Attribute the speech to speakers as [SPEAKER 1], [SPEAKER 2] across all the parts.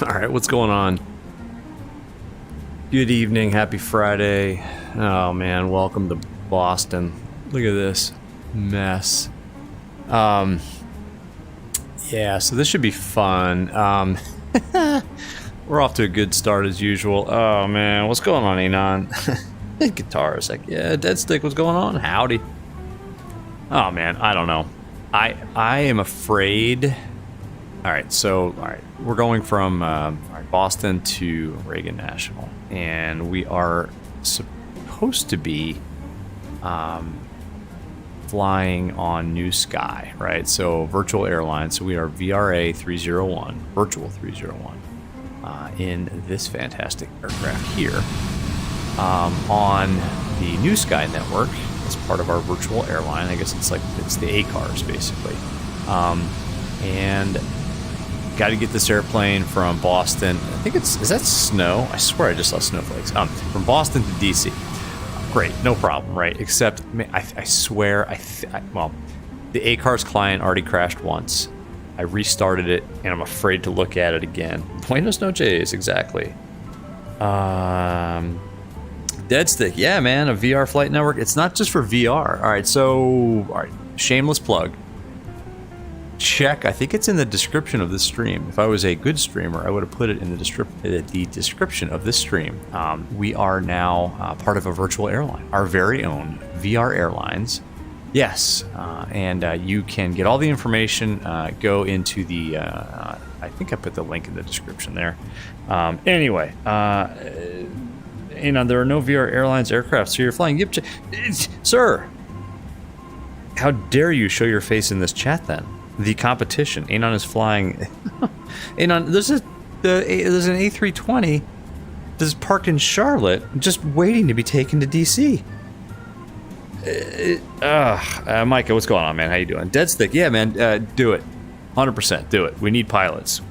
[SPEAKER 1] All right, what's going on? Good evening, happy Friday. Oh man, welcome to Boston. Look at this mess. Yeah, so this should be fun. We're off to a good start as usual. Oh man, what's going on, Anon? Guitarist, like, yeah, Dead Stick, what's going on? Howdy. Oh man, I don't know. I am afraid. All right, we're going from Boston to Reagan National, and we are supposed to be flying on New Sky, right? So virtual airlines. So we are VRA 301, virtual 301, in this fantastic aircraft here on the New Sky network as part of our virtual airline. I guess it's the ACARS basically, and got to get this airplane from Boston. I think is that snow? I swear I just saw snowflakes. From Boston to DC. Great, no problem, right? Except, I swear, well, the ACARS client already crashed once. I restarted it, and I'm afraid to look at it again. Buenos noches, exactly. Dead Stick, yeah, man, a VR flight network. It's not just for VR. All right, shameless plug. Check, I think it's in the description of this stream. If I was a good streamer, I would have put it in the description of this stream. We are now part of a virtual airline, our very own VR Airlines. Yes, and you can get all the information. Go into the, I think I put the link in the description there. Anyway, there are no VR Airlines aircraft, so you're flying. Yep, sir, how dare you show your face in this chat then? The competition. Anon is flying. Anon, there's an A320 that's parked in Charlotte, just waiting to be taken to DC. Micah, what's going on, man? How you doing? Dead Stick, yeah, man. Do it, 100%. Do it. We need pilots.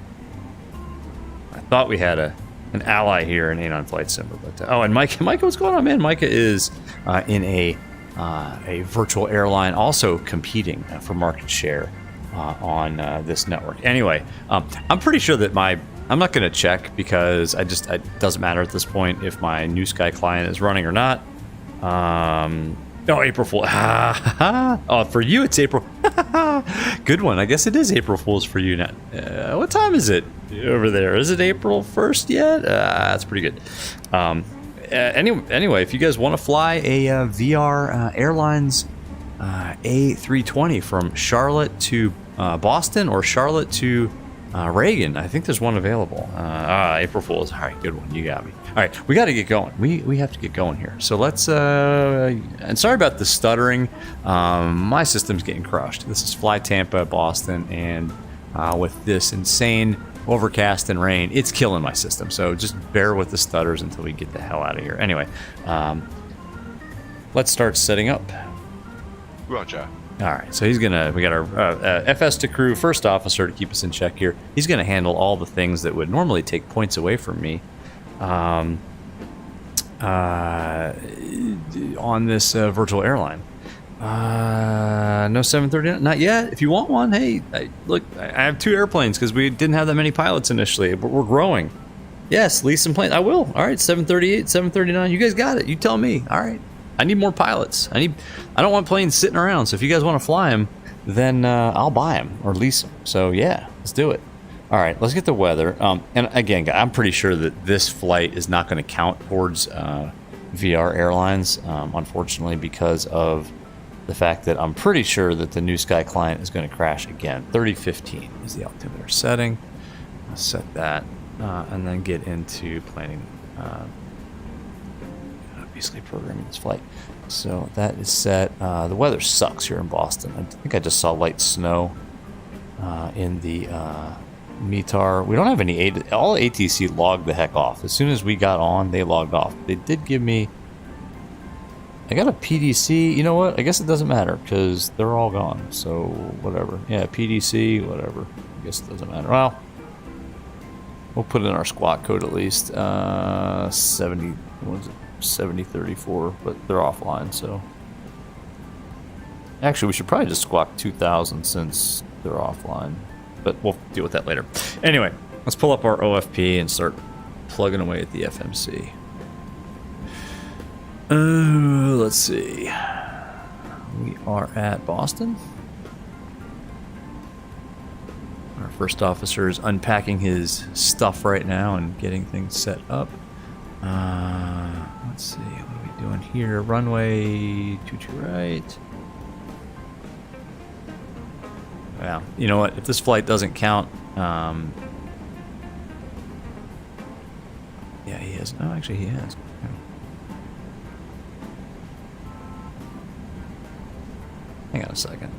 [SPEAKER 1] I thought we had an ally here in Anon Flight Simmer, but and Micah, what's going on, man? Micah is in a virtual airline, also competing for market share. On this network. Anyway, I'm pretty sure that I'm not going to check because it doesn't matter at this point if my New Sky client is running or not. April Fool. Oh, for you it's April. Good one. I guess it is April Fool's for you now. What time is it over there? Is it April 1st yet? That's pretty good. Anyway, if you guys want to fly a VR Airlines A320 from Charlotte to Boston or Charlotte to Reagan, I think there's one available. April Fool's. All right, good one. You got me. All right, we got to get going. We have to get going here. So let's. And sorry about the stuttering. My system's getting crushed. This is Fly Tampa, Boston, and with this insane overcast and rain, it's killing my system. So just bear with the stutters until we get the hell out of here. Anyway, let's start setting up.
[SPEAKER 2] Roger.
[SPEAKER 1] All right, so we got our FS to crew first officer to keep us in check here. He's going to handle all the things that would normally take points away from me on this virtual airline. No 739, not yet. If you want one, hey, look, I have 2 airplanes because we didn't have that many pilots initially, but we're growing. Yes, lease some planes. I will. All right, 738, 739. You guys got it. You tell me. All right. I need more pilots. I don't want planes sitting around. So if you guys want to fly them, then I'll buy them or lease them. So yeah, let's do it. All right, let's get the weather. And again, I'm pretty sure that this flight is not going to count towards VR Airlines, unfortunately, because of the fact that I'm pretty sure that the New Sky client is going to crash again. 3015 is the altimeter setting. I'll set that and then get into planning. Basically programming this flight. So that is set. The weather sucks here in Boston. I think I just saw light snow in the METAR. We don't have any all ATC logged the heck off. As soon as we got on, they logged off. They did give me, I got a PDC. You know what? I guess it doesn't matter because they're all gone. So whatever. Yeah, PDC, whatever. I guess it doesn't matter. Well, we'll put in our squawk code at least. 70, what is it? 7034, but they're offline, so actually we should probably just squawk 2000 since they're offline, but we'll deal with that later. Anyway, Let's pull up our OFP and start plugging away at the FMC. Let's see. We are at Boston. Our first officer is unpacking his stuff right now and getting things set up. Let's see, what are we doing here? Runway 22 right. Well, you know what? If this flight doesn't count, yeah, he has. No, actually, he has. Hang on a second.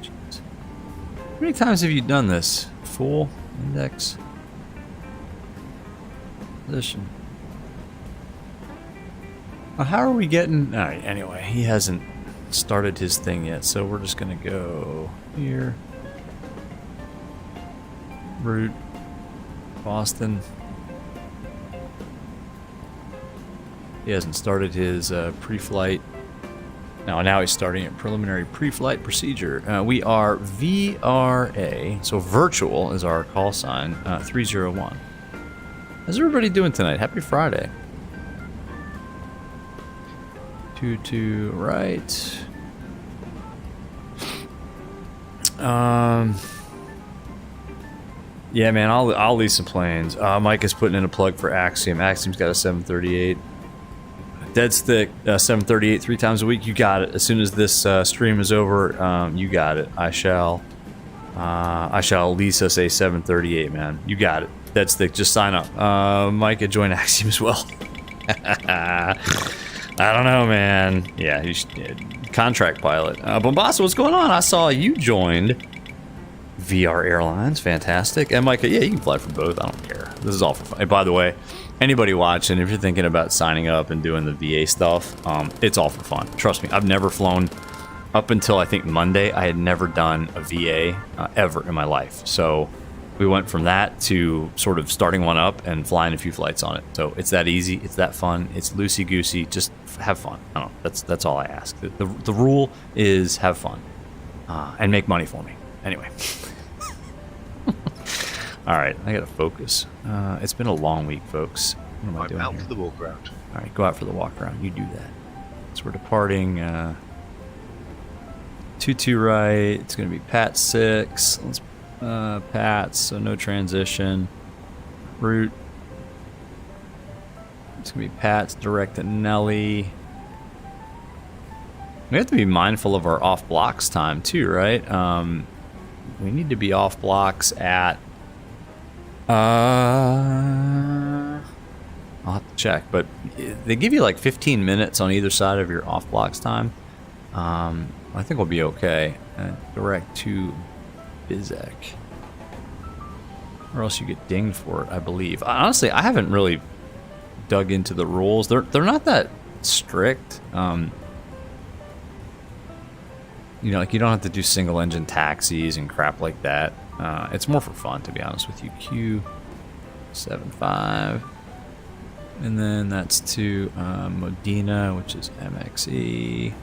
[SPEAKER 1] Jeez. How many times have you done this? Full index position. Well, how are we getting? All right. Anyway, he hasn't started his thing yet, so we're just gonna go here. Route Boston. He hasn't started his pre-flight. Now he's starting a preliminary pre-flight procedure. We are VRA, so virtual is our call sign, 301. How's everybody doing tonight? Happy Friday. 22 right. Yeah, man, I'll lease some planes. Mike is putting in a plug for Axiom. Axiom's got a 738. Dead stick, 738 3 times a week. You got it. As soon as this stream is over, you got it. I shall lease us a 738, man. You got it. Dead stick, just sign up. Mike, join Axiom as well. I don't know, man. Yeah, you should, contract pilot. Bombasa, what's going on? I saw you joined VR Airlines. Fantastic. And Micah, yeah, you can fly for both. I don't care. This is all for fun. Hey, by the way, anybody watching, if you're thinking about signing up and doing the VA stuff, it's all for fun. Trust me, I've never flown. Up until I think Monday, I had never done a VA ever in my life. So we went from that to sort of starting one up and flying a few flights on it. So it's that easy. It's that fun. It's loosey-goosey. Just have fun. I don't know. That's all I ask. The rule is have fun and make money for me. Anyway. All right, I gotta focus. It's been a long week, folks. What am I doing
[SPEAKER 2] out
[SPEAKER 1] here?
[SPEAKER 2] for the walk around.
[SPEAKER 1] All right, go out for the walk around. You do that. So we're departing 22 right. It's gonna be Pat 6. Let's Pats, so no transition. Route. It's gonna be Pat's direct at Nelly. We have to be mindful of our off blocks time too, right? We need to be off blocks at. I'll have to check, but they give you like 15 minutes on either side of your off blocks time. I think we'll be okay. Direct to Bizek, or else you get dinged for it, I believe. Honestly, I haven't really dug into the rules. They're not that strict. You know, like you don't have to do single engine taxis and crap like that. It's more for fun, to be honest with you. Q75, and then that's to Modena, which is MXE.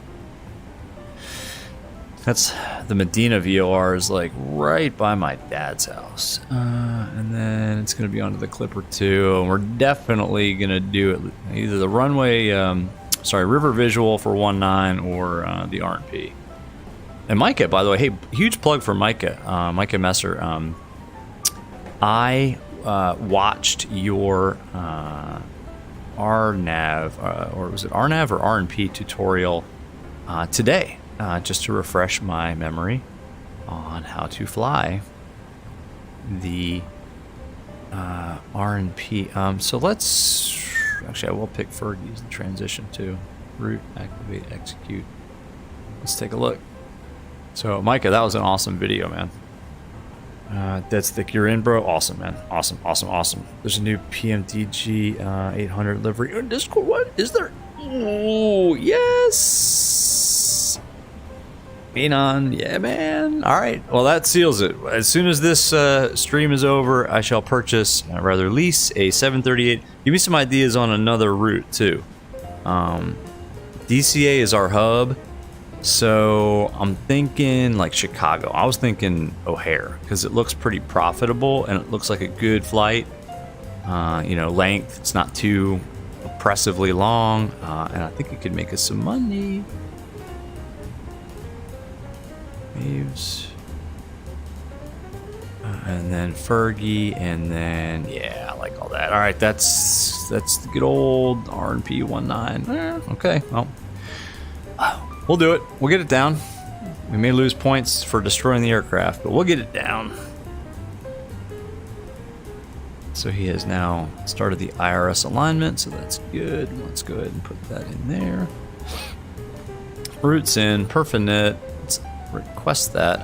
[SPEAKER 1] That's the Medina VOR is like right by my dad's house, and then it's gonna be onto the Clipper 2, and we're definitely gonna do it either the runway, river visual for 19 or the RP. And Micah, by the way, hey, huge plug for Micah, Micah Messer. I watched your RNAV, or was it RNAV or RNP tutorial today, just to refresh my memory on how to fly the RNP. So let's, actually I will pick Fergie's the transition to route, activate, execute. Let's take a look. So, Micah, that was an awesome video, man. Dead stick, you're in, bro. Awesome, man. Awesome, awesome, awesome. There's a new PMDG 800 livery on Discord. What is there? Oh, yes. Anon, yeah, man. All right. Well, that seals it. As soon as this stream is over, I shall purchase, rather lease a 738. Give me some ideas on another route too. DCA is our hub. So I'm thinking like Chicago. I was thinking O'Hare because it looks pretty profitable and it looks like a good flight. Length, it's not too oppressively long, and I think it could make us some money. Waves. And then Fergie, and then, yeah, I like all that. All right, that's the good old R&P 19. Okay, well, we'll do it. We'll get it down. We may lose points for destroying the aircraft, but we'll get it down. So he has now started the IRS alignment, so that's good. Let's go ahead and put that in there. Routes in, Perfinet. Let's request that.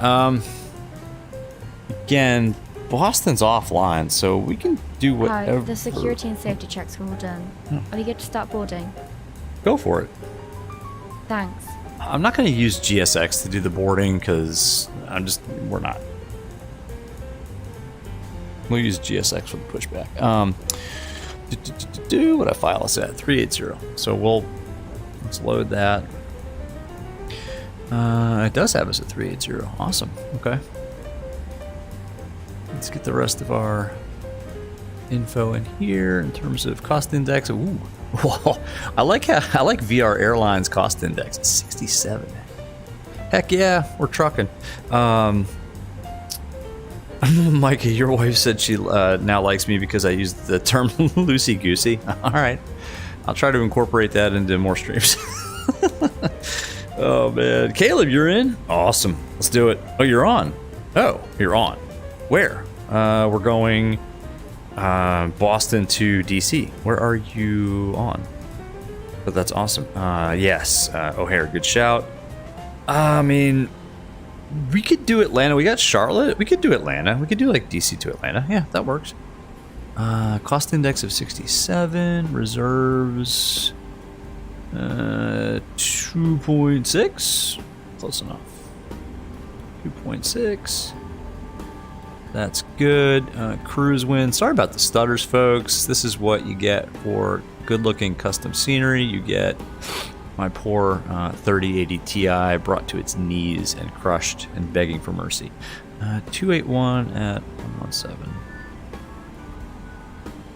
[SPEAKER 1] Again, Boston's offline, so we can do whatever.
[SPEAKER 3] Hi, the security and safety checks are all done. Are we good to start boarding?
[SPEAKER 1] Go for it.
[SPEAKER 3] Thanks.
[SPEAKER 1] I'm not going to use GSX to do the boarding because we're not. We'll use GSX for the pushback. What I file us at 380. So let's load that. It does have us at 380. Awesome. Okay. Let's get the rest of our info in here in terms of cost index. Ooh, wow. I like VR Airlines cost index. It's 67. Heck yeah, we're trucking. Micah, your wife said she now likes me because I used the term loosey goosey. All right, I'll try to incorporate that into more streams. Oh man, Caleb, you're in. Awesome, let's do it. Oh, you're on. Oh, you're on. Where? We're going Boston to DC. Where are you on? But that's awesome. Yes, O'Hare, good shout. I mean, we could do Atlanta. We got Charlotte. We could do Atlanta. We could do like DC to Atlanta. Yeah, that works. Cost index of 67. Reserves 2.6. Close enough. 2.6. That's good. Cruise win. Sorry about the stutters, folks. This is what you get for good-looking custom scenery. You get my poor 3080 Ti brought to its knees and crushed and begging for mercy. 281 at 117.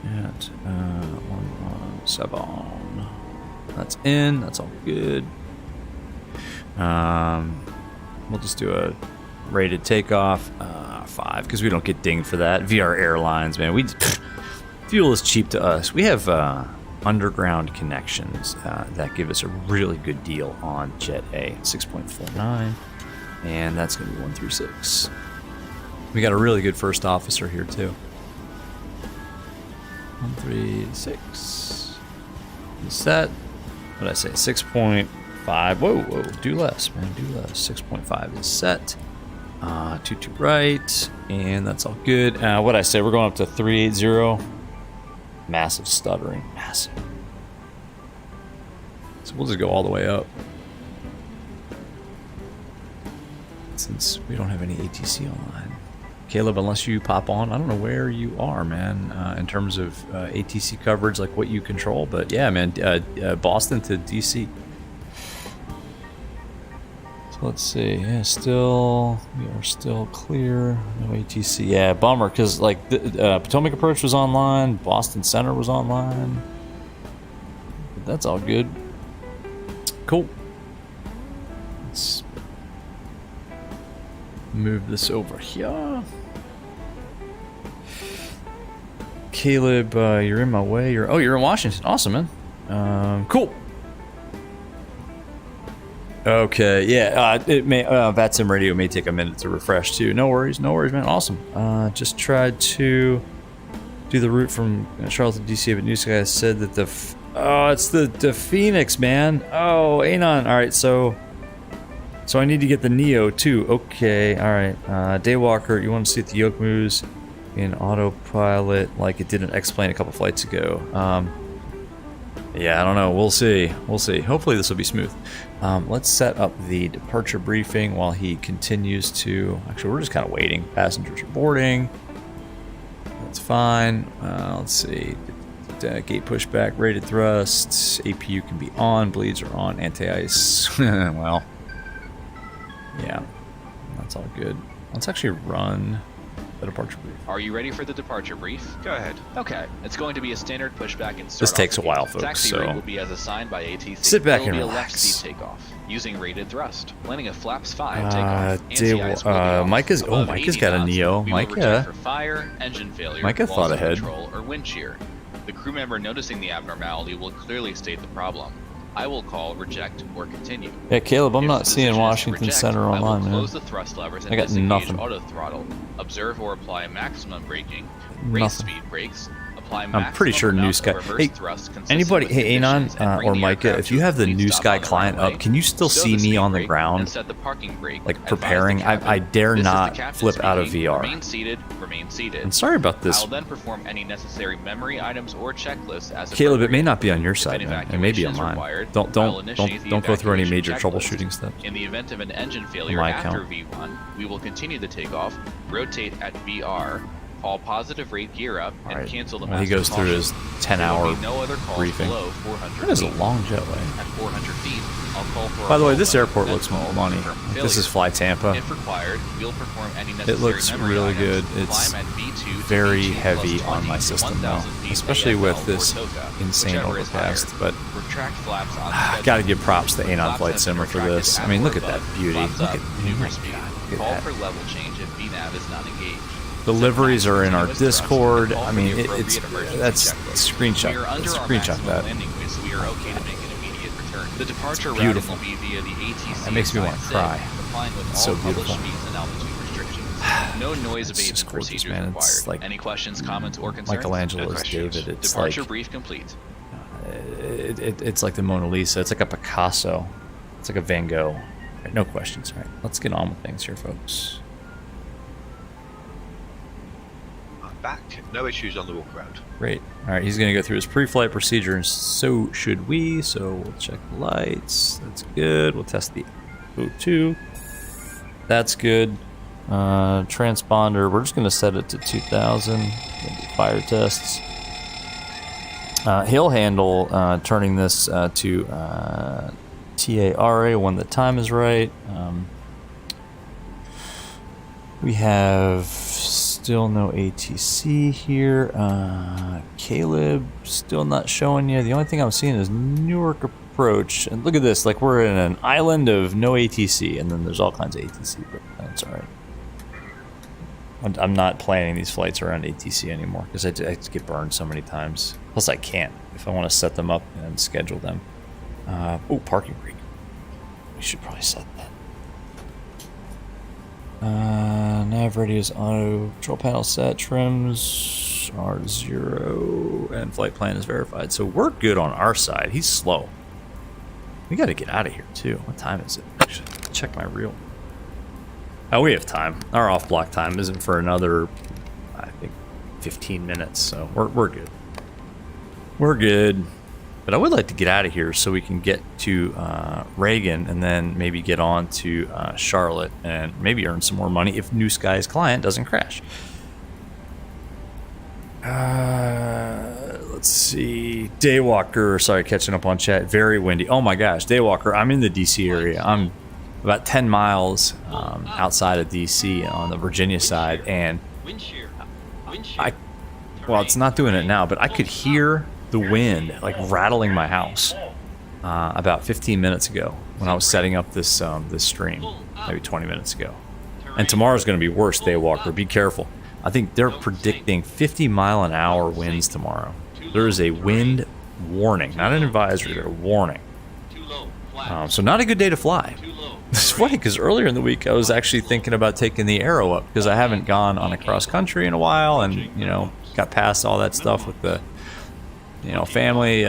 [SPEAKER 1] At 117. That's in. That's all good. We'll just do a rated takeoff. 5 because we don't get dinged for that. VR Airlines, man. Fuel is cheap to us. We have underground connections that give us a really good deal on Jet A, 6.49, and that's going to be 136. We got a really good first officer here too. 136. Set. What did I say? 6.5. Whoa, do less, man. Do less. 6.5 is set. 22 right, and that's all good. What I say, we're going up to 380. Massive stuttering, massive. So we'll just go all the way up. Since we don't have any ATC online. Caleb, unless you pop on, I don't know where you are, man, in terms of ATC coverage, like what you control. But yeah, man, Boston to DC. Let's see. Yeah, we are still clear. No ATC. Yeah, bummer, because like the Potomac Approach was online, Boston Center was online. But that's all good. Cool. Let's move this over here. Caleb, you're in my way. You're in Washington. Awesome, man. Cool. Okay, yeah, it may VATSIM radio may take a minute to refresh too. No worries, man. Awesome. Just tried to do the route from Charlotte to DC, but News Guy said that it's the Phoenix, man. Oh, Anon. All right, so I need to get the Neo too. Okay, all right. Daywalker, you want to see if the yoke moves in autopilot like it did in X-Plane a couple flights ago? Yeah, I don't know. We'll see. Hopefully this will be smooth. Let's set up the departure briefing while he continues to... Actually, we're just kind of waiting. Passengers are boarding. That's fine. Let's see. Gate pushback, rated thrusts. APU can be on. Bleeds are on. Anti-ice. Well, Yeah, that's all good. Let's actually run the departure brief.
[SPEAKER 4] Are you ready for the departure brief?
[SPEAKER 2] Go ahead.
[SPEAKER 4] Okay, it's going to be a standard pushback and start.
[SPEAKER 1] This takes a
[SPEAKER 4] off
[SPEAKER 1] while,
[SPEAKER 4] the
[SPEAKER 1] folks,
[SPEAKER 4] taxi
[SPEAKER 1] so
[SPEAKER 4] rate will be as assigned by ATC.
[SPEAKER 1] sit back
[SPEAKER 4] It will
[SPEAKER 1] and
[SPEAKER 4] be
[SPEAKER 1] relax.
[SPEAKER 4] a left speed takeoff using rated thrust, landing a flaps 5 takeoff.
[SPEAKER 1] Micah's got a Neo. Micah.
[SPEAKER 4] For fire, engine failure,
[SPEAKER 1] Micah
[SPEAKER 4] loss
[SPEAKER 1] thought
[SPEAKER 4] of
[SPEAKER 1] ahead.
[SPEAKER 4] control, or wind shear. The crew member noticing the abnormality will clearly state the problem. I will call, reject, or continue.
[SPEAKER 1] Yeah, Caleb, I'm
[SPEAKER 4] If
[SPEAKER 1] not
[SPEAKER 4] the
[SPEAKER 1] seeing
[SPEAKER 4] decision is to
[SPEAKER 1] Washington
[SPEAKER 4] reject,
[SPEAKER 1] Center
[SPEAKER 4] I will
[SPEAKER 1] online, man.
[SPEAKER 4] close the thrust levers and
[SPEAKER 1] I got
[SPEAKER 4] disengage
[SPEAKER 1] nothing.
[SPEAKER 4] auto throttle. Observe or apply maximum braking. Race
[SPEAKER 1] Nothing.
[SPEAKER 4] speed brakes. Apply
[SPEAKER 1] I'm pretty sure
[SPEAKER 4] maximum
[SPEAKER 1] New
[SPEAKER 4] amount
[SPEAKER 1] Sky.
[SPEAKER 4] of reverse
[SPEAKER 1] Hey,
[SPEAKER 4] thrust consistent
[SPEAKER 1] anybody,
[SPEAKER 4] with
[SPEAKER 1] hey Anon
[SPEAKER 4] conditions and bring
[SPEAKER 1] or
[SPEAKER 4] the
[SPEAKER 1] Micah,
[SPEAKER 4] aircraft
[SPEAKER 1] if
[SPEAKER 4] to
[SPEAKER 1] you
[SPEAKER 4] a
[SPEAKER 1] have the
[SPEAKER 4] complete
[SPEAKER 1] New
[SPEAKER 4] stop
[SPEAKER 1] Sky
[SPEAKER 4] on the
[SPEAKER 1] client
[SPEAKER 4] runway,
[SPEAKER 1] up, can you still
[SPEAKER 4] stow
[SPEAKER 1] see
[SPEAKER 4] the
[SPEAKER 1] me
[SPEAKER 4] speed
[SPEAKER 1] on the
[SPEAKER 4] brake
[SPEAKER 1] ground,
[SPEAKER 4] and set the parking brake.
[SPEAKER 1] like
[SPEAKER 4] Advise the
[SPEAKER 1] preparing?
[SPEAKER 4] captain.
[SPEAKER 1] I dare
[SPEAKER 4] This is the
[SPEAKER 1] not
[SPEAKER 4] captain
[SPEAKER 1] flip out of
[SPEAKER 4] speaking.
[SPEAKER 1] VR.
[SPEAKER 4] Remain seated. Remain seated.
[SPEAKER 1] I'm sorry about
[SPEAKER 4] I
[SPEAKER 1] this,
[SPEAKER 4] will then perform any necessary memory items or checklists as
[SPEAKER 1] Caleb. It may
[SPEAKER 4] appropriate.
[SPEAKER 1] not be on your
[SPEAKER 4] If
[SPEAKER 1] side,
[SPEAKER 4] an
[SPEAKER 1] man. It may be on
[SPEAKER 4] evacuation is
[SPEAKER 1] mine.
[SPEAKER 4] required,
[SPEAKER 1] Don't
[SPEAKER 4] I will initiate the
[SPEAKER 1] go through any
[SPEAKER 4] evacuation
[SPEAKER 1] major
[SPEAKER 4] checklist.
[SPEAKER 1] troubleshooting steps.
[SPEAKER 4] In the event of an engine failure
[SPEAKER 1] my
[SPEAKER 4] after
[SPEAKER 1] account.
[SPEAKER 4] V1, we will continue the takeoff, rotate at VR, call positive rate gear up, and
[SPEAKER 1] Alright,
[SPEAKER 4] cancel the
[SPEAKER 1] well, he
[SPEAKER 4] master
[SPEAKER 1] goes through his
[SPEAKER 4] caution.
[SPEAKER 1] 10-hour
[SPEAKER 4] There will be no other calls
[SPEAKER 1] briefing.
[SPEAKER 4] below 400
[SPEAKER 1] That is a
[SPEAKER 4] feet.
[SPEAKER 1] long jetway.
[SPEAKER 4] At 400 feet, I'll call for
[SPEAKER 1] By
[SPEAKER 4] a
[SPEAKER 1] the way,
[SPEAKER 4] roll
[SPEAKER 1] this
[SPEAKER 4] up,
[SPEAKER 1] airport
[SPEAKER 4] then
[SPEAKER 1] looks
[SPEAKER 4] call
[SPEAKER 1] money.
[SPEAKER 4] confirm
[SPEAKER 1] This is
[SPEAKER 4] failure.
[SPEAKER 1] Fly Tampa.
[SPEAKER 4] If required, we'll perform any necessary
[SPEAKER 1] It looks
[SPEAKER 4] memory
[SPEAKER 1] really
[SPEAKER 4] items.
[SPEAKER 1] good. It's
[SPEAKER 4] Climb at V2 to
[SPEAKER 1] very
[SPEAKER 4] V2
[SPEAKER 1] heavy
[SPEAKER 4] plus
[SPEAKER 1] on
[SPEAKER 4] 20
[SPEAKER 1] my
[SPEAKER 4] to
[SPEAKER 1] system now,
[SPEAKER 4] 1,000 feet
[SPEAKER 1] especially with
[SPEAKER 4] AFL or
[SPEAKER 1] this
[SPEAKER 4] TOGA,
[SPEAKER 1] insane
[SPEAKER 4] whichever is
[SPEAKER 1] overcast.
[SPEAKER 4] higher.
[SPEAKER 1] But
[SPEAKER 4] Retract flaps on schedule.
[SPEAKER 1] gotta give props to Anon
[SPEAKER 4] Flaps
[SPEAKER 1] Flight
[SPEAKER 4] have
[SPEAKER 1] Simmer
[SPEAKER 4] been
[SPEAKER 1] for
[SPEAKER 4] retracted
[SPEAKER 1] this. I
[SPEAKER 4] at
[SPEAKER 1] mean,
[SPEAKER 4] or
[SPEAKER 1] look at
[SPEAKER 4] above.
[SPEAKER 1] that beauty.
[SPEAKER 4] Flaps
[SPEAKER 1] Look
[SPEAKER 4] up,
[SPEAKER 1] at,
[SPEAKER 4] maneuver
[SPEAKER 1] oh
[SPEAKER 4] speed.
[SPEAKER 1] my God, look at
[SPEAKER 4] Call
[SPEAKER 1] that.
[SPEAKER 4] for level change if VNAV is not engaged.
[SPEAKER 1] The liveries are in our
[SPEAKER 4] Continuous thrust.
[SPEAKER 1] Discord.
[SPEAKER 4] Call
[SPEAKER 1] I
[SPEAKER 4] for
[SPEAKER 1] mean,
[SPEAKER 4] the
[SPEAKER 1] it's
[SPEAKER 4] appropriate emergency
[SPEAKER 1] that's
[SPEAKER 4] checklist.
[SPEAKER 1] screenshot.
[SPEAKER 4] We are under our
[SPEAKER 1] Screenshot
[SPEAKER 4] maximum
[SPEAKER 1] that.
[SPEAKER 4] landing weight, so we are okay to make an immediate return. The departure routing
[SPEAKER 1] Beautiful.
[SPEAKER 4] will be via the ATC.
[SPEAKER 1] That makes me want to cry.
[SPEAKER 4] Complying with
[SPEAKER 1] It's
[SPEAKER 4] all
[SPEAKER 1] so
[SPEAKER 4] published
[SPEAKER 1] beautiful.
[SPEAKER 4] speeds and altitude restrictions. No noise
[SPEAKER 1] It's just
[SPEAKER 4] abatement
[SPEAKER 1] gorgeous,
[SPEAKER 4] procedures
[SPEAKER 1] man.
[SPEAKER 4] required.
[SPEAKER 1] It's like
[SPEAKER 4] Any questions, comments, or concerns?
[SPEAKER 1] Michelangelo's
[SPEAKER 4] No questions.
[SPEAKER 1] David. It's
[SPEAKER 4] Departure
[SPEAKER 1] like
[SPEAKER 4] brief complete.
[SPEAKER 1] it's like the Mona Lisa. It's like a Picasso. It's like a Van Gogh. All right, no questions. All right, let's get on with things here, folks.
[SPEAKER 2] I'm back. No issues on the walk around.
[SPEAKER 1] Great. All right, he's going to go through his pre-flight procedure, and so should we. So we'll check the lights. That's good. We'll test the O2. That's good. Transponder, we're just going to set it to 2,000. Gonna do fire tests. He'll handle turning this to TARA when the time is right. We have still no ATC here. Caleb still not showing you. The only thing I'm seeing is Newark approach. And look at this, like we're in an island of no ATC, and then there's all kinds of ATC, but that's all right. I'm not planning these flights around ATC anymore because I just get burned so many times. Plus, I can't if I want to set them up and schedule them. Oh, parking brake. We should probably set that. Nav radius auto control panel set, trims are 0, and flight plan is verified. So we're good on our side. He's slow. We got to get out of here too. What time is it? Actually, check my reel. Oh, we have time. Our off block time isn't for another, I think, 15 minutes. So we're good. We're good. But I would like to get out of here so we can get to Reagan and then maybe get on to Charlotte and maybe earn some more money if New Sky's client doesn't crash. Let's see. Daywalker, sorry, catching up on chat. Very windy. Oh my gosh, Daywalker, I'm in the DC area. I'm about 10 miles outside of DC on the Virginia side. And well, it's not doing it now, but I could hear the wind like rattling my house about 15 minutes ago when I was setting up this this stream, maybe 20 minutes ago. And tomorrow's going to be worse, Daywalker. Be careful. I think they're predicting 50-mile-an-hour winds tomorrow. There is a wind warning, not an advisory, but a warning. So not a good day to fly. It's funny because earlier in the week I was actually thinking about taking the Aero up because I haven't gone on a cross country in a while, and got past all that stuff with the family,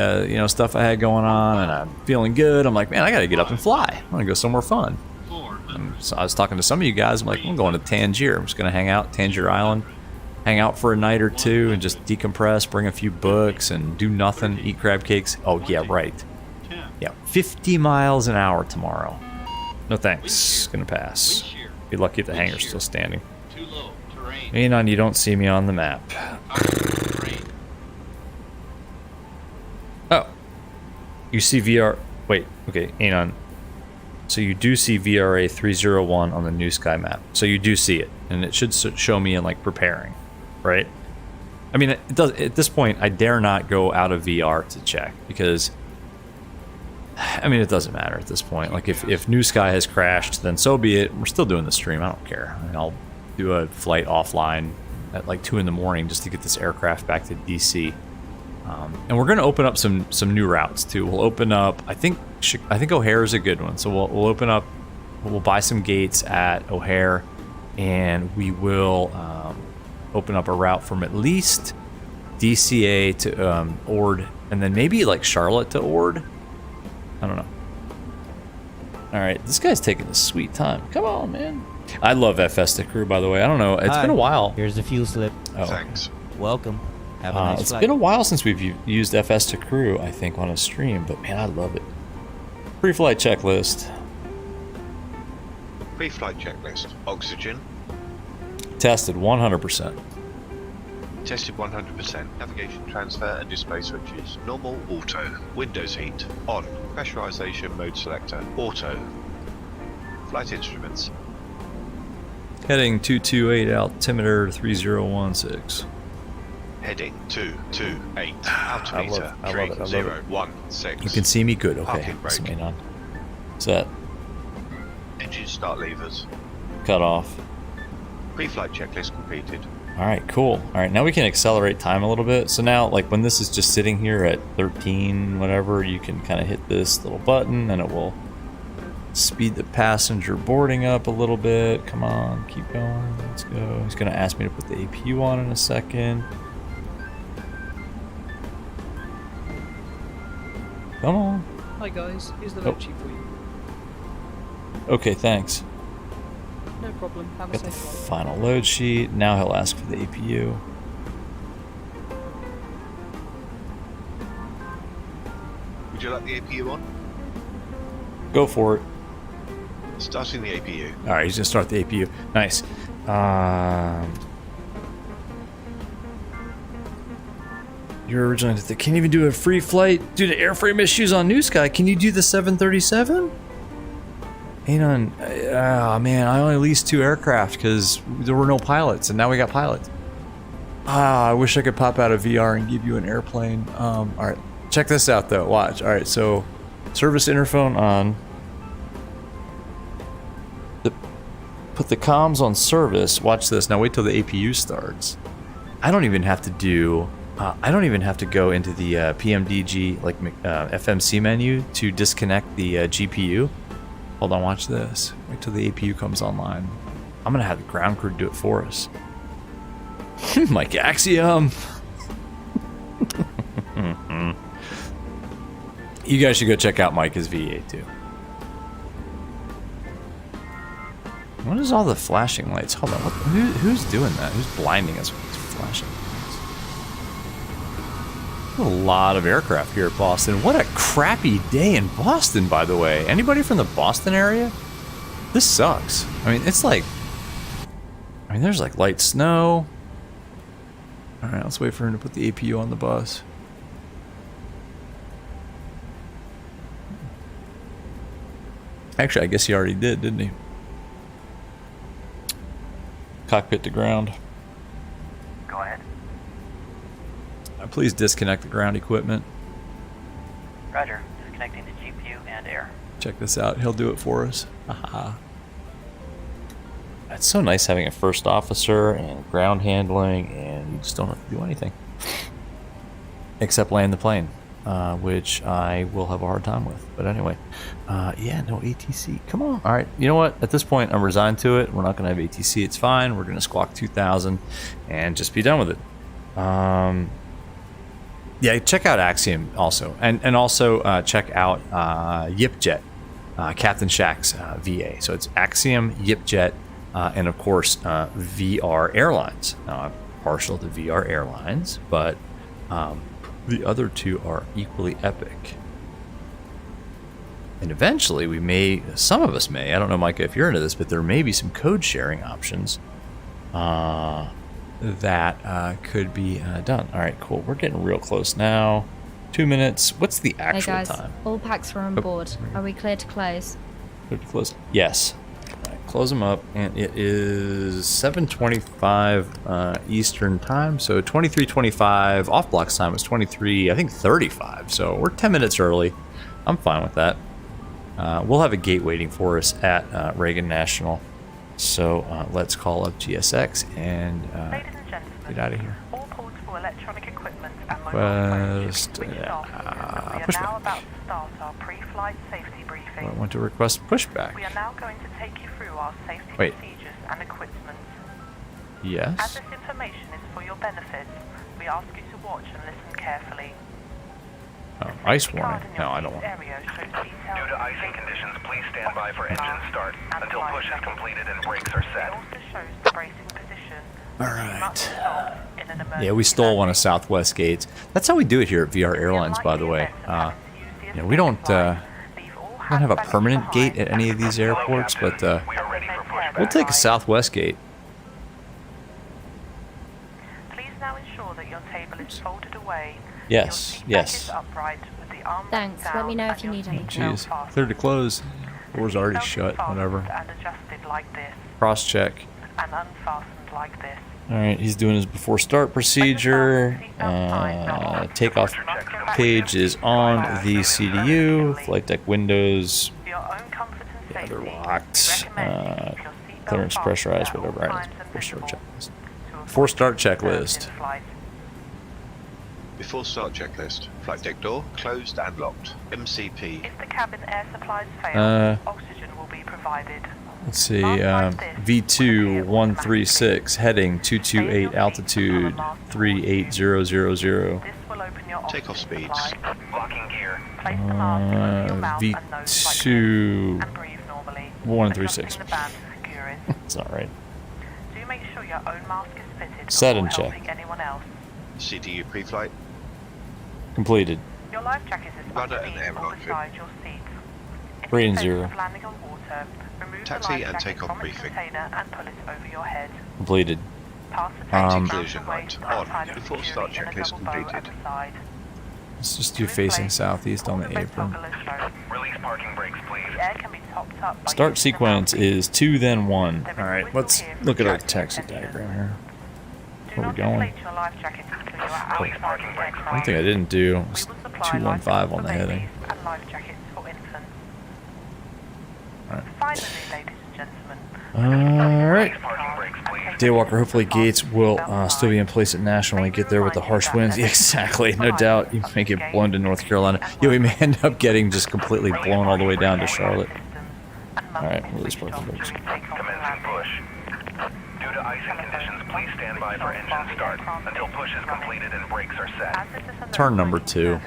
[SPEAKER 1] stuff I had going on, and I'm feeling good. I'm like, man, I got to get up and fly. I want to go somewhere fun. And so I was talking to some of you guys. I'm like, I'm going to Tangier. I'm just going to hang out, Tangier Island, hang out for a night or two and just decompress, bring a few books and do nothing, eat crab cakes. Oh, yeah, right. Yeah, 50 miles an hour tomorrow. No thanks. Gonna pass. Be lucky if the hangar's still standing. Anon, you don't see me on the map. Oh. You see VR. Wait, okay, Anon. So you do see VRA 301 on the new sky map. So you do see it, and it should show me in like preparing, right? I mean, it does. At this point, I dare not go out of VR to check because, I mean, it doesn't matter at this point. Like if new sky has crashed, then so be it. We're still doing the stream. I don't care. I mean, I'll do a flight offline at like 2 in the morning just to get this aircraft back to DC. And we're going to open up some new routes too. We'll open up. I think O'Hare is a good one. So we'll open up. We'll buy some gates at O'Hare, and we will open up a route from at least DCA to Ord, and then maybe like Charlotte to Ord. I don't know. All right, this guy's taking a sweet time. Come on, man. I love FS to crew, by the way. I don't know. It's been a while.
[SPEAKER 5] Here's the fuel slip.
[SPEAKER 1] Oh.
[SPEAKER 2] Thanks.
[SPEAKER 5] Welcome. Have a nice
[SPEAKER 1] It's
[SPEAKER 5] flight.
[SPEAKER 1] been a while since we've used FS to crew, I think, on a stream, but man, I love it. Pre-flight checklist.
[SPEAKER 2] Pre-flight checklist. Oxygen.
[SPEAKER 1] Tested 100%.
[SPEAKER 2] Tested 100%. Navigation transfer and display switches. Normal, auto. Windows heat. On. Pressurization mode selector. Auto. Flight instruments.
[SPEAKER 1] Heading 228, altimeter 3016.
[SPEAKER 2] Heading 228.
[SPEAKER 1] I
[SPEAKER 2] Altimeter
[SPEAKER 1] love it, I love it.
[SPEAKER 2] 3016.
[SPEAKER 1] You can see me good. Okay.
[SPEAKER 2] Parking brake.
[SPEAKER 1] Something on. Set.
[SPEAKER 2] Engine start levers.
[SPEAKER 1] Cut off.
[SPEAKER 2] Pre-flight checklist completed.
[SPEAKER 1] All right, cool. All right, now we can accelerate time a little bit. So now, like when this is just sitting here at 13, whatever, you can kind of hit this little button and it will speed the passenger boarding up a little bit. Come on, keep going. Let's go. He's going to ask me to put the APU on in a second. Come on.
[SPEAKER 6] Hi guys, here's the load sheet for you.
[SPEAKER 1] Okay, thanks.
[SPEAKER 6] No problem, have a
[SPEAKER 1] Got the
[SPEAKER 6] safe flight.
[SPEAKER 1] final load sheet. Now he'll ask for the APU.
[SPEAKER 2] Would you like the APU on?
[SPEAKER 1] Go for it.
[SPEAKER 2] Starting the APU.
[SPEAKER 1] All right, he's gonna start the APU. Nice. You're originally can't even do a free flight due to airframe issues on New Sky. Can you do the 737? Ain't on. Oh man, I only leased 2 aircraft because there were no pilots, and now we got pilots. I wish I could pop out of VR and give you an airplane. All right, check this out though. Watch. All right, so service interphone on. Put the comms on service. Watch this. Now wait till the APU starts. I don't even have to do. I don't even have to go into the PMDG like FMC menu to disconnect the GPU. Hold on, watch this. Wait till the APU comes online. I'm gonna have the ground crew do it for us. Mike Axiom. You guys should go check out Mike's V8 too. What is all the flashing lights? Hold on, who's doing that? Who's blinding us with these flashing lights? A lot of aircraft here at Boston. What a crappy day in Boston, by the way. Anybody from the Boston area? This sucks. I mean, it's like... I mean, there's like light snow. Alright, let's wait for him to put the APU on the bus. Actually, I guess he already did, didn't he? Cockpit to ground.
[SPEAKER 7] Go ahead.
[SPEAKER 1] Please disconnect the ground equipment.
[SPEAKER 7] Roger. Disconnecting the GPU and air.
[SPEAKER 1] Check this out. He'll do it for us. Haha. It's so nice having a first officer and ground handling, and you just don't have to do anything except land the plane, which I will have a hard time with. But anyway, yeah, no ATC. Come on. All right. You know what? At this point, I'm resigned to it. We're not going to have ATC. It's fine. We're going to squawk 2000 and just be done with it. Yeah, check out Axiom also, and also check out YipJet, Captain Shack's VA. So it's Axiom, YipJet, and of course VR Airlines. Now I'm partial to VR Airlines, but the other two are equally epic. And eventually we may, some of us may, I don't know, Micah, if you're into this, but there may be some code sharing options that could be done. All right, cool. We're getting real close now. 2 minutes. What's the actual
[SPEAKER 3] Hey guys,
[SPEAKER 1] time?
[SPEAKER 3] all packs are on board. Are we clear to close?
[SPEAKER 1] Clear to close. Yes. All right, close them up, and it is 7:25 Eastern time, so 23:25. Off blocks time was 23, I think 35. So we're 10 minutes early. I'm fine with that. We'll have a gate waiting for us at Reagan National. So let's call up GSX and get out of here.
[SPEAKER 7] All portable electronic equipment and
[SPEAKER 1] Quest.
[SPEAKER 7] push back.
[SPEAKER 1] Push
[SPEAKER 7] Now
[SPEAKER 1] back.
[SPEAKER 7] about to start our pre-flight safety briefing.
[SPEAKER 1] I want to request pushback.
[SPEAKER 7] We are now going to take you through our safety
[SPEAKER 1] Wait.
[SPEAKER 7] procedures and equipment. As
[SPEAKER 1] Yes.
[SPEAKER 7] this information is for your benefit, we ask you to watch and listen carefully.
[SPEAKER 1] Oh, ice warning. No, I don't want.
[SPEAKER 8] Due to icing conditions, please stand by for engine start until push is completed and brakes are
[SPEAKER 7] It
[SPEAKER 8] set.
[SPEAKER 7] also shows the bracing position.
[SPEAKER 1] All
[SPEAKER 7] You must stop in an
[SPEAKER 1] Yeah, we stole one of Southwest gates. That's how we do it here at VR Airlines, by the way. We don't have a permanent gate at any of these airports, but
[SPEAKER 8] We are ready for pushback.
[SPEAKER 1] we'll take a Southwest gate.
[SPEAKER 7] Please now ensure that your table is folded away.
[SPEAKER 1] Yes,
[SPEAKER 7] Your seat back
[SPEAKER 1] yes.
[SPEAKER 7] is upright with the arms
[SPEAKER 3] Thanks, let
[SPEAKER 7] down
[SPEAKER 3] me know if
[SPEAKER 7] and
[SPEAKER 3] you
[SPEAKER 7] your
[SPEAKER 3] need
[SPEAKER 7] seat
[SPEAKER 3] anything.
[SPEAKER 7] belt
[SPEAKER 1] Jeez,
[SPEAKER 7] fastened.
[SPEAKER 1] clear to close. Door's already
[SPEAKER 7] Belt is
[SPEAKER 1] shut.
[SPEAKER 7] fastened
[SPEAKER 1] Whatever.
[SPEAKER 7] And adjusted like this,
[SPEAKER 1] Cross check.
[SPEAKER 7] and unfastened like this.
[SPEAKER 1] All right, he's doing his before start procedure. Takeoff page is on the CDU. Flight deck windows.
[SPEAKER 7] For your own comfort and
[SPEAKER 1] Yeah,
[SPEAKER 7] safety,
[SPEAKER 1] they're
[SPEAKER 7] we
[SPEAKER 1] locked.
[SPEAKER 7] recommend you keep your seat belt
[SPEAKER 1] Clearance
[SPEAKER 7] fastened
[SPEAKER 1] pressurized,
[SPEAKER 7] at all
[SPEAKER 1] whatever. All right,
[SPEAKER 7] times and
[SPEAKER 1] before start
[SPEAKER 7] visible
[SPEAKER 1] checklist.
[SPEAKER 7] to avoid
[SPEAKER 1] Before start
[SPEAKER 7] disturbance
[SPEAKER 1] checklist.
[SPEAKER 7] in flight.
[SPEAKER 2] Before start checklist. Flight deck door closed and locked. MCP.
[SPEAKER 7] If the cabin air supplies fail, oxygen will be provided.
[SPEAKER 1] Let's see, V2 136, heading 228, altitude 38000.
[SPEAKER 7] This will open your
[SPEAKER 2] Takeoff
[SPEAKER 7] oxygen
[SPEAKER 2] speeds.
[SPEAKER 7] supply.
[SPEAKER 8] Locking gear.
[SPEAKER 7] Place the mask over your mouth and nose like this,
[SPEAKER 1] V2,
[SPEAKER 7] and breathe normally.
[SPEAKER 1] 136.
[SPEAKER 7] Adjusting the band to secure it.
[SPEAKER 1] it's not right.
[SPEAKER 7] Do make sure your own mask is fitted
[SPEAKER 1] Set and
[SPEAKER 7] before
[SPEAKER 1] check.
[SPEAKER 7] helping anyone else.
[SPEAKER 2] CDU pre-flight.
[SPEAKER 1] Completed.
[SPEAKER 7] Your life jacket is
[SPEAKER 2] Rudder and
[SPEAKER 7] underneath
[SPEAKER 2] air
[SPEAKER 7] or
[SPEAKER 2] outfit.
[SPEAKER 7] beside your seat. If
[SPEAKER 1] 3 and
[SPEAKER 7] in case
[SPEAKER 1] 0.
[SPEAKER 7] of landing on water, remove the
[SPEAKER 2] Taxi
[SPEAKER 7] life
[SPEAKER 2] and
[SPEAKER 7] jacket
[SPEAKER 2] takeoff
[SPEAKER 7] from its
[SPEAKER 2] briefing.
[SPEAKER 7] container and pull it over your head.
[SPEAKER 1] Completed.
[SPEAKER 7] Pass the tape around
[SPEAKER 2] Collision
[SPEAKER 7] the waist
[SPEAKER 2] light on.
[SPEAKER 7] outside of
[SPEAKER 2] Before
[SPEAKER 7] security
[SPEAKER 2] start
[SPEAKER 7] and a
[SPEAKER 2] checklist
[SPEAKER 7] double bow at
[SPEAKER 2] completed.
[SPEAKER 7] the side.
[SPEAKER 1] Let's just do facing southeast on the apron.
[SPEAKER 8] Release parking brakes, please.
[SPEAKER 7] The air can be topped up by
[SPEAKER 1] Start
[SPEAKER 7] using the
[SPEAKER 1] sequence
[SPEAKER 7] mouthpiece.
[SPEAKER 1] is 2 then 1.
[SPEAKER 7] There is
[SPEAKER 1] All
[SPEAKER 7] a
[SPEAKER 1] right,
[SPEAKER 7] whistle
[SPEAKER 1] let's
[SPEAKER 7] here for
[SPEAKER 1] look at our
[SPEAKER 7] traffic
[SPEAKER 1] taxi
[SPEAKER 7] attention.
[SPEAKER 1] diagram here.
[SPEAKER 7] Do
[SPEAKER 1] Where we
[SPEAKER 7] not
[SPEAKER 1] going?
[SPEAKER 7] inflate your life jacket until you are
[SPEAKER 8] Release
[SPEAKER 7] outside
[SPEAKER 8] parking
[SPEAKER 7] the
[SPEAKER 8] brakes.
[SPEAKER 7] aircraft.
[SPEAKER 1] One thing I didn't do
[SPEAKER 7] We
[SPEAKER 1] was
[SPEAKER 7] will supply
[SPEAKER 1] 215
[SPEAKER 7] life
[SPEAKER 1] on the
[SPEAKER 7] for
[SPEAKER 1] heading.
[SPEAKER 7] babies and life jackets for infants.
[SPEAKER 1] All right.
[SPEAKER 7] Finally, ladies and gentlemen,
[SPEAKER 1] All right.
[SPEAKER 8] Parking brakes, please.
[SPEAKER 1] Daywalker, hopefully gates will still be in place at National when we get there with the harsh winds. Yeah, exactly, no doubt. You may get blown to North Carolina. Yeah, we may end up getting just completely blown all the way down to Charlotte. Alright, release parking brakes.
[SPEAKER 8] Commencing push. Due to icing conditions, please stand by for engine start until push is completed and brakes are set.
[SPEAKER 1] Turn number 2.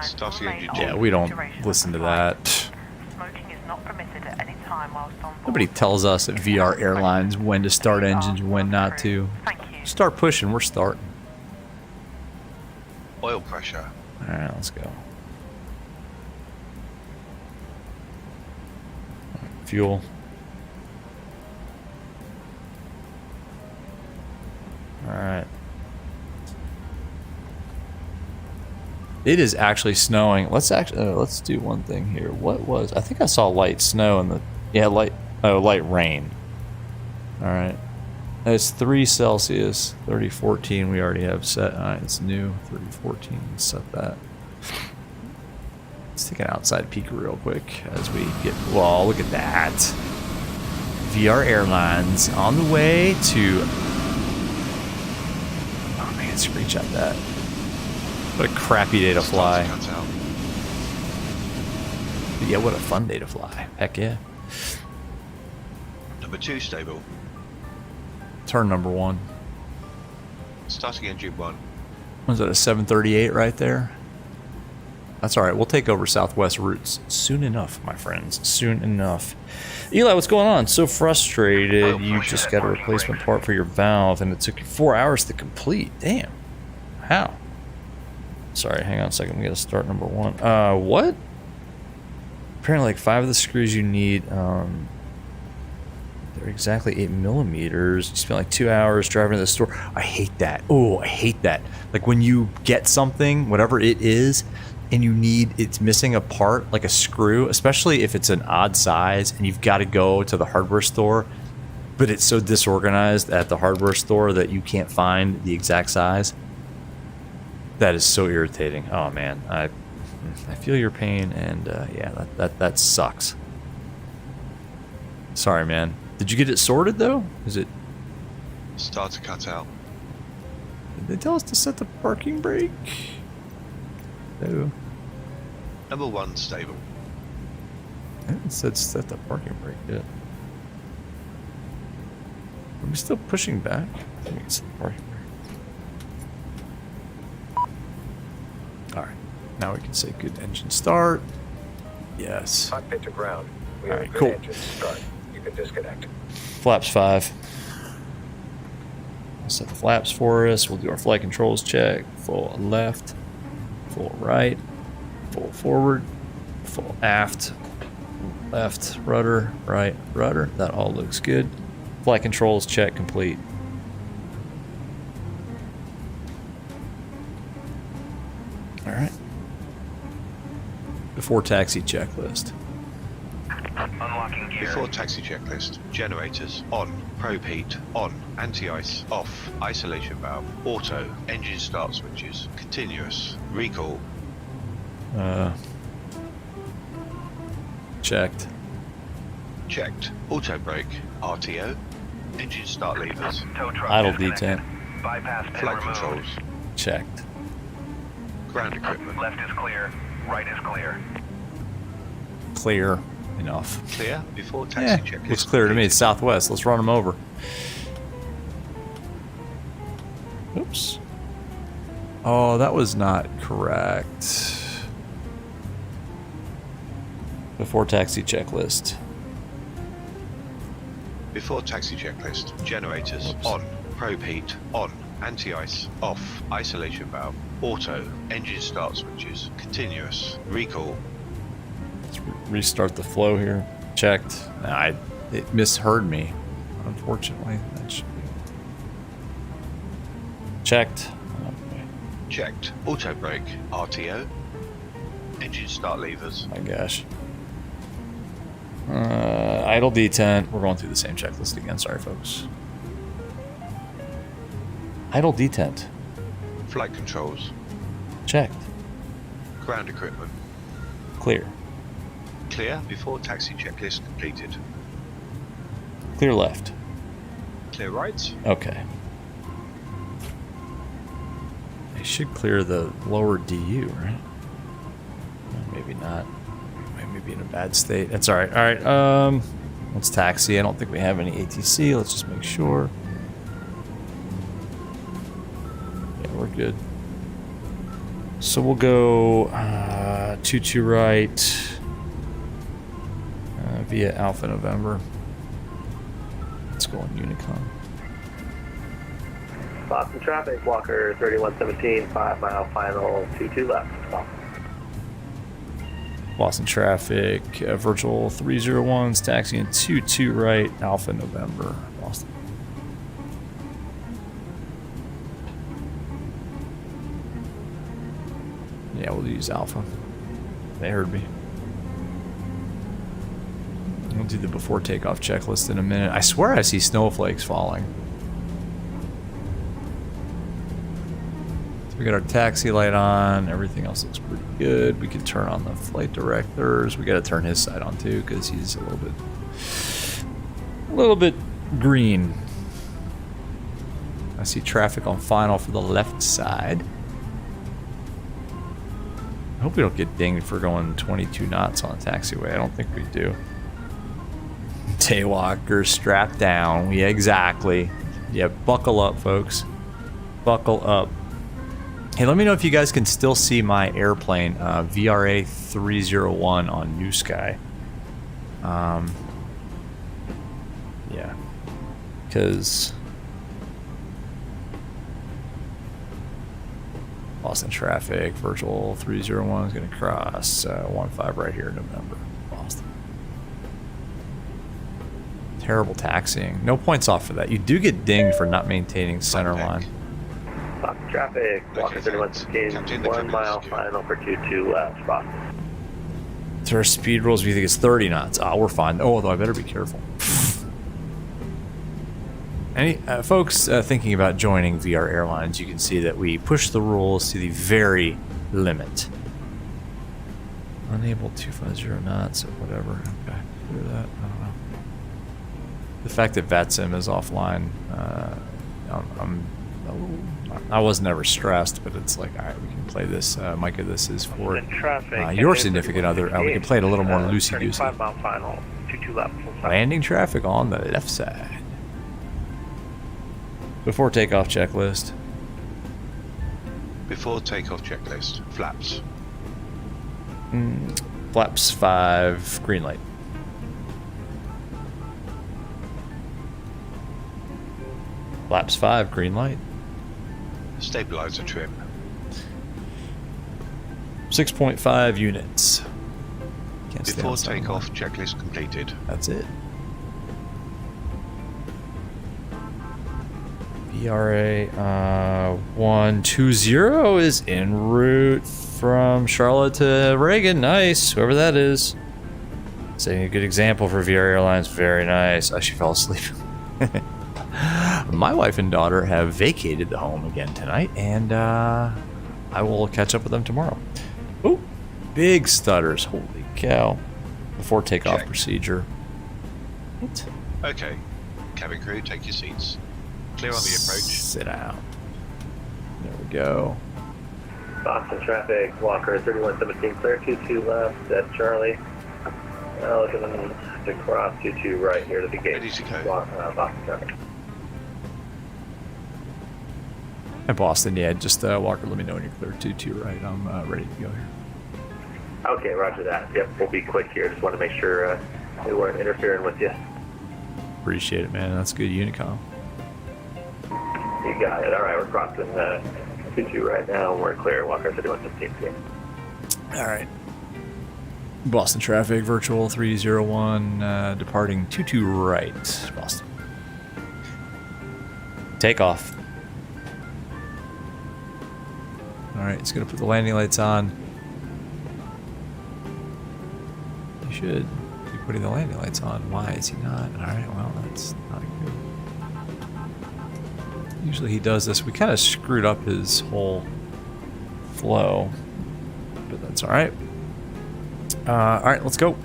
[SPEAKER 2] Starting engine
[SPEAKER 1] Yeah, we don't listen to that.
[SPEAKER 7] Smoking is not permitted at any time whilst on board.
[SPEAKER 1] Nobody tells us at VR Airlines when to start engines and when not to.
[SPEAKER 7] Thank you.
[SPEAKER 1] Start pushing, we're starting.
[SPEAKER 2] Oil pressure.
[SPEAKER 1] Alright, let's go. Fuel. Alright. It is actually snowing. Let's do one thing here. What was? I think I saw light snow in the light rain. All right. It's 3 Celsius, 3014 we already have set. All right, it's new, 3014. Let's set that. Let's take an outside peek real quick as we get, well, look at that. VR Airlines on the way to, oh man, screenshot that. What a crappy day to fly.
[SPEAKER 2] Starts out.
[SPEAKER 1] But yeah, what a fun day to fly. Heck yeah.
[SPEAKER 2] Number 2 stable.
[SPEAKER 1] Turn number 1.
[SPEAKER 2] Starting engine 1.
[SPEAKER 1] Was that a 738 right there? That's alright, we'll take over Southwest routes soon enough, my friends. Soon enough. Eli, what's going on? So frustrated. You just got a replacement part for your valve and it took you 4 hours to complete. Damn. How? Sorry, hang on a second. We gotta start number 1. What? Apparently like 5 of the screws you need, they're exactly 8 millimeters. You spend like 2 hours driving to the store. I hate that. Oh, I hate that. Like when you get something, whatever it is, and it's missing a part, like a screw, especially if it's an odd size and you've got to go to the hardware store, but it's so disorganized at the hardware store that you can't find the exact size. That is so irritating. Oh man, I feel your pain, and yeah, that sucks. Sorry, man. Did you get it sorted though? Is it?
[SPEAKER 2] Starter cut out.
[SPEAKER 1] Did they tell us to set the parking brake? No.
[SPEAKER 2] Number 1 stable.
[SPEAKER 1] I haven't said set the parking brake yet. Are we still pushing back? I think it's the parking brake. Alright. Now we can say good engine start. Yes.
[SPEAKER 9] Cockpit to ground. We have
[SPEAKER 1] Alright,
[SPEAKER 9] a good
[SPEAKER 1] cool.
[SPEAKER 9] engine start. You can disconnect.
[SPEAKER 1] Flaps 5. Set the flaps for us. We'll do our flight controls check. Full left, full right, full forward, full aft, left rudder, right rudder. That all looks good. Flight controls check complete. All right. Before taxi checklist.
[SPEAKER 8] Unlocking gear.
[SPEAKER 2] Before taxi checklist. Generators on. Probe heat on. Anti-ice off. Isolation valve auto. Engine start switches continuous. Recall.
[SPEAKER 1] Checked.
[SPEAKER 2] Checked. Auto brake. RTO. Engine start levers.
[SPEAKER 8] Tow truck
[SPEAKER 1] Idle
[SPEAKER 8] disconnected.
[SPEAKER 1] detent.
[SPEAKER 8] Bypass pin
[SPEAKER 2] Flight
[SPEAKER 8] removed.
[SPEAKER 2] controls.
[SPEAKER 1] Checked.
[SPEAKER 2] Ground equipment.
[SPEAKER 8] Left is clear. Right is clear.
[SPEAKER 1] Clear. Enough.
[SPEAKER 2] Clear before
[SPEAKER 1] Yeah,
[SPEAKER 2] taxi checklist.
[SPEAKER 1] looks clear to me. It's southwest. Let's run them over. Oops. Oh, that was not correct. Before taxi checklist.
[SPEAKER 2] Before taxi checklist. Generators
[SPEAKER 1] Oops.
[SPEAKER 2] on. Probe heat on. Anti-ice off. Isolation valve auto. Engine start switches continuous. Recall.
[SPEAKER 1] Let's restart the flow here. Checked. Nah, it misheard me. Unfortunately, that should be checked. Okay.
[SPEAKER 2] Checked. Auto brake. RTO. Engine start levers.
[SPEAKER 1] My gosh. Idle detent. We're going through the same checklist again. Sorry, folks. Idle detent.
[SPEAKER 2] Flight controls.
[SPEAKER 1] Checked.
[SPEAKER 2] Ground equipment.
[SPEAKER 1] Clear.
[SPEAKER 2] Clear before taxi checklist completed.
[SPEAKER 1] Clear left.
[SPEAKER 2] Clear right.
[SPEAKER 1] Okay. They should clear the lower DU, right? Maybe not. Maybe in a bad state. That's alright. Alright, let's taxi. I don't think we have any ATC. Let's just make sure. Yeah, we're good. So we'll go 22 right via Alpha November. Let's go on Unicom.
[SPEAKER 10] Boston traffic, Walker 3117, 5 mile final, 22 left. Stop.
[SPEAKER 1] Boston traffic, virtual 301s, taxiing 22 right, Alpha November, Boston. Yeah, we'll use Alpha. They heard me. We'll do the before takeoff checklist in a minute. I swear I see snowflakes falling. So we got our taxi light on. Everything else looks pretty good. We can turn on the flight directors. We got to turn his side on too because he's a little bit green. I see traffic on final for the left side. I hope we don't get dinged for going 22 knots on a taxiway. I don't think we do. Daywalker strapped down. Yeah, exactly. Yeah, buckle up, folks. Buckle up. Hey, let me know if you guys can still see my airplane, VRA 301 on New Sky. Yeah, because Boston traffic, virtual 301 is going to cross 15 right here in November. Boston. Terrible taxiing. No points off for that. You do get dinged for not maintaining center line.
[SPEAKER 10] Boston traffic, Walker
[SPEAKER 2] Okay,
[SPEAKER 10] 3116,
[SPEAKER 2] Captain, the
[SPEAKER 10] 1
[SPEAKER 2] cabin
[SPEAKER 10] mile
[SPEAKER 2] is secure.
[SPEAKER 10] final for 22 left, Boston.
[SPEAKER 1] So our speed rules, we think it's 30 knots. Ah, we're fine. Oh, although I better be careful. Any folks thinking about joining VR Airlines, you can see that we push the rules to the very limit. Unable 250 knots or whatever. Okay, clear that. I don't know. The fact that VATSIM is offline, I was never stressed, but it's like, all right, we can play this. Micah, this is for your significant other. We can play it a little more loosey-goosey.
[SPEAKER 10] 5 mile final, 22 left. Full stop.
[SPEAKER 1] Landing traffic on the left side. Before takeoff checklist.
[SPEAKER 2] Before takeoff checklist. Flaps.
[SPEAKER 1] Flaps 5, green light. Flaps 5, green light.
[SPEAKER 2] Stabilizer trim.
[SPEAKER 1] 6.5 units. Can't stay
[SPEAKER 2] Before
[SPEAKER 1] on center
[SPEAKER 2] takeoff
[SPEAKER 1] line.
[SPEAKER 2] checklist completed.
[SPEAKER 1] That's it. VRA 120 is en route from Charlotte to Reagan. Nice, whoever that is. Setting a good example for VR Airlines. Very nice. I she fell asleep. My wife and daughter have vacated the home again tonight, and I will catch up with them tomorrow. Oh, big stutters. Holy cow. Before takeoff
[SPEAKER 2] Check.
[SPEAKER 1] procedure. What?
[SPEAKER 2] Okay. Cabin crew, take your seats. Clear on the approach.
[SPEAKER 1] Sit down. There we go.
[SPEAKER 10] Boston traffic, Walker 3117, clear 22 left at Charlie. Looking to cross 22 right here to the gate.
[SPEAKER 2] Ready to go.
[SPEAKER 10] Boston traffic.
[SPEAKER 1] Hi, Boston. Yeah, just Walker, let me know when you're clear. 2-2 right. I'm ready to go here.
[SPEAKER 10] Okay, roger that. Yep, we'll be quick here. Just want to make sure we weren't interfering with you.
[SPEAKER 1] Appreciate it, man. That's good Unicom.
[SPEAKER 10] You got it. All right, we're crossing 22 right now. We're clear. Walker 3115.
[SPEAKER 1] All right. Boston traffic, virtual 301, departing 22 right. Boston. Takeoff. All right, it's going to put the landing lights on. He should be putting the landing lights on. Why is he not? All right, well, that's not good. Usually he does this. We kind of screwed up his whole flow, but that's all right. All right, let's go.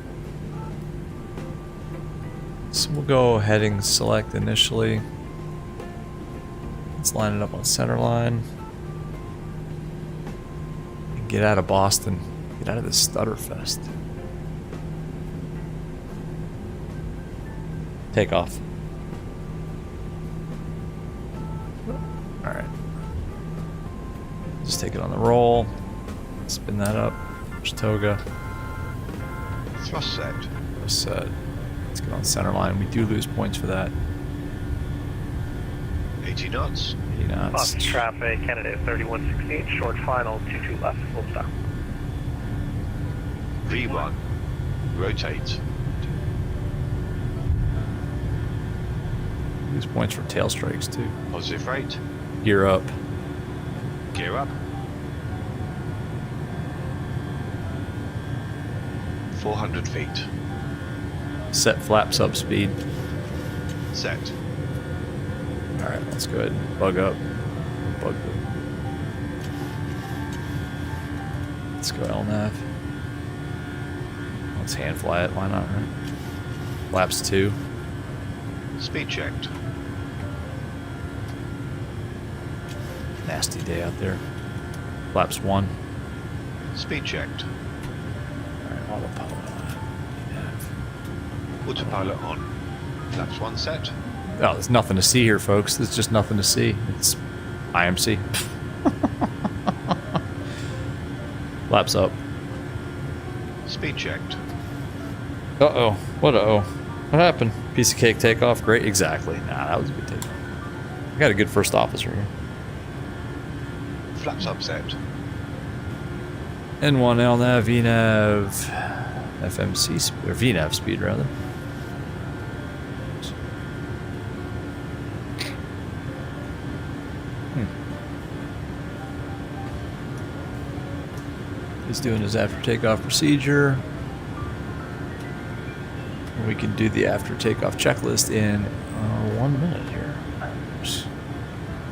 [SPEAKER 1] So we'll go heading select initially. Let's line it up on center line. And get out of Boston. Get out of this stutter fest. Take off. All right. Just take it on the roll. Spin that up. There's toga.
[SPEAKER 2] Thrust set.
[SPEAKER 1] Set. Let's get on center line. We do lose points for that.
[SPEAKER 2] 80 knots.
[SPEAKER 1] 80 knots.
[SPEAKER 10] Boston traffic, candidate 3116, short final, 22 left, full stop.
[SPEAKER 2] V1. Rotate.
[SPEAKER 1] Lose points for tail strikes too.
[SPEAKER 2] Positive rate.
[SPEAKER 1] Gear up.
[SPEAKER 2] Gear up. 400 feet.
[SPEAKER 1] Set flaps up speed.
[SPEAKER 2] Set.
[SPEAKER 1] All right, let's go ahead and bug up. Bug up. Let's go LNAV. Let's hand fly it. Why not, right? Flaps 2.
[SPEAKER 2] Speed checked.
[SPEAKER 1] Nasty day out there. Flaps 1.
[SPEAKER 2] Speed checked.
[SPEAKER 1] All right, autopilot on.
[SPEAKER 2] Autopilot on. Flaps 1 set.
[SPEAKER 1] Oh, there's nothing to see here, folks. There's just nothing to see. It's IMC. Flaps up.
[SPEAKER 2] Speed checked.
[SPEAKER 1] Uh-oh. What uh-oh? What happened? Piece of cake takeoff? Great. Exactly. Nah, that was a good takeoff. I got a good first officer here.
[SPEAKER 2] Flaps up set.
[SPEAKER 1] N1 LNAV, VNAV, FMC, or VNAV speed rather. He's doing his after takeoff procedure. We can do the after takeoff checklist in 1 minute here.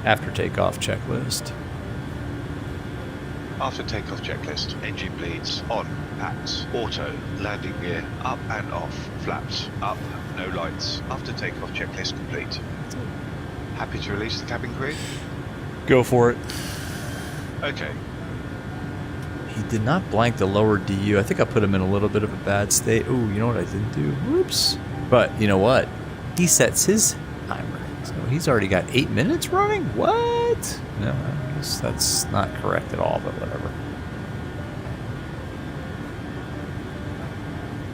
[SPEAKER 1] After takeoff checklist.
[SPEAKER 2] After takeoff checklist. Engine bleeds. On. Packs. Auto. Landing gear. Up and off. Flaps. Up. No lights. After takeoff checklist complete. Happy to release the cabin crew?
[SPEAKER 1] Go for it.
[SPEAKER 2] Okay.
[SPEAKER 1] He did not blank the lower DU. I think I put him in a little bit of a bad state. Ooh, you know what I didn't do? Whoops. But you know what? He sets his timer. So he's already got 8 minutes running? What? No, I guess that's not correct at all, but whatever.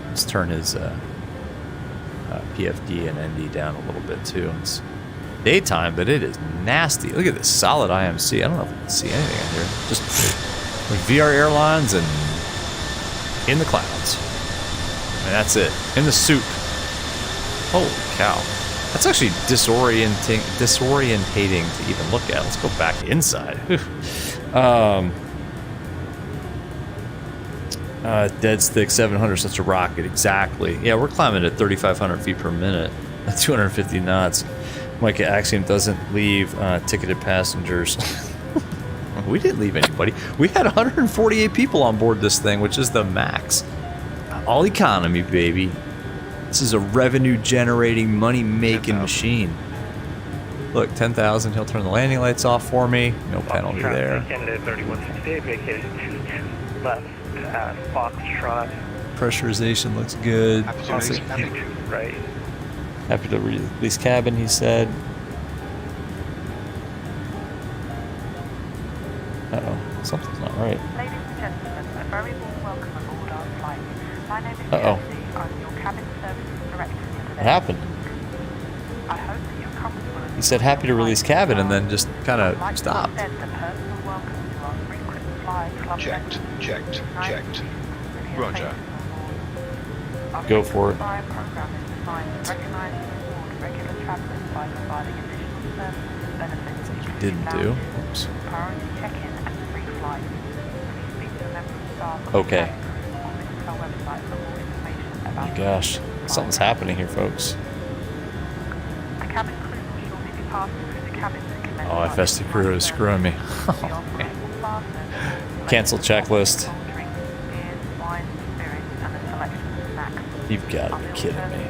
[SPEAKER 1] Let's turn his PFD and ND down a little bit too. It's daytime, but it is nasty. Look at this solid IMC. I don't know if you can see anything in here. Just with VR Airlines and in the clouds. And that's it. In the soup. Holy cow. That's actually disorientating to even look at. Let's go back inside. Dead stick 700, such a rocket. Exactly. Yeah, we're climbing at 3,500 feet per minute. At 250 knots. Micah Axiom doesn't leave ticketed passengers. We didn't leave anybody. We had 148 people on board this thing, which is the max. All economy, baby. This is a revenue-generating, money-making machine. Look, 10,000. He'll turn the landing lights off for me. No penalty there.
[SPEAKER 10] Candidate 3168, vacated 22 left at Foxtrot.
[SPEAKER 1] Pressurization looks good.
[SPEAKER 2] Happy to release cabin.
[SPEAKER 10] Right.
[SPEAKER 1] Happy to release cabin, he said. Uh-oh, something's not right.
[SPEAKER 7] Ladies and gentlemen, a very warm welcome aboard our flight. My name is
[SPEAKER 1] Uh-oh.
[SPEAKER 7] Jesse. I'm your cabin services director for today.
[SPEAKER 1] What happened?
[SPEAKER 7] I hope that you're comfortable.
[SPEAKER 1] He said happy to release cabin and then just kind of
[SPEAKER 7] I'd like to
[SPEAKER 1] stopped.
[SPEAKER 7] extend a personal welcome to our frequent flyer club
[SPEAKER 2] Checked.
[SPEAKER 7] members.
[SPEAKER 2] Checked.
[SPEAKER 7] Tonight,
[SPEAKER 2] Checked.
[SPEAKER 7] we are
[SPEAKER 2] Roger.
[SPEAKER 7] taking on board. Our
[SPEAKER 1] Go for it.
[SPEAKER 7] flyer program is designed to recognize and reward regular travelers by providing additional services and benefits.
[SPEAKER 1] Didn't do. Oops.
[SPEAKER 7] Priority check-in and free flight. Please speak to a member of staff.
[SPEAKER 1] Okay.
[SPEAKER 7] Or visit our website for more information
[SPEAKER 1] Oh
[SPEAKER 7] about
[SPEAKER 1] my gosh, something's happening here, folks.
[SPEAKER 7] The cabin crew will shortly be passing through the cabin to commence.
[SPEAKER 1] Oh, FST crew is screwing me. Oh, man. Cancel checklist. You've got to be kidding me.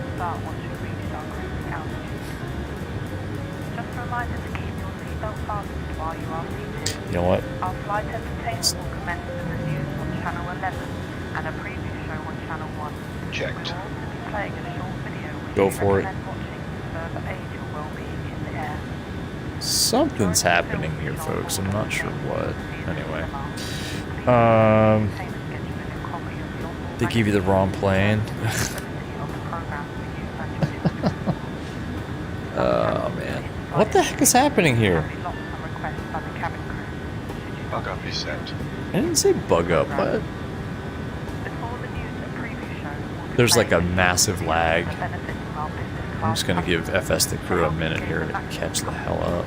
[SPEAKER 7] Just a reminder to keep your seatbelt fastened while you are seated.
[SPEAKER 1] You know what?
[SPEAKER 7] Our flight entertainment will commence with the news on channel 11 and a preview show on channel 1.
[SPEAKER 2] Checked.
[SPEAKER 7] We will also be playing a short video which
[SPEAKER 1] Go
[SPEAKER 7] we
[SPEAKER 1] for it.
[SPEAKER 7] recommend watching to further aid your well-being in the air.
[SPEAKER 1] Something's happening here, folks. I'm not sure what. Anyway. They gave you the wrong plane. Oh, man. What the heck is happening here?
[SPEAKER 2] Bug up is set.
[SPEAKER 1] I didn't say bug up. What? There's like a massive lag. I'm just going to give FS the crew a minute here to catch the hell up.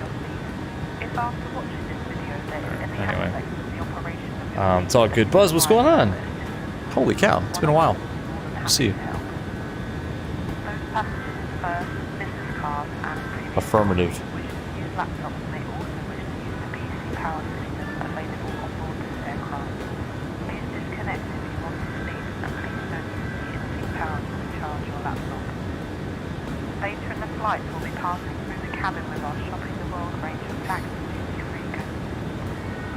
[SPEAKER 1] Anyway. It's all good. Buzz, what's going on? Holy cow, it's been a while. Good to see you. Affirmative.
[SPEAKER 7] Later in the flight, we'll be passing through the cabin with our Shopping the World range of tax and duty-free codes.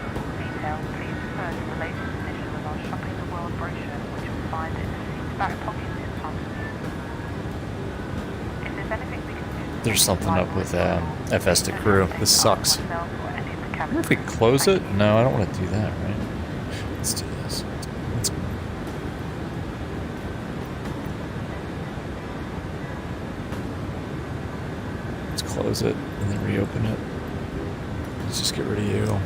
[SPEAKER 7] For details, please refer to the latest edition of our Shopping the World brochure, which you'll find in the seat back pocket in front of you. If there's anything we can do to
[SPEAKER 1] There's something up with FS to crew. This sucks.
[SPEAKER 7] myself or any of the
[SPEAKER 1] I
[SPEAKER 7] cabin
[SPEAKER 1] wonder if we close it? No, I don't want to do that, right? Let's do this. Let's go. Let's close it and then reopen it. Let's just get rid of you.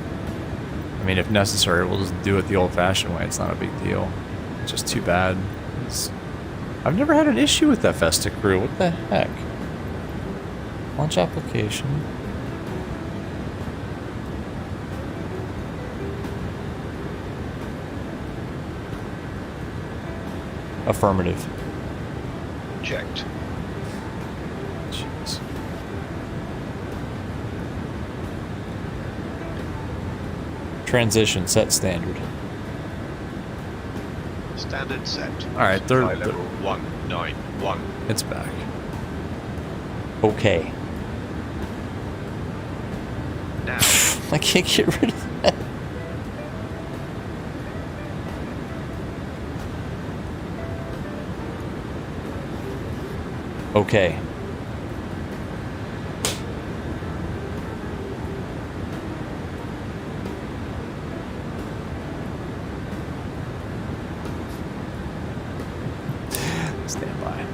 [SPEAKER 1] I mean, if necessary, we'll just do it the old-fashioned way. It's not a big deal. It's just too bad. I've never had an issue with FS to crew. What the heck? Launch application. Affirmative.
[SPEAKER 2] Checked.
[SPEAKER 1] Jeez. Transition set standard.
[SPEAKER 2] Standard set.
[SPEAKER 1] All right, third.
[SPEAKER 2] Flight level 191.
[SPEAKER 1] It's back. Okay.
[SPEAKER 2] Now,
[SPEAKER 1] I can't get rid of that. Okay. Stand by.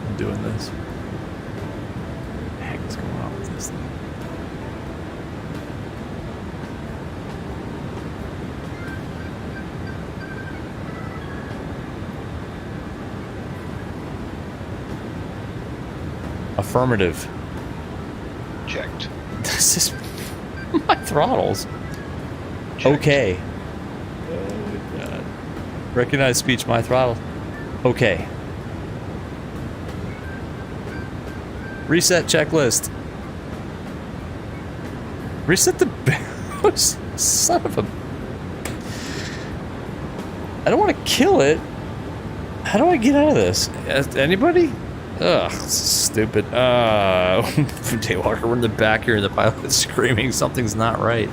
[SPEAKER 1] I'm doing this. What the heck is going on with this thing? Affirmative.
[SPEAKER 2] checked.
[SPEAKER 1] This is my throttles.
[SPEAKER 2] Checked.
[SPEAKER 1] Okay. Oh, God. Recognize speech, my throttle. Okay. Reset checklist. Reset the barrels. Son of a... I don't want to kill it. How do I get out of this? Anybody? Ugh, this is stupid. Daywalker, we're in the back here and the pilot's screaming something's not right.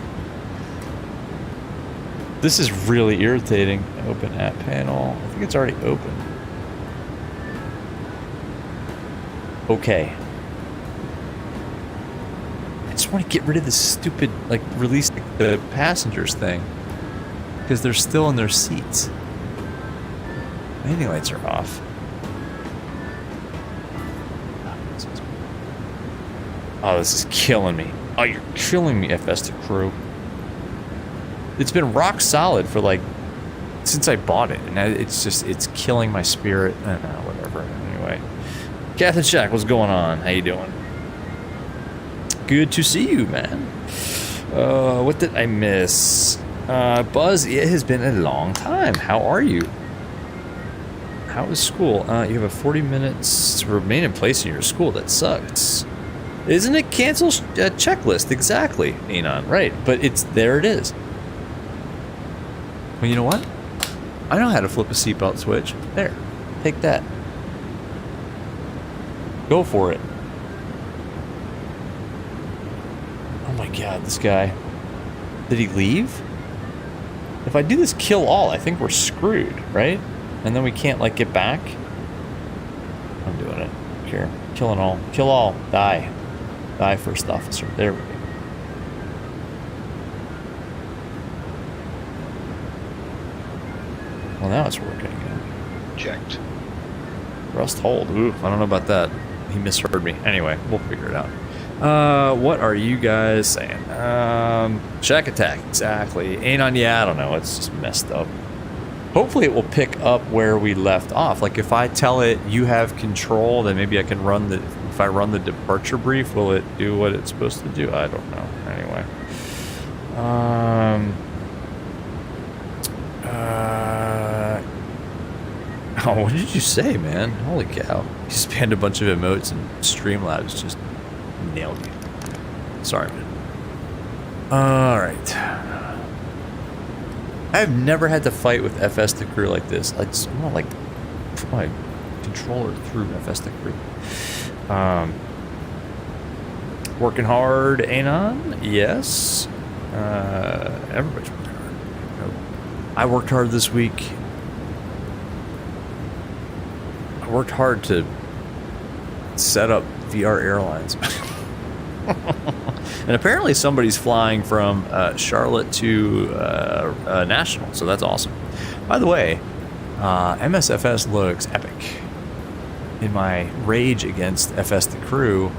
[SPEAKER 1] This is really irritating. Open app panel. I think it's already open. Okay. I just want to get rid of this stupid, like, release the passengers thing. Because they're still in their seats. Landing lights are off. Oh, this is killing me. Oh, you're killing me, FS to crew. It's been rock solid for like since I bought it, and it's killing my spirit. Whatever. Anyway, Captain Shack, what's going on? How you doing? Good to see you, man. What did I miss? Buzz, it has been a long time. How are you? How is school? You have a 40 minutes to remain in place in your school. That sucks. Isn't it cancel checklist? Exactly, Anon. Right, but it's there. It is. Well, you know what? I know how to flip a seatbelt switch. There, take that. Go for it. Oh my God, this guy. Did he leave? If I do this kill all, I think we're screwed, right? And then we can't like get back. I'm doing it. Here, killing all. Kill all. Die. Die, first officer. There we go. Well, now it's working again.
[SPEAKER 2] Checked.
[SPEAKER 1] Rust hold. Ooh, I don't know about that. He misheard me. Anyway, we'll figure it out. What are you guys saying? Check attack. Exactly. Anon, yeah, I don't know. It's just messed up. Hopefully it will pick up where we left off. Like if I tell it you have control, then maybe I can run the... If I run the departure brief, will it do what it's supposed to do? I don't know. Anyway. Oh, what did you say, man? Holy cow. You spammed a bunch of emotes and Streamlabs just nailed you. Sorry, man. Alright. I've never had to fight with FS to crew like this. I just want to like put my controller through FS to crew. Working hard, Anon? Yes. Everybody's working hard. I worked hard this week. I worked hard to set up VR Airlines. And apparently somebody's flying from Charlotte to National, so that's awesome. By the way, MSFS looks epic. In my rage against FS the crew,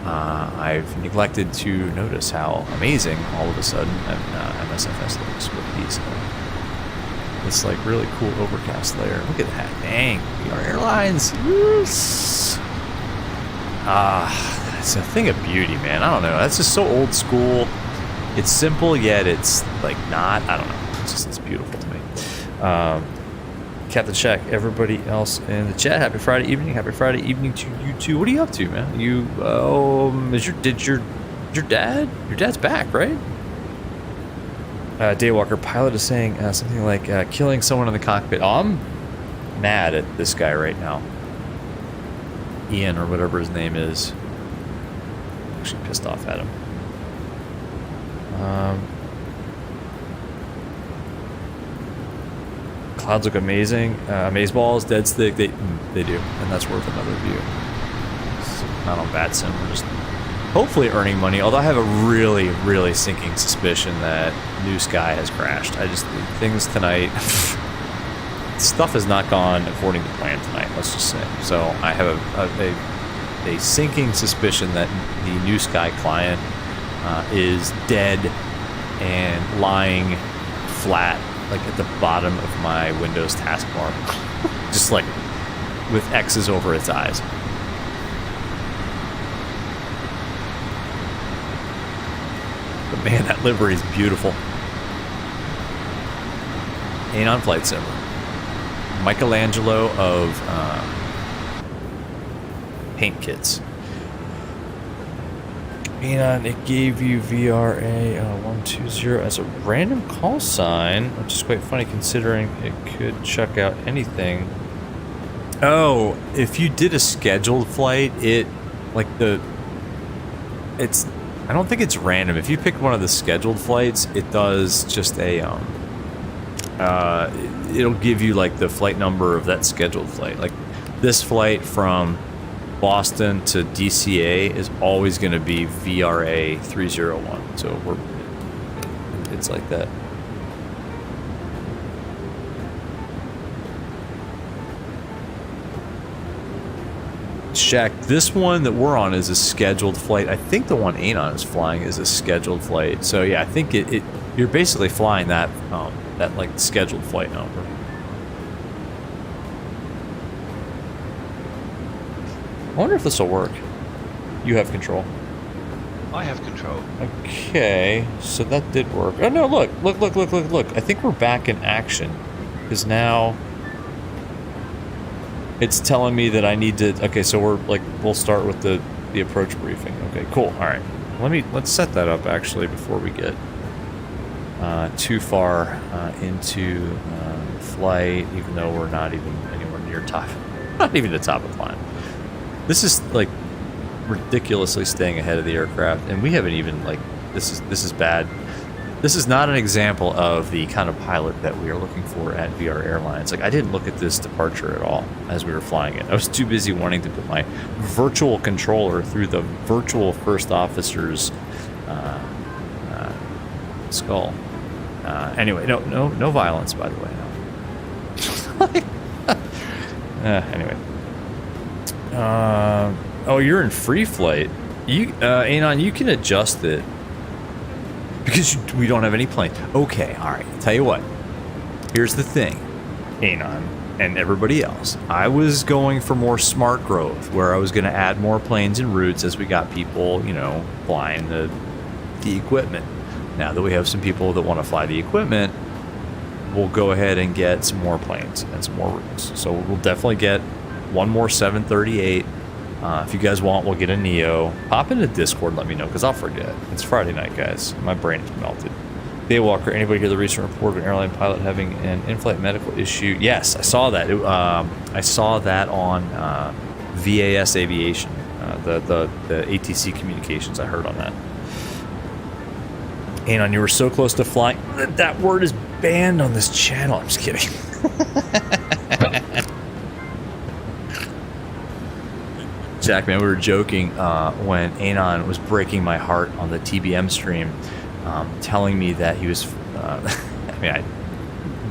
[SPEAKER 1] I've neglected to notice how amazing all of a sudden MSFS looks with these. This like really cool overcast layer. Look at that, dang! VR Airlines. It's a thing of beauty, man. I don't know. That's just so old school. It's simple yet it's like not. I don't know. It's beautiful to me. Captain Shack, everybody else in the chat. Happy Friday evening. Happy Friday evening to you too. What are you up to, man? You did your dad? Your dad's back, right? Daywalker pilot is saying something like killing someone in the cockpit. Oh, I'm mad at this guy right now. Ian or whatever his name is. Actually pissed off at him. Clouds look amazing. Amazeballs, dead stick, they do, and that's worth another view. It's not on VATSIM, we're just hopefully earning money, although I have a really, really sinking suspicion that New Sky has crashed. Things tonight, stuff has not gone according to plan tonight, let's just say. So I have a sinking suspicion that the New Sky client is dead and lying flat, like at the bottom of my Windows taskbar, just like with X's over its eyes. But man, that livery is beautiful. Anon Flight Sim. Michelangelo of paint kits. And it gave you VRA 120 as a random call sign, which is quite funny considering it could chuck out anything. Oh, if you did a scheduled flight, I don't think it's random. If you pick one of the scheduled flights, it does just it'll give you like the flight number of that scheduled flight. Like this flight from Boston to DCA is always going to be VRA 301. So it's like that. Shaq, this one that we're on is a scheduled flight. I think the one Anon is flying is a scheduled flight. So yeah, I think you're basically flying that like scheduled flight number. I wonder if this will work. You have control.
[SPEAKER 2] I have control.
[SPEAKER 1] Okay, so that did work. Oh no, look. I think we're back in action. Because now it's telling me that I need to, okay, so we'll start with the approach briefing. Okay, cool. All right. Let's set that up actually before we get too far into flight, even though we're not even anywhere near top, not even the top of the line. This is like ridiculously staying ahead of the aircraft, and we haven't even this is bad. This is not an example of the kind of pilot that we are looking for at VR Airlines. Like I didn't look at this departure at all as we were flying it. I was too busy wanting to put my virtual controller through the virtual first officer's skull. Anyway, no violence, by the way. No. Anyway. Oh, you're in free flight. Anon, you can adjust it because we don't have any planes. Okay, all right. Tell you what. Here's the thing, Anon and everybody else. I was going for more smart growth, where I was going to add more planes and routes as we got people, flying the equipment. Now that we have some people that want to fly the equipment, we'll go ahead and get some more planes and some more routes. So we'll definitely get one more 738. If you guys want, we'll get a Neo. Pop into Discord, let me know, because I'll forget. It's Friday night, guys. My brain is melted. Daywalker, anybody hear the recent report of an airline pilot having an in-flight medical issue? Yes, I saw that. I saw that on VAS Aviation, the ATC Communications. I heard on that. Anon, you were so close to flying. That word is banned on this channel. I'm just kidding. Jack, man, we were joking when Anon was breaking my heart on the TBM stream, telling me that he was.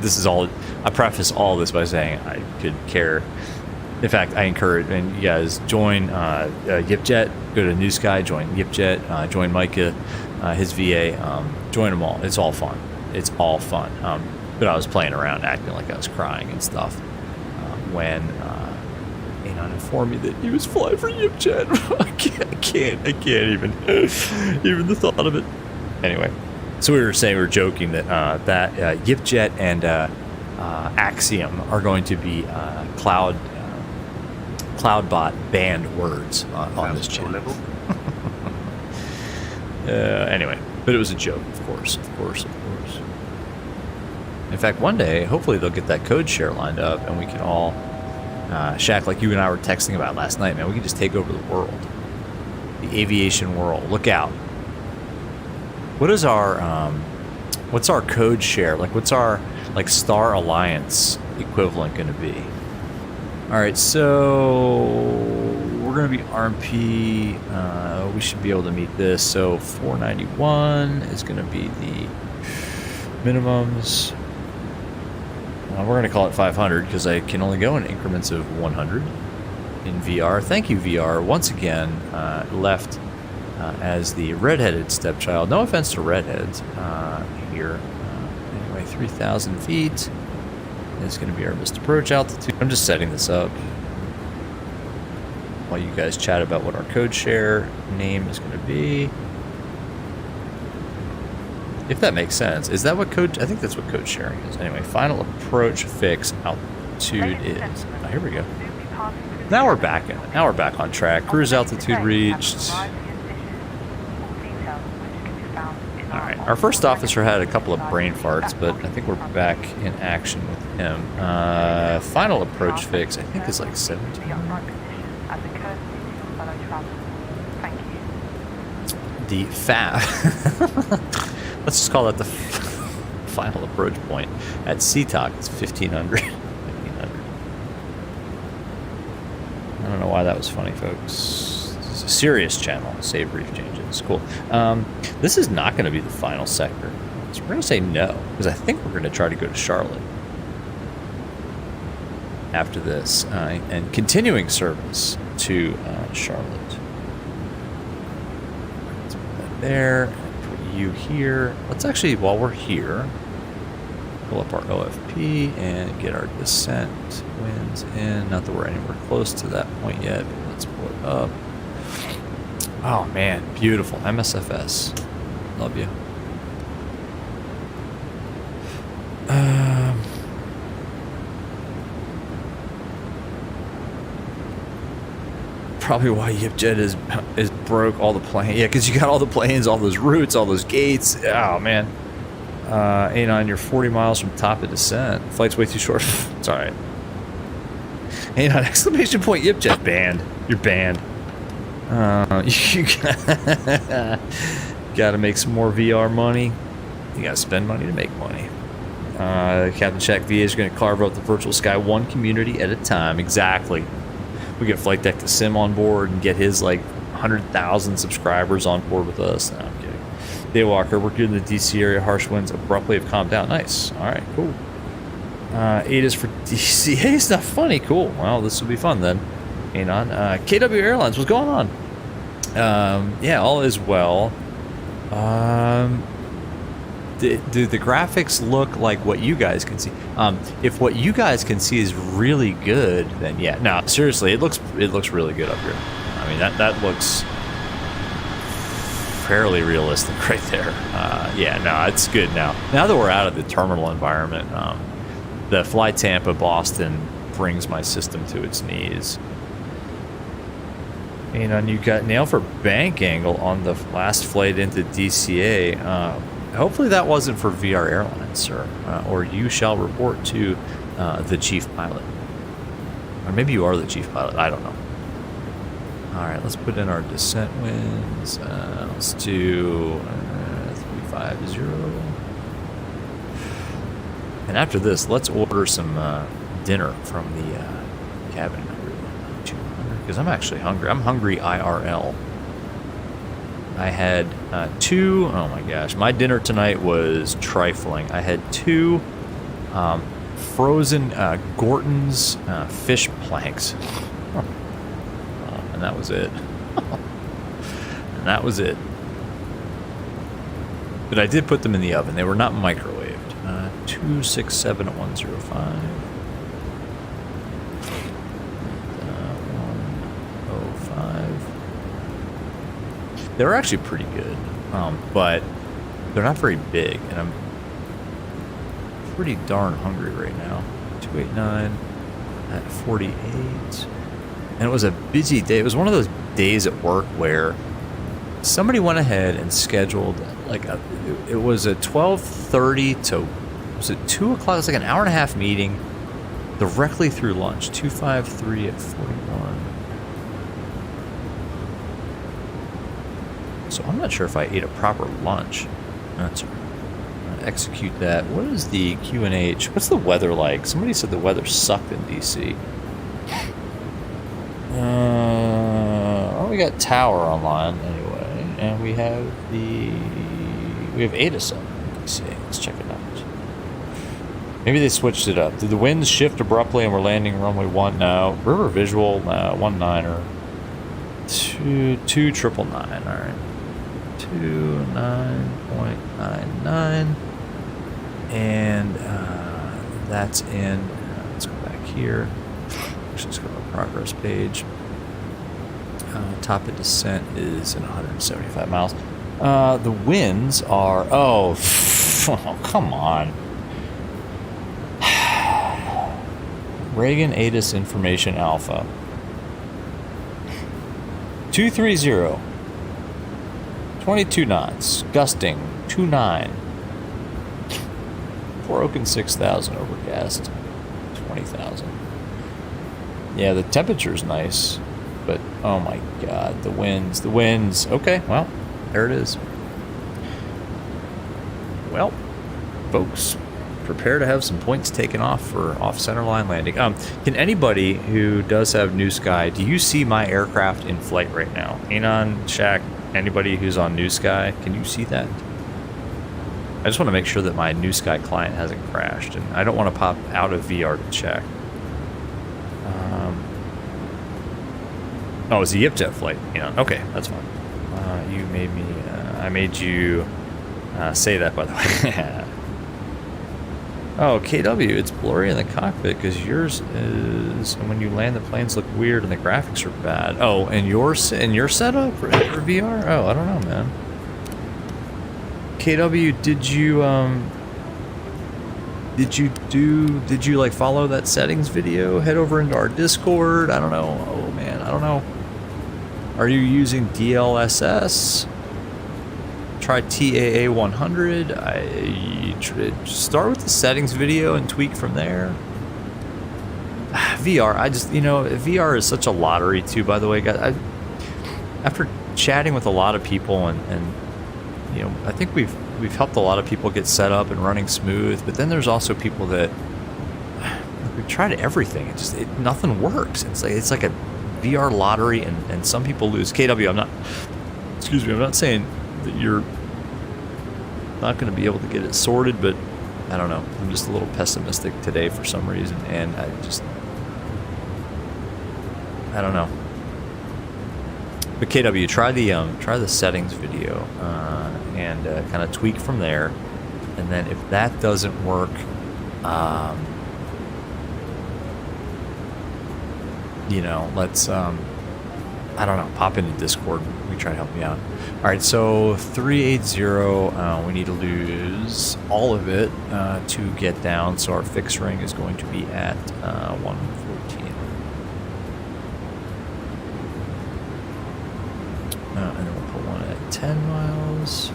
[SPEAKER 1] This is all. I preface all this by saying I could care. In fact, I encourage, and you guys join YipJet. Go to New Sky, join YipJet, join Micah, his VA. Join them all. It's all fun. It's all fun. But I was playing around, acting like I was crying and stuff when. Anon informed me that he was flying for YipJet. I can't even the thought of it. Anyway, so we were joking that YipJet and Axiom are going to be CloudBot banned words on this channel.
[SPEAKER 2] Level.
[SPEAKER 1] Anyway, but it was a joke, of course. In fact, one day, hopefully they'll get that code share lined up and we can all, Shaq, like you and I were texting about last night, man, we can just take over the world. The aviation world. Look out. What is our, what's our code share? Like, what's our, like, Star Alliance equivalent going to be? All right, so we're going to be RMP. We should be able to meet this. So 491 is going to be the minimums. We're going to call it 500 because I can only go in increments of 100 in VR. Thank you, VR. Once again, left as the redheaded stepchild. No offense to redheads here. Anyway, 3,000 feet is going to be our missed approach altitude. I'm just setting this up while you guys chat about what our code share name is going to be. If that makes sense. Is that what code... I think that's what code sharing is. Anyway, final approach fix altitude is... Oh, here we go. Now we're back in it. Now we're back on track. Cruise altitude reached. Alright, our first officer had a couple of brain farts, but I think we're back in action with him. Final approach fix, I think, is like 17. The let's just call that the final approach point. At CTOC, it's 1,500. 1,500. I don't know why that was funny, folks. This is a serious channel. Save brief changes. Cool. This is not going to be the final sector. So we're going to say no, because I think we're going to try to go to Charlotte after this, and continuing service to Charlotte. Let's put that there. Put you here. Let's actually, while we're here, pull up our OFP and get our descent winds in. Not that we're anywhere close to that point yet, but let's pull it up. Oh man, beautiful. MSFS. Love you. Probably why YipJet is broke all the planes. Yeah, because you got all the planes, all those routes, all those gates. Oh man. A9, you're 40 miles from top of descent. Flight's way too short. It's alright. A9, exclamation point, YipJet banned. You're banned. You gotta make some more VR money. You gotta spend money to make money. Captain Shack VA is gonna carve out the virtual sky one community at a time. Exactly. We get Flight Deck to Sim on board and get his like 100,000 subscribers on board with us. No, I'm kidding. Daywalker, we're good in the DC area. Harsh winds abruptly have calmed down. Nice. All right, cool. 8 is for DCA. It's not funny. Cool. Well, this will be fun then. Anon. KW Airlines, what's going on? Yeah, all is well. Do the graphics look like what you guys can see? If what you guys can see is really good, then yeah. No, seriously, it looks really good up here. I mean, that looks fairly realistic right there. Yeah, no, it's good now. Now that we're out of the terminal environment, the Fly Tampa Boston brings my system to its knees. And you got nailed for bank angle on the last flight into DCA. Hopefully that wasn't for VR Airlines, sir. Or you shall report to the chief pilot. Or maybe you are the chief pilot. I don't know. All right, let's put in our descent winds. Let's do 350. And after this, let's order some dinner from the cabin crew. Because I'm actually hungry. I'm hungry IRL. I had 2, oh my gosh, my dinner tonight was trifling. I had 2 frozen Gorton's fish planks. And that was it. And that was it. But I did put them in the oven. They were not microwaved. 267 at 105. 105. They're actually pretty good, but they're not very big, and I'm pretty darn hungry right now. 289 at 48. And it was a busy day. It was one of those days at work where somebody went ahead and scheduled like it was a 12:30 to, was it 2 o'clock? It was like an hour and a half meeting directly through lunch. 253 at 41. So I'm not sure if I ate a proper lunch. That's right. Execute that. What is the QNH? What's the weather like? Somebody said the weather sucked in DC. Well, we got Tower online anyway, and we have ASUS up in DC. Let's check it out. Maybe they switched it up. Did the winds shift abruptly and we're landing runway 10? No. River visual, 19er. 2999. All right. 29.99. And that's in. Let's go back here. Actually, let's go to the progress page. Top of descent is in 175 miles. The winds are. Oh, come on. Reagan ATIS Information Alpha. 230. 22 knots. Gusting. 29. Fort Oakland 6,000. Overcast. 20,000. Yeah, the temperature's nice. But, oh my god, the winds. The winds. Okay, well, there it is. Well, folks, prepare to have some points taken off for off-center line landing. Can anybody who does have New Sky, do you see my aircraft in flight right now? Anon, Shaq, anybody who's on New Sky, can you see that? I just want to make sure that my New Sky client hasn't crashed, and I don't want to pop out of VR to check. Oh, it's a YipJet flight. Okay, that's fine. You made me. I made you say that, by the way. Oh, KW, it's blurry in the cockpit because yours is. And when you land, the planes look weird and the graphics are bad. Oh, and your setup for VR? Oh, I don't know, man. KW, did you like follow that settings video? Head over into our Discord. I don't know. Oh man, I don't know. Are you using DLSS? Try TAA 100. Start with the settings video and tweak from there. VR, VR is such a lottery too, by the way, guys. After chatting with a lot of people and I think we've helped a lot of people get set up and running smooth, but then there's also people that we've tried everything. Nothing works. It's like a VR lottery, and some people lose. KW, I'm not saying that you're not going to be able to get it sorted, but I don't know. I'm just a little pessimistic today for some reason, and I don't know. But KW, try the settings video and kind of tweak from there, and then if that doesn't work, let's I don't know, pop into Discord. We try to help you out. All right, so 380. We need to lose all of it to get down. So our fixed ring is going to be at 114. And then we'll put one at 10 miles.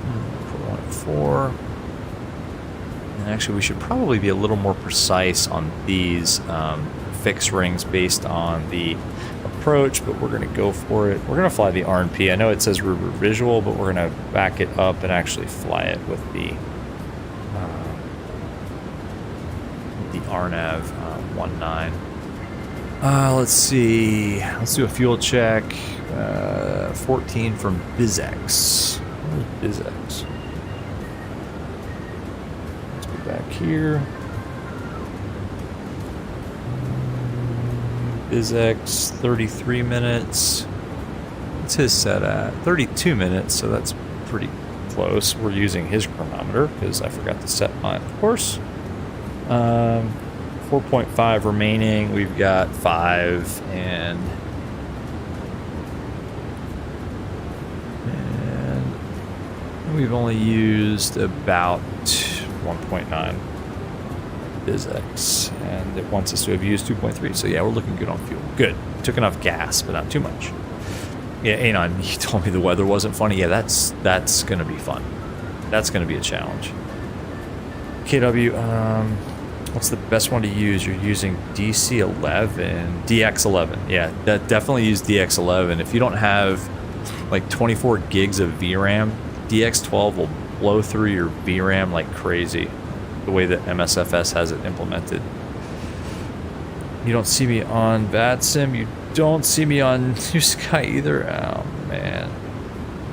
[SPEAKER 1] And we'll put one at 4. And actually, we should probably be a little more precise on these fixed rings based on the approach, but we're going to go for it. We're going to fly the RNP. I know it says river visual, but we're going to back it up and actually fly it with the RNAV 19. Let's see. Let's do a fuel check. 14 from BizX. Where's BizX? Let's go back here. BizX, 33 minutes. What's his set at? 32 minutes, so that's pretty close. We're using his chronometer because I forgot to set mine, of course. 4.5 remaining. We've got 5 and We've only used about 1.9 BizX, and it wants us to have used 2.3. So yeah, we're looking good on fuel. Good. Took enough gas, but not too much. Yeah, Anon, you told me the weather wasn't funny. Yeah, that's gonna be fun. That's gonna be a challenge. KW, what's the best one to use? You're using DC11, DX11. Yeah, that definitely use DX11. If you don't have like 24 gigs of VRAM, DX12 will blow through your VRAM like crazy. The way that MSFS has it implemented. You don't see me on VATSIM. You don't see me on G.Skill either. Oh man.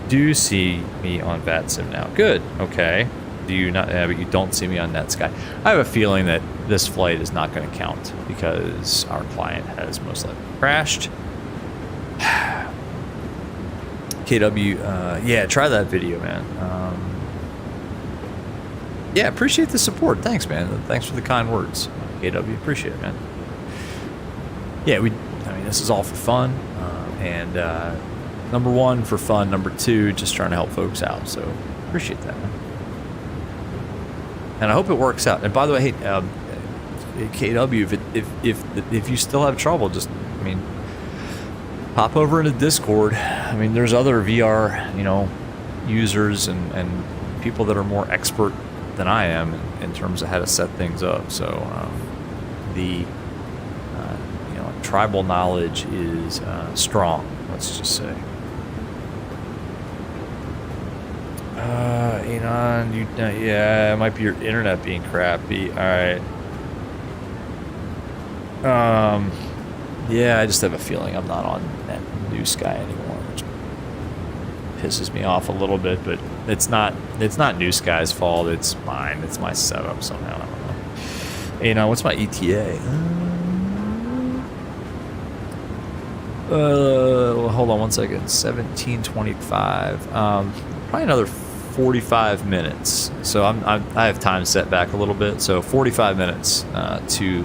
[SPEAKER 1] Do see me on VATSIM now. Good. Okay. Do you not? But you don't see me on NetSky. I have a feeling that this flight is not going to count because our client has most likely crashed. KW, yeah, try that video, man. Yeah, appreciate the support. Thanks, man. Thanks for the kind words. KW, appreciate it, man. Yeah, I mean, this is all for fun. And number one, for fun. Number two, just trying to help folks out. So appreciate that, man. And I hope it works out. And by the way, hey, KW, if you still have trouble, just, I mean, hop over into Discord. I mean, there's other VR, users and people that are more expert than I am in terms of how to set things up. So the tribal knowledge is strong. Let's just say. Anon, yeah, it might be your internet being crappy. All right. Yeah, I just have a feeling I'm not on that new Sky anymore, which pisses me off a little bit. But it's not New Sky's fault. It's mine. It's my setup somehow. I don't know. Anon, what's my ETA? Well, hold on one second. 17:25. Probably another 45 minutes. So I have time set back a little bit. So 45 minutes to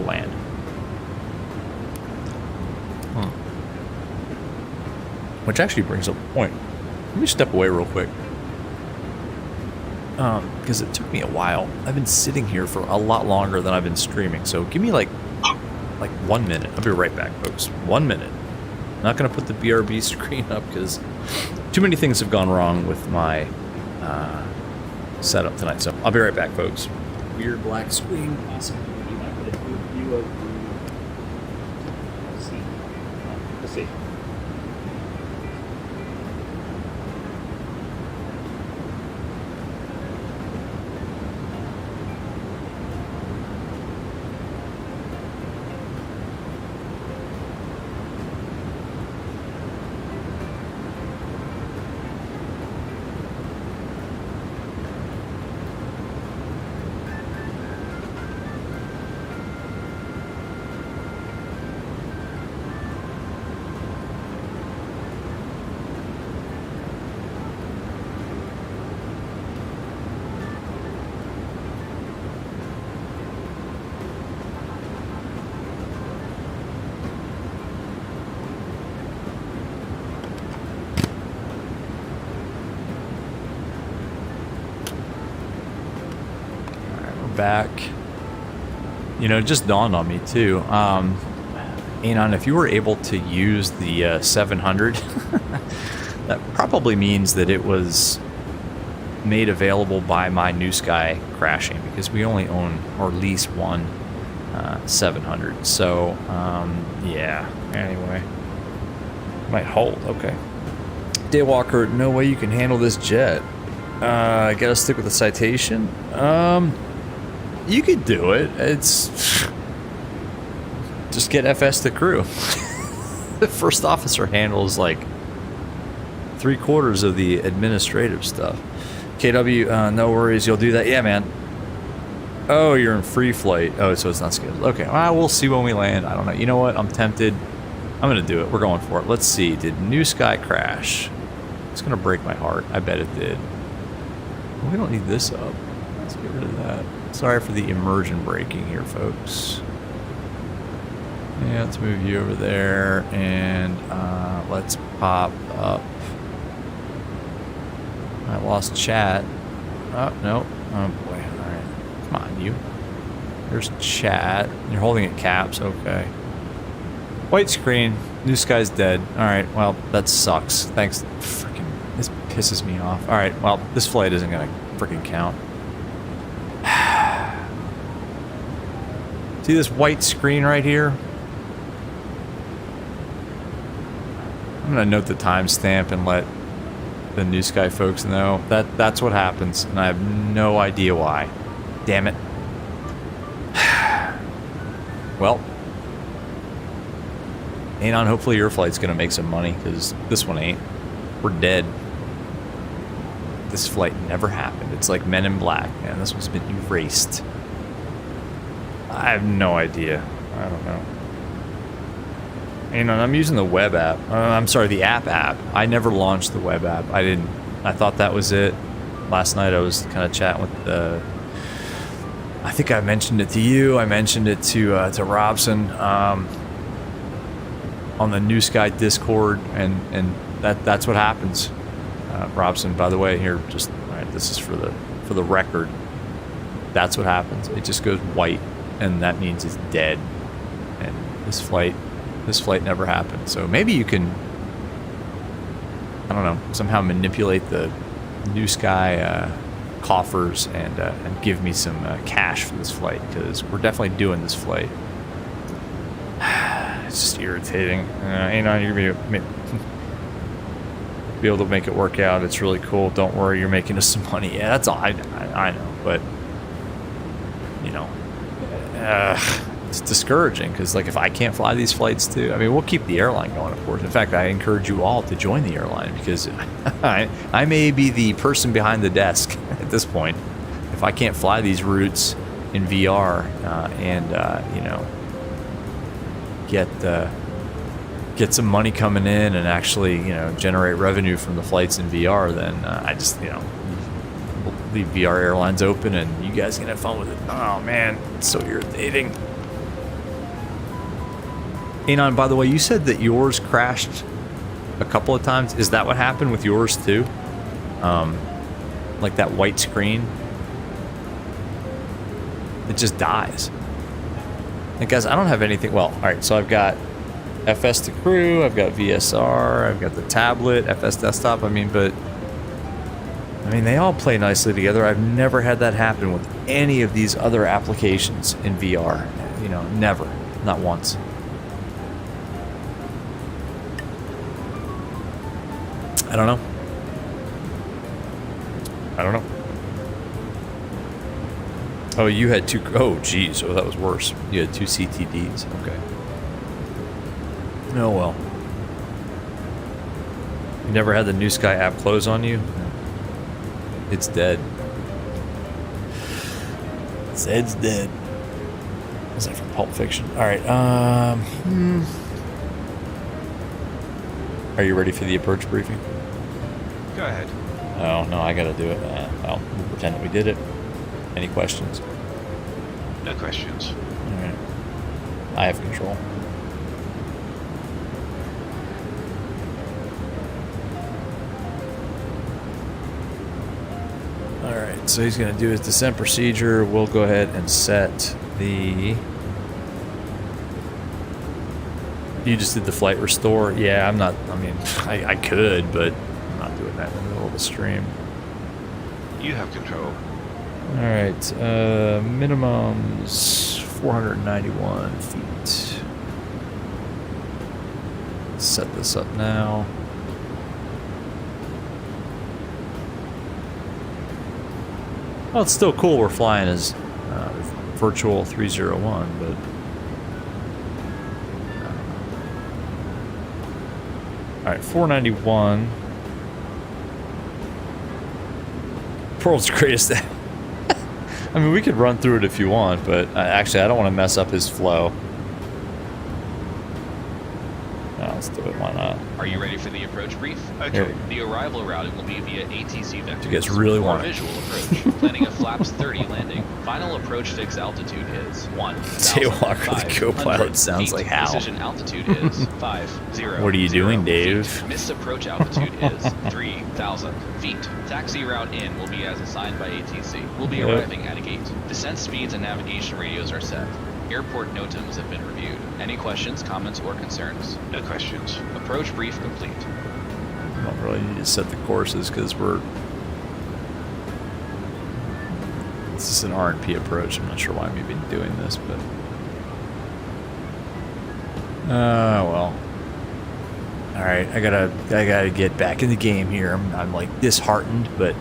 [SPEAKER 1] land. Which actually brings up a point. Let me step away real quick. Because it took me a while. I've been sitting here for a lot longer than I've been streaming. So give me like 1 minute. I'll be right back, folks. 1 minute. I'm not going to put the BRB screen up because too many things have gone wrong with my setup tonight. So I'll be right back, folks. Weird black screen. Awesome. Let's see. Back. It just dawned on me too. Anon, if you were able to use the 700, that probably means that it was made available by my New Sky crashing because we only own or lease one 700. So yeah. Anyway, might hold. Okay. Daywalker, no way you can handle this jet. Gotta stick with the citation. You could do it. It's just get FS the crew. The first officer handles like 3/4 of the administrative stuff. KW, no worries, you'll do that. Yeah, man. Oh, you're in free flight. Oh, so it's not scheduled. Okay, well, we'll see when we land. I don't know. You know what? I'm tempted. I'm gonna do it. We're going for it. Let's see. Did New Sky crash? It's gonna break my heart. I bet it did. We don't need this up. Let's get rid of that. Sorry for the immersion breaking here, folks. Yeah, let's move you over there, and let's pop up I lost chat. Oh, no. Oh, boy. All right. Come on, you. There's chat. You're holding it caps. Okay. White screen. New Sky's dead. All right. Well, that sucks. Thanks. Freaking. This pisses me off. All right. Well, this flight isn't going to freaking count. See this white screen right here? I'm going to note the timestamp and let the New Sky folks know that's what happens, and I have no idea why. Damn it. Well, Anon, hopefully your flight's gonna make some money, because this one ain't. We're dead. This flight never happened. It's like Men in Black, man. This one's been erased. I have no idea. I don't know. Anon, I'm using the web app. I'm sorry, the app. I never launched the web app. I thought that was it. Last night I was kind of chatting with the... I think I mentioned it to you. I mentioned it to Robson on the New Sky Discord, and that's what happens. Robson, by the way, here, just all right, this is for the record. That's what happens. It just goes white, and that means it's dead. And this flight never happened. So maybe you can, I don't know, somehow manipulate the New Sky coffers and give me some cash for this flight, because we're definitely doing this flight. It's just irritating. You're gonna be able to make it work out. It's really cool. Don't worry, you're making us some money. Yeah, that's all. I know, but you know, it's discouraging, because like if I can't fly these flights too, I mean, we'll keep the airline going, of course. In fact, I encourage you all to join the airline, because I may be the person behind the desk at this point if I can't fly these routes in VR and you know, get some money coming in and actually, you know, generate revenue from the flights in VR. Then I just, you know, leave VR Airlines open and you guys can have fun with it. Oh man, it's so irritating. Anon, by the way, you said that yours crashed a couple of times. Is that what happened with yours too? Like that white screen? It just dies. And guys, I don't have anything. Well, all right, so I've got FS to crew, I've got VSR, I've got the tablet, FS desktop. I mean, they all play nicely together. I've never had that happen with any of these other applications in VR. You know, never. Not once. I don't know. Oh, you had two. Oh, geez. Oh, that was worse. You had two CTDs. Okay. Oh, well. You never had the New Sky app close on you? It's dead. Zed's dead. Is that from Pulp Fiction? All right. Are you ready for the approach briefing?
[SPEAKER 2] Go ahead.
[SPEAKER 1] Oh, no, I gotta do it. Well, we'll pretend that we did it. Any questions?
[SPEAKER 2] No questions.
[SPEAKER 1] All right. I have control. All right, so he's gonna do his descent procedure. We'll go ahead and set the... You just did the flight restore? Yeah, I'm not, I mean, I could, but I'm not doing that in the middle of the stream.
[SPEAKER 2] You have control.
[SPEAKER 1] All right, minimum's 491 feet. Set this up now. Well, it's still cool we're flying as virtual 301, but... All right, 491. World's greatest. I mean, we could run through it if you want, but actually, I don't want to mess up his flow. Oh, let's do it. Why not?
[SPEAKER 4] Are you ready for the approach brief?
[SPEAKER 2] Okay.
[SPEAKER 4] The arrival routing will be via ATC vectors.
[SPEAKER 1] You guys really
[SPEAKER 4] For
[SPEAKER 1] want it.
[SPEAKER 4] visual approach, planning a flaps 30 landing. Final approach fixed altitude is 1.
[SPEAKER 1] Daywalker, the co-pilot sounds like Hal.
[SPEAKER 4] Precision altitude is 50.
[SPEAKER 1] What are you doing, Dave?
[SPEAKER 4] Feet. Missed approach altitude is 3,000 feet. Taxi route in will be as assigned by ATC. We'll be arriving at a gate. Descent speeds and navigation radios are set. Airport NOTAMs have been reviewed. Any questions, comments, or concerns?
[SPEAKER 2] No questions.
[SPEAKER 4] Approach brief complete.
[SPEAKER 1] I don't really need to set the courses because we're... This is an R&P approach. I'm not sure why I'm even doing this, but... well. Alright, I gotta get back in the game here. I'm like disheartened, but...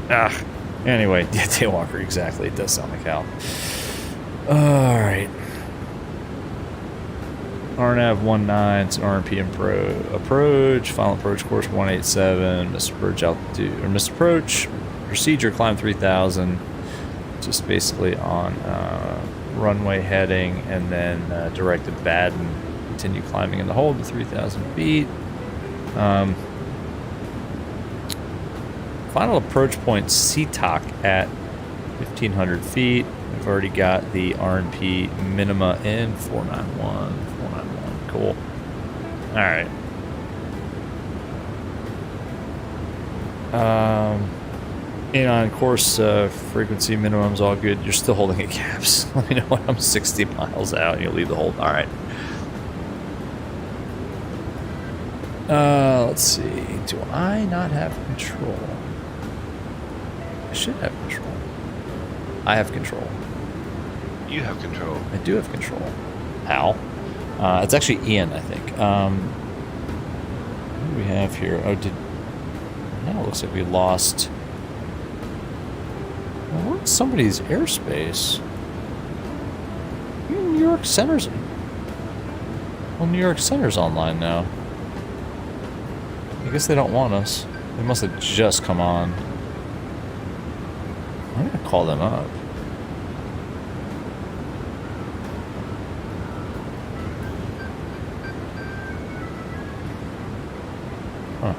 [SPEAKER 1] Anyway, yeah, Daywalker, exactly. It does sound like Hal. Alright. RNAV 19, it's an RMP approach, final approach course 187, missed approach altitude, or missed approach, procedure climb 3000, just basically on runway heading, and then directed Baden, continue climbing in the hold to 3,000 feet. Final approach point CTOC at 1,500 feet. I've already got the RNP minima in 491. Cool. All right. And on course frequency minimums, all good. You're still holding at caps. Let me know when I'm 60 miles out and you leave the hold. All right. Let's see. Do I not have control? I should have control. I have control.
[SPEAKER 2] You have control.
[SPEAKER 1] I do have control. How? It's actually Ian, I think. What do we have here? Oh, now it looks like we lost... Well, we're in somebody's airspace. New York Center's... Well, New York Center's online now. I guess they don't want us. They must have just come on. I'm gonna call them up. Huh.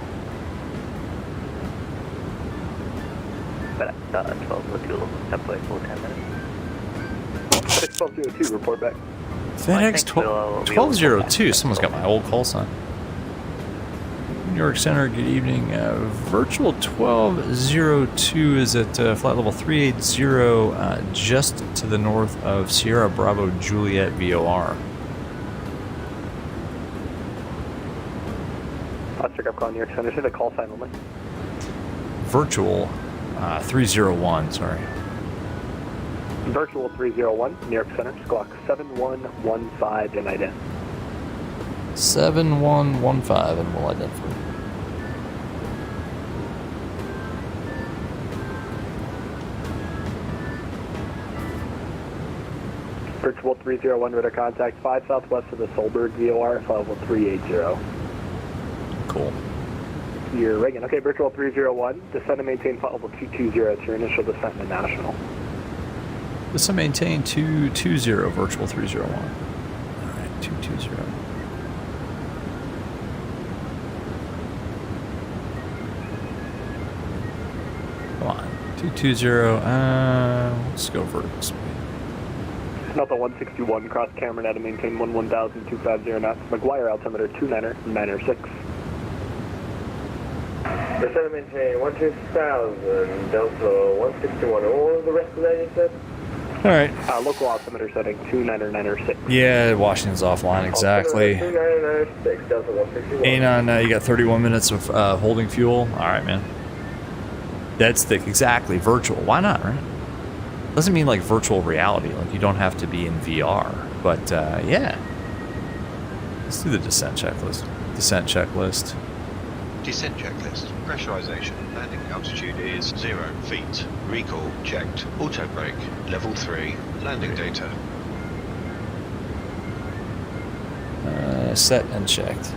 [SPEAKER 10] 1202, halfway full 10 minutes. 1202, report back.
[SPEAKER 1] FedEx 1202. Someone's got my old call sign. New York Center, good evening. Virtual 1202 is at flight level 380, just to the north of Sierra Bravo Juliet VOR.
[SPEAKER 10] Oscar, I'm calling New York Center. Should I call sign only?
[SPEAKER 1] Virtual 301, sorry.
[SPEAKER 10] Virtual 301, New York Center, squawk 7115 and ident.
[SPEAKER 1] 7115, and we'll identify.
[SPEAKER 10] Virtual 301, radar contact 5 southwest of the Solberg VOR, flight level 380.
[SPEAKER 1] Cool.
[SPEAKER 10] You're Reagan. Okay, Virtual 301, descend and maintain flight level 220 to your initial descent in the National.
[SPEAKER 1] Descend maintain 220, Virtual 301. Alright, 220. Come on, 220, let's go vertical speed.
[SPEAKER 10] Delta 161, cross Cameron at and maintain 11000, knots. McGuire altimeter 29906.
[SPEAKER 9] Descend and maintain 12000, Delta 161. What was the rest of that you said?
[SPEAKER 1] Alright.
[SPEAKER 10] Local altimeter setting 29906.
[SPEAKER 1] Yeah, Washington's offline, exactly.
[SPEAKER 9] 29906, Delta 161.
[SPEAKER 1] Anon, you got 31 minutes of holding fuel. Alright, man. Dead stick, exactly. Virtual. Why not, right? Doesn't mean like virtual reality. Like you don't have to be in VR. But yeah. Let's do the descent checklist. Descent checklist.
[SPEAKER 2] Descent checklist. Pressurization. Landing altitude is 0 feet. Recall checked. Auto brake. Level 3. Landing data.
[SPEAKER 1] Set and checked.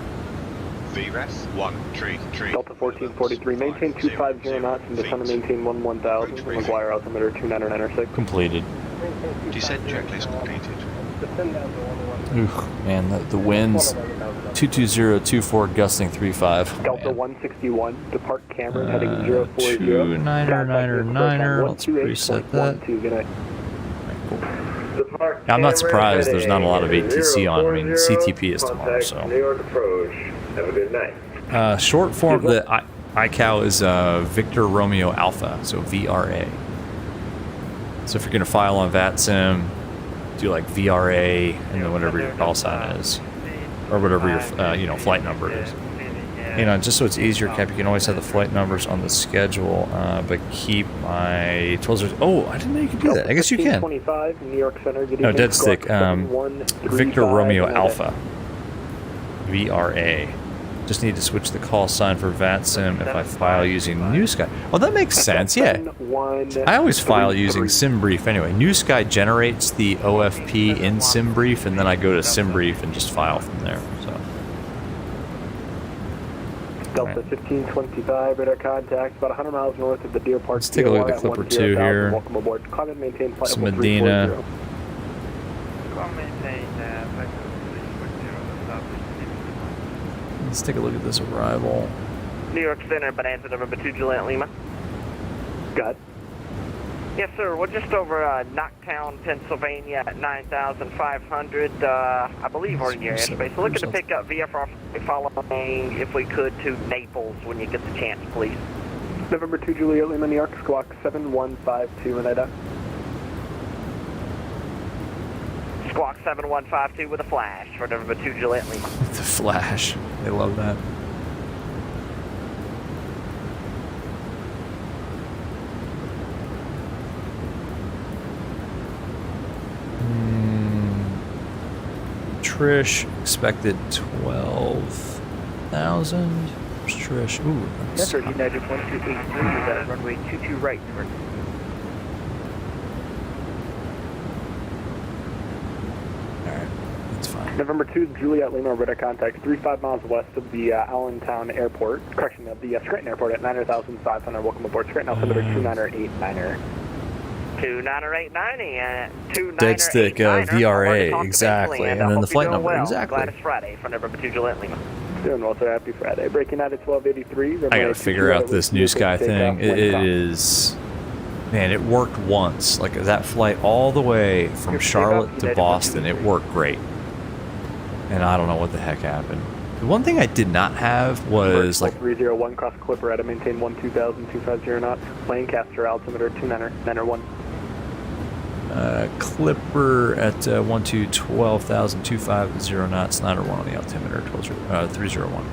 [SPEAKER 2] VREF 133.
[SPEAKER 10] Delta 1443, maintain 250 knots and descend and maintain 11000. McGuire altimeter 29906.
[SPEAKER 1] Completed.
[SPEAKER 2] Descent checklist completed.
[SPEAKER 1] Oof, man, the winds 22024 gusting 35.
[SPEAKER 10] Delta 161, depart Cameron, heading 040.
[SPEAKER 1] 2999. Let's preset that.
[SPEAKER 10] Good night.
[SPEAKER 9] Depart
[SPEAKER 1] I'm not
[SPEAKER 9] Cameron,
[SPEAKER 1] surprised there's not a lot of
[SPEAKER 9] heading
[SPEAKER 1] ATC on. I mean,
[SPEAKER 9] 040,
[SPEAKER 1] CTP is tomorrow,
[SPEAKER 9] contact
[SPEAKER 1] so.
[SPEAKER 9] New York approach. Have a good night.
[SPEAKER 1] Short form, the ICAO is Victor Romeo Alpha, so VRA. So if you're going to file on VATSIM, do like VRA and then whatever your call sign is, or whatever your flight number is. Just so it's easier, Cap, you can always have the flight numbers on the schedule, but keep my 12. Oh, I didn't know you could do that. I guess you can.
[SPEAKER 10] 25, New York Center.
[SPEAKER 1] No, dead stick. Victor Romeo Alpha. VRA. Just need to switch the call sign for VATSIM if I file using NewSky. Oh, that makes sense, yeah. I always file using SimBrief anyway. NewSky generates the OFP in SimBrief, and then I go to SimBrief and just file from there. So.
[SPEAKER 10] Delta 1525, radar contact, about 100 miles north of the Deer Park.
[SPEAKER 1] Let's take a look at the Clipper 2 here.
[SPEAKER 10] Welcome aboard. Climb and maintain flight
[SPEAKER 1] It's
[SPEAKER 10] level
[SPEAKER 1] Medina.
[SPEAKER 10] 340.
[SPEAKER 1] Let's take a look at this arrival.
[SPEAKER 11] New York Center, Bonanza, November 2, Juliet Lima.
[SPEAKER 10] Got.
[SPEAKER 11] Yes, sir. We're just over Knocktown, Pennsylvania at 9,500. I believe we're in your airspace. We're looking to pick up VFR following, if we could, to Naples when you get the chance, please.
[SPEAKER 10] November 2, Juliet Lima, New York, squawk 7152, Manida.
[SPEAKER 11] Squawk 7152 with a flash for November 2, Juliet Lima.
[SPEAKER 1] The flash. They love that. Trish expected 12,000. Where's Trish? Ooh, that's
[SPEAKER 11] Yes, sir. United 1283 with that runway 22 right.
[SPEAKER 1] alright. That's fine.
[SPEAKER 10] November 2, Juliet Lima, radar contact 35 miles west of the Allentown Airport. Correction, of the Scranton Airport at 9,500. Welcome aboard. Scranton, altimeter 2989er.
[SPEAKER 11] 2989
[SPEAKER 1] Dead stick, VRA, exactly. And then the flight number, exactly.
[SPEAKER 11] Glad it's Friday for November 2, Juliet Lima.
[SPEAKER 10] Doing well, sir. Happy Friday. Breaking out at 1283.
[SPEAKER 1] I gotta figure out this NewSky thing. It is... Man, it worked once. Like, that flight all the way from Charlotte to Boston, it worked great. And I don't know what the heck happened. The one thing I did not have was, like...
[SPEAKER 10] 301, cross Clipper at a maintain 12,250 knots. Lancaster, altimeter 2991.
[SPEAKER 1] Clipper at 12,250 knots, 901 on the altimeter, 301.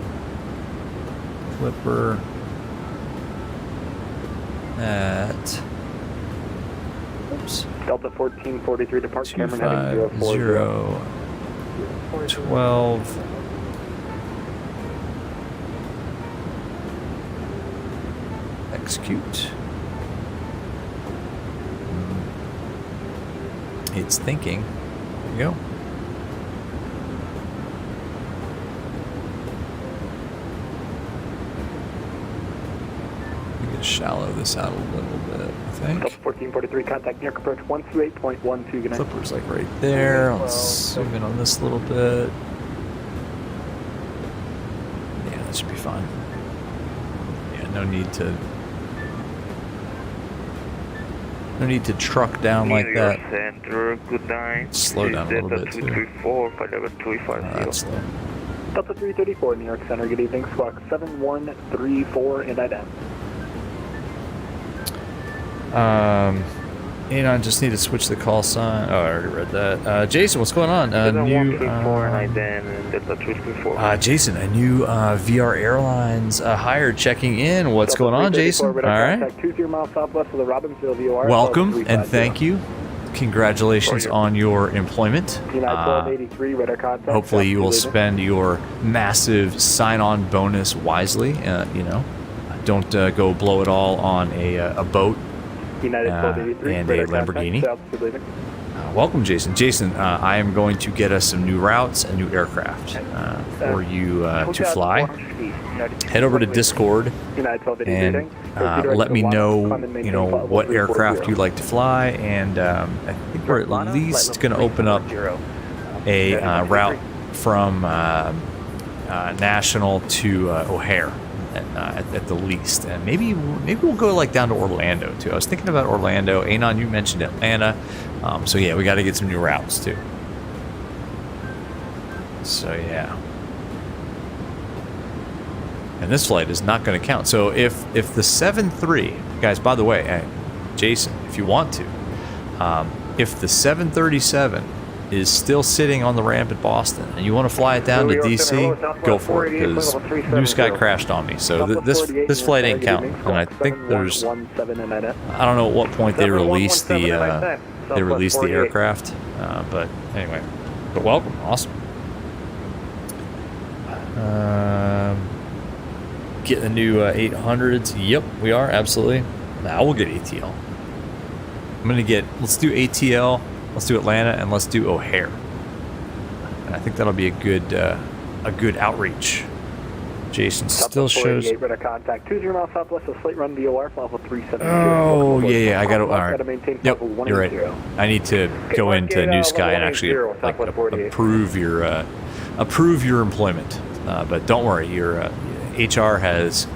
[SPEAKER 1] Clipper at, oops,
[SPEAKER 10] Delta 1443, depart Cameron heading 040.
[SPEAKER 1] 12. Execute. It's thinking. There you go. We can shallow this out a little bit, I think.
[SPEAKER 10] 1443, contact near approach 128.12. Good night.
[SPEAKER 1] Clipper's like right there. Let's zoom in on this a little bit. Yeah, that should be fine. Yeah, no need to truck down like that.
[SPEAKER 11] Center, good night.
[SPEAKER 1] Slow down a little bit too.
[SPEAKER 11] 234,
[SPEAKER 1] That's slow.
[SPEAKER 10] Delta 334, New York Center. Good evening. Squawk 7134 and IDEM.
[SPEAKER 1] I just need to switch the call sign. Oh, I already read that. Jason, what's going on? Jason, a new VR Airlines hired checking in. What's going on, Jason? All right.
[SPEAKER 10] 20 miles southwest of the Robbinsville VOR.
[SPEAKER 1] Welcome and thank you. Congratulations on your employment. Hopefully you will spend your massive sign-on bonus wisely. Don't go blow it all on a boat and a Lamborghini. Welcome, Jason. Jason, I am going to get us some new routes and new aircraft for you to fly. Head over to Discord and let me know, what aircraft you like to fly, and I think we're at least going to open up a route from National to O'Hare at the least, and maybe we'll go like down to Orlando too. I was thinking about Orlando. Anon, you mentioned Atlanta, so yeah, we got to get some new routes too. So yeah, and this flight is not going to count. So if the 7-3, guys, by the way, Jason, if you want to, if the 737 is still sitting on the ramp at Boston and you want to fly it down to DC, go for it, because Blue Sky crashed on me. So this flight ain't counting. And I think there's, I don't know at what point they released the aircraft, but anyway, but welcome, awesome. Get the new 800s. Yep, we are absolutely. Now we'll get ATL. I'm gonna get. Let's do ATL. Let's do Atlanta, and let's do O'Hare. And I think that'll be a good outreach. Jason still shows.
[SPEAKER 10] Contact 20 miles southwest of Slate Run VOR, level 370.
[SPEAKER 1] Oh yeah, I got to. All right. Yep, you're right. I need to go into New Sky and actually like approve your employment. But don't worry, your HR has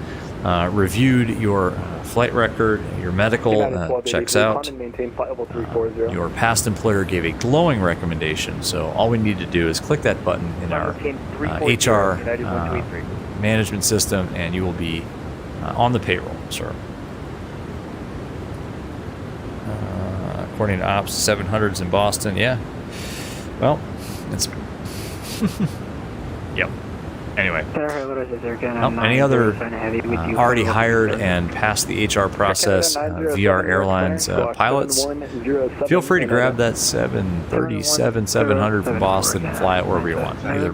[SPEAKER 1] reviewed your flight record, your medical checks out. Your past employer gave a glowing recommendation, so all we need to do is click that button in our HR management system, and you will be on the payroll, sir. According to Ops, 700s in Boston, yeah. Well, it's... Yep. Anyway, any other already hired and passed the HR process VR Airlines pilots, feel free to grab that 737-700 from Boston and fly it wherever you want. Either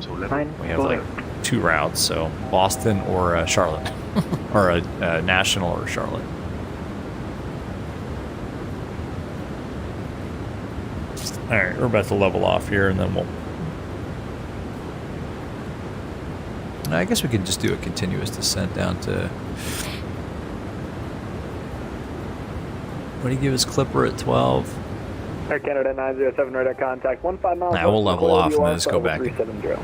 [SPEAKER 1] we have like 2 routes, so Boston or Charlotte, or a National or Charlotte. All right, we're about to level off here, and then we'll. I guess we could just do a continuous descent down to. What do you give us, Clipper at 12?
[SPEAKER 10] Air Canada 907 radar contact 15 miles.
[SPEAKER 1] Nah, we'll level off and then just go back.
[SPEAKER 10] 370.
[SPEAKER 1] Yeah.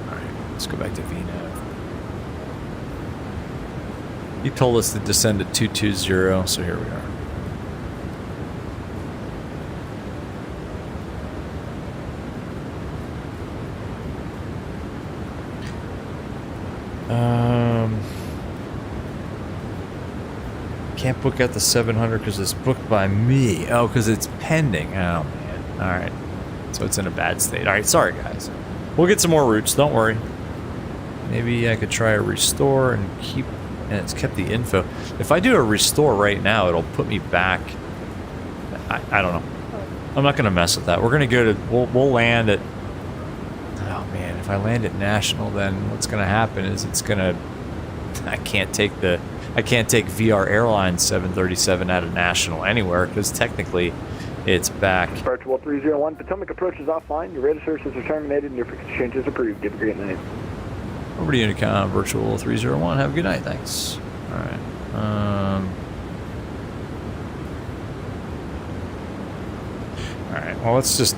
[SPEAKER 1] Alright, let's go back to VNAV. You told us to descend at 220, so here we are. Can't book out the 700 because it's booked by me. Oh, because it's pending. Oh, man. All right. So it's in a bad state. All right. Sorry, guys. We'll get some more routes. Don't worry. Maybe I could try a restore and keep... And it's kept the info. If I do a restore right now, it'll put me back... I don't know. I'm not going to mess with that. We're going to go to... We'll land at... Oh, man. If I land at National, then what's going to happen is it's going to... I can't take VR Airlines 737 out of National anywhere because technically it's back.
[SPEAKER 10] Virtual 301, Potomac approach is offline. Your radar services are terminated and your exchange is approved. Have a great night.
[SPEAKER 1] Over to Unicom, Virtual 301. Have a good night. Thanks. All right. All right. Well, let's just.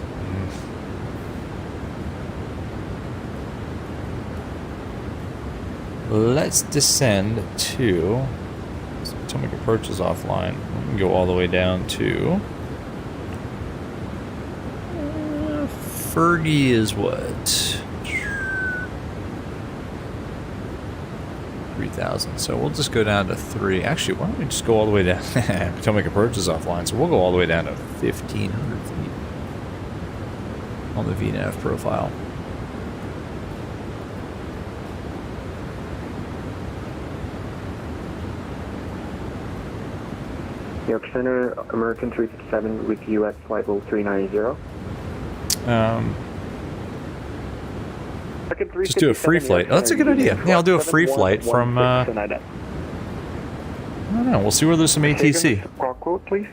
[SPEAKER 1] Let's descend to Potomac approach is offline. We can go all the way down to Fergie is what? 3,000. So we'll just go down to 3. Actually, why don't we just go all the way down? Potomac approach is offline, so we'll go all the way down to 1,500 feet on the VNAV profile.
[SPEAKER 9] New York Center, American 357 with US flight level 390.
[SPEAKER 1] Just do a free flight. Oh, that's a good idea. Yeah, I'll do a free flight from. I don't know. We'll see where there's some ATC.
[SPEAKER 10] Quote, please.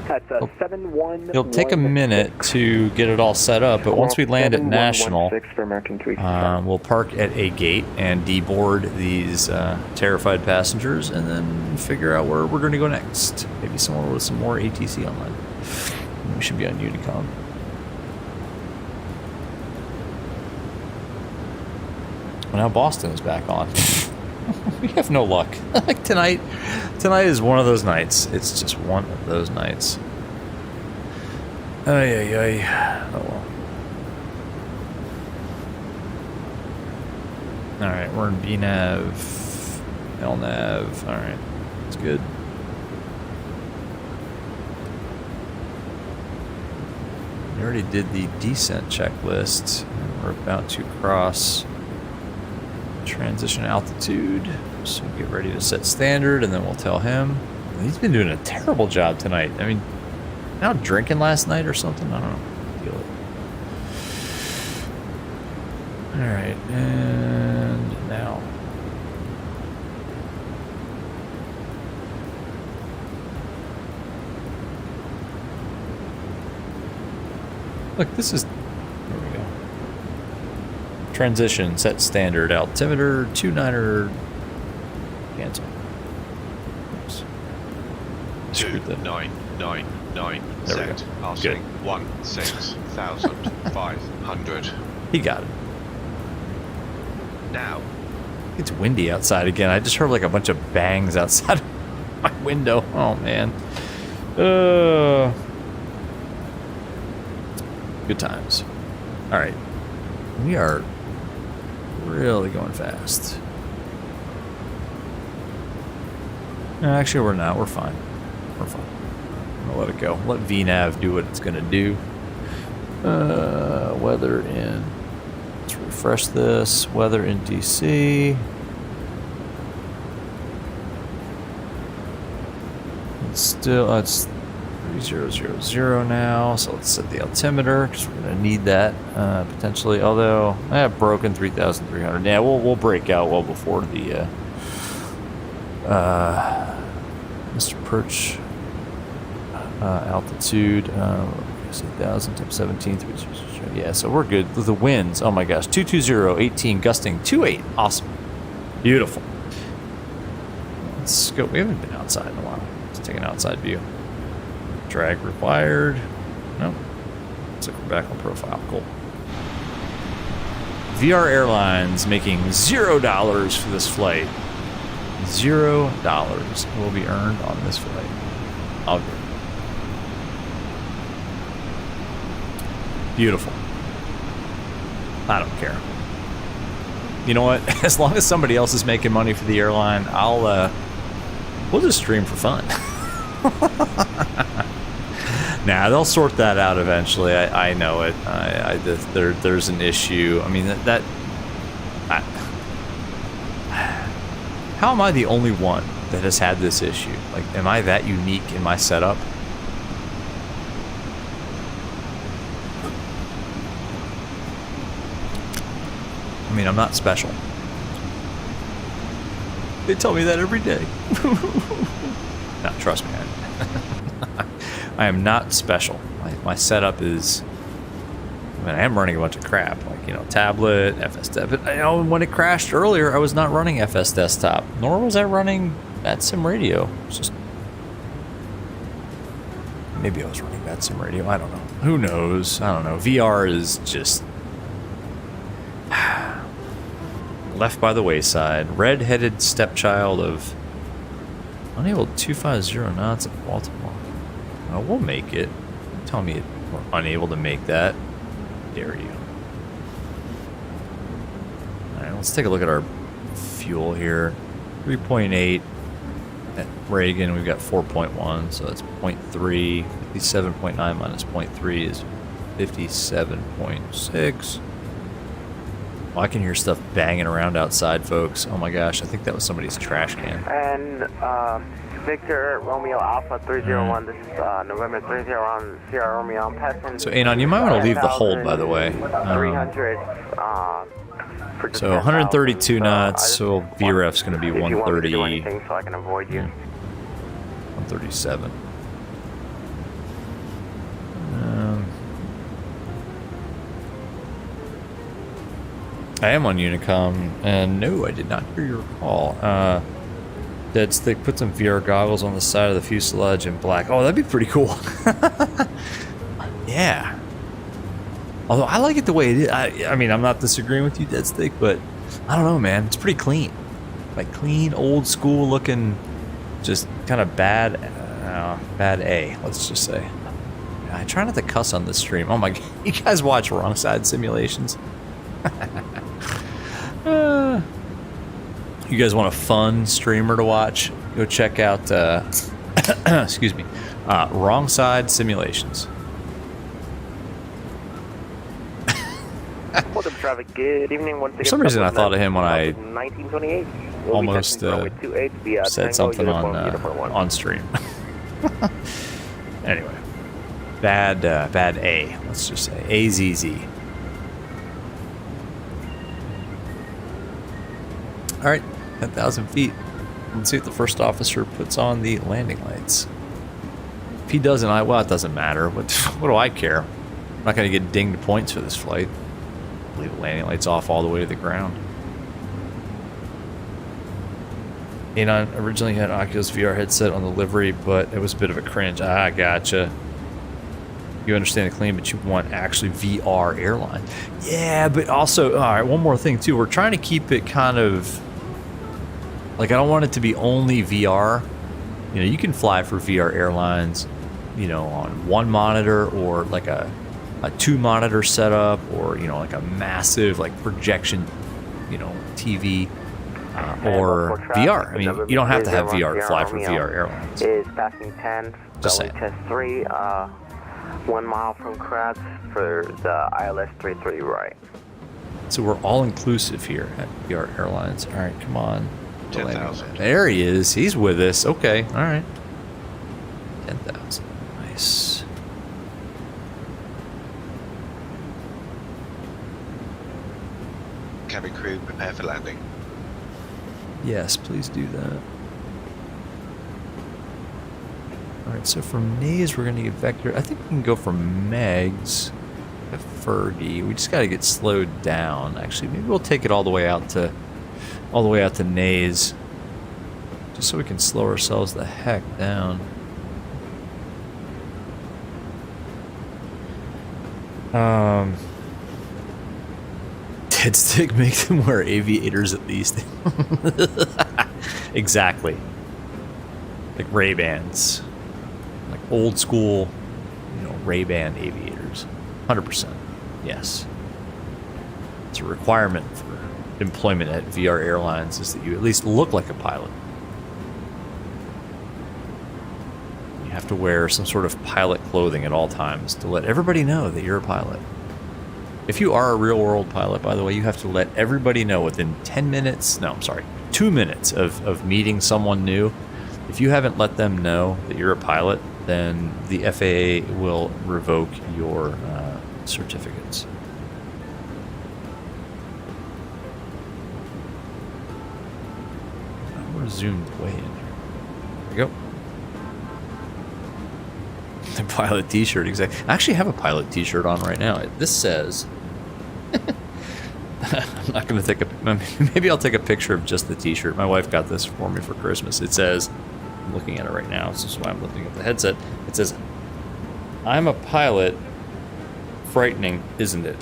[SPEAKER 10] That's a 71.
[SPEAKER 1] It'll take a minute to get it all set up, but once we land at National, we'll park at a gate and deboard these terrified passengers, and then figure out where we're going to go next. Maybe somewhere with some more ATC online. We should be on Unicom. Well, now Boston is back on. We have no luck. Like tonight is one of those nights. It's just one of those nights. Ay, ay, ay. Oh well. Alright, we're in BNav, LNav. Alright, that's good. We already did the descent checklist. We're about to cross transition altitude. So we'll get ready to set standard, and then we'll tell him. He's been doing a terrible job tonight. I mean, out drinking last night or something? I don't know. Feel it. Alright, and now. Look, this is. There we go. Transition, set standard, altimeter, 29er, cancel. Oops.
[SPEAKER 2] 2999
[SPEAKER 1] There we
[SPEAKER 2] set.
[SPEAKER 1] go.
[SPEAKER 2] Passing
[SPEAKER 1] Good.
[SPEAKER 2] 16,500.
[SPEAKER 1] He got it.
[SPEAKER 2] Now.
[SPEAKER 1] It's windy outside again. I just heard like a bunch of bangs outside my window. Oh man. Good times. All right. We are really going fast. No, actually, we're not. We're fine. We're fine. I'm gonna let it go. Let VNav do what it's gonna do. Weather in. Let's refresh this. Weather in DC. It's still. It's 3000 now, so let's set the altimeter because we're going to need that potentially. Although I have broken 3,300. Yeah, we'll break out well before the Mr. Perch altitude. 8,000 times 17. Yeah, so we're good. The winds, oh my gosh, 220, 18, gusting 28. Awesome, beautiful. Let's go. We haven't been outside in a while. Let's take an outside view. Drag required. Nope. Looks like we're back on profile. Cool. VR Airlines making $0 for this flight. $0 will be earned on this flight. I'll agree. Beautiful. I don't care. You know what? As long as somebody else is making money for the airline, we'll just stream for fun. Nah, they'll sort that out eventually. I know it. There's an issue. I mean, how am I the only one that has had this issue? Like, am I that unique in my setup? I mean, I'm not special. They tell me that every day. No, trust me. I am not special. My setup is. I mean, I am running a bunch of crap, like tablet, FS Desktop. But when it crashed earlier, I was not running FS Desktop, nor was I running VATSIM Radio. It's just maybe I was running VATSIM Radio. I don't know. Who knows? I don't know. VR is just left by the wayside. Red-headed stepchild of unable 250 knots at Baltimore. We'll make it. Tell me we're unable to make that. Dare you. Alright, let's take a look at our fuel here. 3.8 at Reagan, we've got 4.1, so that's 0.3. 57.9 minus 0.3 is 57.6. Well, I can hear stuff banging around outside, folks. Oh my gosh, I think that was somebody's trash can.
[SPEAKER 11] And Victor Romeo Alpha 301, this is November 301 Sierra Romeo. I'm passing.
[SPEAKER 1] So Anon, you might want to leave the hold, by the way.
[SPEAKER 11] 300.
[SPEAKER 1] So 132 knots, so VREF's going to be 130.
[SPEAKER 11] Do anything so I can avoid you.
[SPEAKER 1] 137. I am on Unicom, and no, I did not hear your call. Dead Stick put some VR goggles on the side of the fuselage in black. Oh, that'd be pretty cool. Yeah. Although I like it the way it is. I mean, I'm not disagreeing with you, Dead Stick, but I don't know, man. It's pretty clean. Like clean, old school looking, just kind of bad A, let's just say. I try not to cuss on this stream. Oh my god, you guys watch Wrong Side Simulations? You guys want a fun streamer to watch? Go check out, excuse me, Wrong Side Simulations.
[SPEAKER 11] Welcome, traffic. Good evening.
[SPEAKER 1] For some reason, I thought of him when I
[SPEAKER 11] 1928.
[SPEAKER 1] almost said something on stream. Anyway, bad A. Let's just say AZZ. All right, 10,000 feet. Let's see what the first officer puts on the landing lights. If he doesn't, well, it doesn't matter. What do I care? I'm not going to get dinged points for this flight. Leave the landing lights off all the way to the ground. Anon originally had an Oculus VR headset on the livery, but it was a bit of a cringe. Ah, gotcha. You understand the claim, but you want actually VR airline. Yeah, but also, all right, one more thing too. We're trying to keep it kind of like, I don't want it to be only VR. You know, you can fly for VR airlines, you know, on one monitor or like a 2-monitor setup, or, you know, like a massive like projection, you know, TV, or VR. I mean, you don't have to have VR to fly for VR airlines.
[SPEAKER 11] Is passing 10,
[SPEAKER 1] Just
[SPEAKER 11] going
[SPEAKER 1] saying.
[SPEAKER 11] to 3, 1 mile from Kratz for the ILS 33 right.
[SPEAKER 1] So we're all inclusive here at VR Airlines. All right, come on.
[SPEAKER 2] 10,000.
[SPEAKER 1] There he is. He's with us. Okay. All right. 10,000. Nice.
[SPEAKER 2] Cabin crew, prepare for landing.
[SPEAKER 1] Yes, please do that. All right, so from Nays, we're going to get Vector. I think we can go from Megs to Fergie. We just got to get slowed down. Actually, maybe we'll take it all the way out to Nays, just so we can slow ourselves the heck down. Dead Stick, make them wear aviators at least. Exactly. Like Ray-Bans. Like old school, you know, Ray-Ban aviators. 100%. Yes. It's a requirement for employment at VR Airlines, is that you at least look like a pilot. You have to wear some sort of pilot clothing at all times to let everybody know that you're a pilot. If you are a real-world pilot, by the way, you have to let everybody know within 10 minutes, no, I'm sorry, 2 minutes of meeting someone new. If you haven't let them know that you're a pilot, then the FAA will revoke your certificates. We're zoomed way in here. There we go. The pilot t-shirt, exactly. I actually have a pilot t-shirt on right now. This says... I'm not going to take a... Maybe I'll take a picture of just the t-shirt. My wife got this for me for Christmas. It says... I'm looking at it right now. This is why I'm looking at the headset. It says, "I'm a pilot. Frightening, isn't it?"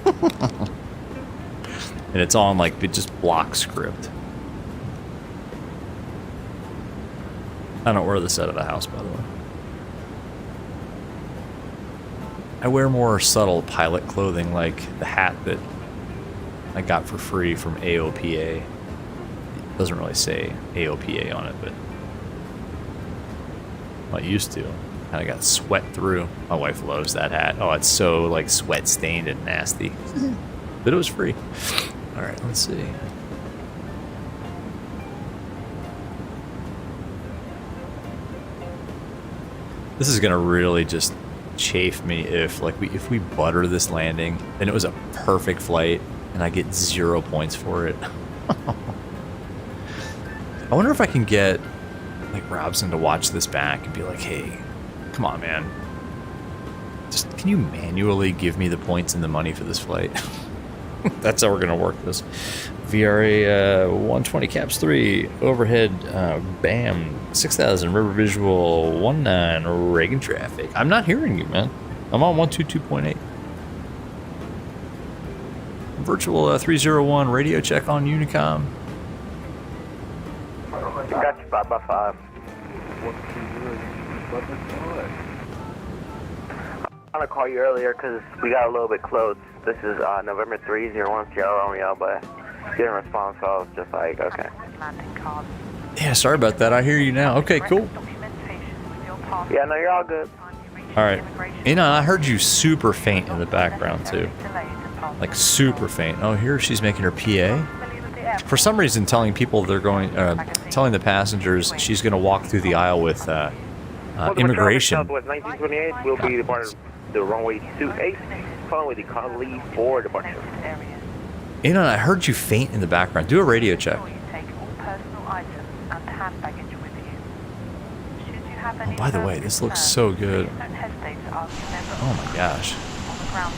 [SPEAKER 1] And it's on like just block script. I don't wear this out of the house, by the way. I wear more subtle pilot clothing, like the hat that I got for free from AOPA. It doesn't really say AOPA on it, but well, it used to. Kind of got sweat through. My wife loves that hat. Oh, it's so like sweat stained and nasty. But it was free. All right, let's see. This is gonna really just chafe me if we butter this landing, then it was a perfect flight and I get 0 points for it. I wonder if I can get like Robson to watch this back and be like, "Hey, come on, man. Just can you manually give me the points and the money for this flight?" That's how we're gonna work this. VRA 120 caps 3 overhead BAM 6000 river visual 19 Reagan traffic. I'm not hearing you, man. I'm on 122.8. Virtual 301 radio check on Unicom.
[SPEAKER 11] Gotcha, 5x5. I'm gonna call you earlier because we got a little bit close. This is November 301 Sierra Romeo, but didn't respond, so I was just like, okay.
[SPEAKER 1] Yeah, sorry about that. I hear you now. Okay, cool.
[SPEAKER 11] Yeah, no, you're all good.
[SPEAKER 1] All right. I heard you super faint in the background too. Like super faint. Oh, here she's making her PA. For some reason, telling people they're going, telling the passengers she's going to walk through the aisle with immigration.
[SPEAKER 11] Southwest 1928 will be departing the runway 28, following with the economy for departure.
[SPEAKER 1] I heard you faint in the background. Do a radio check. Oh, by the way, this looks so good. Oh my gosh. I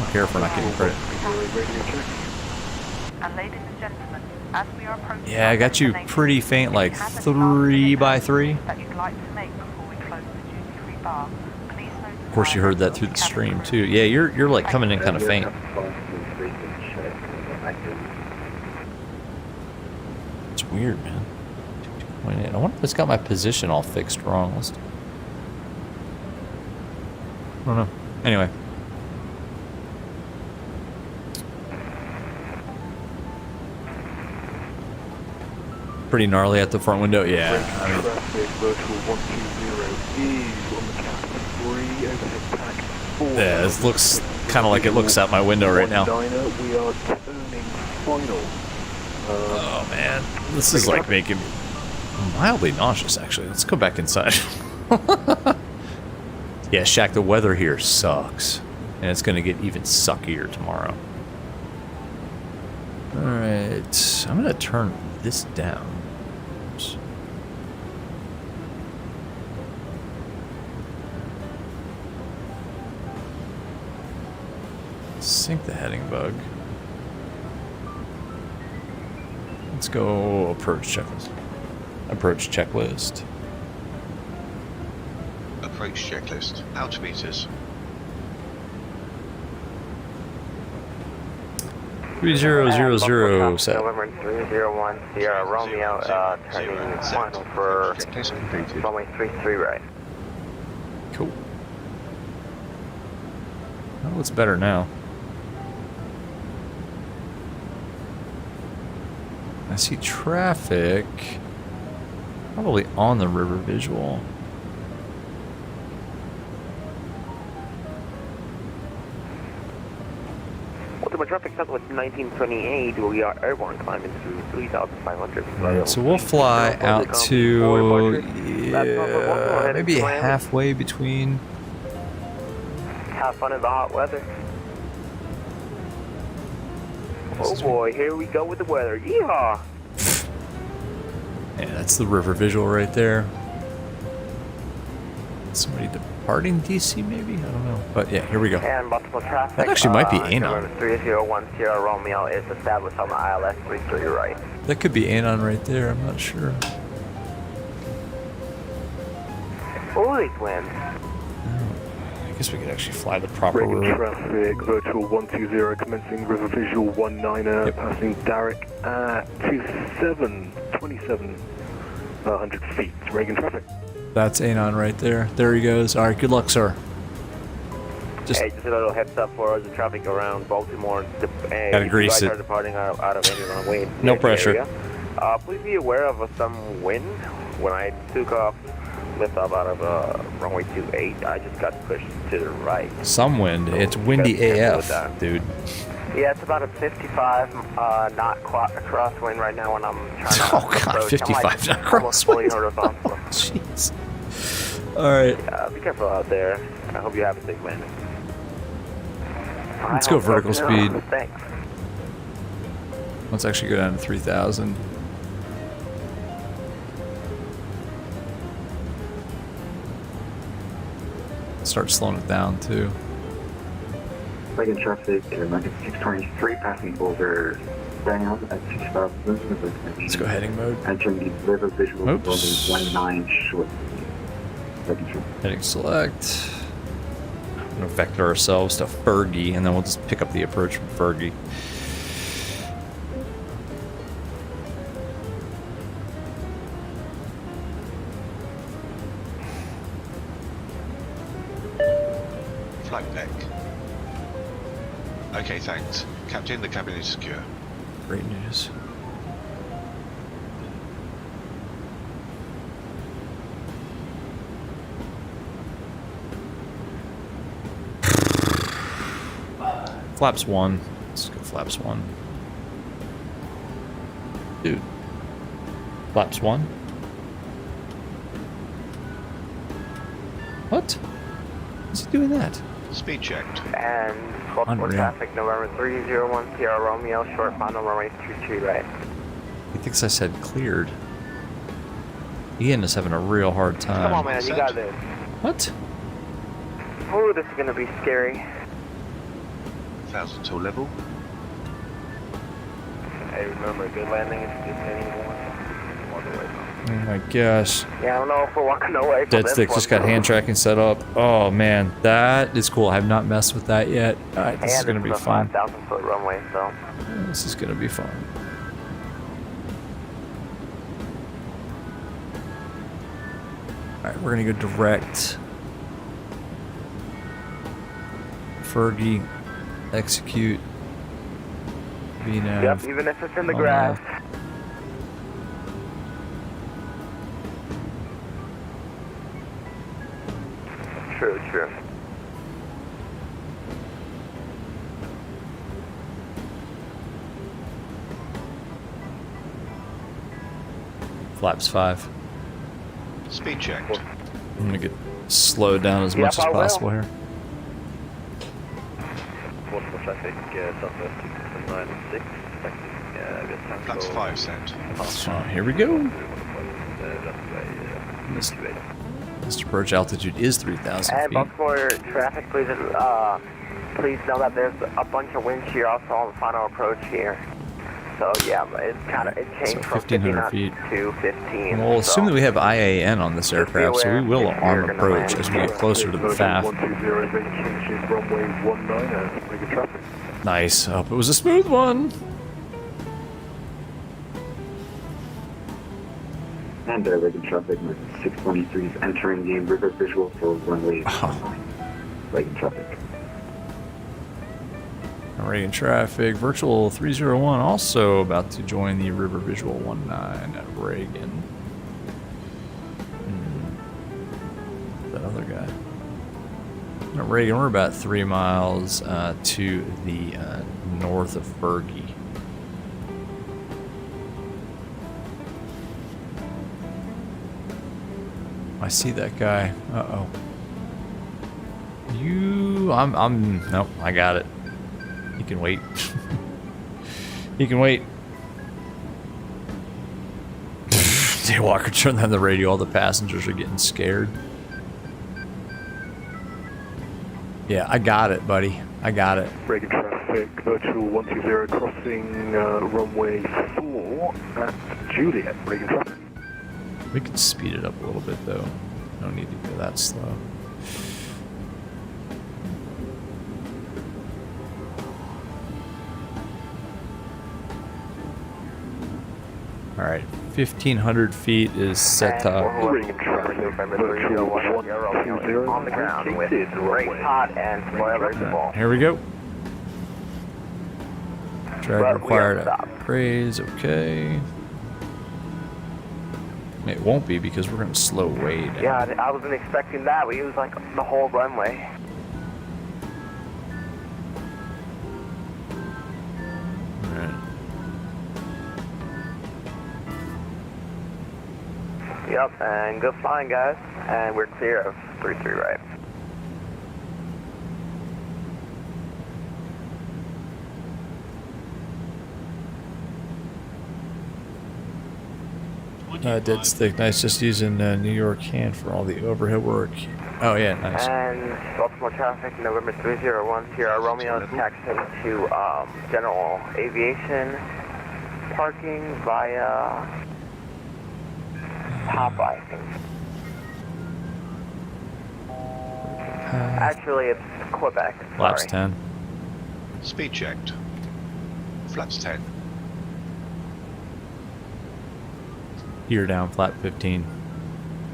[SPEAKER 1] don't care if we're not getting credit. Yeah, I got you pretty faint, like 3x3. Of course, you heard that through the stream too. Yeah, you're like coming in kind of faint. It's weird, man. I wonder if it's got my position all fixed wrong. I don't know. Anyway. Pretty gnarly at the front window. Yeah. I mean, yeah, this looks kind of like it looks out my window right now. Oh man, this is like making me mildly nauseous actually. Let's go back inside. Yeah, Shaq, the weather here sucks. And it's gonna get even suckier tomorrow. Alright, I'm gonna turn this down. Oops. Sync the heading bug. Let's go approach checklist. Approach checklist.
[SPEAKER 2] Approach checklist. Altimeters.
[SPEAKER 1] 3000 set.
[SPEAKER 11] November 301 Sierra Romeo, turning final for runway 33 right.
[SPEAKER 1] Cool. Oh, it's better now. I see traffic. Probably on the river visual.
[SPEAKER 11] Ultimate traffic south with 1928. We are airborne climbing through 3,500.
[SPEAKER 1] Right, so we'll fly out to maybe halfway between.
[SPEAKER 11] Have fun in the hot weather. Oh boy, here we go with the weather. Yeehaw!
[SPEAKER 1] Yeah, that's the river visual right there. Somebody departing DC maybe? I don't know. But yeah, here we go.
[SPEAKER 11] And multiple traffic.
[SPEAKER 1] That actually might be Anon.
[SPEAKER 11] 301 Sierra Romeo is established on the ILS 33 right.
[SPEAKER 1] That could be Anon right there, I'm not sure.
[SPEAKER 11] Oh, these winds.
[SPEAKER 1] I guess we could actually fly the proper route.
[SPEAKER 10] Traffic, virtual 120, commencing river visual 19er, passing Derrick at 2700 feet. Reagan traffic.
[SPEAKER 1] That's Anon right there. There he goes. All right, good luck, sir.
[SPEAKER 11] Hey, just a little heads up for us, the traffic around Baltimore.
[SPEAKER 1] Gotta grease it.
[SPEAKER 11] Are departing out of any runway.
[SPEAKER 1] No pressure.
[SPEAKER 11] Please be aware of some wind. When I took off, lift off out of runway 28, I just got pushed to the right.
[SPEAKER 1] Some wind. It's windy AF, dude.
[SPEAKER 11] Yeah, it's about a 55 knot crosswind right now when I'm trying to approach.
[SPEAKER 1] 55 knot
[SPEAKER 11] crosswind.
[SPEAKER 1] Jeez. All right.
[SPEAKER 11] Be careful out there. I hope you have a safe landing.
[SPEAKER 1] Let's go vertical speed.
[SPEAKER 11] Thanks.
[SPEAKER 1] Let's actually go down to 3,000. Start slowing it down too.
[SPEAKER 12] Reagan traffic, 623, passing Boulder down at 6,000.
[SPEAKER 1] Let's go heading mode.
[SPEAKER 12] Entering the river visual.
[SPEAKER 1] Oops.
[SPEAKER 12] 19 short.
[SPEAKER 1] Heading select. I'm gonna vector ourselves to Fergie, and then we'll just pick up the approach from Fergie.
[SPEAKER 2] Okay, thanks. Captain, the cabin is secure.
[SPEAKER 1] Great news. Flaps 1. Let's go flaps 1. Dude. Flaps 1? What? Is he doing that?
[SPEAKER 2] Speed checked.
[SPEAKER 11] And Baltimore
[SPEAKER 1] Unreal.
[SPEAKER 11] traffic, November 301, Sierra Romeo, short final runway 23 right.
[SPEAKER 1] He thinks I said cleared. Ian is having a real hard time.
[SPEAKER 11] Come on, man, you got this.
[SPEAKER 1] What?
[SPEAKER 11] Ooh, this is gonna be scary.
[SPEAKER 2] 1,000 till level.
[SPEAKER 11] Hey, remember, good landing is descending one.
[SPEAKER 1] Oh my gosh.
[SPEAKER 11] Yeah, I don't know if we're walking away from
[SPEAKER 1] Dead
[SPEAKER 11] this
[SPEAKER 1] Stick
[SPEAKER 11] one.
[SPEAKER 1] just got hand tracking set up. Oh man, that is cool. I have not messed with that yet. Alright, this is gonna be fun.
[SPEAKER 11] 5,000-foot runway, so.
[SPEAKER 1] This is gonna be fun. Alright, we're gonna go direct. Fergie, execute. VNav.
[SPEAKER 11] Yep, even if it's in the
[SPEAKER 1] on
[SPEAKER 11] grass.
[SPEAKER 1] that.
[SPEAKER 11] True, true.
[SPEAKER 1] Flaps 5.
[SPEAKER 2] Speed checked.
[SPEAKER 1] I'm gonna get slowed down as much as
[SPEAKER 11] I will.
[SPEAKER 1] possible here.
[SPEAKER 9] Baltimore traffic, Southwest 296,
[SPEAKER 2] Flaps 5 set.
[SPEAKER 1] So, here we go. Mr. Approach altitude is 3,000
[SPEAKER 11] And
[SPEAKER 1] feet.
[SPEAKER 11] Baltimore traffic, please know that there's a bunch of wind shear also on the final approach here. So yeah, it changed from
[SPEAKER 1] 1,500 feet.
[SPEAKER 11] to 15.
[SPEAKER 1] We'll assume that we have IAN on this
[SPEAKER 11] be
[SPEAKER 1] aircraft, so we
[SPEAKER 11] aware
[SPEAKER 1] will
[SPEAKER 11] if
[SPEAKER 1] arm
[SPEAKER 11] you're gonna
[SPEAKER 1] approach
[SPEAKER 11] land
[SPEAKER 1] as we get closer to the FAF.
[SPEAKER 10] 120 changes runway 19 Reagan traffic.
[SPEAKER 1] Nice. I hope it was a smooth one.
[SPEAKER 12] And Reagan traffic, 623 is entering the river visual for runway 19. Reagan traffic.
[SPEAKER 1] Reagan traffic, virtual 301 also about to join the river visual 19 at Reagan. That other guy. At Reagan, we're about 3 miles to the north of Fergie. I see that guy. Uh-oh. Nope, I got it. He can wait. He can wait. Daywalker, turn on the radio. All the passengers are getting scared. Yeah, I got it, buddy. I got it.
[SPEAKER 10] Reagan traffic, virtual 120 crossing runway 4 at Juliet. Reagan traffic.
[SPEAKER 1] We can speed it up a little bit, though. No need to go that slow. All right, 1,500 feet is set to.
[SPEAKER 11] Reagan traffic, November 301, Sierra Romeo on the ground with brake hot and spoilers full.
[SPEAKER 1] Here we go. Drag
[SPEAKER 11] But we are
[SPEAKER 1] required
[SPEAKER 11] stopped.
[SPEAKER 1] praise. Okay. It won't be because we're going to slow way down.
[SPEAKER 11] Yeah, I wasn't expecting that. We used like the whole runway.
[SPEAKER 1] Alright.
[SPEAKER 11] Yep, and good flying, guys. And we're clear of 33 right.
[SPEAKER 1] Dead Stick, nice. Just using New York hand for all the overhead work. Oh yeah, nice.
[SPEAKER 11] And Baltimore traffic, November 301, Sierra Romeo is taxiing to General Aviation parking via Popeye, I think. Actually, it's Quebec.
[SPEAKER 1] Flaps
[SPEAKER 11] Sorry.
[SPEAKER 1] 10.
[SPEAKER 2] Speed checked. Flaps 10.
[SPEAKER 1] Gear down, flap 15.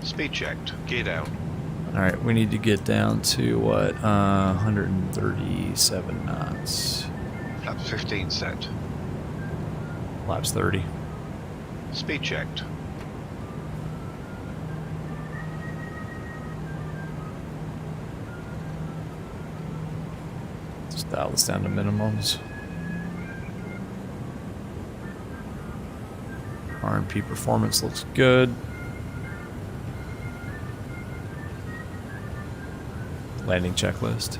[SPEAKER 2] Speed checked. Gear down.
[SPEAKER 1] All right, we need to get down to what? 137 knots.
[SPEAKER 2] Flaps 15 set.
[SPEAKER 1] Flaps 30.
[SPEAKER 2] Speed checked.
[SPEAKER 1] Just dial this down to minimums. R&P performance looks good. Landing checklist.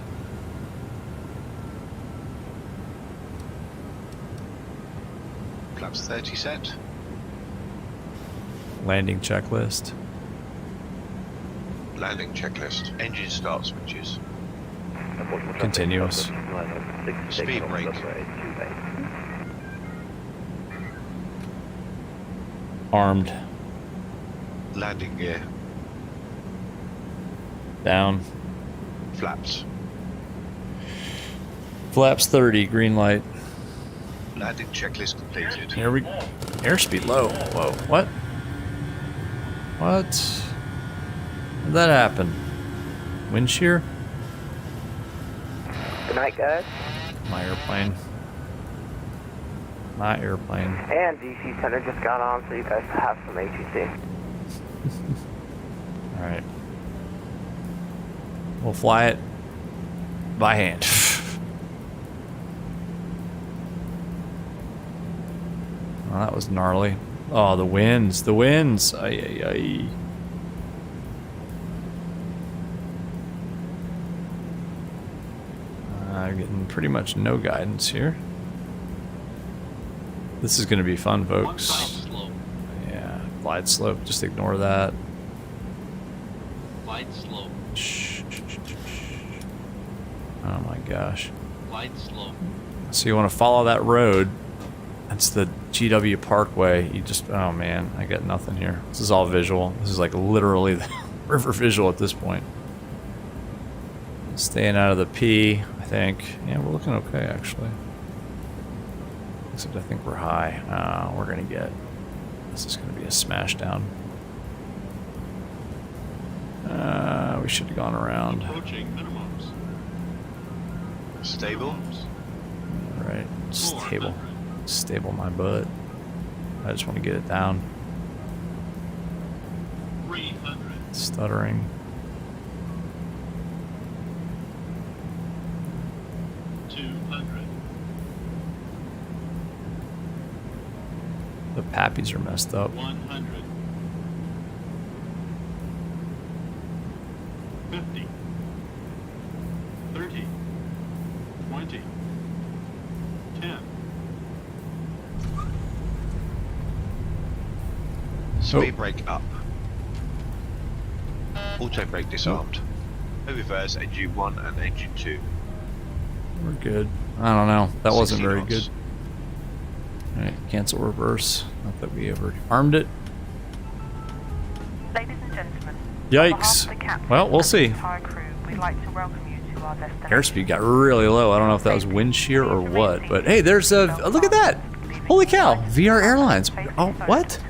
[SPEAKER 2] Flaps 30 set.
[SPEAKER 1] Landing checklist.
[SPEAKER 2] Landing checklist. Engine start switches.
[SPEAKER 1] Continuous.
[SPEAKER 2] Speed brake.
[SPEAKER 1] Armed.
[SPEAKER 2] Landing gear.
[SPEAKER 1] Down.
[SPEAKER 2] Flaps.
[SPEAKER 1] Flaps 30, green light.
[SPEAKER 2] Landing checklist completed.
[SPEAKER 1] Here we go. Airspeed low. Whoa, what? What? How'd that happen? Wind shear?
[SPEAKER 11] Good night, guys.
[SPEAKER 1] My airplane. My airplane.
[SPEAKER 11] And DC Center just got on, so you guys have some ATC.
[SPEAKER 1] Alright. We'll fly it by hand. Oh, that was gnarly. Oh, the winds. The winds. Ay, ay, ay. Getting pretty much no guidance here. This is going to be fun, folks. Yeah, glide slope. Just ignore that.
[SPEAKER 4] Glide slope.
[SPEAKER 1] Shh. Oh my gosh.
[SPEAKER 4] Glide slope.
[SPEAKER 1] So you want to follow that road. That's the GW Parkway. You just, oh man, I got nothing here. This is all visual. This is like literally the river visual at this point. Staying out of the P, I think. Yeah, we're looking okay, actually. Except I think we're high. We're going to get... This is going to be a smash down. We should have gone around.
[SPEAKER 2] Approaching minimums. Stable.
[SPEAKER 1] Alright, stable. Stable my butt. I just want to get it down.
[SPEAKER 2] 300.
[SPEAKER 1] Stuttering.
[SPEAKER 2] 200.
[SPEAKER 1] The pappies are messed up.
[SPEAKER 2] 100. 50. 30. 20. 10. Speed brake up. Auto brake disarmed. No reverse, engine 1 and engine 2.
[SPEAKER 1] We're good. I don't know. That wasn't
[SPEAKER 2] 60
[SPEAKER 1] very
[SPEAKER 2] knots.
[SPEAKER 1] good. Alright, cancel reverse. Not that we ever armed it.
[SPEAKER 7] Ladies and gentlemen,
[SPEAKER 1] Yikes. Well, we'll see.
[SPEAKER 7] we'd like to welcome you to our destination.
[SPEAKER 1] Airspeed got really low. I don't know if that was wind shear or what, but hey, there's a look at that. Holy cow, VR Airlines. Oh, what?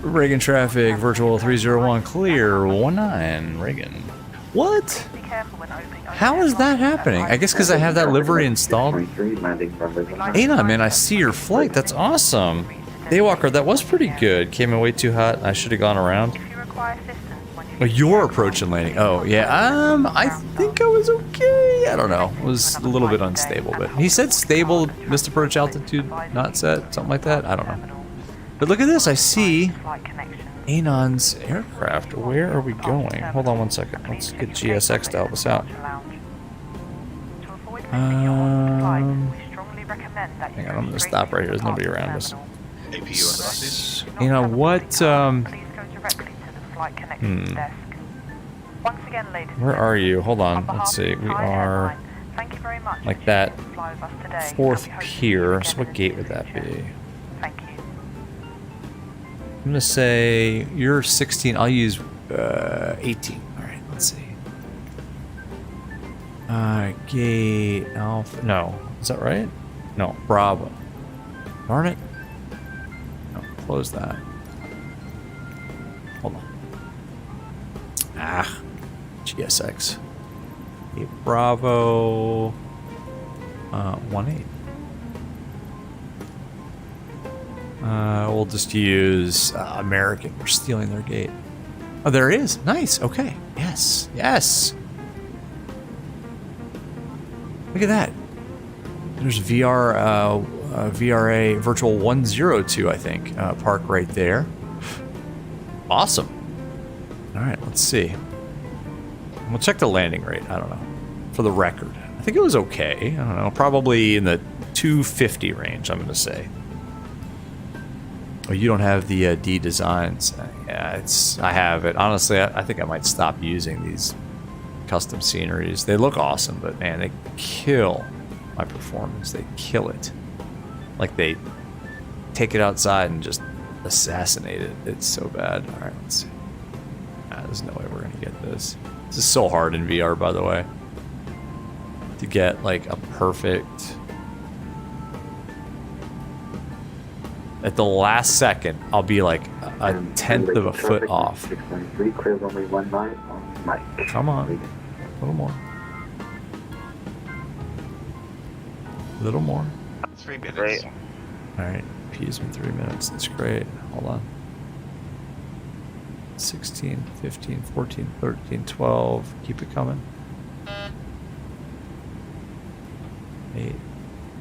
[SPEAKER 1] Reagan traffic, virtual 301, clear 19, Reagan. What? How is that happening? I guess because I have that livery installed. Anon, man, I see your flight. That's awesome. Daywalker, that was pretty good. Came in way too hot. I should have gone around. Oh, your approach and landing. Oh, yeah. I think I was okay. I don't know. It was a little bit unstable, but he said stable, missed approach altitude, not set, something like that. I don't know. But look at this. I see Anon's aircraft. Where are we going? Hold on one second. Let's get GSX to help us out. Hang on, I'm going to stop right here. There's nobody around us. You know what? Where are you? Hold on. Let's see. We are like that fourth pier. So what gate would that be? I'm going to say you're 16. I'll use 18. All right, let's see. Gate Alpha. No. Is that right? No. Bravo. Darn it. No, close that. GSX. 8 Bravo 18. We'll just use American. We're stealing their gate. Oh, there it is. Nice. Okay. Yes. Yes. Look at that. There's VRA Virtual 102, I think, park right there. Awesome. All right, let's see. We'll check the landing rate. I don't know. For the record, I think it was okay. I don't know. Probably in the 250 range, I'm going to say. Oh, you don't have the D designs. Yeah, I have it. Honestly, I think I might stop using these custom sceneries. They look awesome, but man, they kill my performance. They kill it. Like they take it outside and just assassinate it. It's so bad. All right, let's see. There's no way we're gonna get this. This is so hard in VR, by the way, to get like a perfect. At the last second, I'll be like a tenth of a foot off.
[SPEAKER 12] 613, clear runway 19 on Mike.
[SPEAKER 1] Come on, a little more. A little more.
[SPEAKER 2] 3 minutes.
[SPEAKER 11] Great.
[SPEAKER 1] All right, P's been 3 minutes. That's great. Hold on. 16, 15, 14, 13, 12. Keep it coming. 8,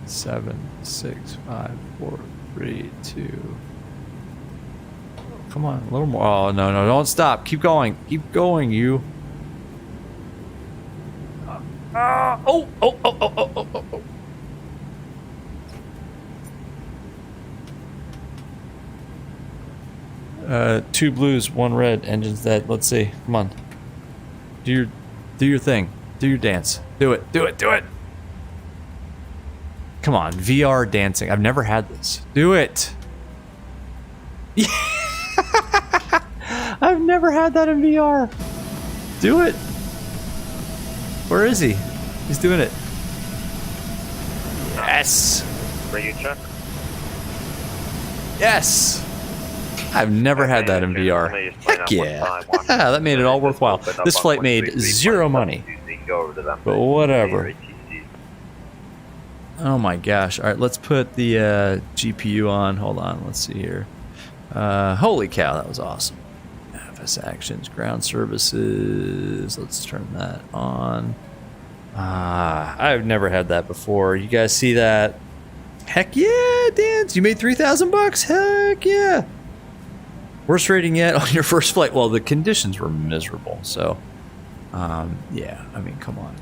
[SPEAKER 1] 7, 6, 5, 4, 3, 2. Come on, a little more. Oh, no, no, don't stop. Keep going. Keep going, you. Oh. 2 blues, 1 red, engine's dead. Let's see. Come on. Do your thing. Do your dance. Do it. Do it. Do it. Come on, VR dancing. I've never had this. Do it. I've never had that in VR. Do it. Where is he? He's doing it. Yes.
[SPEAKER 11] Radio check.
[SPEAKER 1] Yes. I've never had that in VR. Heck yeah. That made it all worthwhile. This flight made 0 money. But whatever. Oh my gosh. Alright, let's put the GPU on. Hold on, let's see here. Holy cow, that was awesome. FS Actions, ground services. Let's turn that on. I've never had that before. You guys see that? Heck yeah, Dance. You made $3,000. Heck yeah. Worst rating yet on your first flight. Well, the conditions were miserable. So, yeah. I mean, come on.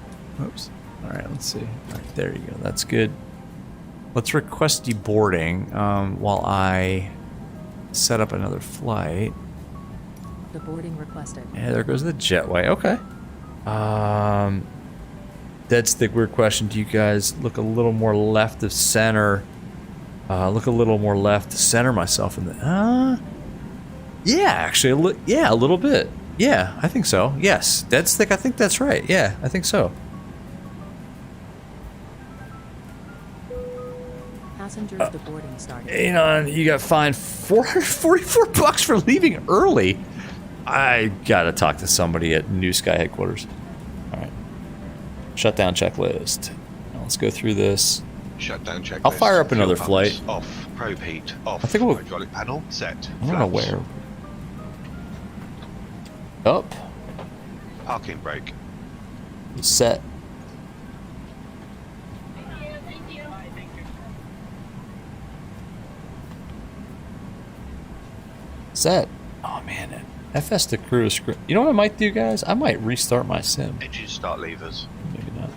[SPEAKER 1] Oops. All right, let's see. All right, there you go. That's good. Let's request deboarding while I set up another flight.
[SPEAKER 13] Deboarding requested.
[SPEAKER 1] Yeah, there goes the jetway. Okay. Dead stick, weird question. Do you guys look a little more left of center? Look a little more left to center myself in the... yeah, actually, yeah, a little bit. Yeah, I think so. Yes, dead stick, I think that's right. Yeah, I think so.
[SPEAKER 13] Passengers deboarding started.
[SPEAKER 1] Hang on, you got fined $444 for leaving early. I gotta talk to somebody at New Sky headquarters. All right, shutdown checklist. Now let's go through this.
[SPEAKER 2] Shutdown checklist.
[SPEAKER 1] I'll fire up another
[SPEAKER 2] Fuel
[SPEAKER 1] flight.
[SPEAKER 2] pumps off. Probe heat off.
[SPEAKER 1] I think we'll.
[SPEAKER 2] Hydraulic panel set.
[SPEAKER 1] I don't know where. Up.
[SPEAKER 2] Parking brake.
[SPEAKER 1] Set. Set. Oh man, FS to cruise script. You know what I might do, guys? I might restart my sim.
[SPEAKER 2] Engine start levers.
[SPEAKER 1] Maybe not.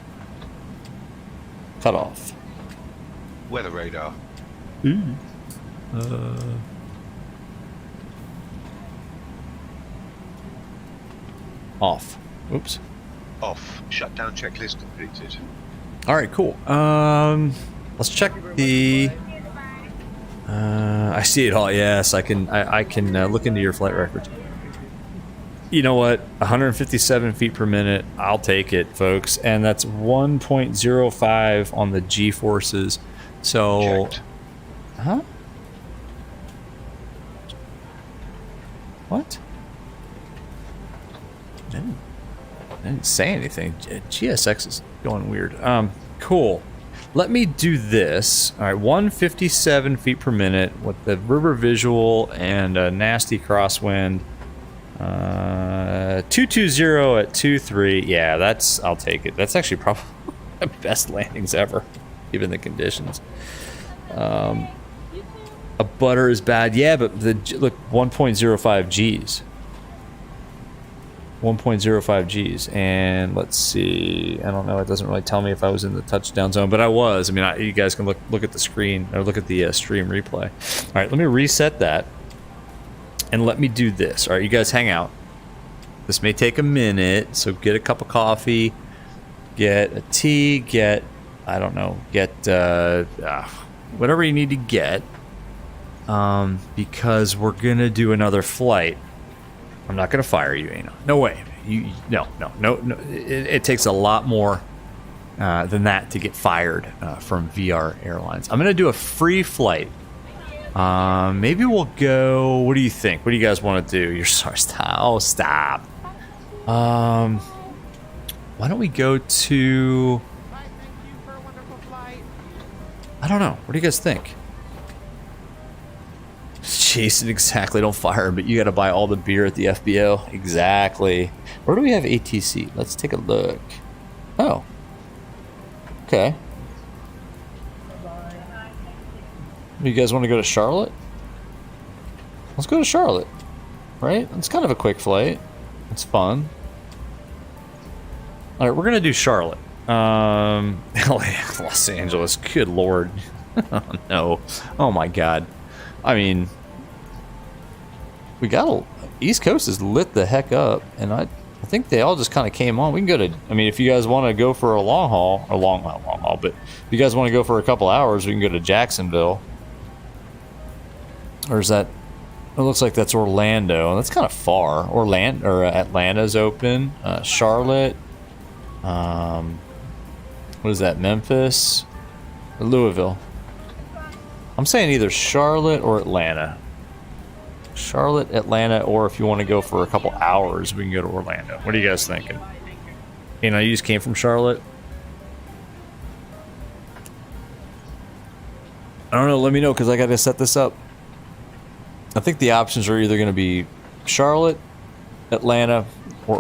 [SPEAKER 1] Cut off.
[SPEAKER 2] Weather radar.
[SPEAKER 1] Ooh. Off. Oops.
[SPEAKER 2] Off. Shutdown checklist completed.
[SPEAKER 1] All right, cool. Let's check the. I see it all. Yes, I can look into your flight records. You know what? 157 feet per minute. I'll take it, folks. And that's 1.05 on the G forces. So,
[SPEAKER 2] Checked.
[SPEAKER 1] huh? What? didn't say anything. GSX is going weird. Cool. Let me do this. All right, 157 feet per minute with the river visual and a nasty crosswind. 220 at 2.3. Yeah, I'll take it. That's actually probably the best landings ever, given the conditions. A butter is bad. Yeah, but look, 1.05 Gs. 1.05 Gs, and let's see. I don't know. It doesn't really tell me if I was in the touchdown zone, but I was. I mean, you guys can look at the screen or look at the stream replay. All right, let me reset that, and let me do this. All right, you guys hang out. This may take a minute, so get a cup of coffee, get a tea, get whatever you need to get, because we're gonna do another flight. I'm not gonna fire you, Ana. No way. No. It takes a lot more than that to get fired from VR Airlines. I'm gonna do a free flight. Maybe we'll go. What do you think? What do you guys want to do? You're sorry. Stop. Why don't we go to? I don't know. What do you guys think? Jason, exactly. Don't fire him, but you got to buy all the beer at the FBO. Exactly. Where do we have ATC? Let's take a look. Oh. Okay. You guys want to go to Charlotte? Let's go to Charlotte. Right? It's kind of a quick flight. It's fun. All right, we're going to do Charlotte. Los Angeles. Good Lord. Oh, no. Oh, my God. I mean, we got East Coast is lit the heck up, and I think they all just kind of came on. We can go to, I mean, if you guys want to go for a long haul, but if you guys want to go for a couple hours, we can go to Jacksonville. Or is that, it looks like that's Orlando. That's kind of far. Atlanta's open. Charlotte. What is that, Memphis? Or Louisville? I'm saying either Charlotte or Atlanta. Charlotte, Atlanta, or if you want to go for a couple hours, we can go to Orlando. What are you guys thinking? You know, you just came from Charlotte? I don't know. Let me know, because I got to set this up. I think the options are either going to be Charlotte, Atlanta, or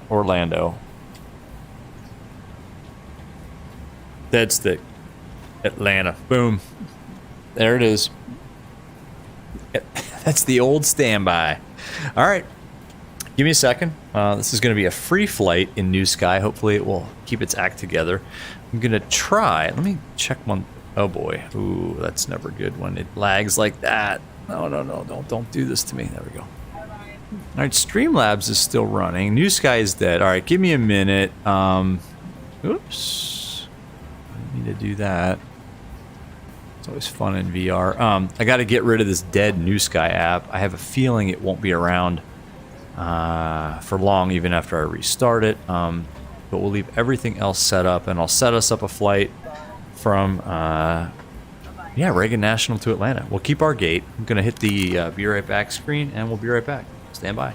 [SPEAKER 1] Orlando. Dead stick. Atlanta. Boom. There it is. That's the old standby. All right. Give me a second. This is going to be a free flight in New Sky. Hopefully it will keep its act together. I'm going to try. Let me check one. Oh, boy. Ooh, that's never good when it lags like that. No. Don't do this to me. There we go. All right. Streamlabs is still running. New Sky is dead. All right. Give me a minute. Oops. I need to do that. It's always fun in VR. I got to get rid of this dead New Sky app. I have a feeling it won't be around for long, even after I restart it. But we'll leave everything else set up, and I'll set us up a flight from Reagan National to Atlanta. We'll keep our gate. I'm gonna hit the be right back screen, and we'll be right back. Stand by.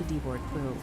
[SPEAKER 13] to deboard crew.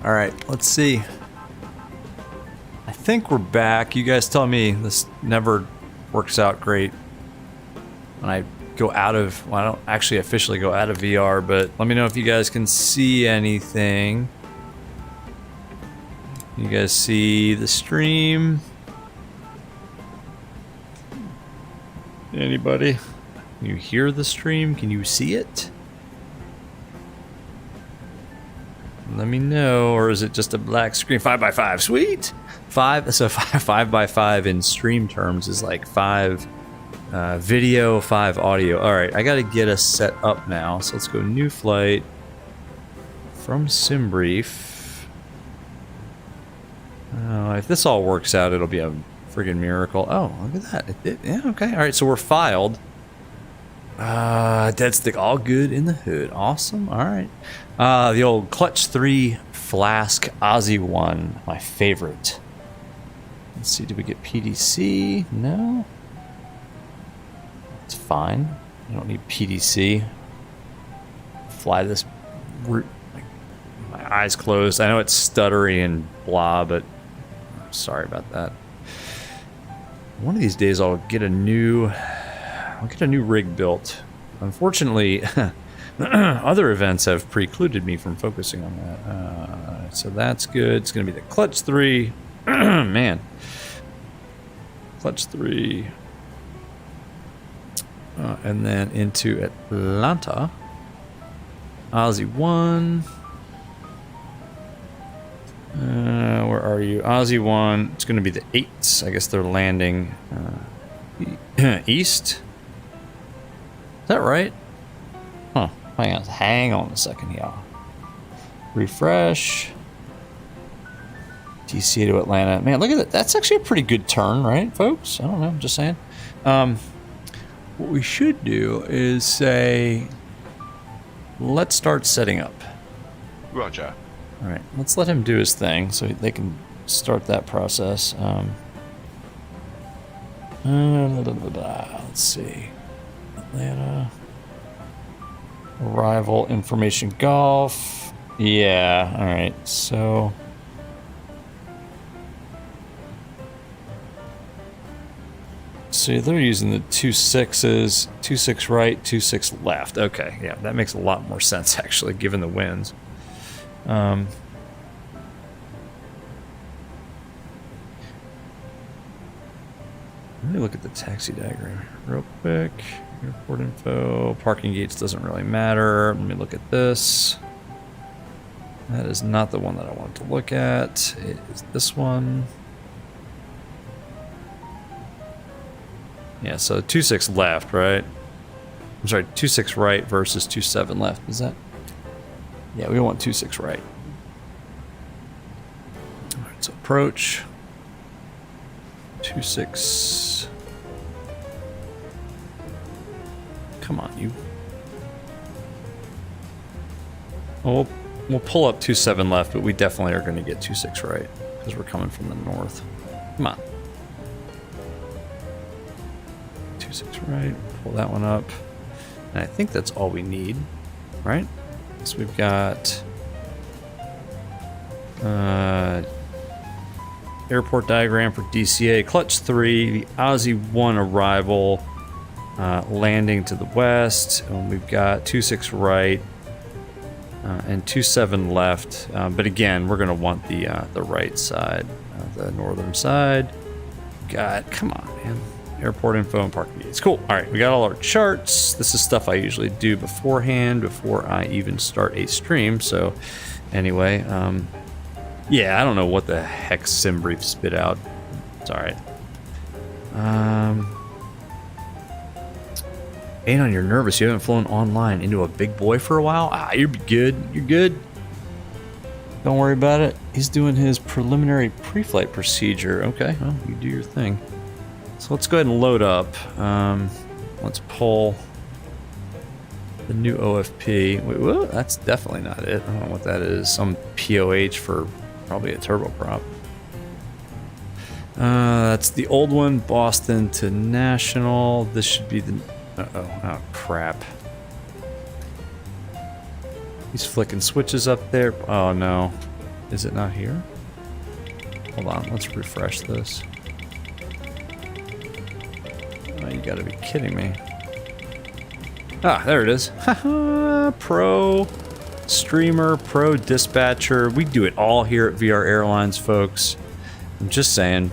[SPEAKER 1] All right, let's see. I think we're back. You guys tell me. This never works out great when I go out of, well, I don't actually officially go out of VR, but let me know if you guys can see anything. You guys see the stream? Anybody? Can you hear the stream? Can you see it? Let me know, or is it just a black screen? 5x5, sweet. 5x5 in stream terms is like 5 video, 5 audio. All right, I got to get us set up now. So let's go new flight from SimBrief. If this all works out, it'll be a friggin' miracle. Oh, look at that. Yeah, okay. All right, so we're filed. Dead stick, all good in the hood. Awesome. All right. The old Clutch 3 Flask Aussie 1, my favorite. Let's see, did we get PDC? No. It's fine. I don't need PDC. Fly this route. My eyes closed. I know it's stuttery and blah, but sorry about that. One of these days I'll get a new rig built. Unfortunately, other events have precluded me from focusing on that. So that's good. It's going to be the Clutch 3. Man. Clutch 3. And then into Atlanta. Aussie 1. Where are you? Aussie 1. It's going to be the 8s. I guess they're landing east. Is that right? Huh. Hang on a second, y'all. Refresh. DCA to Atlanta. Man, look at that. That's actually a pretty good turn, right, folks? I don't know. I'm just saying. What we should do is say, let's start setting up.
[SPEAKER 2] Roger.
[SPEAKER 1] All right. Let's let him do his thing so they can start that process. Let's see. Atlanta. Arrival information golf. Yeah, alright, so they're using the 2.6s, 2.6 right, 2.6 left. Okay, yeah, that makes a lot more sense actually, given the winds. Let me look at the taxi diagram real quick. Airport info, parking gates doesn't really matter. Let me look at this. That is not the one that I wanted to look at. It is this one. Yeah, so 2.6 left, right? I'm sorry, 2.6 right versus 2.7 left. Is that? Yeah, we want 2.6 right. All right, so approach. 2.6. Come on, you. Well, we'll pull up 2.7 left, but we definitely are going to get 2.6 right because we're coming from the north. Come on. 2.6 right. Pull that one up. And I think that's all we need, right? So we've got airport diagram for DCA, Clutch 3, the Aussie 1 arrival. Landing to the west, and we've got 2.6 right and 2.7 left. But again, we're going to want the right side, the northern side. Come on, man. Airport info and parking gates. Cool. All right, we got all our charts. This is stuff I usually do beforehand, before I even start a stream. So, anyway, yeah, I don't know what the heck SimBrief spit out. It's all right. Anon, you're nervous. You haven't flown online into a big boy for a while? You're good. You're good. Don't worry about it. He's doing his preliminary pre-flight procedure. Okay, well, you do your thing. So let's go ahead and load up. Let's pull the new OFP. Wait, whoa, that's definitely not it. I don't know what that is. Some POH for probably a turboprop. That's the old one, Boston to National. This should be the... oh crap. He's flicking switches up there. Oh no. Is it not here? Hold on, let's refresh this. Oh, you gotta be kidding me. Ah, there it is. Haha, pro streamer, pro dispatcher. We do it all here at VR Airlines, folks. I'm just saying.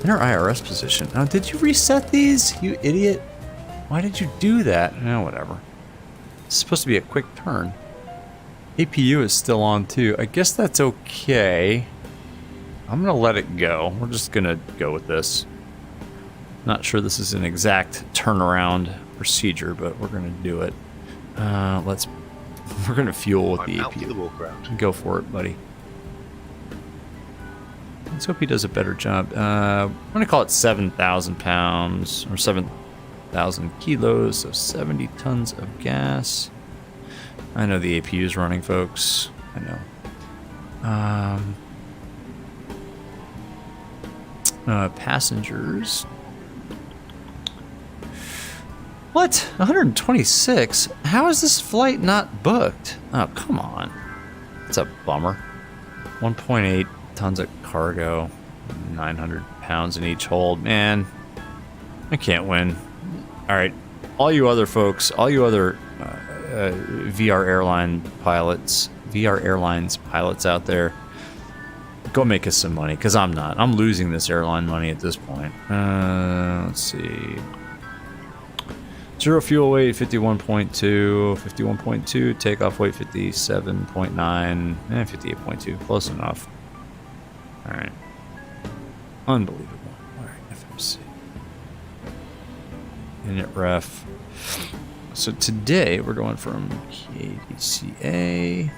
[SPEAKER 1] Enter IRS position. Oh, did you reset these, you idiot? Why did you do that? No, whatever. It's supposed to be a quick turn. APU is still on too. I guess that's okay. I'm gonna let it go. We're just gonna go with this. Not sure this is an exact turnaround procedure, but we're gonna do it. We're gonna fuel with the APU. Go for it, buddy. Let's hope he does a better job. I'm gonna call it 7,000 pounds or 7,000 kilos, so 70 tons of gas. I know the APU is running, folks. I know. Passengers. What? 126? How is this flight not booked? Oh, come on. That's a bummer. 1.8 tons of cargo, 900 pounds in each hold. Man, I can't win. All right, all you other folks, all you other VR Airlines pilots out there, go make us some money, because I'm not. I'm losing this airline money at this point. Let's see. Zero fuel weight, 51.2. 51.2. Takeoff weight, 57.9. 58.2. Close enough. All right. Unbelievable. All right, FMC. Init ref. So today we're going from KDCA.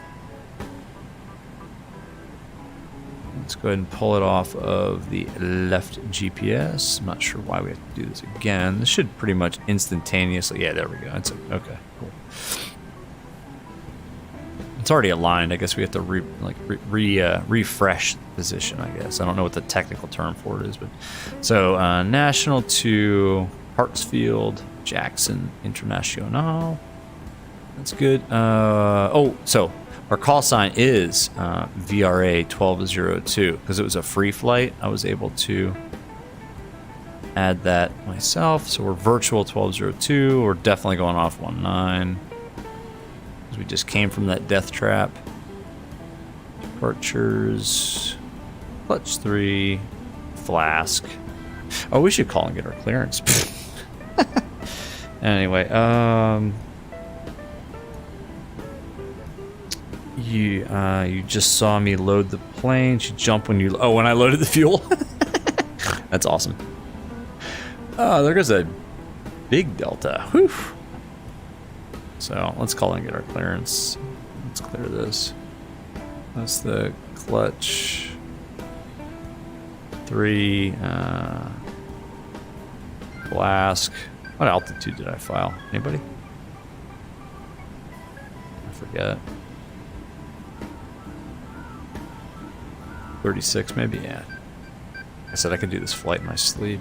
[SPEAKER 1] Let's go ahead and pull it off of the left GPS. I'm not sure why we have to do this again. This should pretty much instantaneously. Yeah, there we go. That's okay. Cool. It's already aligned. I guess we have to refresh the position. I guess I don't know what the technical term for it is, but so National to Hartsfield, Jackson International. That's good. So our call sign is VRA 1202 because it was a free flight. I was able to add that myself. So we're virtual 1202. We're definitely going off 19. We just came from that death trap. Departures. Clutch 3. Flask. Oh, we should call and get our clearance. Anyway, you just saw me load the plane. You jump when you... Oh, when I loaded the fuel? That's awesome. Oh, there goes a big delta. Whew. So let's call and get our clearance. Let's clear this. That's the clutch 3 flask. What altitude did I file? Anybody? I forget. 36 maybe? Yeah. I said I could do this flight in my sleep.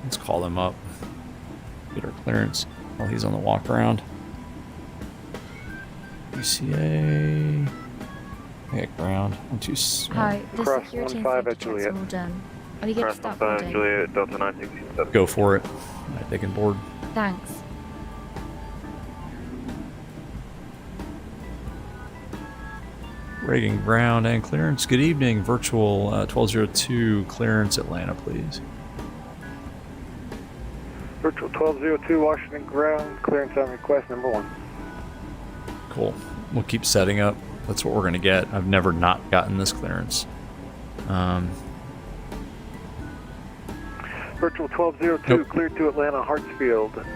[SPEAKER 1] Let's call them up. Get our clearance while he's on the walk around. KDCA. I got ground. 1, 2.
[SPEAKER 3] Hi, the security and safety checks are all done. Are we good to start boarding?
[SPEAKER 9] Juliet, Delta 967.
[SPEAKER 1] Go for it. Alright, they can board.
[SPEAKER 3] Thanks.
[SPEAKER 1] Reagan ground and clearance. Good evening. Virtual 1202 clearance Atlanta, please.
[SPEAKER 10] Virtual 1202 Washington ground, clearance on request number 1.
[SPEAKER 1] Cool. We'll keep setting up. That's what we're going to get. I've never not gotten this clearance.
[SPEAKER 10] Virtual 1202
[SPEAKER 1] Nope.
[SPEAKER 10] cleared to Atlanta Hartsfield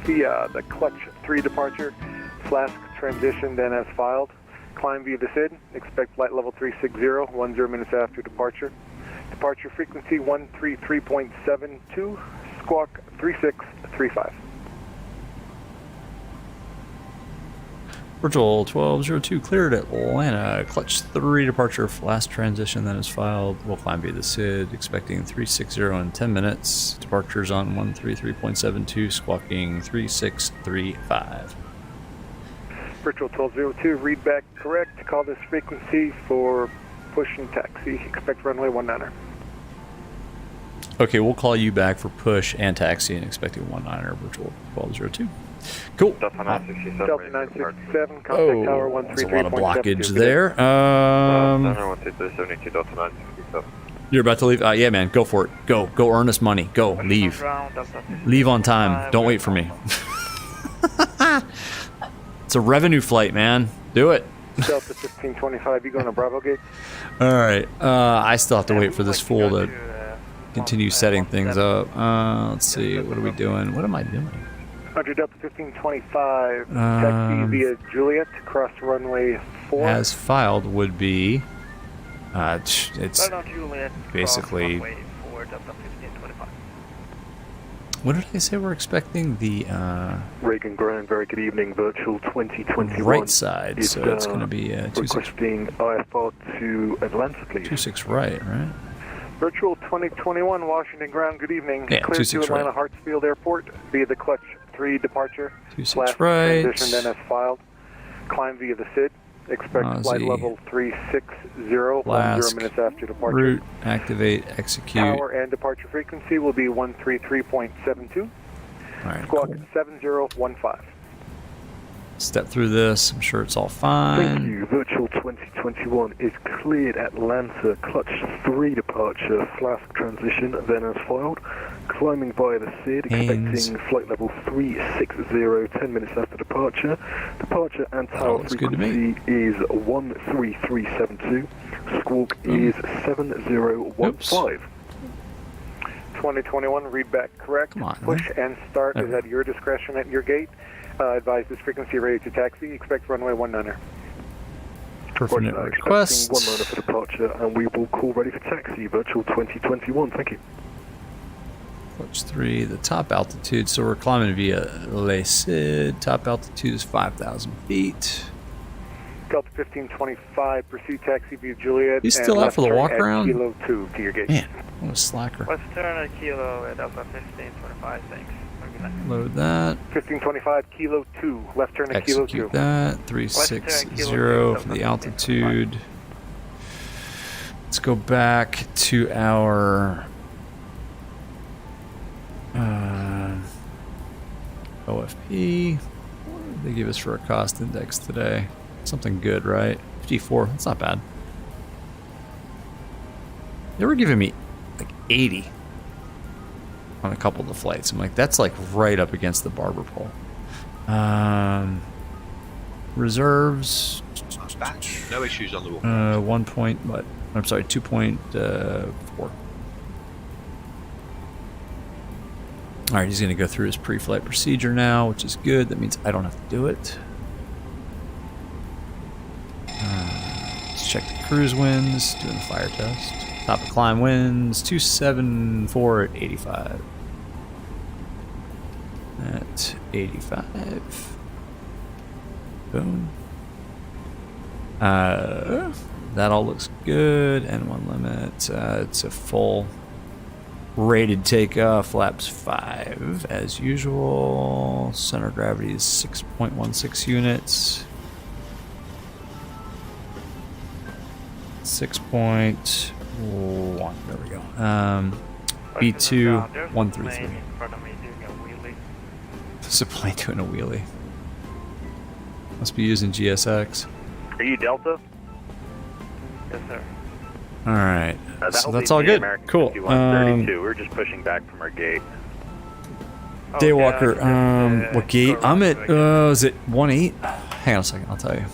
[SPEAKER 10] via the clutch 3 departure. Flask transitioned and as filed. Climb via the SID. Expect flight level 360, 10 minutes after departure. Departure frequency 133.72. Squawk 3635.
[SPEAKER 1] Virtual 1202 cleared Atlanta. Clutch 3 departure. Flask transition then is filed. We'll climb via the SID. Expecting 360 in 10 minutes. Departures on 133.72. Squawking 3635.
[SPEAKER 10] Virtual 1202, read back correct. Call this frequency for push and taxi. Expect runway 19er.
[SPEAKER 1] Okay, we'll call you back for push and taxi and expecting 19er virtual 1202. Cool.
[SPEAKER 10] Delta 967, contact
[SPEAKER 1] Oh,
[SPEAKER 10] tower
[SPEAKER 1] there's a lot of
[SPEAKER 10] 133.72.
[SPEAKER 1] blockage there. You're about to leave? Yeah, man, go for it. Go earn us money. Go, leave. Leave on time. Don't wait for me. It's a revenue flight, man. Do it.
[SPEAKER 10] Delta 1525, you going to Bravo Gate?
[SPEAKER 1] All right. I still have to wait for this fool to continue setting things up. Let's see. What are we doing? What am I doing?
[SPEAKER 10] 100 Delta 1525, taxi via Juliet, cross runway 4.
[SPEAKER 1] As filed would be. It's basically. What did I say we're expecting? The
[SPEAKER 10] Reagan Grand, very good evening. Virtual 2021.
[SPEAKER 1] right side, so it's going to be 26.
[SPEAKER 10] Requesting IFR to Atlanta, please.
[SPEAKER 1] 26 right?
[SPEAKER 10] Virtual 2021, Washington Ground, good evening.
[SPEAKER 1] Yeah,
[SPEAKER 10] Clear
[SPEAKER 1] 26
[SPEAKER 10] to Atlanta
[SPEAKER 1] right.
[SPEAKER 10] Hartsfield Airport via the Clutch 3 departure.
[SPEAKER 1] 26 right.
[SPEAKER 10] Transition then as filed. Climb via the SID. Expect flight level 360, 10 minutes after departure.
[SPEAKER 1] Route, activate, execute.
[SPEAKER 10] Tower and departure frequency will be 133.72.
[SPEAKER 1] Alright,
[SPEAKER 10] Squawk
[SPEAKER 1] cool.
[SPEAKER 10] 7015.
[SPEAKER 1] Step through this. I'm sure it's all fine.
[SPEAKER 10] Thank you. Virtual 2021 is cleared Atlanta, Clutch 3 departure, flask transition, then as filed. Climbing via the SID, expecting flight level 360, 10 minutes after departure. Departure and tower frequency is 13372. Squawk is 7015. 2021, read back correct.
[SPEAKER 1] Come on,
[SPEAKER 10] push and start is at your discretion at your gate. Advise this frequency ready to taxi. Expect runway 19er.
[SPEAKER 1] Perfect request.
[SPEAKER 10] 19er for departure, and we will call ready for taxi. Virtual 2021. Thank you.
[SPEAKER 1] Clutch 3, the top altitude. So we're climbing via Le Cid. Top altitude is 5,000 feet.
[SPEAKER 10] Delta 1525, pursue taxi via Juliet.
[SPEAKER 1] He's still out for the walk around?
[SPEAKER 10] Kilo 2 to your gate.
[SPEAKER 1] Man, what a slacker.
[SPEAKER 11] Let's turn a kilo at Delta 1525, thanks.
[SPEAKER 1] Load that.
[SPEAKER 10] 1525, Kilo 2. Left turn at Kilo 2.
[SPEAKER 1] Execute that. 360 for the altitude. Let's go back to our OFP. What did they give us for a cost index today? Something good, right? 54. That's not bad. They were giving me like 80 on a couple of the flights. I'm like, that's like right up against the barber pole. Reserves.
[SPEAKER 2] No issues on the wall.
[SPEAKER 1] 1 point, what? I'm sorry, 2.4. All right, he's going to go through his pre-flight procedure now, which is good. That means I don't have to do it. Let's check the cruise winds, doing the fire test. Top of climb winds, 274 at 85. At 85. Boom. That all looks good. N1 limit. It's a full rated takeoff. Flaps 5 as usual. Center of gravity is 6.16 units. 6.1. There we go. B2 133. There's a plane doing a wheelie. Must be using GSX.
[SPEAKER 10] Are you Delta?
[SPEAKER 11] Yes, sir.
[SPEAKER 1] All right. So that's all good. Cool.
[SPEAKER 10] 32. We're just pushing back from our gate.
[SPEAKER 1] Daywalker. What gate? I'm at. Is it 18? Hang on a second. I'll tell you.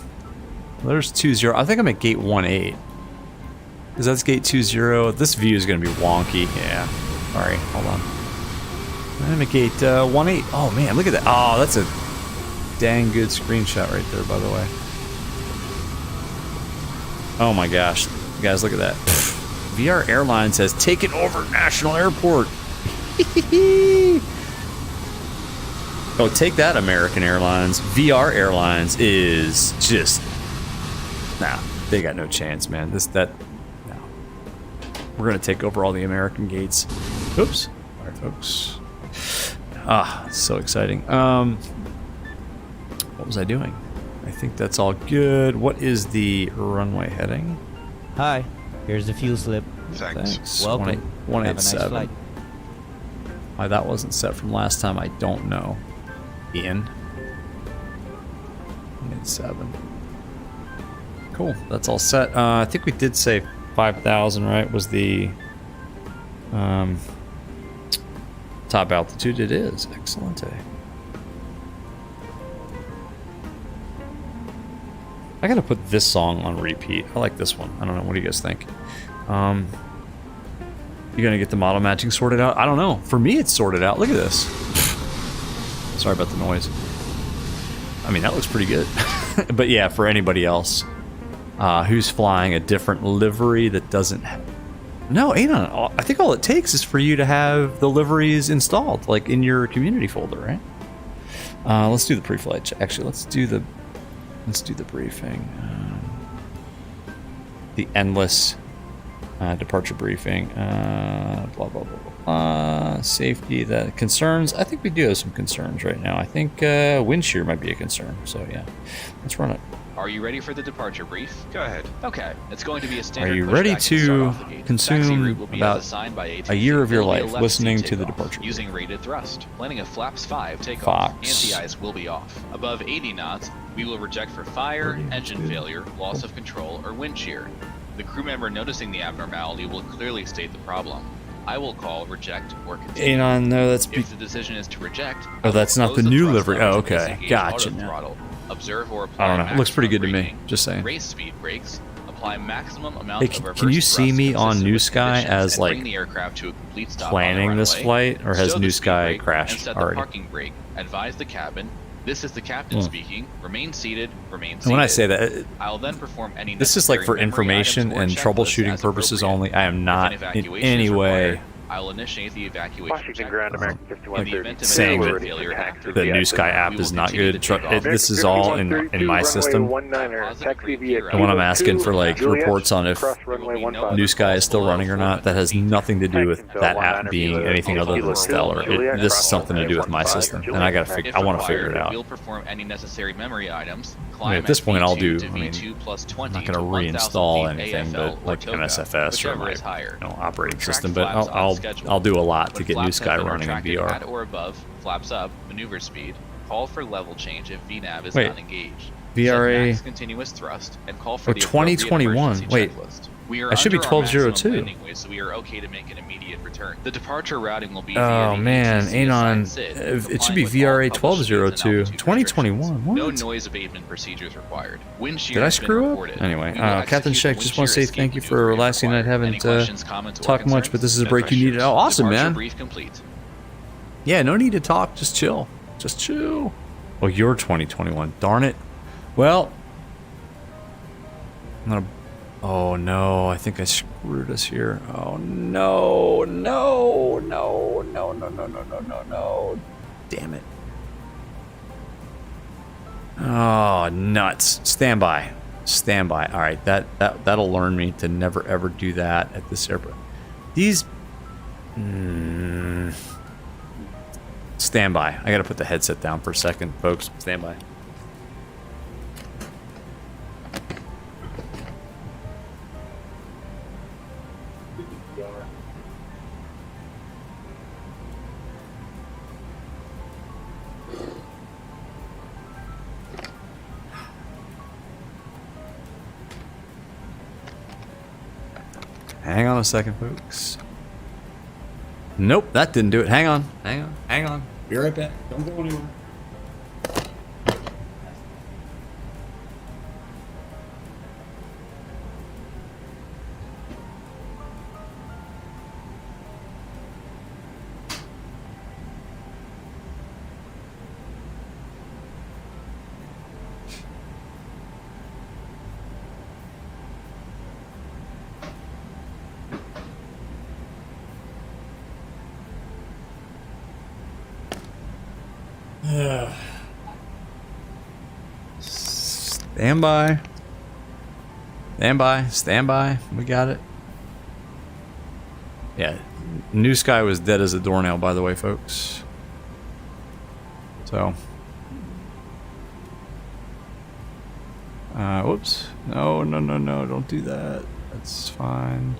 [SPEAKER 1] There's 20. I think I'm at gate 18. Because that's gate 20. This view is going to be wonky. Yeah. Sorry. Hold on. I'm at gate 18. Oh, man. Look at that. Oh, that's a dang good screenshot right there, by the way. Oh, my gosh. You guys, look at that. VR Airlines has taken over National Airport. Oh, take that, American Airlines. VR Airlines is just... Nah, they got no chance, man. No. We're going to take over all the American gates. Oops. All right, folks. Ah, so exciting. What was I doing? I think that's all good. What is the runway heading?
[SPEAKER 5] Hi, here's the fuel slip.
[SPEAKER 2] Thanks.
[SPEAKER 5] Welcome. Have a nice
[SPEAKER 1] 187.
[SPEAKER 5] flight.
[SPEAKER 1] Why that wasn't set from last time, I don't know. Ian. 187. Cool. That's all set. I think we did say 5,000, right? Was the top altitude? It is. Excellent. I gotta put this song on repeat. I like this one. I don't know. What do you guys think? You gonna get the model matching sorted out? I don't know. For me, it's sorted out. Look at this. Sorry about the noise. I mean, that looks pretty good. But yeah, for anybody else who's flying a different livery that doesn't have... No, Anon, I think all it takes is for you to have the liveries installed, like in your community folder, right? Let's do the pre-flight. Actually, let's do the briefing. The endless departure briefing. Blah blah blah blah. Safety. The concerns. I think we do have some concerns right now. I think wind shear might be a concern. So yeah, let's run it.
[SPEAKER 4] Are you ready for the departure brief?
[SPEAKER 2] Go ahead.
[SPEAKER 4] Okay, it's going to be a standard.
[SPEAKER 1] Are you
[SPEAKER 4] pushback
[SPEAKER 1] ready
[SPEAKER 4] start
[SPEAKER 1] to
[SPEAKER 4] off the gate. Taxi
[SPEAKER 1] consume
[SPEAKER 4] route will be
[SPEAKER 1] about
[SPEAKER 4] as assigned by ATC.
[SPEAKER 1] a year of your
[SPEAKER 4] There will be a
[SPEAKER 1] life
[SPEAKER 4] left
[SPEAKER 1] listening
[SPEAKER 4] seat
[SPEAKER 1] to the
[SPEAKER 4] takeoff
[SPEAKER 1] departure?
[SPEAKER 4] Using rated thrust. Landing of flaps 5 takeoff.
[SPEAKER 1] Fox.
[SPEAKER 4] Anti-ice will be off. Above 80 knots, we will reject for fire, engine failure, loss of control, or wind shear. The crew member noticing the abnormality will clearly state the problem. I will call, reject, or continue.
[SPEAKER 1] Anon, no, that's...
[SPEAKER 4] If the decision is to reject...
[SPEAKER 1] Oh, that's not the
[SPEAKER 4] close
[SPEAKER 1] new
[SPEAKER 4] thrust
[SPEAKER 1] livery.
[SPEAKER 4] lever
[SPEAKER 1] Oh,
[SPEAKER 4] to
[SPEAKER 1] okay.
[SPEAKER 4] disengage
[SPEAKER 1] Gotcha
[SPEAKER 4] auto
[SPEAKER 1] now.
[SPEAKER 4] throttle. Observe or apply
[SPEAKER 1] I don't know. It looks pretty good to me.
[SPEAKER 4] maximum
[SPEAKER 1] Just saying.
[SPEAKER 4] Race speed brakes. Apply maximum amount
[SPEAKER 1] Hey,
[SPEAKER 4] of reverse
[SPEAKER 1] can you see
[SPEAKER 4] thrust
[SPEAKER 1] me on
[SPEAKER 4] consistent
[SPEAKER 1] New
[SPEAKER 4] with
[SPEAKER 1] Sky
[SPEAKER 4] conditions
[SPEAKER 1] as,
[SPEAKER 4] and
[SPEAKER 1] like,
[SPEAKER 4] bring the aircraft to a complete stop
[SPEAKER 1] planning
[SPEAKER 4] on the
[SPEAKER 1] this
[SPEAKER 4] runway.
[SPEAKER 1] flight, or has
[SPEAKER 4] Stow
[SPEAKER 1] New
[SPEAKER 4] the speed
[SPEAKER 1] Sky
[SPEAKER 4] brake
[SPEAKER 1] crashed
[SPEAKER 4] and set
[SPEAKER 1] already?
[SPEAKER 4] the parking brake. Advise the cabin. This is the captain speaking. Remain seated. Remain seated.
[SPEAKER 1] And when I say that,
[SPEAKER 4] I'll then perform any
[SPEAKER 1] this is like for
[SPEAKER 4] necessary memory
[SPEAKER 1] information
[SPEAKER 4] items or
[SPEAKER 1] and
[SPEAKER 4] checklists
[SPEAKER 1] troubleshooting
[SPEAKER 4] as
[SPEAKER 1] purposes
[SPEAKER 4] appropriate.
[SPEAKER 1] only. I am
[SPEAKER 4] If
[SPEAKER 1] not
[SPEAKER 4] an
[SPEAKER 1] in
[SPEAKER 4] evacuation
[SPEAKER 1] any
[SPEAKER 4] is
[SPEAKER 1] way
[SPEAKER 4] required, I'll initiate the evacuation
[SPEAKER 10] Washington Ground American
[SPEAKER 4] in the
[SPEAKER 10] 5130.
[SPEAKER 4] event of
[SPEAKER 1] saying
[SPEAKER 4] an
[SPEAKER 1] that
[SPEAKER 4] failure after
[SPEAKER 1] the
[SPEAKER 4] the
[SPEAKER 1] New Sky
[SPEAKER 4] we
[SPEAKER 1] app
[SPEAKER 4] will
[SPEAKER 1] is not
[SPEAKER 4] continue
[SPEAKER 1] good.
[SPEAKER 4] to take off.
[SPEAKER 1] This is all in my system.
[SPEAKER 10] When
[SPEAKER 1] I'm asking for like reports on if New Sky is still running or not, that has nothing to do with that app being anything other than stellar. This is something to do with my system, and I gotta
[SPEAKER 4] If
[SPEAKER 1] I want to
[SPEAKER 4] required,
[SPEAKER 1] figure it out.
[SPEAKER 4] We'll perform any necessary memory items.
[SPEAKER 1] I mean, at this point, I'll do.
[SPEAKER 4] to
[SPEAKER 1] I mean,
[SPEAKER 4] V2 plus 20
[SPEAKER 1] I'm not gonna
[SPEAKER 4] to 1,000
[SPEAKER 1] reinstall
[SPEAKER 4] feet
[SPEAKER 1] anything,
[SPEAKER 4] AFL
[SPEAKER 1] but like
[SPEAKER 4] or TOGA,
[SPEAKER 1] MSFS or
[SPEAKER 4] whichever
[SPEAKER 1] my
[SPEAKER 4] is higher.
[SPEAKER 1] operating
[SPEAKER 4] Track
[SPEAKER 1] system. But
[SPEAKER 4] flaps on
[SPEAKER 1] I'll
[SPEAKER 4] schedule.
[SPEAKER 1] do a lot to
[SPEAKER 4] When
[SPEAKER 1] get New
[SPEAKER 4] flaps
[SPEAKER 1] Sky
[SPEAKER 4] have been
[SPEAKER 1] running in
[SPEAKER 4] retracted at
[SPEAKER 1] VR.
[SPEAKER 4] or above, flaps up, maneuver speed. Call for level change if VNAV is
[SPEAKER 1] Wait.
[SPEAKER 4] not engaged.
[SPEAKER 1] VRA
[SPEAKER 4] Set max continuous thrust and call for
[SPEAKER 1] Oh,
[SPEAKER 4] the appropriate
[SPEAKER 1] 2021.
[SPEAKER 4] emergency
[SPEAKER 1] Wait.
[SPEAKER 4] checklist. We are
[SPEAKER 1] That should be
[SPEAKER 4] under our maximum
[SPEAKER 1] 1202.
[SPEAKER 4] landing weight, so we are okay to make an immediate return. The departure routing will be
[SPEAKER 1] Oh
[SPEAKER 4] via the
[SPEAKER 1] man,
[SPEAKER 4] ATC
[SPEAKER 1] Anon,
[SPEAKER 4] assigned SID,
[SPEAKER 1] it should be
[SPEAKER 4] complying with all
[SPEAKER 1] VRA
[SPEAKER 4] published speeds and
[SPEAKER 1] 1202,
[SPEAKER 4] altitude
[SPEAKER 1] 2021.
[SPEAKER 4] No
[SPEAKER 1] What?
[SPEAKER 4] noise abatement procedures required. Wind shear
[SPEAKER 1] Did I
[SPEAKER 4] has been
[SPEAKER 1] screw up?
[SPEAKER 4] reported.
[SPEAKER 1] Anyway,
[SPEAKER 4] We will
[SPEAKER 1] Captain
[SPEAKER 4] execute
[SPEAKER 1] Sheck,
[SPEAKER 4] the
[SPEAKER 1] just
[SPEAKER 4] wind
[SPEAKER 1] want to
[SPEAKER 4] shear
[SPEAKER 1] say thank you
[SPEAKER 4] escape
[SPEAKER 1] for
[SPEAKER 4] maneuver
[SPEAKER 1] last night.
[SPEAKER 4] required. Any
[SPEAKER 1] Haven't
[SPEAKER 4] questions, comments, or
[SPEAKER 1] talked much, but this is a
[SPEAKER 4] concerns?
[SPEAKER 1] break you needed. Oh, awesome,
[SPEAKER 4] Departure
[SPEAKER 1] man.
[SPEAKER 4] brief complete.
[SPEAKER 1] Yeah, no need to talk. Just chill. Just chill. Oh, you're 2021. Darn it. Well, I'm gonna. Oh no, I think I screwed us here. Oh no, no, no, no, no, no, no, no, no, no. Damn it. Oh, nuts. Stand by. Stand by. All right, that'll learn me to never ever do that at this airport. These. Stand by. I gotta put the headset down for a second, folks. Stand by. Hang on a second, folks. Nope, that didn't do it. Hang on. Hang on. Hang on. Be right back. Don't go anywhere. Stand by. Stand by. Stand by. We got it. Yeah. New Sky was dead as a doornail, by the way, folks. So. Whoops. No, no, no, no. Don't do that. That's fine.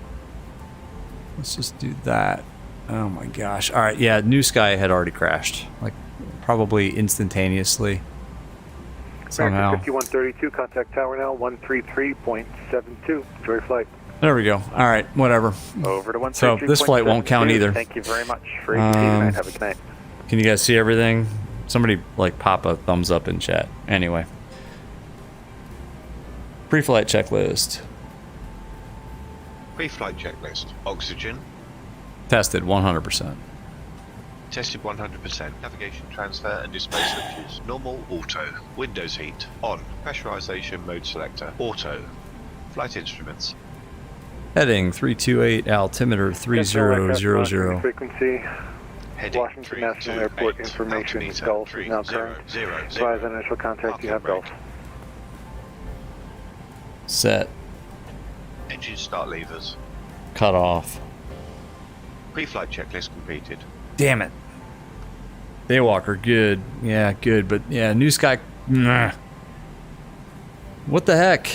[SPEAKER 1] Let's just do that. Oh my gosh. All right. Yeah, New Sky had already crashed. Like, probably instantaneously. Somehow.
[SPEAKER 10] 5132, contact tower now, 133.72. Enjoy flight.
[SPEAKER 1] There we go. All right. Whatever.
[SPEAKER 10] Over to 133.72.
[SPEAKER 1] So this flight won't count either.
[SPEAKER 10] Thank you very much for ATC tonight. Have a good night.
[SPEAKER 1] Can you guys see everything? Somebody, like, pop a thumbs up in chat. Anyway. Pre-flight checklist.
[SPEAKER 2] Pre-flight checklist. Oxygen.
[SPEAKER 1] Tested 100%.
[SPEAKER 2] Tested 100%. Navigation transfer and display switches. Normal, auto. Windows heat. On. Pressurization mode selector. Auto. Flight instruments.
[SPEAKER 1] Heading 328, altimeter 3000.
[SPEAKER 10] Frequency.
[SPEAKER 2] Heading
[SPEAKER 10] Washington National Airport information. Gulf is now current. Advise on initial contact. You have Gulf.
[SPEAKER 1] Set.
[SPEAKER 2] Engine start levers.
[SPEAKER 1] Cut off.
[SPEAKER 2] Pre-flight checklist completed.
[SPEAKER 1] Damn it. Daywalker, good. Yeah, good. But yeah, New Sky. Nah. What the heck?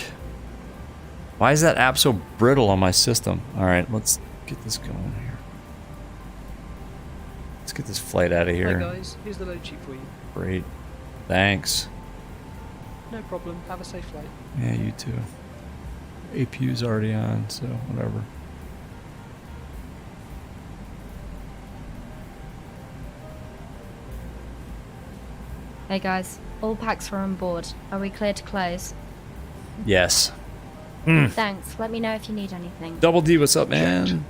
[SPEAKER 1] Why is that app so brittle on my system? Alright, let's get this going here. Let's get this flight out of here.
[SPEAKER 6] Hi guys, here's the load sheet for you.
[SPEAKER 1] Great. Thanks.
[SPEAKER 6] No problem. Have a safe flight.
[SPEAKER 1] Yeah, you too. APU's already on, so whatever.
[SPEAKER 3] Hey guys, all packs are on board. Are we clear to close?
[SPEAKER 1] Yes.
[SPEAKER 3] Thanks. Let me know if you need anything.
[SPEAKER 1] Double D, what's up, man?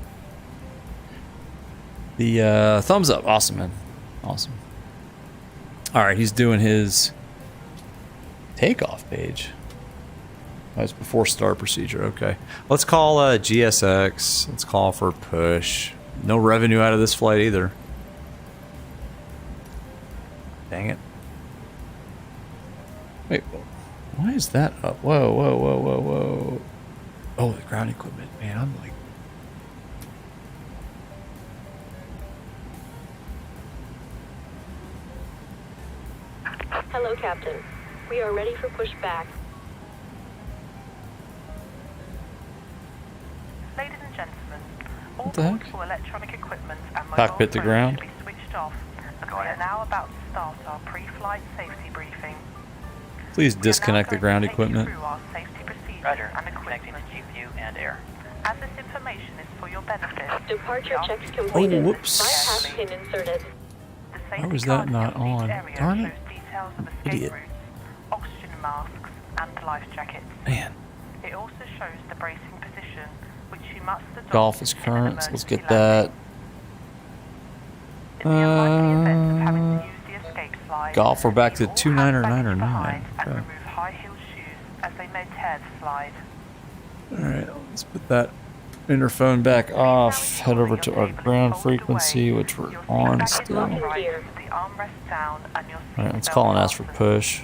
[SPEAKER 1] The thumbs up. Awesome, man. Awesome. Alright, he's doing his takeoff page. Oh, it's before start procedure. Okay. Let's call GSX. Let's call for push. No revenue out of this flight either. Dang it. Wait, why is that up? Whoa, whoa, whoa, whoa, whoa. Oh, the ground equipment. Man, I'm like...
[SPEAKER 14] Hello, Captain. We are ready for pushback.
[SPEAKER 7] Ladies and gentlemen, all
[SPEAKER 1] What the heck?
[SPEAKER 7] portable electronic equipment and mobile
[SPEAKER 1] Cockpit to
[SPEAKER 7] phones
[SPEAKER 1] ground.
[SPEAKER 7] should be switched off, as we are now about to start our pre-flight safety briefing.
[SPEAKER 1] Please disconnect the ground equipment.
[SPEAKER 7] Through our safety procedures and equipment. GPU and air. As this information is for your benefit,
[SPEAKER 14] Departure checks completed.
[SPEAKER 1] Oh, whoops.
[SPEAKER 14] Bypass pin inserted.
[SPEAKER 1] Why was that not on? Darn it.
[SPEAKER 7] details of escape
[SPEAKER 1] Idiot.
[SPEAKER 7] routes, oxygen masks, and life jackets.
[SPEAKER 1] Man.
[SPEAKER 7] It also shows the bracing position, which you must adopt.
[SPEAKER 1] Golf is
[SPEAKER 7] in an
[SPEAKER 1] current, so let's
[SPEAKER 7] emergency
[SPEAKER 1] get that.
[SPEAKER 7] In the unlikely event of having to use the escape slide,
[SPEAKER 1] Golf, we're back to
[SPEAKER 7] you all
[SPEAKER 1] 2.9
[SPEAKER 7] have
[SPEAKER 1] or
[SPEAKER 7] back
[SPEAKER 1] 9 or
[SPEAKER 7] to
[SPEAKER 1] 9.
[SPEAKER 7] behind and
[SPEAKER 1] Okay.
[SPEAKER 7] remove high-heeled shoes as they may tear the slide.
[SPEAKER 1] Alright, let's put that interphone back off. Head over to our ground frequency, which we're on still. Alright, let's call and ask for push.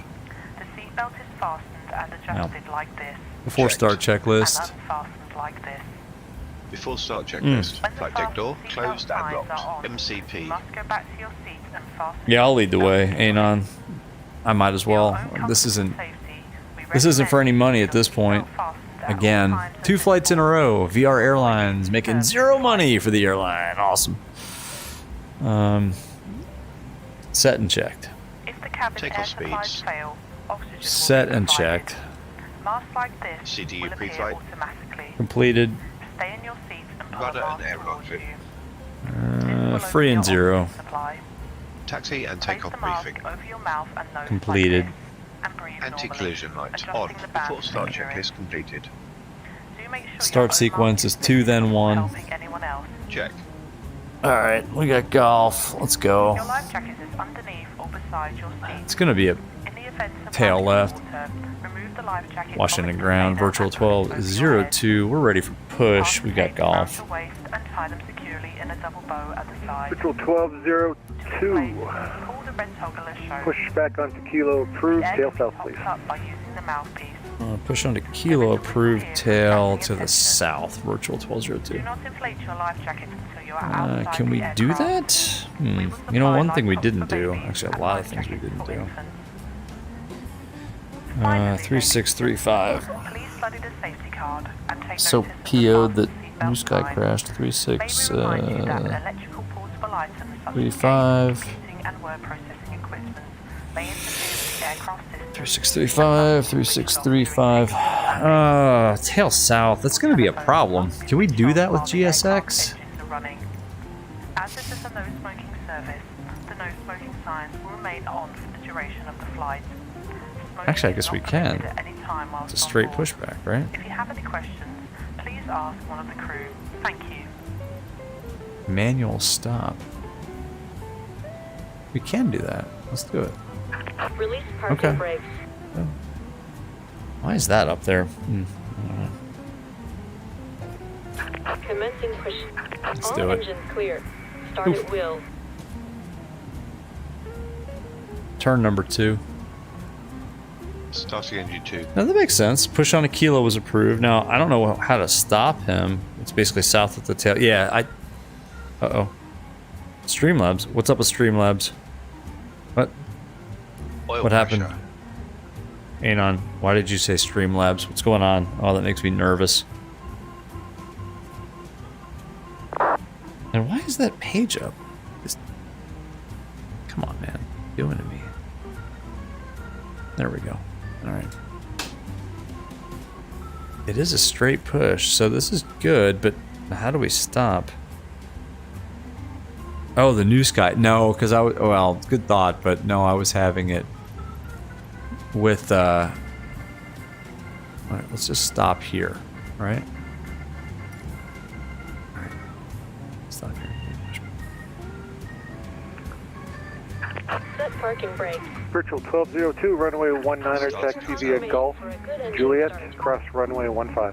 [SPEAKER 7] The seatbelt is fastened and adjusted like this.
[SPEAKER 1] Before start checklist.
[SPEAKER 7] And unfastened like this.
[SPEAKER 2] Before start checklist. Flight deck door closed and locked. MCP.
[SPEAKER 7] You must go back to your seat and fasten.
[SPEAKER 1] Yeah, I'll lead the way. Anon. I might as well. This isn't for any money at this point. Again, 2 flights in a row. VR Airlines making 0 money for the airline. Awesome. Set and checked.
[SPEAKER 7] If the cabin
[SPEAKER 2] Takeoff
[SPEAKER 7] air supplies
[SPEAKER 2] speeds.
[SPEAKER 7] fail, oxygen will
[SPEAKER 1] Set
[SPEAKER 7] be
[SPEAKER 1] and
[SPEAKER 7] provided.
[SPEAKER 1] checked.
[SPEAKER 7] Masks like this
[SPEAKER 2] CDU
[SPEAKER 7] will appear
[SPEAKER 2] pre-flight.
[SPEAKER 7] automatically.
[SPEAKER 1] Completed.
[SPEAKER 7] Stay in your seat and pull
[SPEAKER 2] Rudder
[SPEAKER 7] a
[SPEAKER 2] and
[SPEAKER 7] mask
[SPEAKER 2] air
[SPEAKER 7] towards
[SPEAKER 2] lock.
[SPEAKER 7] you.
[SPEAKER 1] Free and 0.
[SPEAKER 7] Supply.
[SPEAKER 2] Taxi and
[SPEAKER 7] Place
[SPEAKER 2] takeoff
[SPEAKER 7] the mask
[SPEAKER 2] briefing.
[SPEAKER 7] over your mouth and nose
[SPEAKER 1] Completed.
[SPEAKER 7] like this, and breathe
[SPEAKER 2] Anti-collision
[SPEAKER 7] normally,
[SPEAKER 2] light
[SPEAKER 7] adjusting
[SPEAKER 2] on.
[SPEAKER 7] the band
[SPEAKER 2] Before start
[SPEAKER 7] during.
[SPEAKER 2] checklist completed.
[SPEAKER 7] Do make sure
[SPEAKER 1] Start
[SPEAKER 7] your
[SPEAKER 1] sequence is 2 then 1.
[SPEAKER 7] helping anyone else.
[SPEAKER 2] Check.
[SPEAKER 1] Alright, we got golf. Let's go.
[SPEAKER 7] Your life jacket is underneath or beside your seat.
[SPEAKER 1] It's gonna be a
[SPEAKER 7] In the event of
[SPEAKER 1] tail
[SPEAKER 7] running
[SPEAKER 1] left.
[SPEAKER 7] water, remove the life jacket from
[SPEAKER 1] Washington
[SPEAKER 7] its
[SPEAKER 1] ground.
[SPEAKER 7] container
[SPEAKER 1] Virtual
[SPEAKER 7] and
[SPEAKER 1] 12
[SPEAKER 7] put
[SPEAKER 1] is
[SPEAKER 7] it over your head.
[SPEAKER 1] 02. We're ready for push. We got
[SPEAKER 7] Fasten around
[SPEAKER 1] golf.
[SPEAKER 7] your waist and tie them securely in a double bow at the side.
[SPEAKER 10] Virtual 1202.
[SPEAKER 7] Pull the red toggle as shown.
[SPEAKER 10] Push back onto kilo approved.
[SPEAKER 7] The air
[SPEAKER 10] Tail
[SPEAKER 7] can be
[SPEAKER 10] south,
[SPEAKER 7] topped
[SPEAKER 10] please.
[SPEAKER 7] up by using the mouthpiece.
[SPEAKER 1] Push onto kilo approved tail to the south. Virtual 1202.
[SPEAKER 7] Do not inflate your life jacket until you are outside
[SPEAKER 1] Can we
[SPEAKER 7] the
[SPEAKER 1] do
[SPEAKER 7] aircraft.
[SPEAKER 1] that? You know, one thing we didn't do. Actually, a lot of things we didn't do. 3635.
[SPEAKER 7] Please study the safety card and take
[SPEAKER 1] So
[SPEAKER 7] notice of the
[SPEAKER 1] PO'd that
[SPEAKER 7] fasten
[SPEAKER 1] New Sky
[SPEAKER 7] seatbelt
[SPEAKER 1] crashed.
[SPEAKER 7] sign.
[SPEAKER 1] 36
[SPEAKER 7] May we remind you that electrical portable items such as
[SPEAKER 1] 35.
[SPEAKER 7] computing and word processing equipment may interfere with the aircraft system.
[SPEAKER 1] 3635. 3635. Tail south. That's going to be a problem. Can we do that with GSX?
[SPEAKER 7] As this is a no smoking service, the no smoking signs will remain on for the duration of the flight.
[SPEAKER 1] Actually, I guess we can. It's a straight
[SPEAKER 7] push.
[SPEAKER 1] pushback, right?
[SPEAKER 7] If you have any questions, please ask one of the crew. Thank you.
[SPEAKER 1] Manual stop. We can do that. Let's do it.
[SPEAKER 14] Release parking
[SPEAKER 1] Okay.
[SPEAKER 14] brakes.
[SPEAKER 1] Why is that up there?
[SPEAKER 14] Commencing push.
[SPEAKER 1] Let's
[SPEAKER 14] All
[SPEAKER 1] do it.
[SPEAKER 14] engines clear. Start at will.
[SPEAKER 1] Turn number 2.
[SPEAKER 2] Starting engine 2.
[SPEAKER 1] Now that makes sense. Push on a kilo was approved. Now I don't know how to stop him. It's basically south of the tail. Yeah, uh-oh. Streamlabs. What's up with Streamlabs? What?
[SPEAKER 2] Oil
[SPEAKER 1] What happened?
[SPEAKER 2] pressure.
[SPEAKER 1] Anon, why did you say Streamlabs? What's going on? Oh, that makes me nervous. And why is that page up? Come on, man. What are you doing to me? There we go. Alright. It is a straight push, so this is good, but how do we stop? Oh, the New Sky. No, because well, good thought, but no, I was having it with, alright, let's just stop here, right? Alright. Stop here.
[SPEAKER 14] Set parking brakes.
[SPEAKER 10] Virtual 1202, runway 19er, taxi via Golf, Juliet, cross runway 15.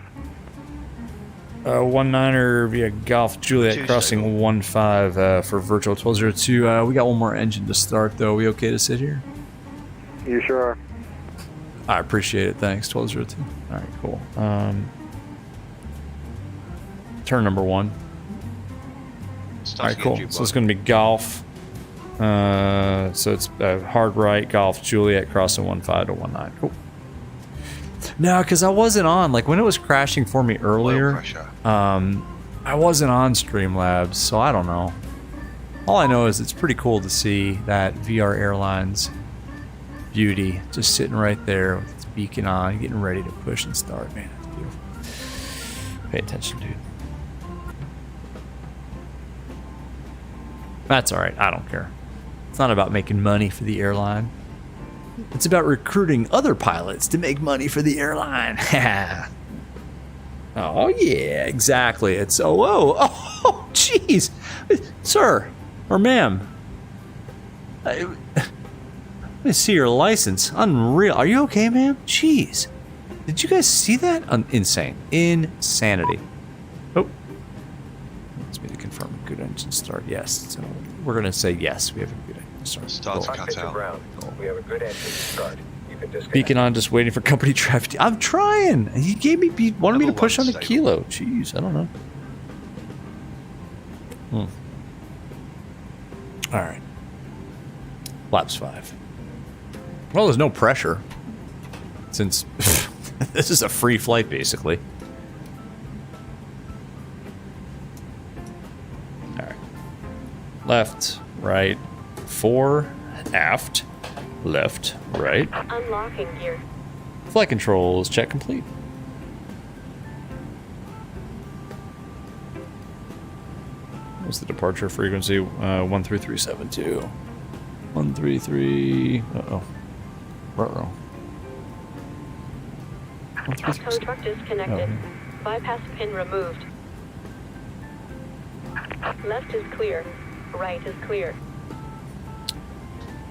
[SPEAKER 1] 19er via Golf Juliet
[SPEAKER 2] Tuesday.
[SPEAKER 1] crossing 15 for virtual 1202. We got one more engine to start though. We okay to sit here?
[SPEAKER 10] You sure are.
[SPEAKER 1] I appreciate it. Thanks. 1202. All right, cool. Turn number 1. All right,
[SPEAKER 2] Starting
[SPEAKER 1] cool.
[SPEAKER 2] engine
[SPEAKER 1] So it's
[SPEAKER 2] 1.
[SPEAKER 1] going to be Golf. So it's hard right, Golf Juliet crossing 15 to 19. Cool. No, because I wasn't on, like when it was crashing for me
[SPEAKER 2] Oil
[SPEAKER 1] earlier,
[SPEAKER 2] pressure.
[SPEAKER 1] I wasn't on Streamlabs, so I don't know. All I know is it's pretty cool to see that VR Airlines beauty just sitting right there with its beacon on, getting ready to push and start. Man, it's beautiful. Pay attention, dude. That's alright, I don't care. It's not about making money for the airline. It's about recruiting other pilots to make money for the airline. Oh, yeah, exactly. It's, oh, jeez. Sir, or ma'am. Let me see your license. Unreal. Are you okay, ma'am? Jeez. Did you guys see that? Insane. Insanity. Oh. Let's me to confirm a good engine start. Yes. So we're going to say yes. We have a good engine start.
[SPEAKER 2] Start to
[SPEAKER 1] Cool.
[SPEAKER 2] cut out.
[SPEAKER 9] We have a good engine start. You can disconnect.
[SPEAKER 1] Beacon on, just waiting for company traffic. I'm trying. He wanted me to
[SPEAKER 2] Level
[SPEAKER 1] push on
[SPEAKER 2] one
[SPEAKER 1] a
[SPEAKER 2] stable.
[SPEAKER 1] kilo. Jeez, I don't know. All right. Flaps 5. Well, there's no pressure since this is a free flight, basically. All right. Left, right, 4, aft, left, right.
[SPEAKER 14] Unlocking gear.
[SPEAKER 1] Flight controls, check complete. What's the departure frequency? 13372. 133. Uh-oh. Uh-oh.
[SPEAKER 14] Tow truck disconnected. Bypass pin removed. Left is clear. Right is clear.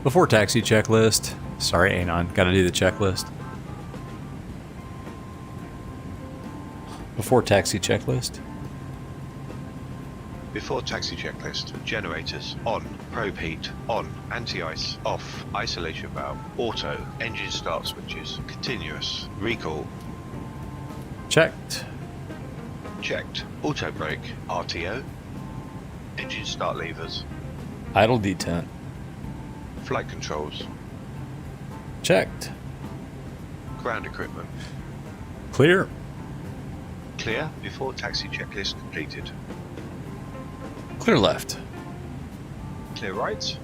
[SPEAKER 1] Before taxi checklist. Sorry, Anon. Gotta do the checklist. Before taxi checklist.
[SPEAKER 2] Before taxi checklist, generators on, probe heat on, anti-ice off, isolation valve, auto, engine start switches, continuous, recall,
[SPEAKER 1] Checked.
[SPEAKER 2] checked, auto brake, RTO, engine start levers,
[SPEAKER 1] Idle detent.
[SPEAKER 2] flight controls,
[SPEAKER 1] Checked.
[SPEAKER 2] Ground equipment.
[SPEAKER 1] Clear.
[SPEAKER 2] Clear before taxi checklist completed.
[SPEAKER 1] Clear left.
[SPEAKER 2] Clear right.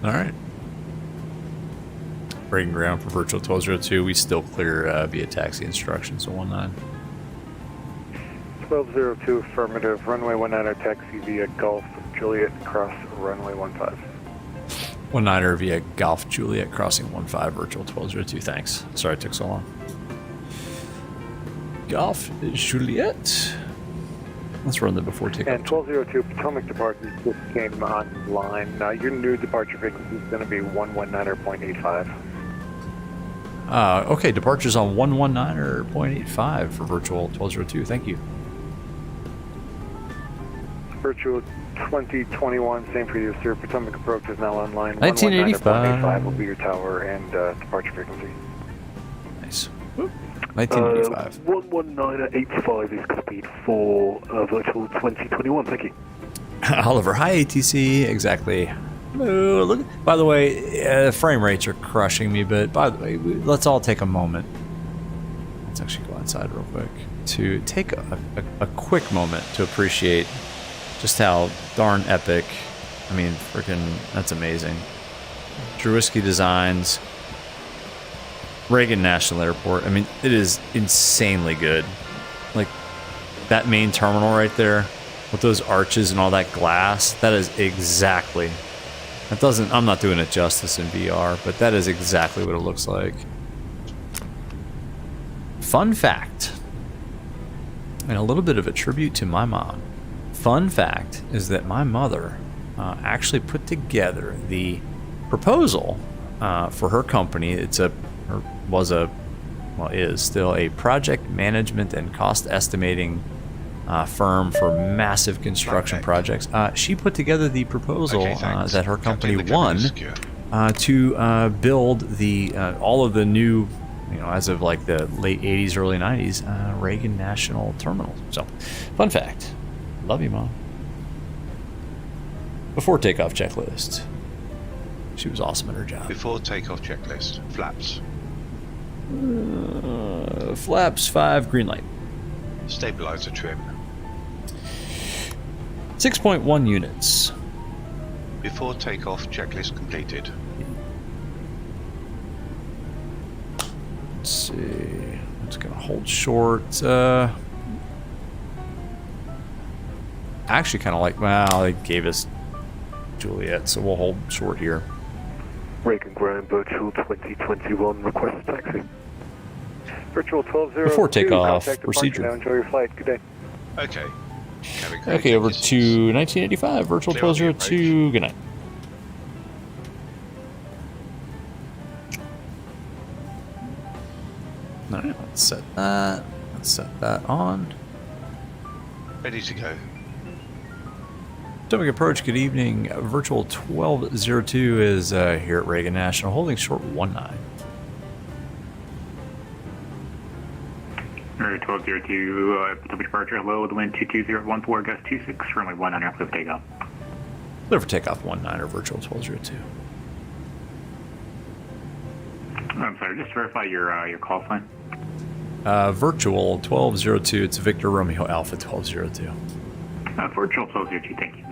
[SPEAKER 1] All right. Breaking ground for virtual 1202. We still clear via taxi instructions, so 19.
[SPEAKER 10] 1202 affirmative. Runway 19er taxi via Golf Juliet cross runway 15.
[SPEAKER 1] 19er via Golf Juliet crossing 15 virtual 1202. Thanks. Sorry it took so long. Golf Juliet. Let's run them before takeoff.
[SPEAKER 10] And 1202 Potomac departure just came online. Your new departure frequency is going to be 119.85.
[SPEAKER 1] Okay, departures on 119.85 for virtual 1202. Thank you.
[SPEAKER 10] Virtual 2021, same for you, sir. Potomac approach is now online.
[SPEAKER 1] 1985
[SPEAKER 10] will be your tower and departure frequency.
[SPEAKER 1] Nice. 1985.
[SPEAKER 10] 119.85 is speed for virtual 2021. Thank you.
[SPEAKER 1] Oliver, hi ATC. Exactly. Oh, look. By the way, frame rates are crushing me, but by the way, let's all take a moment. Let's actually go inside real quick to take a quick moment to appreciate just how darn epic. I mean, freaking, that's amazing. G.Skill Designs, Reagan National Airport. I mean, it is insanely good. Like, that main terminal right there with those arches and all that glass, that is exactly... That doesn't... I'm not doing it justice in VR, but that is exactly what it looks like. Fun fact, and a little bit of a tribute to my mom. Fun fact is that my mother actually put together the proposal for her company. It's is still a project management and cost estimating firm for massive construction projects. She put together the proposal that her company won to build the all of the new, as of like the late 80s, early 90s, Reagan National terminals. So, fun fact. Love you, Mom. Before takeoff checklist. She was awesome at her job.
[SPEAKER 2] Before takeoff checklist. Flaps.
[SPEAKER 1] Flaps 5, green light.
[SPEAKER 2] Stabilizer trim.
[SPEAKER 1] 6.1 units.
[SPEAKER 2] Before takeoff checklist completed.
[SPEAKER 1] Let's see. I'm just gonna hold short. Actually, kind of like, well, they gave us Juliet, so we'll hold short here.
[SPEAKER 10] Reagan Ground Virtual 2021 request taxi. Virtual 1202.
[SPEAKER 1] Before takeoff, procedure.
[SPEAKER 10] Now enjoy your flight. Good day.
[SPEAKER 2] Okay.
[SPEAKER 1] Okay, over to 1985, virtual 1202. Good night. All right, let's set that. Let's set that on.
[SPEAKER 2] Ready to go.
[SPEAKER 1] Potomac approach, good evening. Virtual 1202 is here at Reagan National, holding short 19.
[SPEAKER 15] Alright, 1202, Potomac departure, hello, the wind 22014, gust 26, runway 19, clear for takeoff.
[SPEAKER 1] Clear for takeoff 19, or virtual 1202.
[SPEAKER 15] I'm sorry, just verify your call sign.
[SPEAKER 1] Virtual 1202, it's Victor Romeo Alpha 1202.
[SPEAKER 15] Virtual 1202, thank you.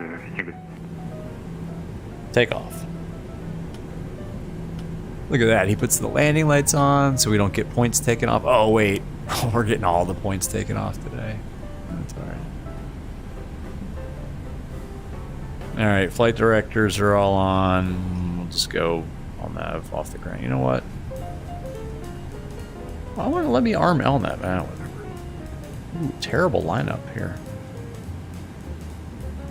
[SPEAKER 1] Takeoff. Look at that, he puts the landing lights on so we don't get points taken off. Oh wait, we're getting all the points taken off today. That's alright. Alright, flight directors are all on. We'll just go on that off the ground. You know what? I want to let me arm LNAV. Whatever. Ooh, terrible lineup here.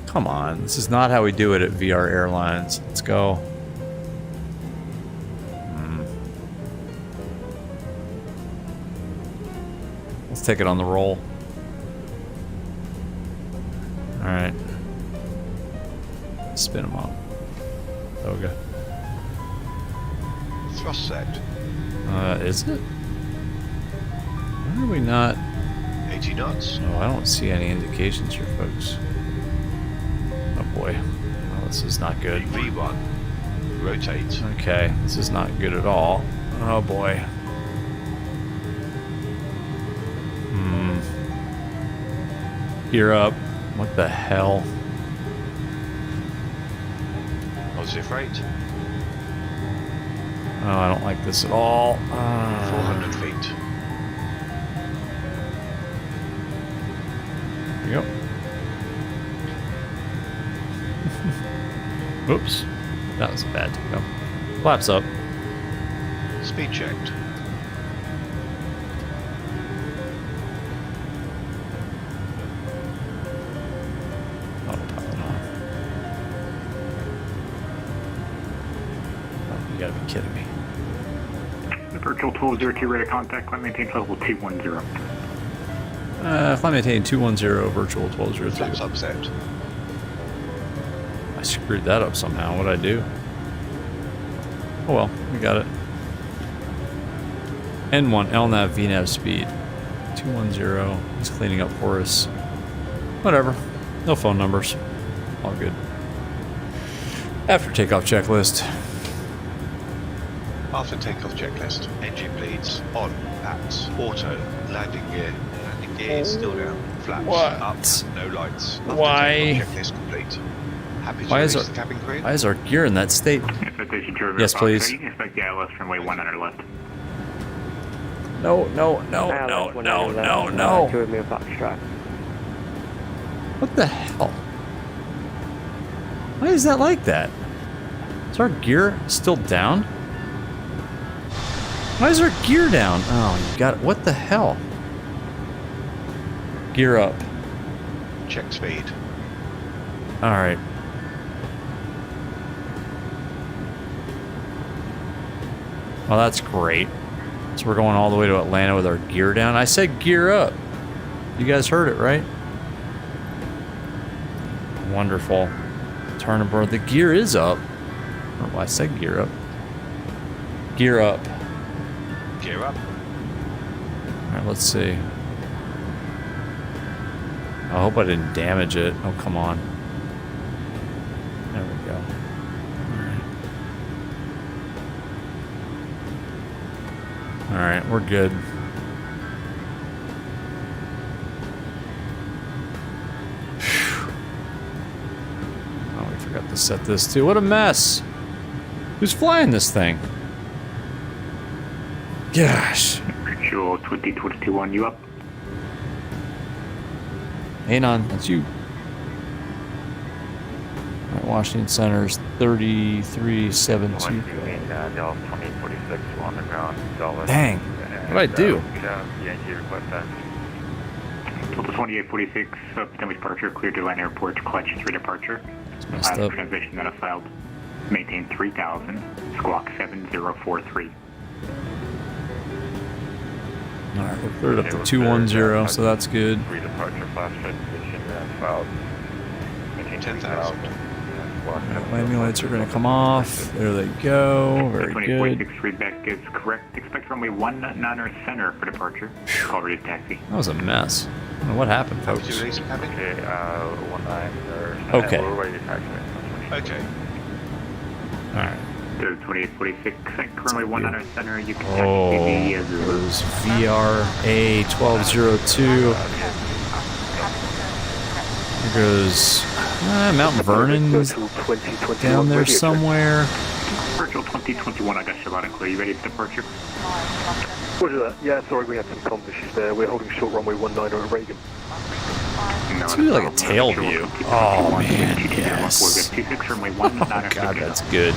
[SPEAKER 1] Come on, this is not how we do it at VR Airlines. Let's go. Let's take it on the roll. Alright. Spin them up. Okay.
[SPEAKER 2] Thrust set.
[SPEAKER 1] Is it? Why are we not?
[SPEAKER 2] 80 knots.
[SPEAKER 1] Oh, I don't see any indications here, folks. Oh boy. Oh, this is not good.
[SPEAKER 2] V1. Rotate.
[SPEAKER 1] Okay, this is not good at all. Oh boy. Gear up. What the hell?
[SPEAKER 2] Positive rate.
[SPEAKER 1] Oh, I don't like this at all.
[SPEAKER 2] 400 feet.
[SPEAKER 1] Yep. Oops. That was a bad takeoff. Flaps up.
[SPEAKER 2] Speed checked.
[SPEAKER 1] Autopilot on. Oh, you gotta be kidding me.
[SPEAKER 15] The virtual 1202 radar contact, climb maintain level 210.
[SPEAKER 1] Flight maintain 210, virtual 1202.
[SPEAKER 2] Flaps upset.
[SPEAKER 1] I screwed that up somehow. What'd I do? Oh well, we got it. N1, LNAV, VNAV speed. 210. He's cleaning up for us. Whatever. No phone numbers. All good. After takeoff checklist.
[SPEAKER 2] After takeoff checklist. Engine bleeds. On. Apps. Auto. Landing gear. Landing gear is still down. Flaps.
[SPEAKER 1] What?
[SPEAKER 2] Up. No lights. After
[SPEAKER 1] Why?
[SPEAKER 2] takeoff checklist complete. Happy to
[SPEAKER 1] Why is
[SPEAKER 2] release
[SPEAKER 1] our
[SPEAKER 2] the cabin crew?
[SPEAKER 1] Why is our gear in that state?
[SPEAKER 15] Expectation to
[SPEAKER 1] Yes, please.
[SPEAKER 15] You can expect the ILS runway 100 left.
[SPEAKER 1] No. What the hell? Why is that like that? Is our gear still down? Why is our gear down? Oh, you got it. What the hell? Gear up.
[SPEAKER 2] Check speed.
[SPEAKER 1] All right. Well, that's great. So we're going all the way to Atlanta with our gear down. I said gear up. You guys heard it, right? Wonderful. Turn aboard. The gear is up. Oh, I said gear up. Gear up.
[SPEAKER 2] Gear up.
[SPEAKER 1] All right, let's see. I hope I didn't damage it. Oh, come on. There we go. All right, we're good. Oh, we forgot to set this too. What a mess. Who's flying this thing? Gosh.
[SPEAKER 15] Virtual 2022 on you up.
[SPEAKER 1] Anon, that's you. All right, Washington Center's 3372. Dang. What'd I do?
[SPEAKER 15] Total 2846, Potomac departure, cleared to land airport, clutch 3 departure.
[SPEAKER 1] Messed up.
[SPEAKER 15] Transition that is filed. Maintain 3000, squawk 7043.
[SPEAKER 1] Alright, we're cleared up to 210, so that's good.
[SPEAKER 16] 3 departure, flash transition that is filed. Maintain
[SPEAKER 2] 10,000.
[SPEAKER 1] Landing lights are going to come off. There they go. Very good.
[SPEAKER 15] 2846 feedback is correct. Expect runway 19er center for departure. Call ready to taxi.
[SPEAKER 1] That was a mess. I don't know what happened, folks.
[SPEAKER 2] Did you release the cabin?
[SPEAKER 16] Okay, 19er.
[SPEAKER 1] Okay.
[SPEAKER 16] We're ready to taxi.
[SPEAKER 2] Okay.
[SPEAKER 1] Alright.
[SPEAKER 15] 2846, runway 19er center. You can taxi
[SPEAKER 1] Oh,
[SPEAKER 15] the
[SPEAKER 1] there's VR A1202. There goes Mount Vernon down there somewhere.
[SPEAKER 15] Virtual 2021, I got you loud and clear. You ready for departure?
[SPEAKER 10] Roger that. Yeah, sorry, we had some comm issues there. We're holding short runway 19 at Reagan.
[SPEAKER 1] It's really like a tail view. Oh man, yes. Oh god, that's good.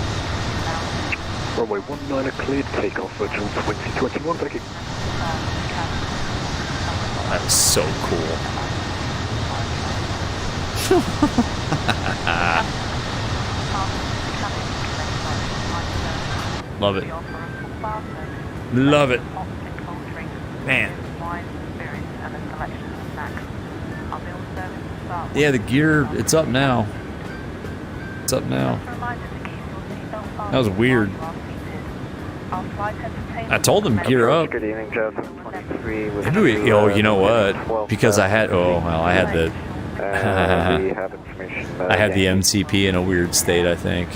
[SPEAKER 10] Runway 19 cleared, takeoff virtual 2021, thank you.
[SPEAKER 1] That is so cool. Love it. Love it. Man. Yeah, the gear, it's up now. It's up now. That was weird. I told them gear up.
[SPEAKER 10] Good evening, Jasmine 23.
[SPEAKER 1] Maybe we, oh, you know what? Because I had, oh, well, I had the, I had the MCP in a weird state, I think.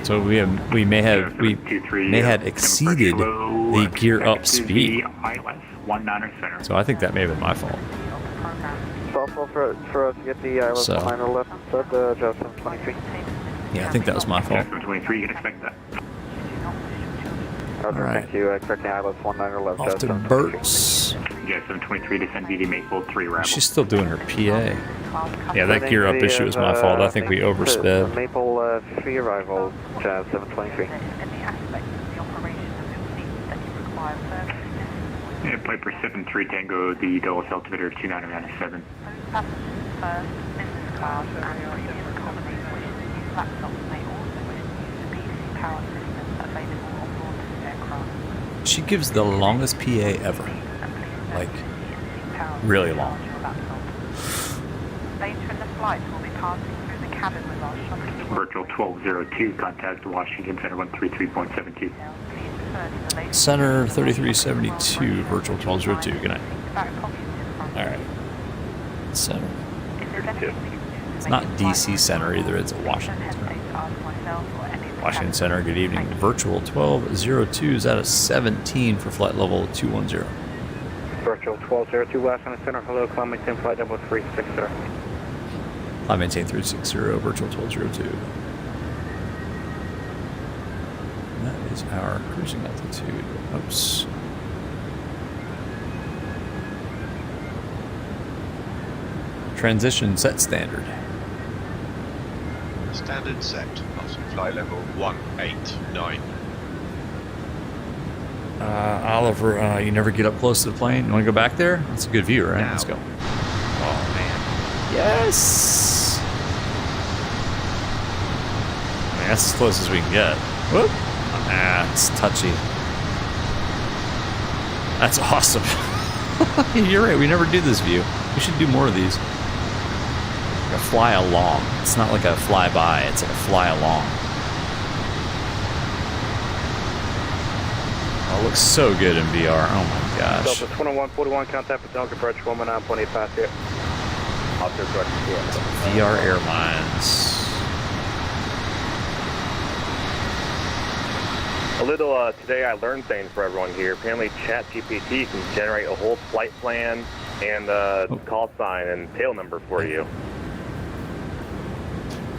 [SPEAKER 1] So we may have exceeded the gear up speed. So I think that may have been my fault.
[SPEAKER 11] Possible for us to get the ILS
[SPEAKER 1] So.
[SPEAKER 11] 911 at the Just 723.
[SPEAKER 1] Yeah, I think that was my fault.
[SPEAKER 15] 723, you can expect that.
[SPEAKER 11] Okay,
[SPEAKER 1] Alright.
[SPEAKER 11] thank you. Expecting ILS 1911.
[SPEAKER 1] Off to Burt's.
[SPEAKER 15] Yeah, 723 descend VD Maple 3 Rebel.
[SPEAKER 1] She's still doing her PA. Yeah, that gear up issue was my fault. I think we oversped.
[SPEAKER 11] Maple 3 arrival, Jazz 723.
[SPEAKER 15] Yeah, Piper 73 Tango, the Dulles Altimeter 2997.
[SPEAKER 1] She gives the longest PA ever. Like, really long.
[SPEAKER 7] Later in the flight, we'll be passing through the cabin with our shopping.
[SPEAKER 15] Virtual 1202, contact Washington Center 133.72.
[SPEAKER 1] Center 3372, virtual 1202. Good night. Alright. Center. It's not DC Center either, it's a Washington Center. Washington Center, good evening. Virtual 1202 is at a 17 for flight level 210.
[SPEAKER 11] Virtual 1202 Washington Center. Hello, climb maintain flight level 360.
[SPEAKER 1] I maintain 360, virtual 1202. And that is our cruising altitude. Oops. Transition set standard.
[SPEAKER 2] Standard set. Flight level 189.
[SPEAKER 1] Oliver, you never get up close to the plane. You want to go back there? That's a good view, right?
[SPEAKER 2] Now.
[SPEAKER 1] Let's go.
[SPEAKER 2] Oh man.
[SPEAKER 1] Yes! I mean, that's as close as we can get. Whoop! Ah, it's touchy. That's awesome. You're right, we never do this view. We should do more of these. Like a fly along. It's not like a fly by, it's like a fly along. Oh, it looks so good in VR. Oh my gosh.
[SPEAKER 11] Delta 2141, contact with Delta approach 119.85 here.
[SPEAKER 1] VR Airlines.
[SPEAKER 16] A little today I learned things for everyone here. Apparently ChatGPT can generate a whole flight plan and call sign and tail number for you.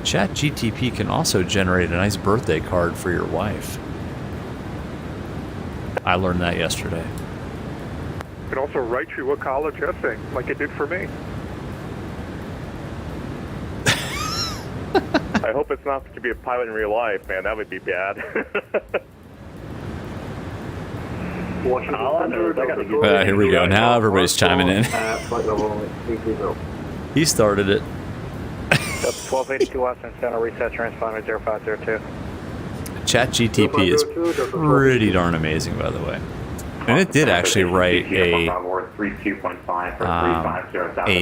[SPEAKER 1] ChatGTP can also generate a nice birthday card for your wife. I learned that yesterday.
[SPEAKER 10] You can also write you a college essay, like it did for me.
[SPEAKER 16] I hope it's not to be a pilot in real life, man. That would be bad.
[SPEAKER 1] Here we go. Now everybody's chiming in. He started it.
[SPEAKER 11] 1282 Washington Center, reset transponder 0502.
[SPEAKER 1] ChatGTP is pretty darn amazing, by the way. And it did actually write a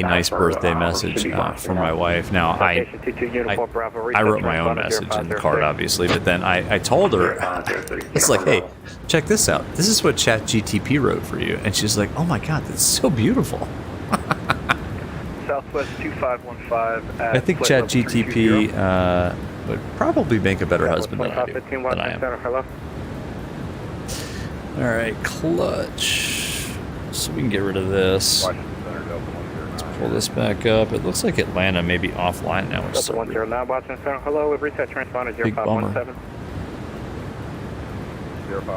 [SPEAKER 1] nice birthday message for my wife. Now, I wrote my own message in the card, obviously, but then I told her, it's like, hey, check this out. This is what ChatGTP wrote for you. And she's like, oh my God, that's so beautiful.
[SPEAKER 11] Southwest 2515.
[SPEAKER 1] I think ChatGTP would probably make a better husband than I am. Alright, clutch. So we can get rid of this. Let's pull this back up. It looks like Atlanta may be offline now, which is so weird.
[SPEAKER 11] Hello, with reset transponder
[SPEAKER 1] Big bummer.
[SPEAKER 11] 0517.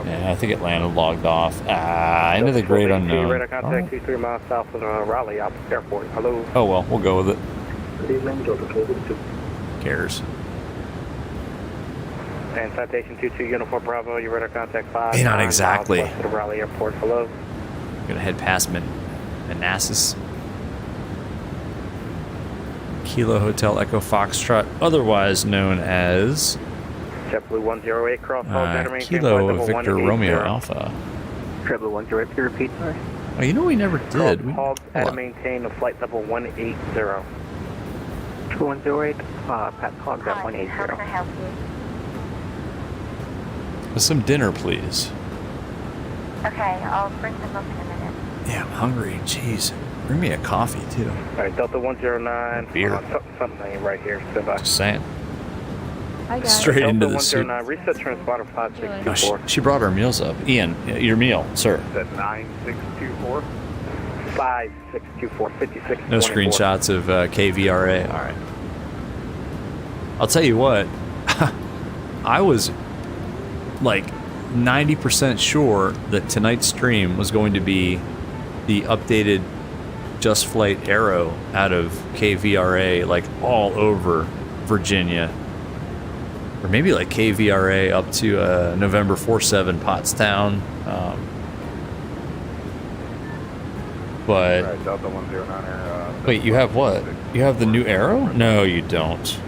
[SPEAKER 1] Yeah, I think Atlanta logged off. Into the great unknown.
[SPEAKER 11] Radar contact 23 miles south of Raleigh Airport. Hello.
[SPEAKER 1] Oh well, we'll go with it. Cares.
[SPEAKER 11] And citation 22 Uniform Bravo, your radar contact 5.
[SPEAKER 1] Hey, not exactly.
[SPEAKER 11] West of Raleigh Airport. Hello.
[SPEAKER 1] Gonna head past Manassas. Kilo Hotel Echo Foxtrot, otherwise known as
[SPEAKER 11] JetBlue 108 cross
[SPEAKER 1] Kilo Victor Romeo Alpha.
[SPEAKER 11] JetBlue 108, can you repeat, sorry?
[SPEAKER 1] Oh, you know we never did.
[SPEAKER 11] Hold and maintain a flight level 180. 108, Pat Hogs at 180.
[SPEAKER 7] How can I help you?
[SPEAKER 1] With some dinner, please.
[SPEAKER 7] Okay, I'll bring them up in a minute.
[SPEAKER 1] Yeah, I'm hungry. Jeez. Bring me a coffee, too.
[SPEAKER 11] Alright, Delta 109.
[SPEAKER 1] Beer.
[SPEAKER 11] Something right here. Stand by.
[SPEAKER 1] Just saying.
[SPEAKER 3] Hi guys.
[SPEAKER 1] Straight into the soup.
[SPEAKER 11] 109, reset transponder 5624.
[SPEAKER 1] Oh, she brought her meals up. Ian, your meal, sir.
[SPEAKER 10] At 9624.
[SPEAKER 11] 5624, 56.
[SPEAKER 1] No screenshots of KVRA. All right. I'll tell you what. I was like 90% sure that tonight's stream was going to be the updated Just Flight Aero out of KVRA, like all over Virginia. Or maybe like KVRA up to November 47 Pottstown. But
[SPEAKER 10] Right, Delta 109
[SPEAKER 1] wait, you have what? You have the new Aero? No, you don't.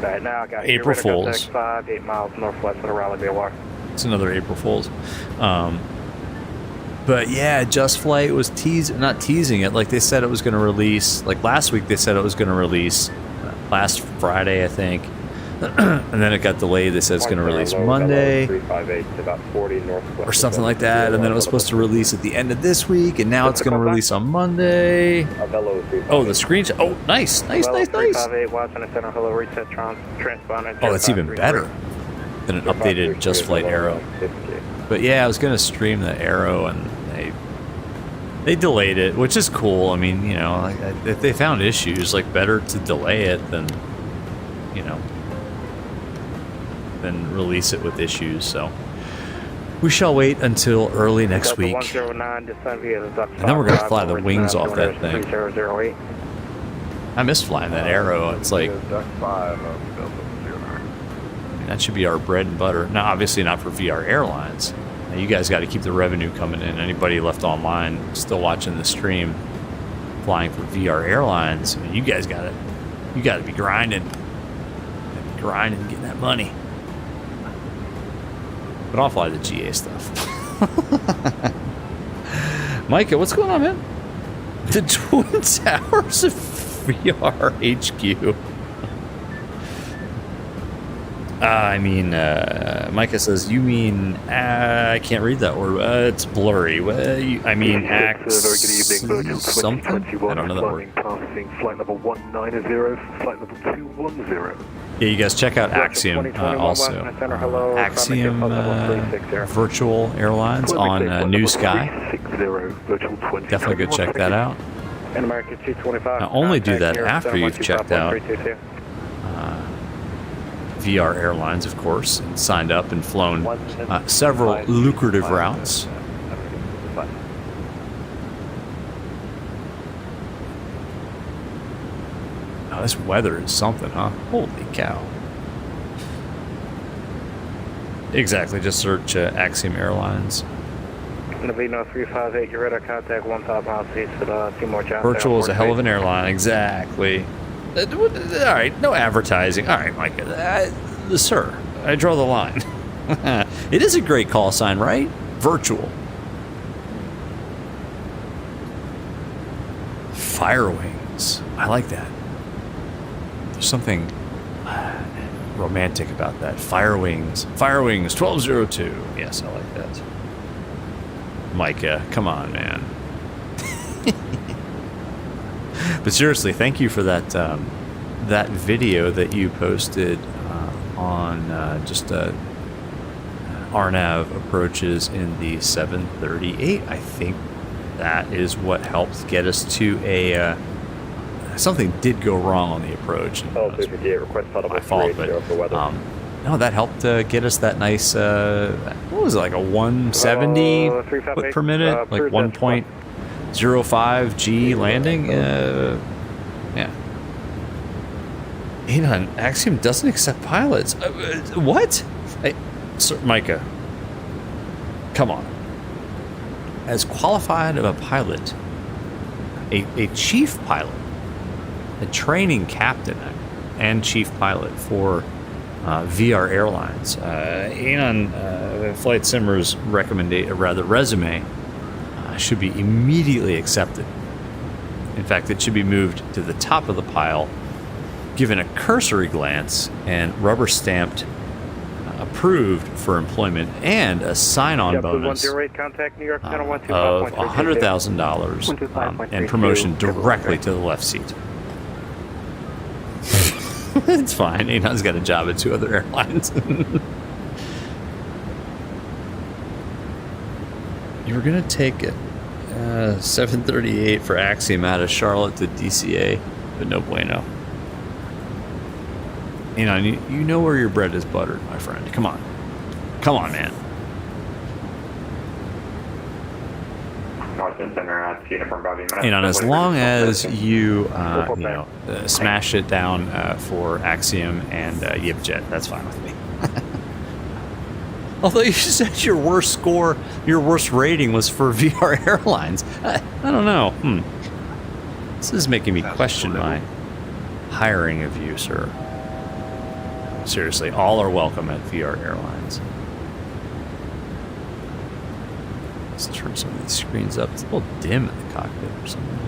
[SPEAKER 11] Right now I got
[SPEAKER 1] April Fools.
[SPEAKER 11] contact 5, 8 miles northwest of the Raleigh BOR.
[SPEAKER 1] It's another April Fool's. But yeah, Just Flight was not teasing it. Like they said it was going to release. Like last week they said it was going to release last Friday, I think. And then it got delayed. They said it's going to release Monday or something like that. And then it was supposed to release at the end of this week, and now it's going to release on Monday. Oh, the screenshot. Oh, nice. Oh, that's even better than an updated Just Flight Aero. But yeah, I was going to stream the Aero, and they delayed it, which is cool. I mean, you know, like, if they found issues, like better to delay it than, you know, than release it with issues. So we shall wait until early next week, and then we're gonna fly the wings off that thing. I miss flying that Aero. It's like, I mean, that should be our bread and butter. Now, obviously not for VR Airlines. Now, you guys got to keep the revenue coming in. Anybody left online still watching the stream, flying for VR Airlines, I mean, you guys got to be grinding, getting that money. But I'll fly the GA stuff. Micah, what's going on, man? The Twin Towers of VR HQ. Micah says, you mean, I can't read that word. It's blurry. I mean, something? I don't know that word.
[SPEAKER 10] Flight level 190, flight level 210.
[SPEAKER 1] Yeah, you guys check out Axiom also. Axiom Virtual Airlines on New Sky. Definitely go check that out. Now, only do that after you've checked out VR Airlines, of course, and signed up and flown several lucrative routes. Oh, this weather is something, huh? Holy cow. Exactly, just search Axiom Airlines.
[SPEAKER 11] Navino 358, you're radar contact 1 miles east of Seymour Johnson.
[SPEAKER 1] Virtual is a hell of an airline, exactly. All right, no advertising. All right, Mike. Sir, I draw the line. It is a great call sign, right? Virtual. Fire Wings. I like that. There's something romantic about that. Fire Wings. Fire Wings 1202. Yes, I like that. Micah, come on, man. But seriously, thank you for that that video that you posted on RNAV approaches in the 738. I think that is what helped get us to a something did go wrong on the approach. My fault, but no, that helped get us that nice what was it, like a 170 foot per minute, like 1.05 G landing. Yeah. Axiom doesn't accept pilots. What? Hey, Sir Micah, come on. As qualified of a pilot, a chief pilot, a training captain and chief pilot for VR Airlines, Flight Simmer's resume should be immediately accepted. In fact, it should be moved to the top of the pile, given a cursory glance, and rubber stamped approved for employment, and a sign-on bonus of $100,000 and promotion directly to the left seat. It's fine. Anon's got a job at 2 other airlines. You were gonna take it 738 for Axiom out of Charlotte to DCA, but no bueno. Anon, you know where your bread is buttered, my friend. Come on, man. Anon, as long as you smash it down for Axiom and Yipjet, that's fine with me. Although you said your worst score, your worst rating was for VR Airlines. I don't know. This is making me question my hiring of you, sir. Seriously, all are welcome at VR Airlines. Let's turn some of these screens up. It's a little dim in the cockpit or something.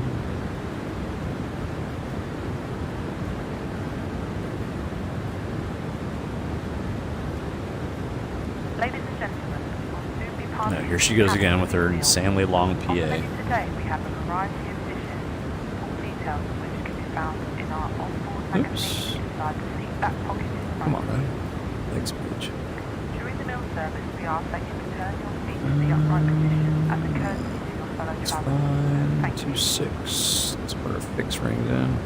[SPEAKER 7] Ladies and gentlemen, we'll soon be passing.
[SPEAKER 1] Now, here she goes again with her insanely long PA.
[SPEAKER 7] On the menu today, we have a variety of dishes, full details of which can be found in our onboard magazine inside the seat back pocket in front.
[SPEAKER 1] Come on, man. Thanks, bitch.
[SPEAKER 7] During the meal service, we ask that you return your seat to the upright position as a courtesy to your fellow
[SPEAKER 1] It's
[SPEAKER 7] travelers.
[SPEAKER 1] fine. 2-6. Let's put our fix rings in.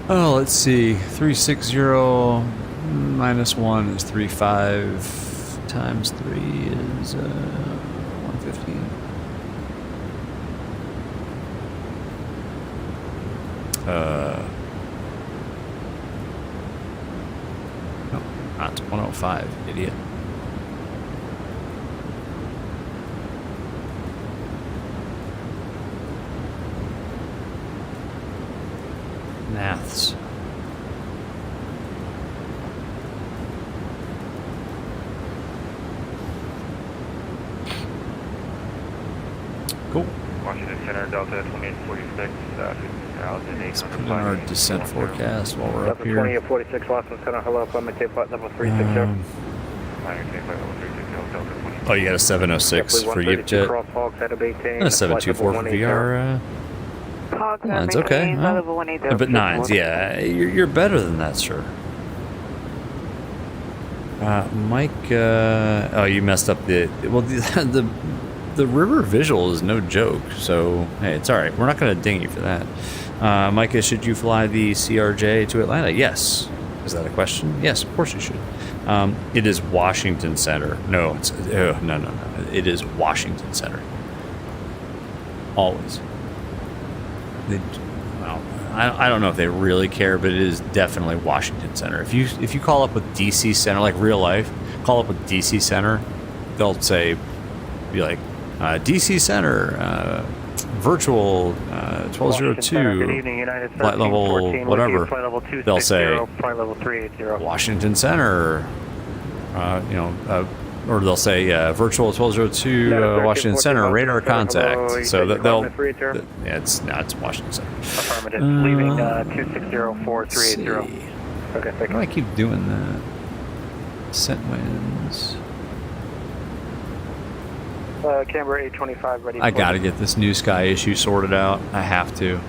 [SPEAKER 1] Oh, let's see. 360 minus 1 is 35 times 3 is 115. No, not 105, idiot. Maths. Cool.
[SPEAKER 16] Washington Center, Delta 2846, 50,800.
[SPEAKER 1] Let's put in our descent forecast while we're up
[SPEAKER 10] Delta
[SPEAKER 1] here.
[SPEAKER 10] 2846, Washington Center, hello, Climate Tape Flight Level 360.
[SPEAKER 1] Oh, you got a 706 for Yipjet. And a 724 for VR. Nines, okay. Well, but nines, yeah. You're better than that, sir. Mike, oh, you messed up the river visual is no joke, so hey, it's all right. We're not going to ding you for that. Micah, should you fly the CRJ to Atlanta? Yes. Is that a question? Yes, of course you should. It is Washington Center. No, it's no. It is Washington Center. Always. Well, I don't know if they really care, but it is definitely Washington Center. If you call up with DC Center, like real life, call up with DC Center, they'll be like, DC Center, virtual 1202, flight level whatever. They'll say Washington Center, or they'll say virtual 1202 Washington Center radar contact. So that they'll it's Washington Center.
[SPEAKER 10] Affirmative. Leaving 2604380. Okay, thank you.
[SPEAKER 1] Why do I keep doing that? Descent winds.
[SPEAKER 10] Canberra 825 ready.
[SPEAKER 1] I gotta get this new sky issue sorted out. I have to.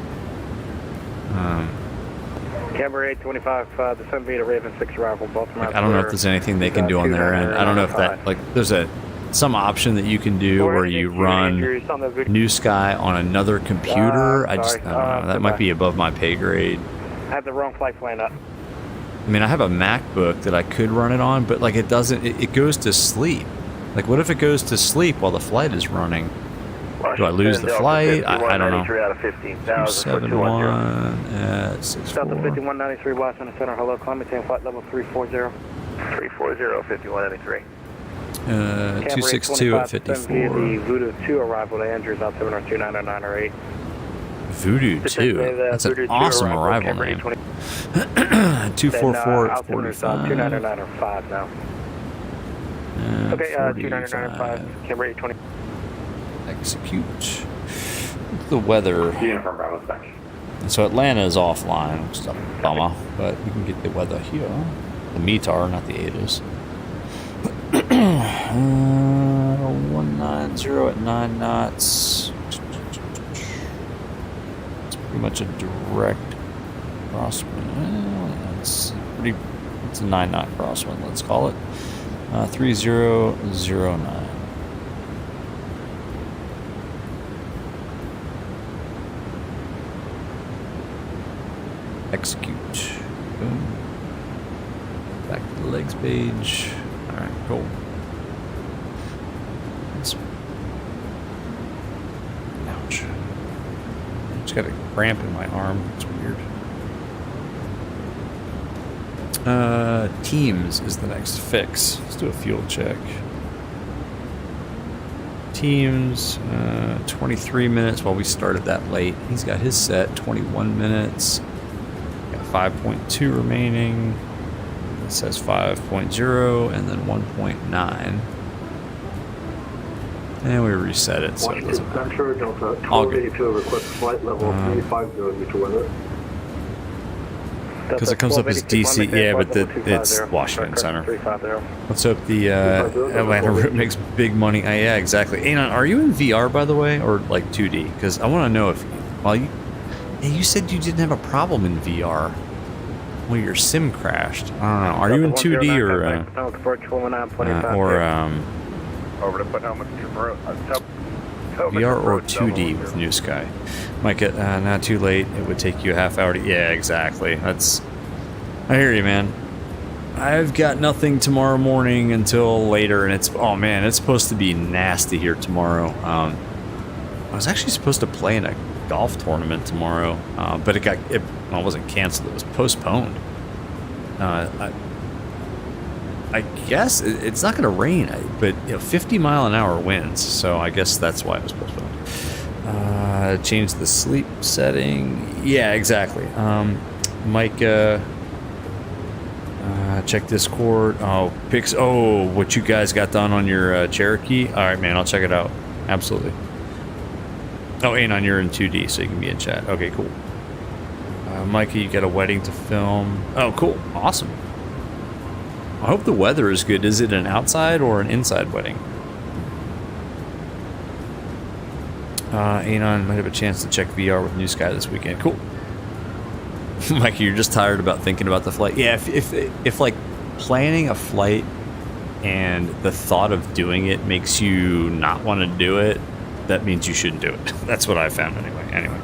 [SPEAKER 10] Canberra 825, descend via Raven 6 arrival, Baltimore.
[SPEAKER 1] I don't know if there's anything they can do on their end. I don't know if that, there's some option that you can do where you run New Sky on another computer. I don't know. That might be above my pay grade.
[SPEAKER 10] I have the wrong flight plan up.
[SPEAKER 1] I mean, I have a MacBook that I could run it on, but it doesn't. It goes to sleep. What if it goes to sleep while the flight is running? Do I lose the flight? I don't know. 271 at 64.
[SPEAKER 10] Delta 5193 Washington Center, hello, climate change flight level 340.
[SPEAKER 16] 340, 5193.
[SPEAKER 1] 262 at 54.
[SPEAKER 10] The Voodoo 2 arrival to Andrews, altimeter 29908.
[SPEAKER 1] Voodoo 2? That's an awesome arrival name. 244 at 45.
[SPEAKER 10] 29905 now. Okay, 29905, Canberra 820.
[SPEAKER 1] Execute. The weather. So Atlanta is offline, which is a bummer, but we can get the weather here. The METAR, not the ATIS. 190 at 9 knots. It's pretty much a direct crosswind. Well, it's pretty. It's a 9-knot crosswind. Let's call it 3009. Execute. Boom. Back to the legs page. All right, cool. Ouch. I just got a cramp in my arm. It's weird. Teams is the next fix. Let's do a fuel check. Teams, 23 minutes. Well, we started that late. He's got his set, 21 minutes. Got 5.2 remaining. It says 5.0 and then 1.9. And we reset it, so it doesn't matter.
[SPEAKER 9] Central Delta
[SPEAKER 1] All good.
[SPEAKER 9] 1282 request flight level 350 due to weather.
[SPEAKER 1] Because it comes up as DC, yeah, but it's Washington Center. Let's hope the Atlanta route makes big money. Yeah, exactly. Anon, are you in VR, by the way, or like 2D? Because I want to know if, well, you said you didn't have a problem in VR when your sim crashed. I don't know. Are you in 2D or
[SPEAKER 16] over to put helmet
[SPEAKER 1] VR or 2D with New Sky? Might get not too late. It would take you a half hour to. Yeah, exactly. I hear you, man. I've got nothing tomorrow morning until later, and it's it's supposed to be nasty here tomorrow. I was actually supposed to play in a golf tournament tomorrow, but it wasn't canceled. It was postponed. I guess it's not going to rain, but 50-mile-an-hour winds, so I guess that's why it was postponed. Change the sleep setting. Yeah, exactly. Mike, check Discord. What you guys got done on your Cherokee? All right, man, I'll check it out. Absolutely. Oh, Anon, you're in 2D, so you can be in chat. Okay, cool. Micah, you got a wedding to film. Oh, cool. Awesome. I hope the weather is good. Is it an outside or an inside wedding? Anon might have a chance to check VR with New Sky this weekend. Cool. Mikey, you're just tired about thinking about the flight. Yeah, if like planning a flight and the thought of doing it makes you not want to do it, that means you shouldn't do it. That's what I found anyway.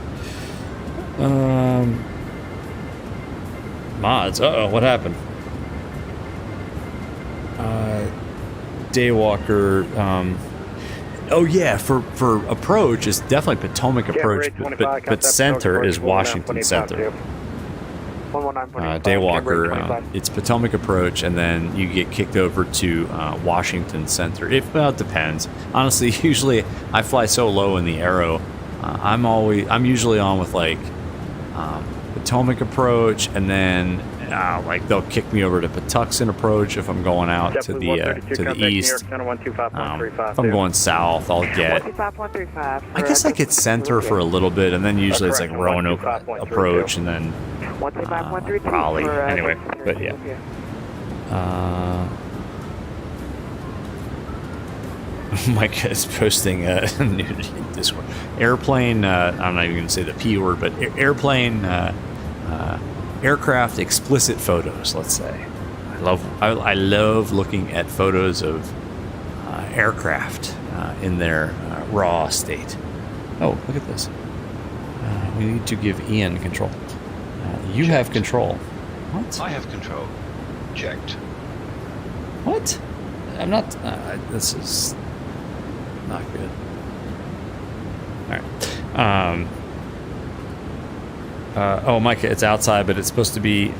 [SPEAKER 1] Mods. Uh-oh, what happened? Daywalker. Oh yeah, for approach it's definitely Potomac approach, but center is Washington Center. Daywalker, it's Potomac approach, and then you get kicked over to Washington Center. It depends. Honestly, usually I fly so low in the Aero. I'm usually on with like Potomac approach, and then like they'll kick me over to Patuxent approach if I'm going out to the east. If I'm going south, I'll get. I guess I get center for a little bit, and then usually it's like Roanoke approach, and then Raleigh. Anyway, but yeah. Mike is posting nudity in Discord. Airplane. I'm not even going to say the P word, but airplane. Aircraft explicit photos, let's say. I love looking at photos of aircraft in their raw state. Oh, look at this. We need to give Ian control. You have control. What?
[SPEAKER 2] I have control. Checked.
[SPEAKER 1] What? I'm not. This is not good. All right. Micah, it's outside, but it's supposed to be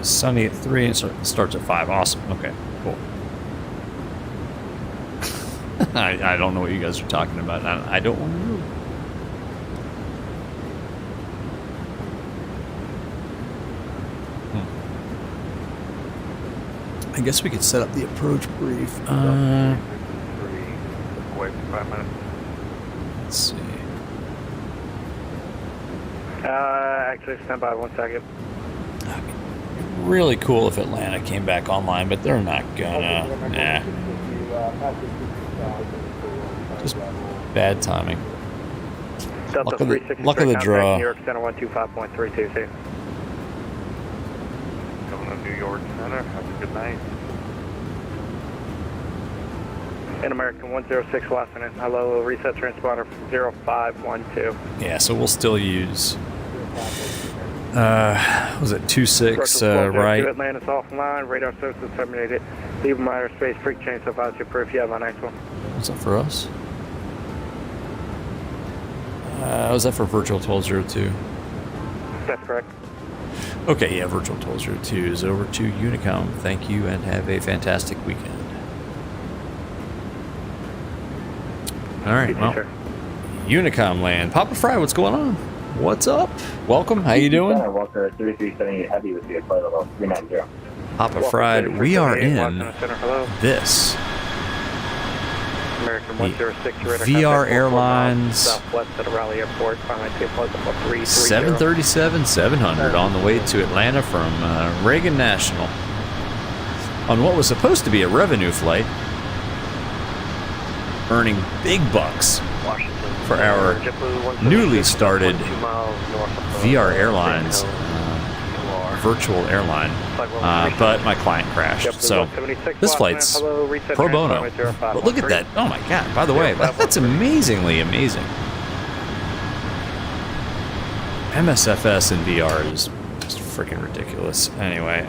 [SPEAKER 1] sunny at 3 and starts at 5. Awesome. Okay, cool. I don't know what you guys are talking about. I don't want to know. I guess we could set up the approach brief. Let's see.
[SPEAKER 16] Actually, stand by 1 second.
[SPEAKER 1] Really cool if Atlanta came back online, but they're not gonna. Nah. Just bad timing.
[SPEAKER 16] Delta
[SPEAKER 1] Luck of the draw.
[SPEAKER 16] New York Center 125.322.
[SPEAKER 10] Daytona, New York Center. Have a good night. In American 106 Washington. Hello, reset transponder 0512.
[SPEAKER 1] Yeah, so we'll still use. Was it 26 right?
[SPEAKER 10] Atlantis offline. Radar services terminated. Leave my airspace. Freak change so far as your proof. You have my next one.
[SPEAKER 1] Was that for us? Was that for Virtual 1202?
[SPEAKER 10] That's correct.
[SPEAKER 1] Okay, yeah, Virtual 1202 is over to Unicom. Thank you and have a fantastic weekend. All right, well, Unicom land. Papa Fry, what's going on? What's up? Welcome. How you doing?
[SPEAKER 12] Walker 3378 Heavy with the flight level 390.
[SPEAKER 1] Papa Fried, we are in this.
[SPEAKER 10] American 106
[SPEAKER 1] VR Airlines
[SPEAKER 10] Southwest at Raleigh Airport.
[SPEAKER 1] 737-700 on the way to Atlanta from Reagan National on what was supposed to be a revenue flight, earning big bucks for our newly started VR Airlines virtual airline, but my client crashed, so this flight's pro bono. But look at that. Oh my god, by the way, that's amazingly amazing. MSFS in VR is just freaking ridiculous. Anyway,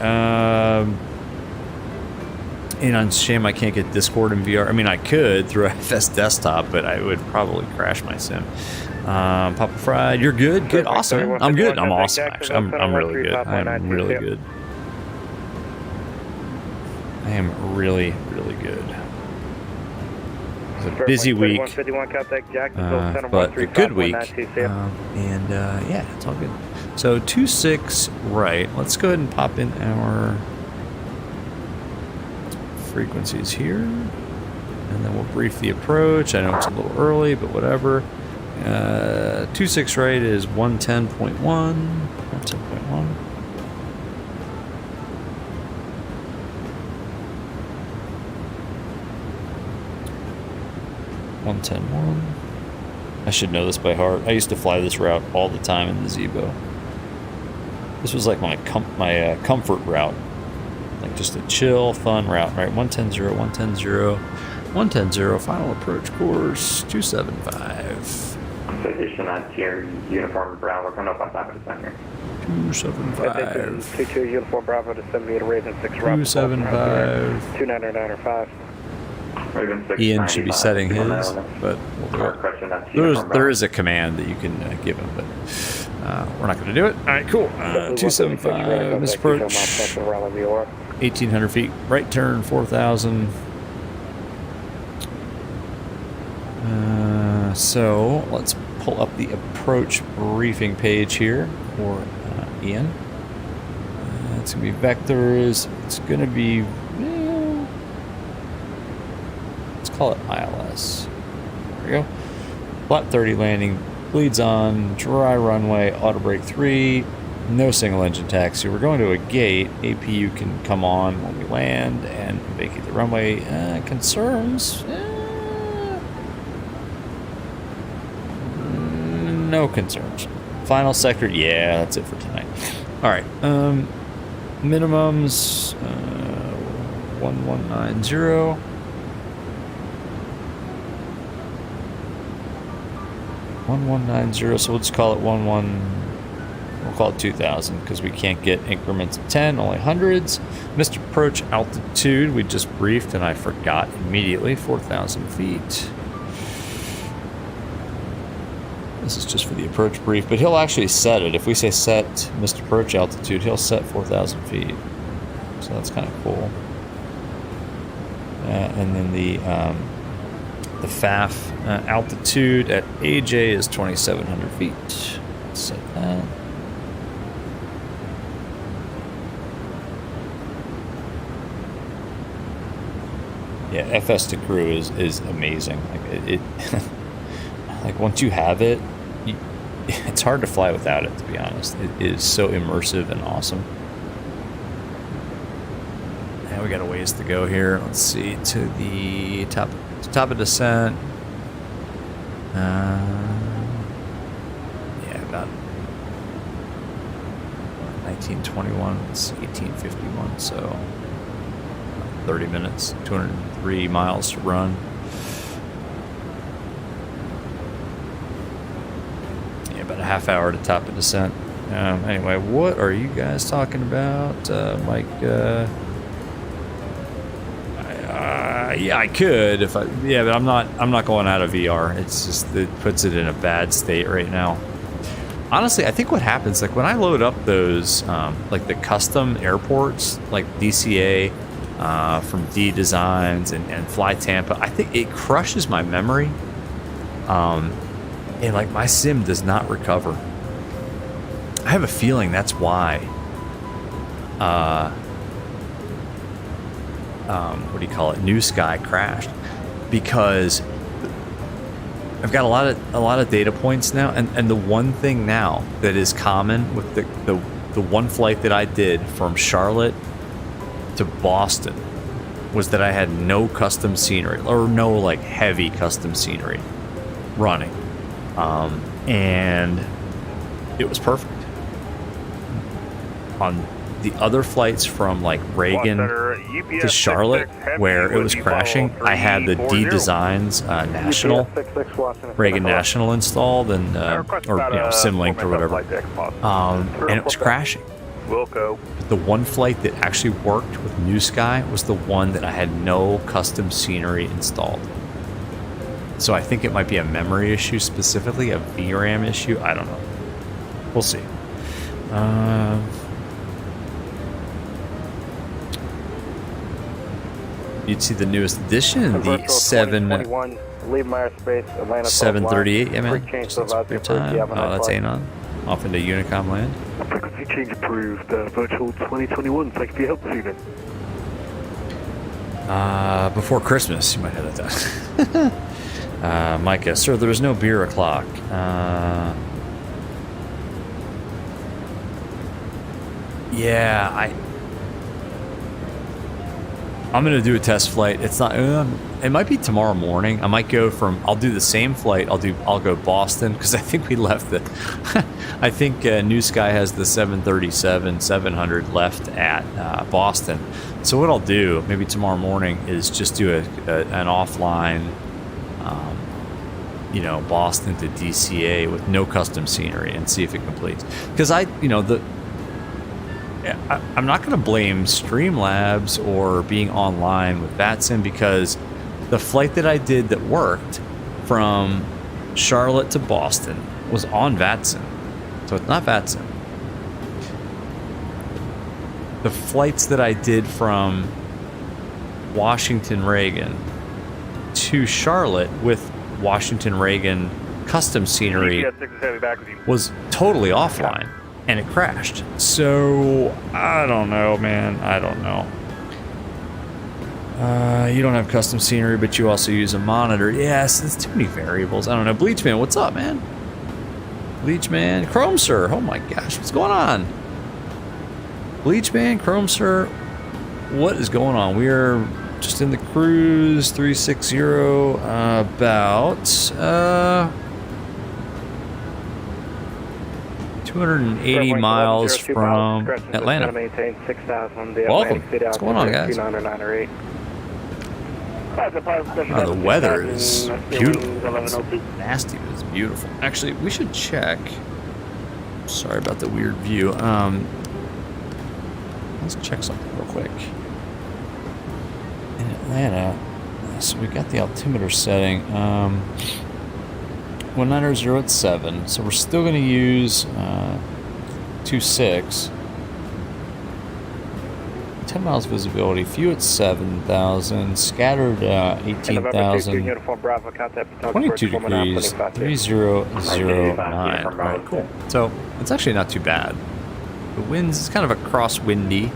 [SPEAKER 1] and on shame I can't get Discord in VR. I mean, I could through FS Desktop, but I would probably crash my sim. Papa Fried, you're good? Good, awesome. I'm good. I'm awesome, actually. I'm really good. I'm really good. I am really, really good. It's a busy week, but a good week. And yeah, it's all good. So 26 right. Let's go ahead and pop in our frequencies here, and then we'll brief the approach. I know it's a little early, but whatever. 26 right is 110.1. 110.1. I should know this by heart. I used to fly this route all the time in the Zebo. This was like my comfort route. Like just a chill, fun route, right? 110.0, 110.0, 110.0, final approach course, 275.
[SPEAKER 12] Citation on tier uniform Brown. We're coming up on top of the center.
[SPEAKER 1] 275.
[SPEAKER 10] 22 uniform Bravo to 78 Raven 6 Rob.
[SPEAKER 1] 275.
[SPEAKER 10] 29905.
[SPEAKER 1] Ian should be setting his, but we'll do it. There is a command that you can give him, but we're not going to do it. All right, cool. 275, misapproach, 1,800 feet, right turn, 4,000. So let's pull up the approach briefing page here for Ian. It's going to be vectors. It's going to be... let's call it ILS. There we go. Flat 30 landing, bleeds on, dry runway, auto brake 3, no single engine taxi. We're going to a gate. APU can come on when we land and vacate the runway. Concerns? No concerns. Final sector, yeah, that's it for tonight. All right. Minimums 1190. 1190, so we'll just call it 11. We'll call it 2000 because we can't get increments of 10, only hundreds. Missed approach altitude, we just briefed and I forgot immediately, 4,000 feet. This is just for the approach brief, but he'll actually set it. If we say set missed approach altitude, he'll set 4,000 feet. So that's kind of cool. And then the FAF altitude at AJ is 2,700 feet. Let's set that. Yeah, FS to crew is amazing. Like it like once you have it, it's hard to fly without it, to be honest. It is so immersive and awesome. Now we got a ways to go here. Let's see, to the top of descent. Yeah, about 1921, it's 1851, so 30 minutes, 203 miles to run. Yeah, about a half hour to top a descent. Anyway, what are you guys talking about, Mike? Yeah, I could if I. Yeah, but I'm not going out of VR. It's just it puts it in a bad state right now. Honestly, I think what happens, like when I load up those, like the custom airports, like DCA from D Designs and Fly Tampa, I think it crushes my memory. And like my sim does not recover. I have a feeling that's why. What do you call it? New Sky crashed because I've got a lot of data points now, and the one thing now that is common with the one flight that I did from Charlotte to Boston was that I had no custom scenery or no like heavy custom scenery running, and it was perfect. On the other flights from like Reagan to Charlotte, where it was crashing, I had the D Designs National, Reagan National installed, and or Simlinked or whatever, and it was crashing. The one flight that actually worked with New Sky was the one that I had no custom scenery installed. So I think it might be a memory issue, specifically a VRAM issue. I don't know. We'll see. You'd see the newest edition, the 738. Yeah, man. Just looks good time. Oh, that's Anon. Off into Unicom land.
[SPEAKER 10] Frequency change approved. Virtual 2021. Thank you for your help, student.
[SPEAKER 1] Before Christmas, you might have that done. Micah, sir, there's no beer o'clock. Yeah, I'm gonna do a test flight. It's not. It might be tomorrow morning. I might go from. I'll do the same flight. I'll go Boston because I think we left the. I think New Sky has the 737-700 left at Boston. So what I'll do maybe tomorrow morning is just do an offline, Boston to DCA with no custom scenery and see if it completes. Because I'm not going to blame Streamlabs or being online with VATSIM, because the flight that I did that worked from Charlotte to Boston was on VATSIM. So it's not VATSIM. The flights that I did from Washington Reagan to Charlotte with Washington Reagan custom scenery was totally offline. And it crashed. So, I don't know, man. I don't know. You don't have custom scenery, but you also use a monitor. Yes, it's too many variables. I don't know. Bleachman, what's up, man? Bleachman. Chrome Sir. Oh my gosh, what's going on? Bleachman, Chrome Sir. What is going on? We are just in the cruise 360 about 280 miles from Atlanta. Welcome. What's going on, guys? The weather is beautiful. It's nasty, but it's beautiful. Actually, we should check. Sorry about the weird view. Let's check something real quick. In Atlanta, so we got the altimeter setting. 190 at 7, so we're still going to use 26. 10 miles visibility, few at 7,000, scattered 18,000, 22 degrees, 3009. Alright, cool. So it's actually not too bad. The winds is kind of a crosswindy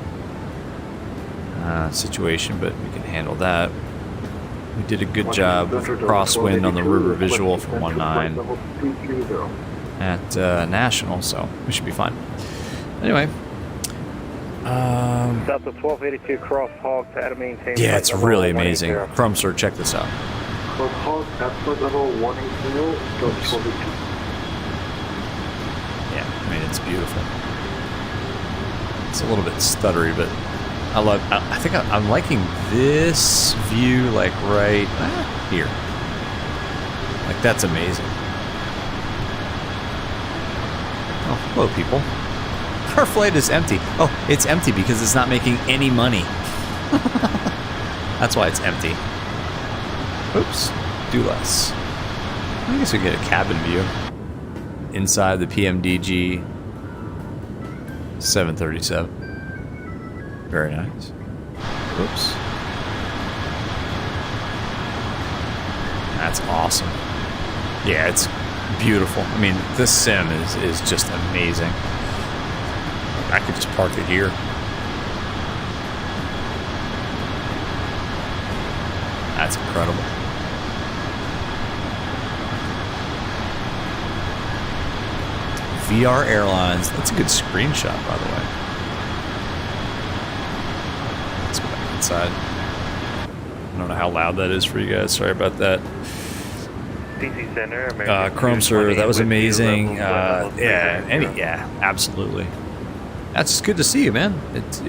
[SPEAKER 1] situation, but we can handle that. We did a good job with crosswind on the river visual for 19 at National, so we should be fine. Anyway.
[SPEAKER 16] Delta 1282 cross hog to maintain.
[SPEAKER 1] Yeah, it's really amazing. Chrome Sir, check this out.
[SPEAKER 9] Cross hog at flight level 180,
[SPEAKER 1] Yeah, I mean, it's beautiful. It's a little bit stuttery, but I think I'm liking this view, like right here. Like that's amazing. Oh, hello, people. Our flight is empty. Oh, it's empty because it's not making any money. That's why it's empty. Oops. Do less. I guess we get a cabin view inside the PMDG 737. Very nice. Oops. That's awesome. Yeah, it's beautiful. I mean, this sim is just amazing. I could just park it here. That's incredible. VR Airlines. That's a good screenshot, by the way. Let's go back inside. I don't know how loud that is for you guys. Sorry about that.
[SPEAKER 16] DC Center,
[SPEAKER 1] Chrome Sir, that was amazing. Yeah, absolutely. That's good to see you, man.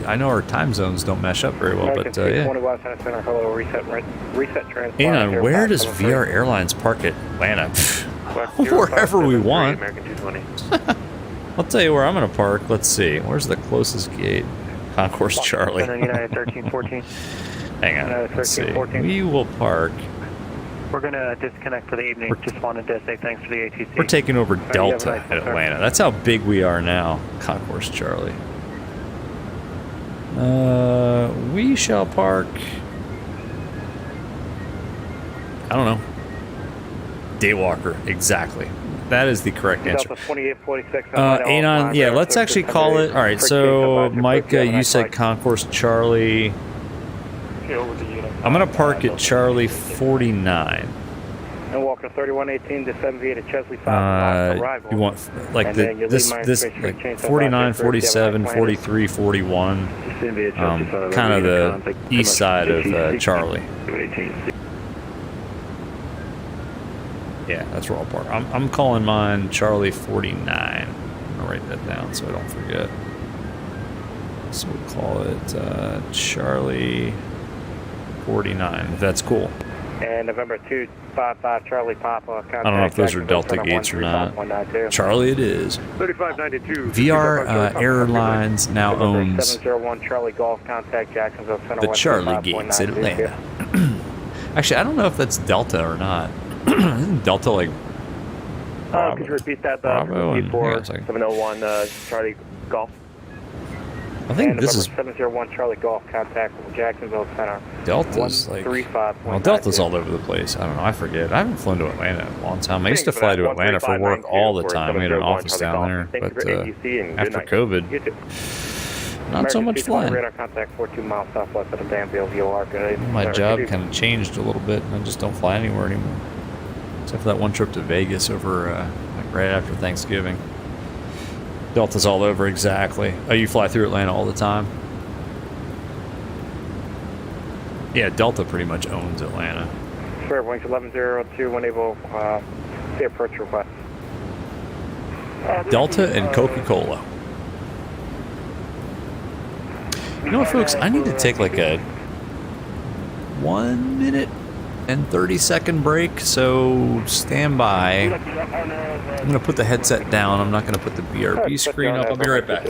[SPEAKER 1] I know our time zones don't mesh up very well, but yeah. Anon, where does VR Airlines park at Atlanta? Wherever we want. I'll tell you where I'm going to park. Let's see. Where's the closest gate? Concourse Charlie. Hang on. Let's see. We will park.
[SPEAKER 16] We're going to disconnect for the evening. Just wanted to say thanks for the ATC.
[SPEAKER 1] We're taking over Delta at Atlanta. That's how big we are now. Concourse Charlie. We shall park. I don't know. Daywalker, exactly. That is the correct answer. Anon, yeah, let's actually call it. All right, so Mike, you said Concourse Charlie. I'm going to park at Charlie 49.
[SPEAKER 16] And Walker 3118 to 78 at Chesley 5.
[SPEAKER 1] You want like this like 49, 47, 43, 41. Kind of the east side of Charlie. Yeah, that's where I'll park. I'm calling mine Charlie 49. I'm gonna write that down so I don't forget. So we'll call it Charlie 49. If that's cool.
[SPEAKER 16] And November 255 Charlie Papa.
[SPEAKER 1] I don't know if those are Delta gates or not. Charlie, it is.
[SPEAKER 16] 3592.
[SPEAKER 1] VR Airlines now owns
[SPEAKER 16] 701 Charlie Golf. Contact Jacksonville Center.
[SPEAKER 1] the Charlie gates in Atlanta. Actually, I don't know if that's Delta or not. Isn't Delta like?
[SPEAKER 16] Could you repeat that? Before 701 Charlie Golf.
[SPEAKER 1] I think this is
[SPEAKER 16] 701 Charlie Golf. Contact from Jacksonville Center.
[SPEAKER 1] Delta's like. Well, Delta's all over the place. I don't know. I forget. I haven't flown to Atlanta in a long time. I used to fly to Atlanta for work all the time. We had an office down there, but after COVID, not so much flying. My job kind of changed a little bit, and I just don't fly anywhere anymore. Except for that one trip to Vegas over like right after Thanksgiving. Delta's all over, exactly. Oh, you fly through Atlanta all the time? Yeah, Delta pretty much owns Atlanta.
[SPEAKER 16] Square Wings 1102, unable the approach request.
[SPEAKER 1] Delta and Coca-Cola. You know what, folks? I need to take like a 1 minute and 30-second break, so stand by. I'm going to put the headset down. I'm not going to put the BRB screen up. I'll be right back.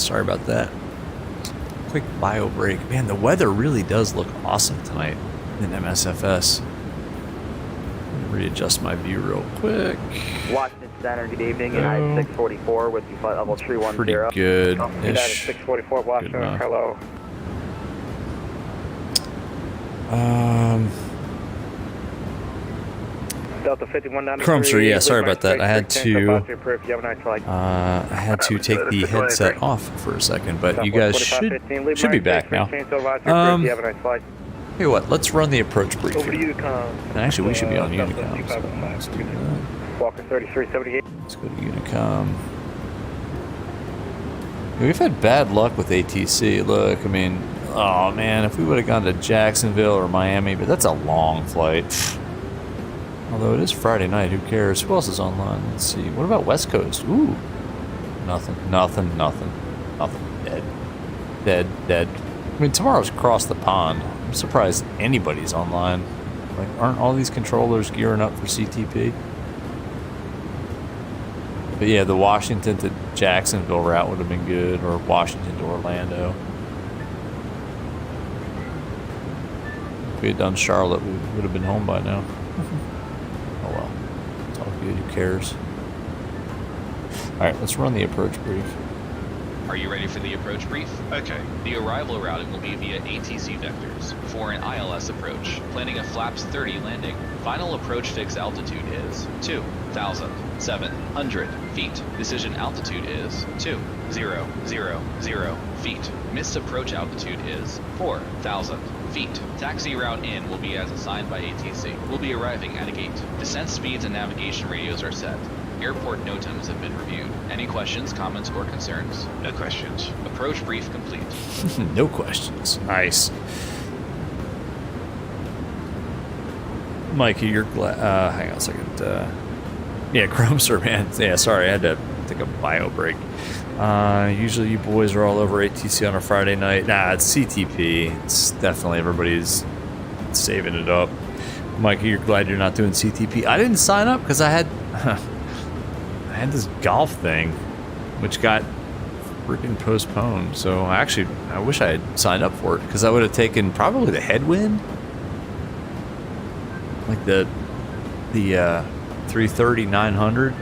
[SPEAKER 1] Sorry about that. Quick bio break. Man, the weather really does look awesome tonight in MSFS. Readjust my view real quick.
[SPEAKER 11] Washington Center, good evening. United 644 with you flight level 310.
[SPEAKER 1] Pretty good.
[SPEAKER 10] United 644 Washington, hello. Delta 5193.
[SPEAKER 1] Crumbster, yeah, sorry about that. I had to take the headset off for a second, but you guys should be back now. Hey, what? Let's run the approach brief.
[SPEAKER 10] Over to Unicom.
[SPEAKER 1] And actually, we should be on Unicom. So let's do that.
[SPEAKER 10] Walker 3378.
[SPEAKER 1] Let's go to Unicom. We've had bad luck with ATC. Look, I mean, oh man, if we would have gone to Jacksonville or Miami, but that's a long flight. Although it is Friday night, who cares? Who else is online? Let's see. What about West Coast? Ooh. Nothing. Dead. I mean, tomorrow's across the pond. I'm surprised anybody's online. Like, aren't all these controllers gearing up for CTP? But yeah, the Washington to Jacksonville route would have been good, or Washington to Orlando. If we had done Charlotte, we would have been home by now. Oh well. It's all good, who cares? Alright, let's run the approach brief.
[SPEAKER 4] Are you ready for the approach brief?
[SPEAKER 2] Okay.
[SPEAKER 4] The arrival routing will be via ATC vectors for an ILS approach, planning a flaps 30 landing. Final approach fix altitude is 2,700 feet. Decision altitude is 2,000 feet. Missed approach altitude is 4,000 feet. Taxi route in will be as assigned by ATC. We'll be arriving at a gate. Descent speeds and navigation radios are set. Airport NOTAMs have been reviewed. Any questions, comments, or concerns?
[SPEAKER 2] No questions.
[SPEAKER 4] Approach brief complete.
[SPEAKER 1] No questions. Nice. Mikey, you're glad. Hang on a second. Yeah, Chromester, man. Yeah, sorry, I had to take a bio break. Usually you boys are all over ATC on a Friday night. Nah, it's CTP. It's definitely everybody's saving it up. Mikey, you're glad you're not doing CTP. I didn't sign up because I had this golf thing, which got freaking postponed. So I wish I had signed up for it because I would have taken probably the headwind, like the 330-900.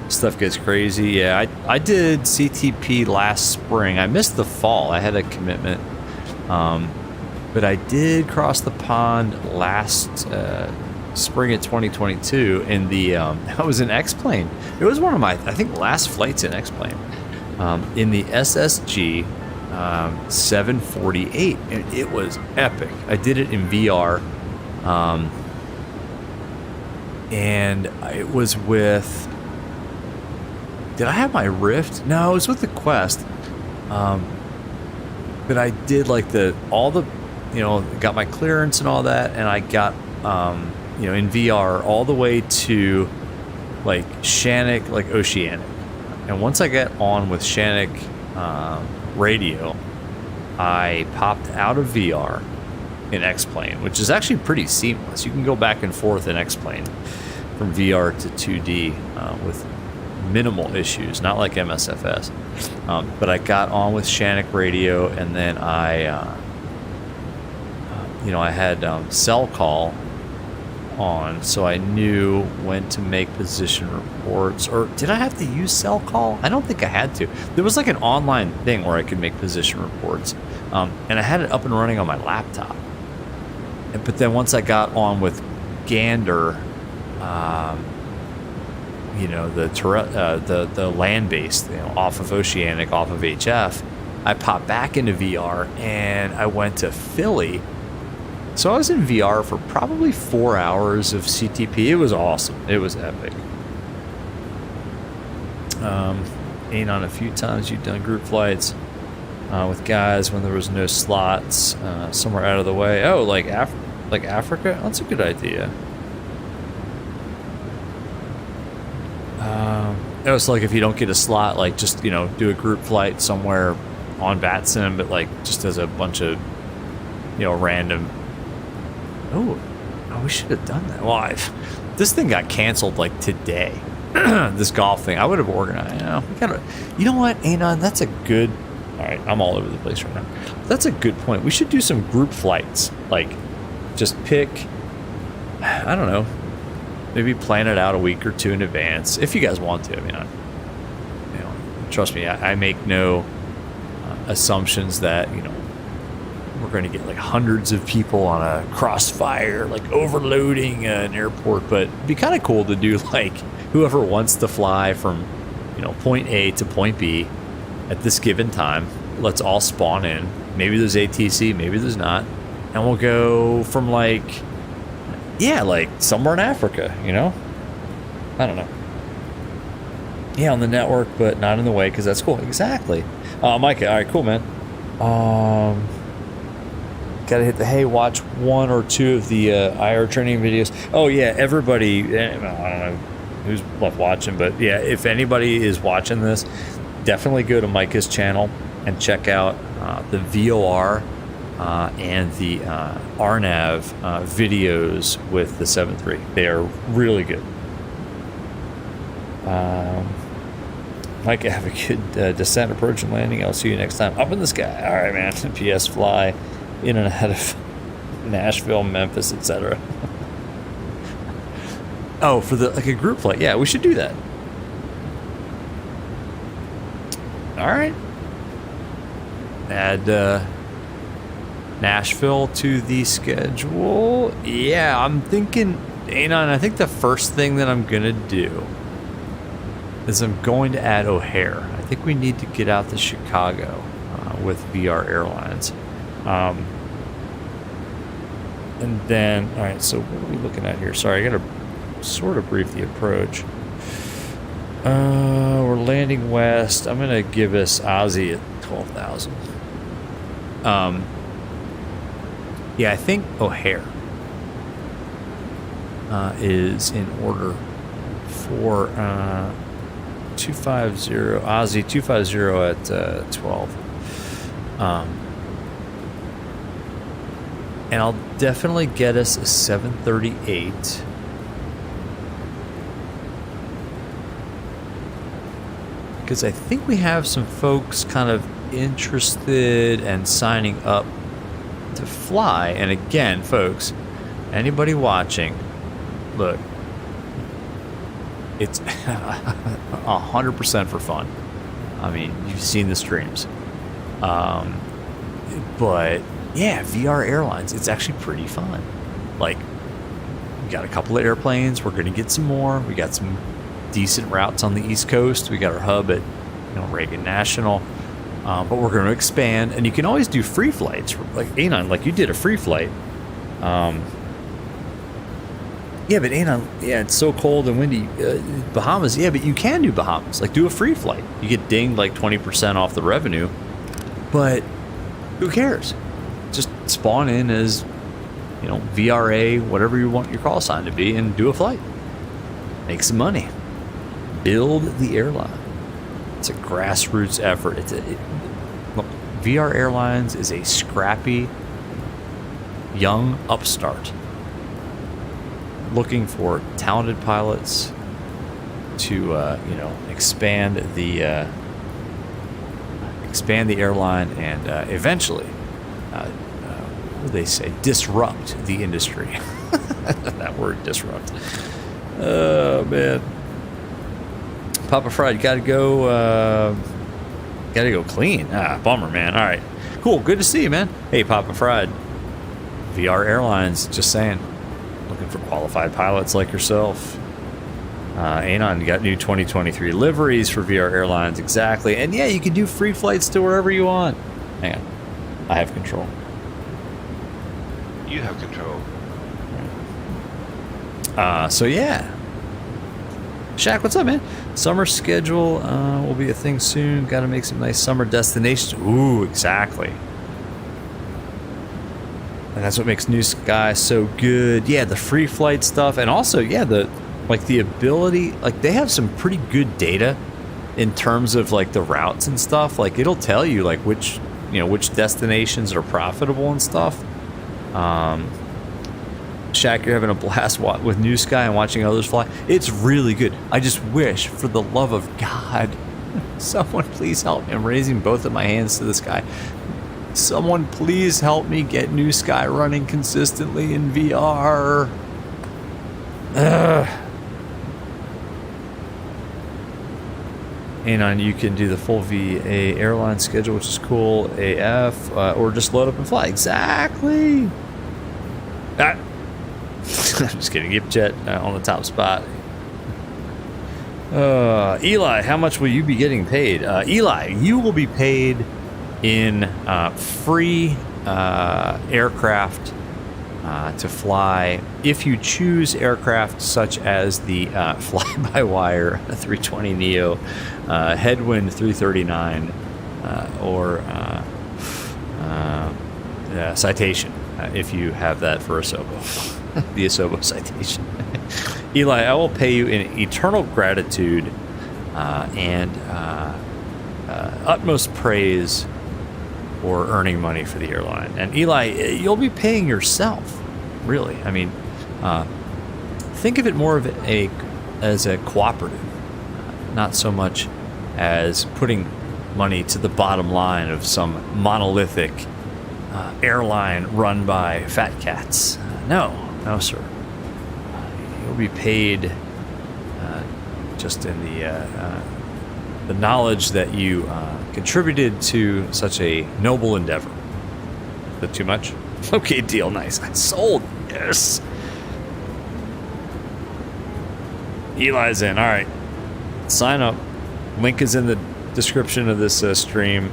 [SPEAKER 1] Stuff gets crazy. Yeah, I did CTP last spring. I missed the fall. I had a commitment, but I did cross the pond last spring of 2022 in the I was in X-Plane. It was one of my, I think, last flights in X-Plane, in the SSG 748, and it was epic. I did it in VR, and it was with, did I have my Rift? No, it was with the Quest, but I did like got my clearance and all that, and I got in VR all the way to like Shannick, like Oceanic. And once I get on with Shannick radio, I popped out of VR in X-Plane, which is actually pretty seamless. You can go back and forth in X-Plane from VR to 2D with minimal issues, not like MSFS. But I got on with Shannick radio, and then I had cell call on, so I knew when to make position reports. Or did I have to use cell call? I don't think I had to. There was like an online thing where I could make position reports, and I had it up and running on my laptop. But then once I got on with Gander, the land-based, off of Oceanic, off of HF, I popped back into VR and I went to Philly. So I was in VR for probably 4 hours of CTP. It was awesome. It was epic. Ain't on a few times you've done group flights with guys when there was no slots, somewhere out of the way. Oh, like Africa? That's a good idea. It was like if you don't get a slot, like just do a group flight somewhere on VATSIM, but like just as a bunch of random. Oh, we should have done that. Well, this thing got canceled like today. this golf thing. I would have organized. You know what, Anon? That's a good. All right, I'm all over the place right now. That's a good point. We should do some group flights. Like, just pick. I don't know. Maybe plan it out a week or two in advance if you guys want to. I mean, trust me, I make no assumptions that we're going to get like hundreds of people on a crossfire, like overloading an airport. But it'd be kind of cool to do like whoever wants to fly from point A to point B at this given time. Let's all spawn in. Maybe there's ATC, maybe there's not, and we'll go from like somewhere in Africa. I don't know. Yeah, on the network, but not in the way, because that's cool. Exactly. Micah, all right, cool, man. Gotta hit the watch one or two of the IR training videos. Oh, yeah, everybody, I don't know who's left watching, but yeah, if anybody is watching this, definitely go to Micah's channel and check out the VOR and the RNAV videos with the 7.3. They are really good. Mike, have a good descent, approach, and landing. I'll see you next time. Up in the sky. All right, man. PS fly in and out of Nashville, Memphis, etc. Oh, for a group flight. Yeah, we should do that. All right. Add Nashville to the schedule. Yeah, I'm thinking, Anon, I think the first thing that I'm going to do is I'm going to add O'Hare. I think we need to get out to Chicago with VR Airlines. And then, all right, so what are we looking at here? Sorry, I got to sort of brief the approach. We're landing west. I'm going to give us Aussie at 12,000. Yeah, I think O'Hare is in order for 250 Aussie 250 at 12. And I'll definitely get us a 738. Because I think we have some folks kind of interested and signing up to fly. And again, folks, anybody watching, look, it's 100% for fun. I mean, you've seen the streams. But yeah, VR Airlines, it's actually pretty fun. Like, we got a couple of airplanes. We're going to get some more. We got some decent routes on the East Coast. We got our hub at Reagan National. But we're going to expand. And you can always do free flights. Like, Anon, like you did a free flight. Yeah, but Anon, yeah, it's so cold and windy. Bahamas, yeah, but you can do Bahamas. Like, do a free flight. You get dinged like 20% off the revenue. But who cares? Just spawn in as, VRA, whatever you want your call sign to be, and do a flight. Make some money. Build the airline. It's a grassroots effort. Look, VR Airlines is a scrappy, young upstart looking for talented pilots to, expand the airline and eventually, what do they say, disrupt the industry. That word, disrupt. Oh man, Papa Fried, gotta go clean. Bummer, man. All right, cool, good to see you, man. Hey, Papa Fried, VR Airlines, just saying, looking for qualified pilots like yourself. Anon, you got new 2023 liveries for VR Airlines, exactly. And yeah, you can do free flights to wherever you want. Hang on, I have control.
[SPEAKER 2] You have control.
[SPEAKER 1] So yeah, Shaq, what's up, man? Summer schedule will be a thing soon. Got to make some nice summer destinations. Ooh, exactly. And that's what makes New Sky so good. Yeah, the free flight stuff, and also, yeah, the ability, like they have some pretty good data in terms of like the routes and stuff. Like it'll tell you like which Shaq, you're having a blast with New Sky and watching others fly. It's really good. I just wish, for the love of God, someone please help me. I'm raising both of my hands to the sky. Someone please help me get New Sky running consistently in VR. And you can do the full VA Airlines schedule, which is cool AF, or just load up and fly. Exactly. I'm just kidding. Yip Jet on the top spot. Eli, how much will you be getting paid? Eli, you will be paid in free aircraft to fly if you choose aircraft such as the fly-by-wire 320neo, Headwind 339, or Citation, if you have that for Asobo. The Asobo Citation. Eli, I will pay you in eternal gratitude and utmost praise for earning money for the airline. And Eli, you'll be paying yourself, really. I mean, think of it more of as a cooperative, not so much as putting money to the bottom line of some monolithic airline run by fat cats. No, sir. You'll be paid just in the knowledge that you contributed to such a noble endeavor. Is that too much? Okay, deal. Nice. I sold. Yes. Eli's in. All right. Sign up. Link is in the description of this stream.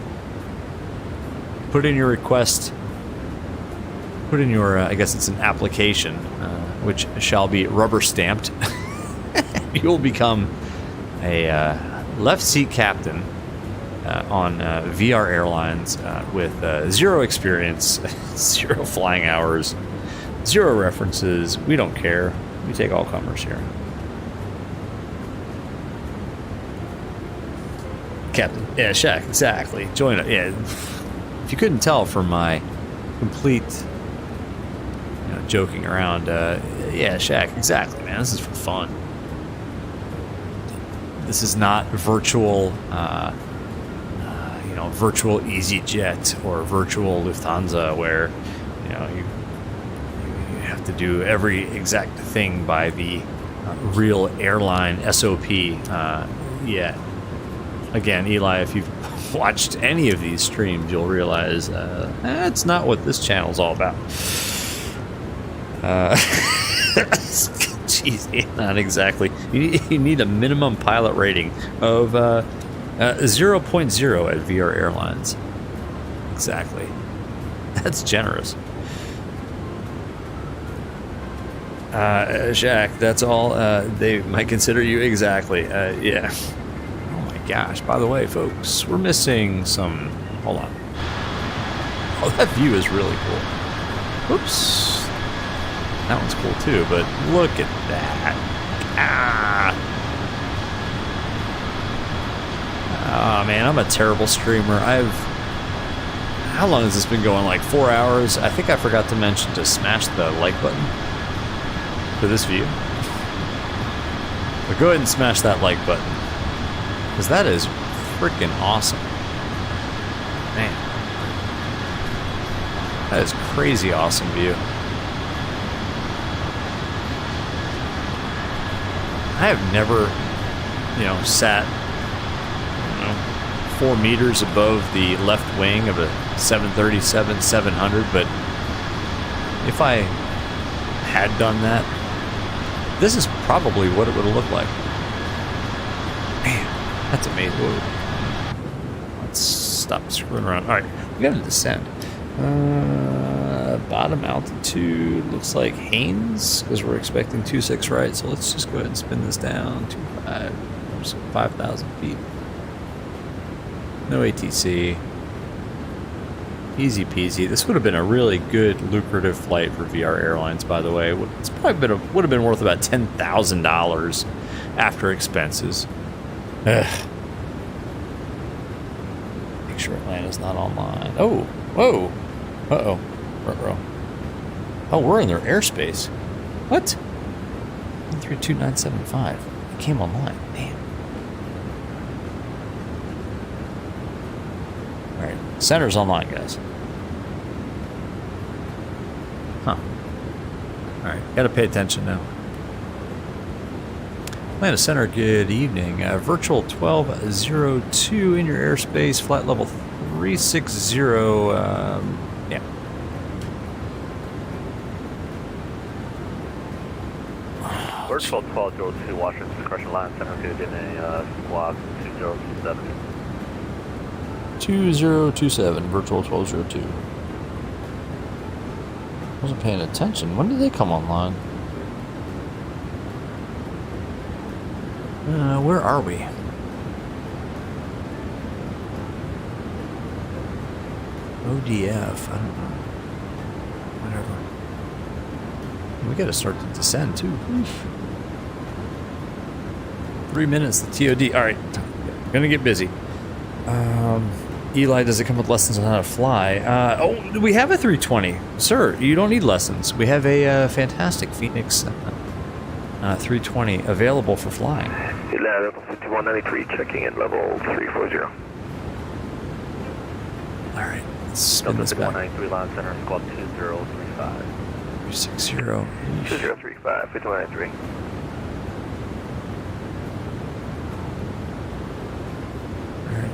[SPEAKER 1] Put in your request. Put in your, I guess it's an application, which shall be rubber stamped. You'll become a left seat captain on VR Airlines with zero experience, 0 flying hours, 0 references. We don't care. We take all comers here. Captain. Yeah, Shaq, exactly. Join it. Yeah. If you couldn't tell from my complete joking around, yeah, Shaq, exactly, man. This is for fun. This is not virtual, virtual EasyJet or virtual Lufthansa, where you have to do every exact thing by the real airline SOP. Yeah. Again, Eli, if you've watched any of these streams, you'll realize that's not what this channel's all about. Jeez, not exactly. You need a minimum pilot rating of 0.0 at VR Airlines. Exactly. That's generous. Shaq, that's all. They might consider you exactly. Yeah. Oh my gosh. By the way, folks, we're missing some. Hold on. Oh, that view is really cool. Whoops. That one's cool too, but look at that. Oh man, I'm a terrible streamer. How long has this been going? Like 4 hours? I think I forgot to mention to smash the like button for this view. But go ahead and smash that like button, because that is freaking awesome. Man. That is crazy awesome view. I have never, sat, 4 meters above the left wing of a 737-700, but if I had done that, this is probably what it would have looked like. Man, that's amazing. Whoa. Let's stop screwing around. All right, we got to descend. Bottom altitude looks like Haynes, because we're expecting 26 right, so let's just go ahead and spin this down to 5,000 feet. No ATC. Easy peasy. This would have been a really good, lucrative flight for VR Airlines, by the way. It's probably would have been worth about $10,000 after expenses. Ugh. Make sure Atlanta's not online. Oh, whoa. Uh-oh. Oh, we're in their airspace. What? 32975. It came online. Damn. Alright. Center's online, guys. Huh. Alright. Gotta pay attention now. Atlanta Center, good evening. Virtual 1202 in your airspace, flight level 360. Yeah.
[SPEAKER 16] Virtual 1202 Washington Discretion Line Center, good in a squawk 2027.
[SPEAKER 1] 2027, virtual 1202. Wasn't paying attention. When did they come online? Where are we? ODF, I don't know. Whatever. We gotta start to descend too. 3 minutes, the TOD. Alright, gonna get busy. Eli, does it come with lessons on how to fly? Oh, we have a 320. Sir, you don't need lessons. We have a fantastic Phoenix 320 available for flying.
[SPEAKER 16] 5193, checking in level 340.
[SPEAKER 1] Alright, let's spin this back.
[SPEAKER 16] 193 Line Center, squawk 2035.
[SPEAKER 1] 360.
[SPEAKER 16] 2035, 5193.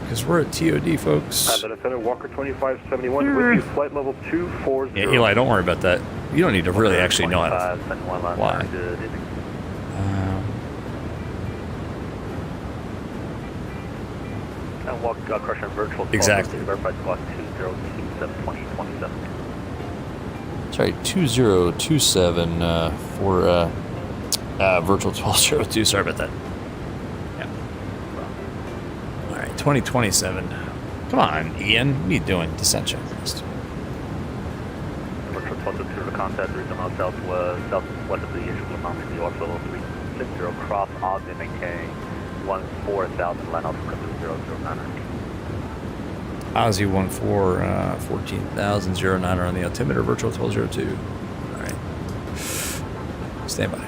[SPEAKER 1] Because we're at TOD, folks.
[SPEAKER 10] Atlanta Center, Walker 2571, with you, flight level 240.
[SPEAKER 1] Yeah, Eli, don't worry about that. You don't need to really actually know how to fly.
[SPEAKER 16] And walk crushing virtual.
[SPEAKER 1] Exactly.
[SPEAKER 16] Verified squawk 20272027.
[SPEAKER 1] Sorry, 2027 for virtual 1202. Sorry about that. Yeah. All right, 2027. Come on, Ian. What are you doing? Descent checklist.
[SPEAKER 16] Virtual 1202 to contact regional southwest of the issue mountain New York level 360 cross Ogden and K 14,000 line off crypto 009.
[SPEAKER 1] Ozzy 14, 14,000 09 on the altimeter, virtual 1202. All right. Stand by.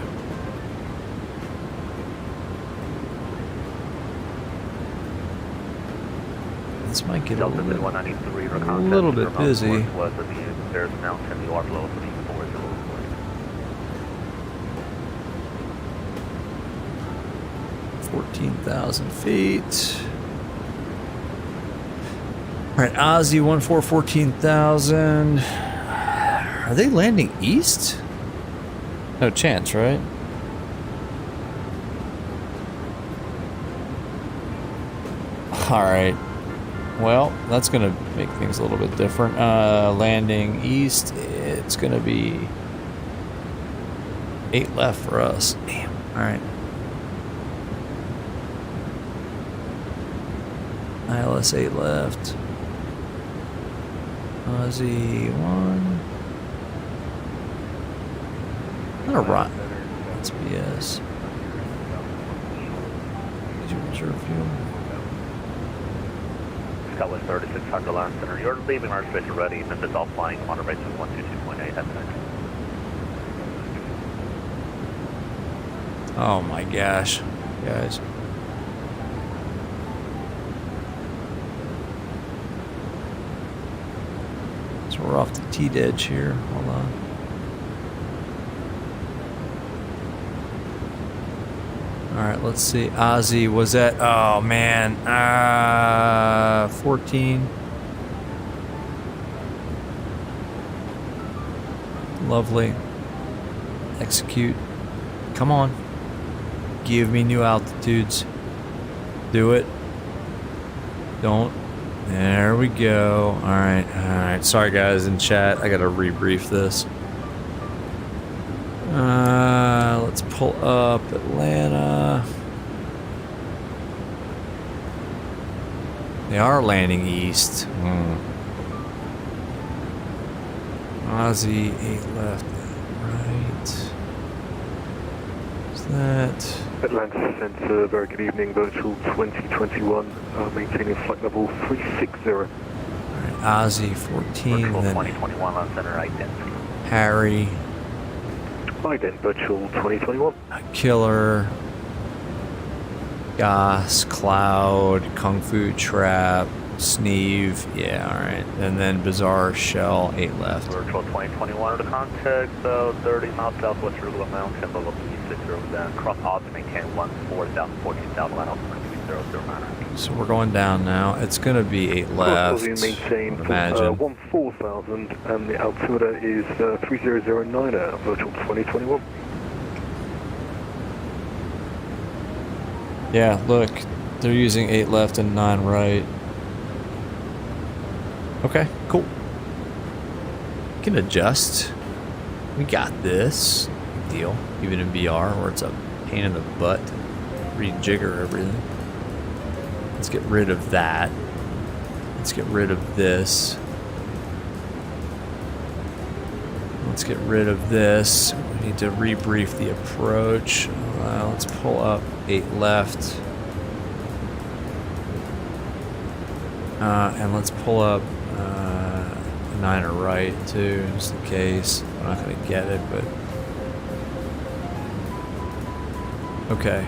[SPEAKER 1] This might get a little bit busy.
[SPEAKER 16] West of the Bears Mountain, New York level 340.
[SPEAKER 1] 14,000 feet. All right, Ozzy 14,000. Are they landing east? No chance, right? All right. Well, that's going to make things a little bit different. Landing east, it's going to be 8 left for us. Damn. All right. ILS 8 left. Aussie 1. Not a rot. That's BS. Did you reserve fuel?
[SPEAKER 16] Scotland 3600 Line Center. You're leaving our space already. Memphis all flying. On right to 122.8 at
[SPEAKER 1] Oh my gosh, guys. So we're off the T-Edge here. Hold on. Alright, let's see. Ozzy was at, oh man, 14. Lovely. Execute. Come on. Give me new altitudes. Do it. Don't. There we go. Alright, alright. Sorry guys in chat. I gotta rebrief this. Let's pull up Atlanta. They are landing east. Aussie 8 left. Right. Is that...
[SPEAKER 10] Atlanta Center, very good evening, virtual 2021, maintaining flight level 360.
[SPEAKER 1] Alright, Aussie 14,
[SPEAKER 16] virtual
[SPEAKER 1] then
[SPEAKER 16] 2021 on center identity.
[SPEAKER 1] Harry.
[SPEAKER 10] Trident, virtual 2021.
[SPEAKER 1] Killer. Gas, Cloud, Kung Fu Trap, Sneeve. Yeah, alright. And then Bizarre, Shell, 8 left.
[SPEAKER 16] Virtual 2021 to contact, 30 miles southwest Regal Mountain, level 360, then cross odds, maintain 14,000, 14,000, line altimeter 009.
[SPEAKER 1] So we're going down now. It's going to be 8 left.
[SPEAKER 10] Maintain
[SPEAKER 1] Imagine.
[SPEAKER 10] 14,000, and the altimeter is 3009, virtual 2021.
[SPEAKER 1] Yeah, look. They're using 8 left and 9 right. Okay, cool. Can adjust. We got this. Big deal. Even in VR, where it's a pain in the butt to rejigger everything. Let's get rid of that. Let's get rid of this. Let's get rid of this. We need to rebrief the approach. Let's pull up 8 left. And let's pull up 9 or right too, just in case. I'm not going to get it, but... Okay.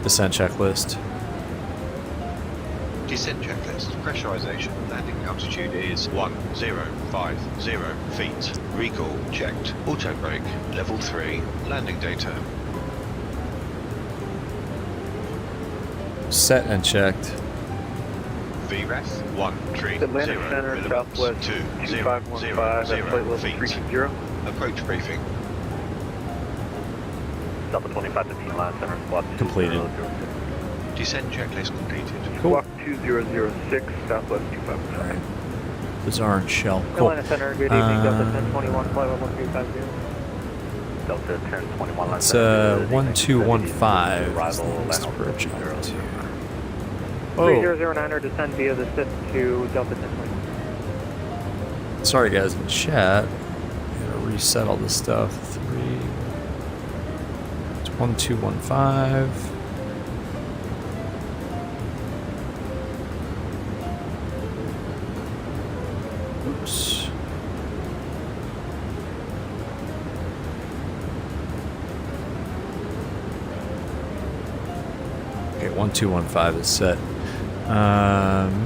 [SPEAKER 1] Descent checklist.
[SPEAKER 2] Descent checklist. Pressurization. Landing altitude is 1050 feet. Recall checked. Auto brake. Level 3. Landing data.
[SPEAKER 1] Set and checked.
[SPEAKER 2] VREF 130
[SPEAKER 10] Atlantic Center, southwest 2515, flight level 360.
[SPEAKER 2] Approach briefing.
[SPEAKER 16] Delta 2515 line center, squawk
[SPEAKER 1] Completed.
[SPEAKER 2] Descent checklist completed.
[SPEAKER 10] Squawk 2006, southwest 255.
[SPEAKER 1] Alright. Bizarre and Shell. Cool.
[SPEAKER 11] Atlantic Center, good evening, Delta 1021, flight level 350.
[SPEAKER 16] Delta 1021 line
[SPEAKER 1] It's
[SPEAKER 16] center.
[SPEAKER 1] 1215.
[SPEAKER 16] Arrival,
[SPEAKER 1] Next
[SPEAKER 16] land
[SPEAKER 1] approach.
[SPEAKER 16] altitude 0.
[SPEAKER 1] Oh,
[SPEAKER 11] 3009 or descend via the SIP to Delta 1021.
[SPEAKER 1] sorry guys in chat. Gotta reset all this stuff. 1215. Oops. Okay, 1215 is set.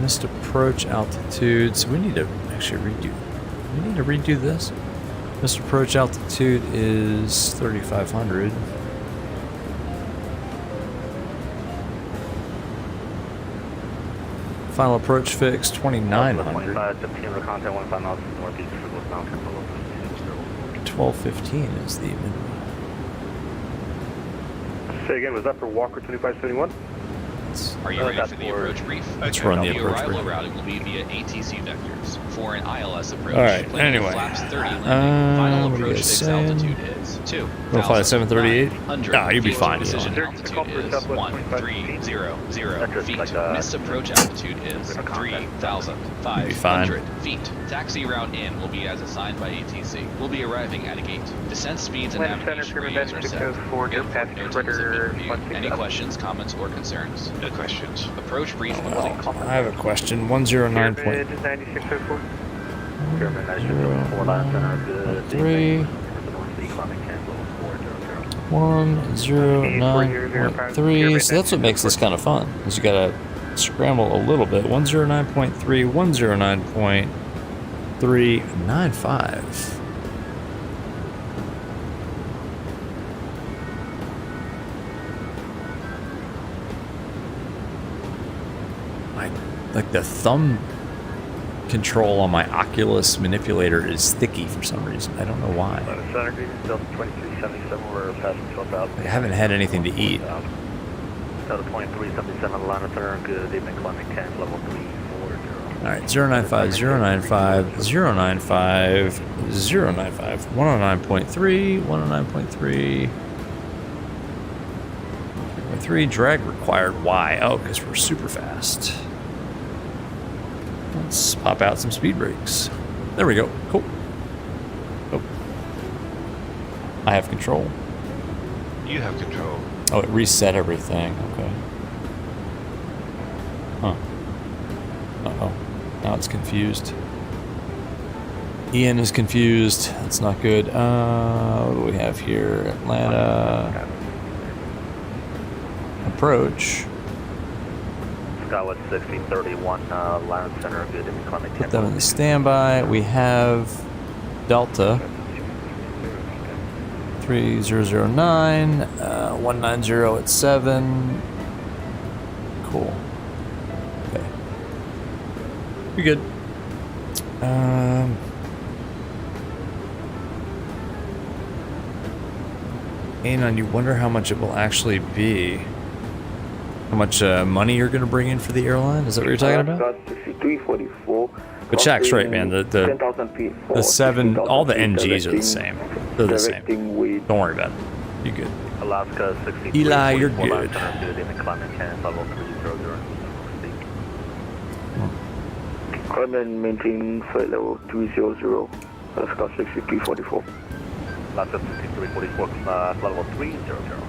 [SPEAKER 1] Missed approach altitude. So we need to actually redo. We need to redo this. Missed approach altitude is 3,500. Final approach fix 2,900.
[SPEAKER 16] 2515 to contact 15 miles northeast of Regal Mountain, level 360.
[SPEAKER 1] 1215 is the minimum.
[SPEAKER 10] Say again, was that for Walker 2571?
[SPEAKER 4] Are you ready for the approach brief?
[SPEAKER 1] Let's run the
[SPEAKER 4] The
[SPEAKER 1] approach
[SPEAKER 4] arrival
[SPEAKER 1] brief.
[SPEAKER 4] routing will be via ATC vectors. For an ILS approach,
[SPEAKER 1] Alright,
[SPEAKER 4] plan
[SPEAKER 1] anyway.
[SPEAKER 4] flaps 30 landing. Final
[SPEAKER 1] what are you
[SPEAKER 4] approach
[SPEAKER 1] guys
[SPEAKER 4] fix
[SPEAKER 1] saying?
[SPEAKER 4] altitude is 2.
[SPEAKER 1] We'll fly at 738?
[SPEAKER 4] 100
[SPEAKER 1] Nah, you'll be
[SPEAKER 4] feet.
[SPEAKER 1] fine.
[SPEAKER 4] Decision
[SPEAKER 1] Yeah.
[SPEAKER 4] altitude is 1300 feet. Missed approach altitude is 3,500 feet. Taxi route in will be as assigned by ATC. We'll be arriving at a gate. Descent speeds and navigation radios are set. Airport notices have been reviewed. Any questions, comments, or concerns?
[SPEAKER 2] No questions.
[SPEAKER 4] Approach brief complete.
[SPEAKER 1] I have a question. 109.
[SPEAKER 11] Pyramid 9604.
[SPEAKER 16] Pyramid 9604 line center, good
[SPEAKER 1] 3.
[SPEAKER 16] evening. Northeast climbing 10, level 400.
[SPEAKER 1] 109.3. So that's what makes this kind of fun. Is you gotta scramble a little bit. 109.3, 109.395. Like the thumb control on my Oculus manipulator is sticky for some reason. I don't know why.
[SPEAKER 16] Atlantic Center, good evening. Delta 2377, we're passing 12,000.
[SPEAKER 1] I haven't had anything to eat.
[SPEAKER 16] Delta 2377, Atlantic Center, good evening. Climbing 10, level 340.
[SPEAKER 1] Alright, 095, 095, 095, 095, 109.3, 109.3. 3 drag required. Why? Oh, because we're super fast. Let's pop out some speed brakes. There we go. Cool. Oh. I have control.
[SPEAKER 2] You have control.
[SPEAKER 1] Oh, it reset everything. Okay. Huh. Uh-oh. Now it's confused. Ian is confused. That's not good. What do we have here? Atlanta. Approach.
[SPEAKER 16] Skywest 6031, Land Center, good in Climate
[SPEAKER 1] Put them in the standby. We have Delta 3009, 190 at 7. Cool. Okay. Be good. And you wonder how much it will actually be. How much money you're going to bring in for the airline? Is that what you're talking about?
[SPEAKER 9] 6344.
[SPEAKER 1] But Shaq's right, man. The 7, all the NGs are the same. They're the same. Don't worry about it. You're good.
[SPEAKER 16] Alaska 63.
[SPEAKER 1] Eli, you're good.
[SPEAKER 16] Land Center, good in Climate Change, level 300.
[SPEAKER 9] Climb and maintain flight level 300. Alaska 6344.
[SPEAKER 16] Alaska 6344, level 300.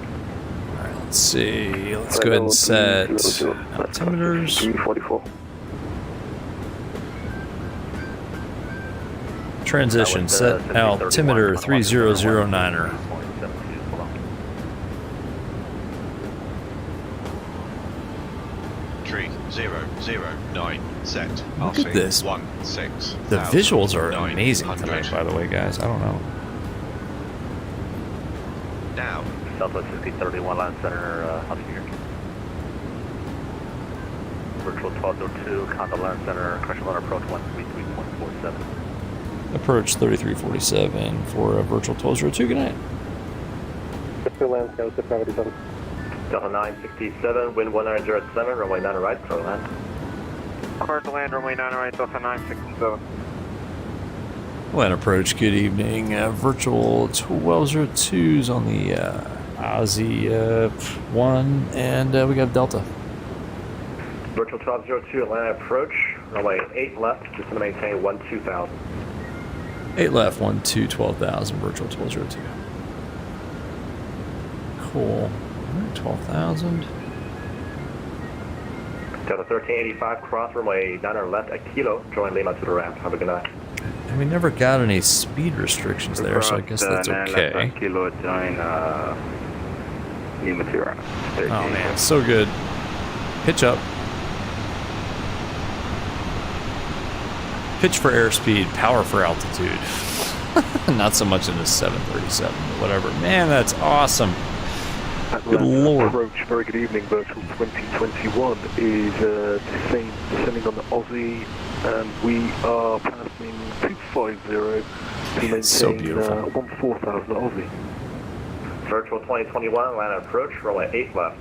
[SPEAKER 1] Let's see. Let's go ahead and set altimeters.
[SPEAKER 9] 344.
[SPEAKER 1] Transition. Set altimeter 3009er.
[SPEAKER 2] Set.
[SPEAKER 1] Look at this.
[SPEAKER 2] 16.
[SPEAKER 1] The visuals are amazing tonight, by the way, guys. I don't know.
[SPEAKER 2] Now.
[SPEAKER 16] Southwest 6031 Land Center, up here. Virtual 1202, Condor Land Center, crash line approach 133.47.
[SPEAKER 1] Approach 3347 for a virtual 1202. Good night.
[SPEAKER 16] Delta 967, wind 190 at 7, runway 9 right, clear land.
[SPEAKER 11] Clear to land, runway 9 right, Delta 967.
[SPEAKER 1] Land approach, good evening. Virtual 1202's on the Aussie 1, and we got Delta.
[SPEAKER 16] Virtual 1202, Atlanta approach, runway 8 left, just to maintain 12,000.
[SPEAKER 1] 8 left, 12,000, virtual 1202. Cool. 12,000.
[SPEAKER 16] Delta 1385, cross runway 9 left at Kilo, join Lima to the ramp. Have a good night.
[SPEAKER 1] And we never got any speed restrictions there, so I guess that's okay.
[SPEAKER 9] Kilo, join Lima to the ramp.
[SPEAKER 1] Oh man, so good. Pitch up. Pitch for airspeed, power for altitude. Not so much in the 737, but whatever. Man, that's awesome. Good lord.
[SPEAKER 10] Approach, very good evening, Virtual 2021 is descending on the Aussie, and we are passing 250 to maintain
[SPEAKER 1] so beautiful.
[SPEAKER 10] 14,000 Aussie.
[SPEAKER 16] Virtual 2021, Atlanta approach, runway 8 left.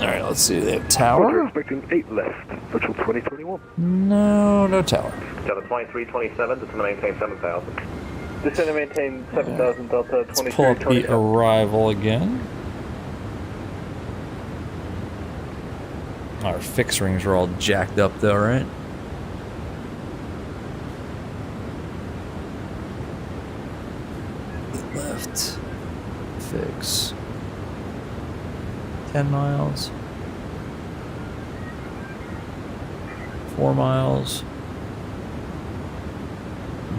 [SPEAKER 1] Alright, let's see. They have tower?
[SPEAKER 10] We're expecting 8 left, Virtual 2021.
[SPEAKER 1] No tower.
[SPEAKER 16] Delta 2327, just to maintain 7,000.
[SPEAKER 9] Descend and maintain 7,000, Delta 2327.
[SPEAKER 1] Let's pull up the arrival again. Our fix rings are all jacked up though, right? Left. Fix. 10 miles. 4 miles.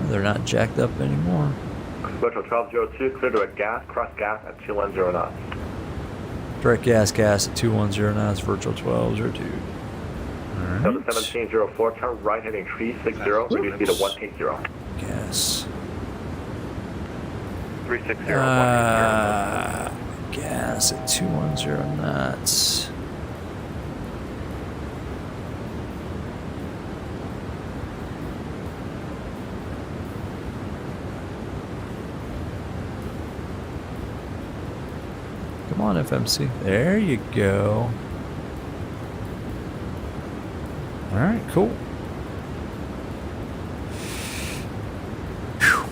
[SPEAKER 1] They're not jacked up anymore.
[SPEAKER 16] Virtual 1202, clear to a cross gas at 210 knots.
[SPEAKER 1] Direct gas at 210 knots, virtual 1202. Alright.
[SPEAKER 16] Delta 1704, turn right heading 360, reduce speed to 180.
[SPEAKER 1] Gas.
[SPEAKER 16] 360,
[SPEAKER 1] gas at 210 knots. Come on, FMC. There you go. All right, cool. Whew.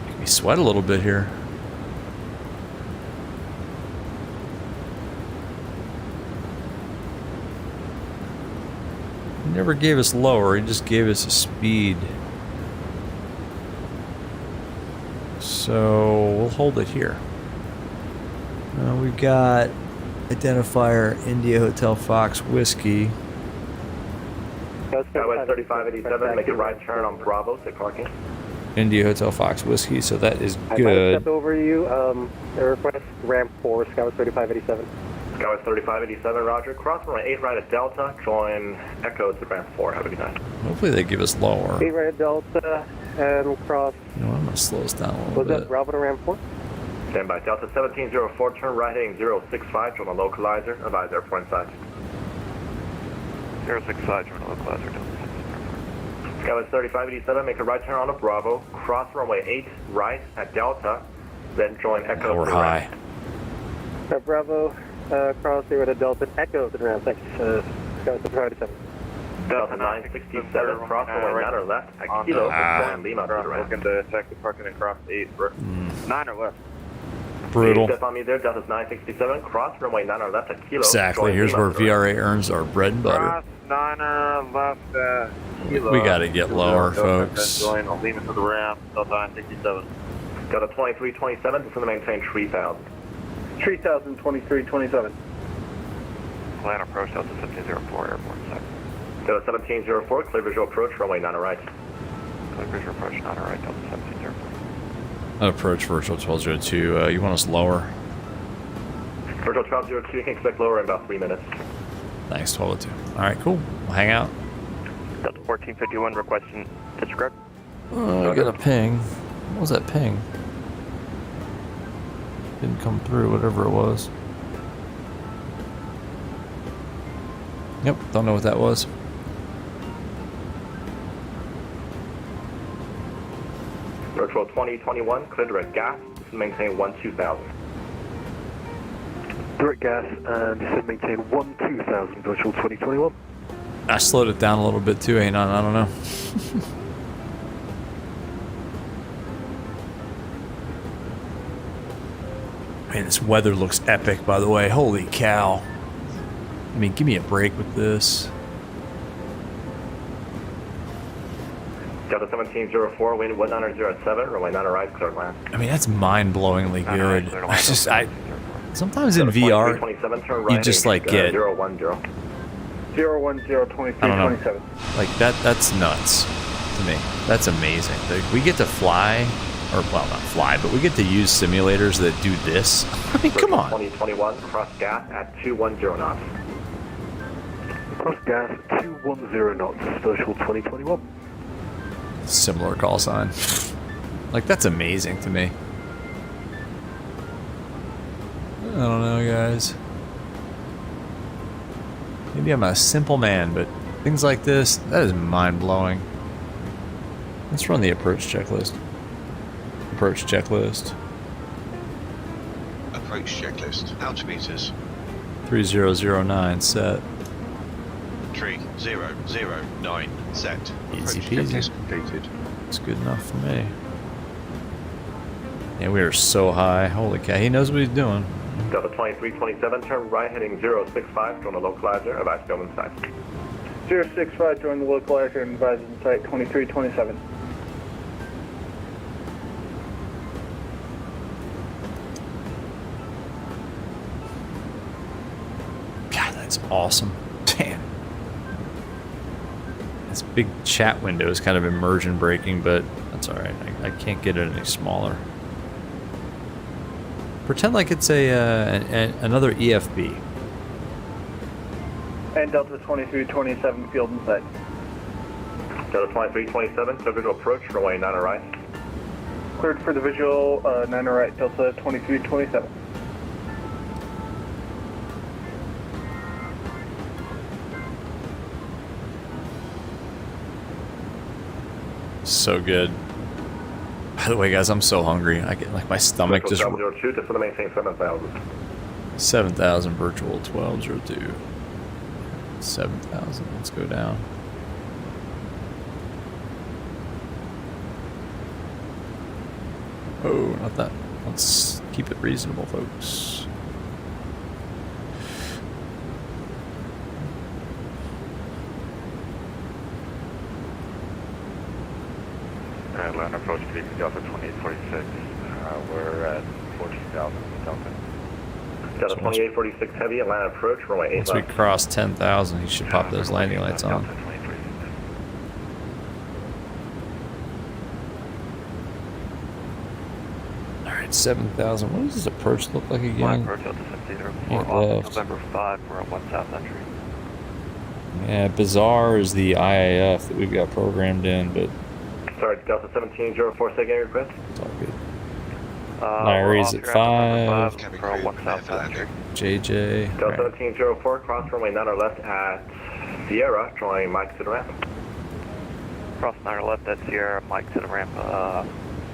[SPEAKER 1] Make me sweat a little bit here. He never gave us lower, he just gave us a speed. So we'll hold it here. We've got identifier India Hotel Fox Whiskey.
[SPEAKER 9] Skywest 3587, make a right turn on Bravo, take parking.
[SPEAKER 1] India Hotel Fox Whiskey, so that is
[SPEAKER 17] I
[SPEAKER 1] good.
[SPEAKER 17] stepped over you. A request ramp 4, Skywest 3587.
[SPEAKER 9] Skywest 3587, roger. Cross runway 8 right at Delta, join Echo to ramp 4. Have a good night.
[SPEAKER 1] Hopefully they give us lower.
[SPEAKER 17] 8 right at Delta, and cross.
[SPEAKER 1] You know what, I'm going to slow us down a little
[SPEAKER 17] Was
[SPEAKER 1] bit.
[SPEAKER 17] that Bravo to ramp 4?
[SPEAKER 9] Stand by. Delta 1704, turn right heading 065, join the localizer, advise airport inside.
[SPEAKER 16] 065, join the localizer.
[SPEAKER 9] Skywest 3587, make a right turn on the Bravo, cross runway 8 right at Delta, then join Echo.
[SPEAKER 1] Now we're high.
[SPEAKER 17] Bravo, cross 8 right at Delta, Echo to the ramp. Thanks. Skywest 3587.
[SPEAKER 9] Delta 967, cross runway 9 or left at Kilo, join Lima to the ramp.
[SPEAKER 16] Looking to check the parking and cross 8, 9 or left.
[SPEAKER 1] Brutal.
[SPEAKER 9] Step on me there, Delta's 967, cross runway 9 or left at Kilo.
[SPEAKER 1] Exactly. Here's where VRA earns our bread and butter.
[SPEAKER 16] Cross 9 left, Kilo.
[SPEAKER 1] We got to get lower, folks.
[SPEAKER 16] Join Lima to the ramp, Delta 967.
[SPEAKER 9] Delta 2327, just going to maintain 3000.
[SPEAKER 17] 3000, 2327.
[SPEAKER 16] Land approach, Delta 1704, airport inside.
[SPEAKER 9] Delta 1704, clear visual approach, runway 9 right.
[SPEAKER 16] Clear visual approach, 9 right, Delta 1704.
[SPEAKER 1] Approach virtual 1202. You want us lower?
[SPEAKER 9] Virtual 1202, you can expect lower in about 3 minutes.
[SPEAKER 1] Thanks, 1202. All right, cool. We'll hang out.
[SPEAKER 16] Delta 1451, requesting pitch correct.
[SPEAKER 1] I got a ping. What was that ping? Didn't come through, whatever it was. Yep, don't know what that was.
[SPEAKER 9] Virtual 2021, clear direct gas, this is maintain 12000.
[SPEAKER 10] Direct gas, and this is maintain 12000, virtual 2021.
[SPEAKER 1] I slowed it down a little bit too, ain't I? I don't know. Man, this weather looks epic, by the way. Holy cow. I mean, give me a break with this.
[SPEAKER 9] Delta 1704, wind 1907, runway 9 right, clear land.
[SPEAKER 1] I mean, that's mind-blowingly good. Sometimes in VR, you just like get,
[SPEAKER 9] 010.
[SPEAKER 17] 010,
[SPEAKER 1] I don't know,
[SPEAKER 17] 2327.
[SPEAKER 1] like that's nuts to me. That's amazing. Like, we get to fly, or well, not fly, but we get to use simulators that do this. I mean, come on.
[SPEAKER 9] 2021, cross gas at 210 knots.
[SPEAKER 10] Cross gas at 210 knots, virtual 2021.
[SPEAKER 1] Similar call sign. Like, that's amazing to me. I don't know, guys. Maybe I'm a simple man, but things like this, that is mind-blowing. Let's run the approach checklist. Approach checklist.
[SPEAKER 2] Approach checklist. Altimeters.
[SPEAKER 1] 3009 set.
[SPEAKER 2] 3009 set.
[SPEAKER 1] Easy
[SPEAKER 2] Approach
[SPEAKER 1] peasy.
[SPEAKER 2] checklist completed.
[SPEAKER 1] It's good enough for me. Yeah, we are so high. Holy cow, he knows what he's doing.
[SPEAKER 9] Delta 2327, turn right heading 065, join the localizer, advise film inside.
[SPEAKER 17] 065, join the localizer and advise inside 2327.
[SPEAKER 1] God, that's awesome. Damn. This big chat window is kind of immersion breaking, but that's alright. I can't get it any smaller. Pretend like it's another EFB.
[SPEAKER 17] And Delta 2327, field inside.
[SPEAKER 9] Delta 2327, clear visual approach, runway 9 right.
[SPEAKER 17] Cleared for the visual, 9 right, Delta 2327.
[SPEAKER 1] So good. By the way, guys, I'm so hungry. I get like my stomach just.
[SPEAKER 9] 1202, just want to maintain 7000.
[SPEAKER 1] 7,000 virtual 1202. 7,000. Let's go down. Oh, not that. Let's keep it reasonable, folks.
[SPEAKER 16] Land approach to Delta 2846. We're at 14,000 Delta.
[SPEAKER 9] Delta 2846 heavy, Atlanta approach, runway 8
[SPEAKER 1] Once we cross 10,000, he should pop those landing lights on. right, 7,000. What does this approach look like again?
[SPEAKER 16] Approach Delta 70
[SPEAKER 1] Yeah,
[SPEAKER 16] for
[SPEAKER 1] left.
[SPEAKER 16] November 5, we're at 1 South Entry.
[SPEAKER 1] Yeah, bizarre is the IAF that we've got programmed in, but
[SPEAKER 9] Sorry, Delta 1704, second request.
[SPEAKER 1] it's all good.
[SPEAKER 16] We're
[SPEAKER 1] Larry's
[SPEAKER 16] off
[SPEAKER 1] at
[SPEAKER 16] here
[SPEAKER 1] 5.
[SPEAKER 2] Cabin
[SPEAKER 16] for
[SPEAKER 2] crew,
[SPEAKER 16] 1 South Entry.
[SPEAKER 1] JJ.
[SPEAKER 9] Delta
[SPEAKER 1] Right.
[SPEAKER 9] 1704, cross runway 9 or left at Sierra, join Mike to the ramp.
[SPEAKER 16] Cross 9 or left at Sierra, Mike to the ramp, Delta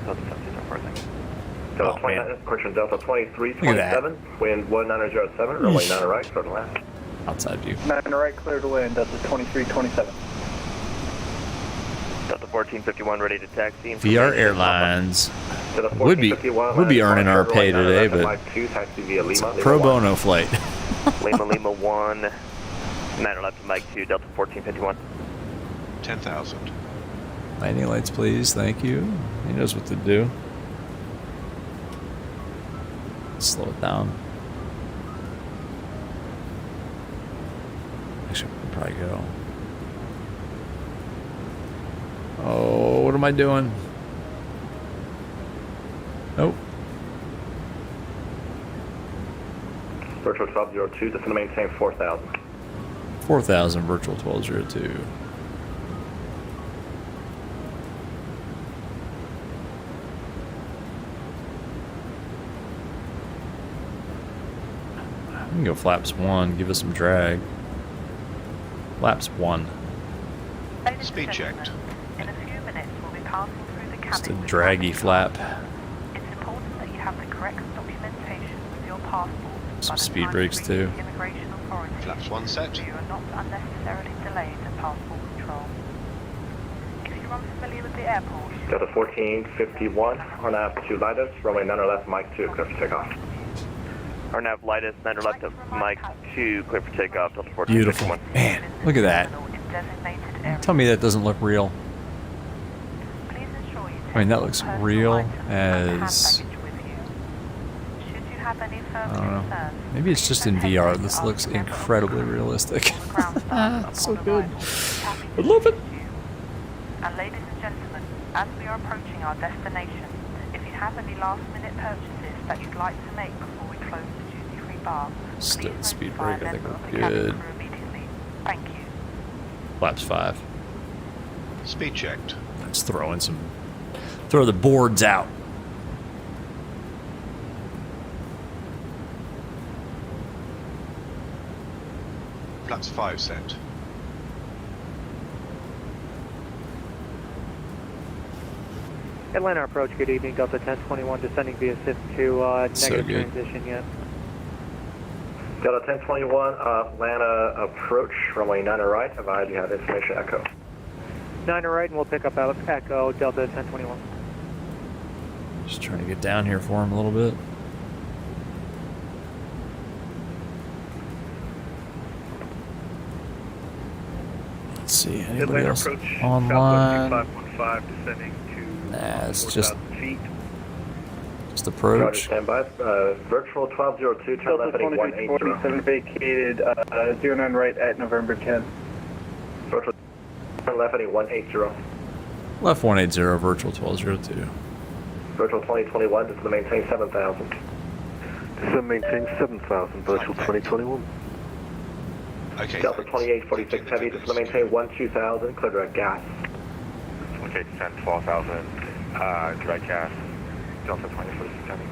[SPEAKER 16] 1704, thank you.
[SPEAKER 9] Delta
[SPEAKER 1] Oh,
[SPEAKER 9] 29,
[SPEAKER 1] man.
[SPEAKER 9] correction, Delta
[SPEAKER 1] Look at
[SPEAKER 9] 2327, wind 1907, runway 9 right, clear to land.
[SPEAKER 1] Outside view.
[SPEAKER 17] 9 right, clear to land, Delta 2327.
[SPEAKER 16] Delta 1451 ready to taxi.
[SPEAKER 1] VR Airlines.
[SPEAKER 9] Delta
[SPEAKER 1] Would be
[SPEAKER 9] 1451,
[SPEAKER 1] earning our pay
[SPEAKER 9] runway 9
[SPEAKER 1] today,
[SPEAKER 9] left at
[SPEAKER 1] but
[SPEAKER 9] Mike 2, taxi via Lima.
[SPEAKER 1] pro
[SPEAKER 9] Lima 1.
[SPEAKER 1] bono flight.
[SPEAKER 16] Lima 1, 9 or left to Mike 2, Delta 1451.
[SPEAKER 2] 10,000.
[SPEAKER 1] Landing lights, please. Thank you. He knows what to do. Slow it down. Actually, we can probably go. Oh, what am I doing? Nope.
[SPEAKER 9] Virtual 1202, just going to maintain 4,000.
[SPEAKER 1] 4,000 virtual 1202. We can go flaps 1, give us some drag. Flaps 1.
[SPEAKER 2] Speed checked.
[SPEAKER 7] In a few minutes, we'll be passing through the cabin.
[SPEAKER 1] Just a draggy flap.
[SPEAKER 7] It's important that you have the correct documentation with your passport.
[SPEAKER 1] Some speed brakes too.
[SPEAKER 7] Immigration authority.
[SPEAKER 2] Flaps 1 set.
[SPEAKER 7] So you are not unnecessarily delayed at passport control. If you're unfamiliar with the airport,
[SPEAKER 9] Delta 1451, on nav to Lidus, runway 9 or left, Mike 2, clear for takeoff.
[SPEAKER 16] Our nav Lightus, 9 or left to Mike 2, clear for takeoff, Delta 1451.
[SPEAKER 1] Beautiful. Man, look at that. Tell me that doesn't look real. I mean, that looks real as... I don't know. Maybe it's just in VR. This looks incredibly realistic. So good. I love it.
[SPEAKER 7] And ladies and gentlemen, as we are approaching our destination, if you have any last-minute purchases that you'd like to make before we close the duty-free bar, please
[SPEAKER 1] Speed
[SPEAKER 7] notify
[SPEAKER 1] brake, I think
[SPEAKER 7] members of
[SPEAKER 1] we're
[SPEAKER 7] the cabin
[SPEAKER 1] good.
[SPEAKER 7] crew immediately. Thank you.
[SPEAKER 1] Flaps 5.
[SPEAKER 2] Speed checked.
[SPEAKER 1] Let's throw in some... Throw the boards out.
[SPEAKER 2] Flaps 5 set.
[SPEAKER 17] Atlanta approach, good evening, Delta 1021, descending via SIP to negative
[SPEAKER 1] good.
[SPEAKER 17] transition yet.
[SPEAKER 9] Delta 1021, Atlanta approach, runway 9 or right, advise you have information echo.
[SPEAKER 17] 9 right, and we'll pick up out Echo, Delta 1021.
[SPEAKER 1] Just trying to get down here for him a little bit. Let's see, anybody
[SPEAKER 10] Atlanta
[SPEAKER 1] else
[SPEAKER 10] approach,
[SPEAKER 1] online?
[SPEAKER 10] Southwest 2515, descending to
[SPEAKER 1] Nah, it's just
[SPEAKER 10] 4,000 feet.
[SPEAKER 9] Roger,
[SPEAKER 1] approach.
[SPEAKER 9] stand by. Virtual 1202, turn
[SPEAKER 17] Delta
[SPEAKER 9] left heading 180.
[SPEAKER 17] 2347 vacated 09 right at November 10.
[SPEAKER 9] Virtual turn left heading 180.
[SPEAKER 1] Left 180, virtual 1202.
[SPEAKER 9] Virtual 2021, just to maintain 7,000.
[SPEAKER 10] Descend maintain 7,000, virtual 2021.
[SPEAKER 2] Okay.
[SPEAKER 9] Delta 2846 heavy, just to maintain 12,000, clear direct gas.
[SPEAKER 8] Okay, descend 12,000, direct gas, Delta 2046 heavy.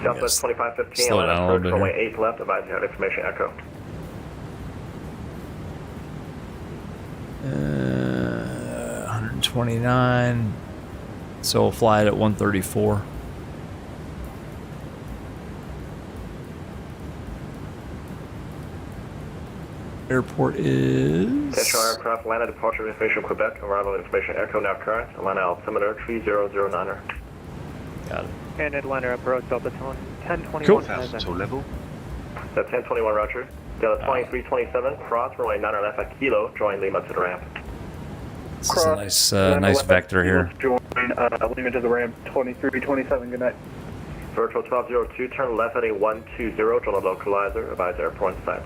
[SPEAKER 9] Delta
[SPEAKER 1] Yes.
[SPEAKER 9] 2515,
[SPEAKER 1] Slow down a little
[SPEAKER 9] approach,
[SPEAKER 1] bit
[SPEAKER 9] runway
[SPEAKER 1] here.
[SPEAKER 9] 8 left, advise you have information echo.
[SPEAKER 1] 129. So we'll fly it at 134. Airport is...
[SPEAKER 9] Attention aircraft, Atlanta departure information Quebec, arrival information echo now current, Atlanta altimeter 3009er.
[SPEAKER 1] Got it.
[SPEAKER 17] And Atlanta approach, Delta 1021.
[SPEAKER 1] Cool.
[SPEAKER 2] Horizontal level.
[SPEAKER 9] That's 1021 Roger. Delta 2327, cross, runway 9 left at Kilo, join Lima to the ramp.
[SPEAKER 1] This is a nice, nice vector here.
[SPEAKER 17] Join Lima to the ramp, 2327, good night.
[SPEAKER 9] Virtual 1202, turn left heading 120, join the localizer, advise airport sites.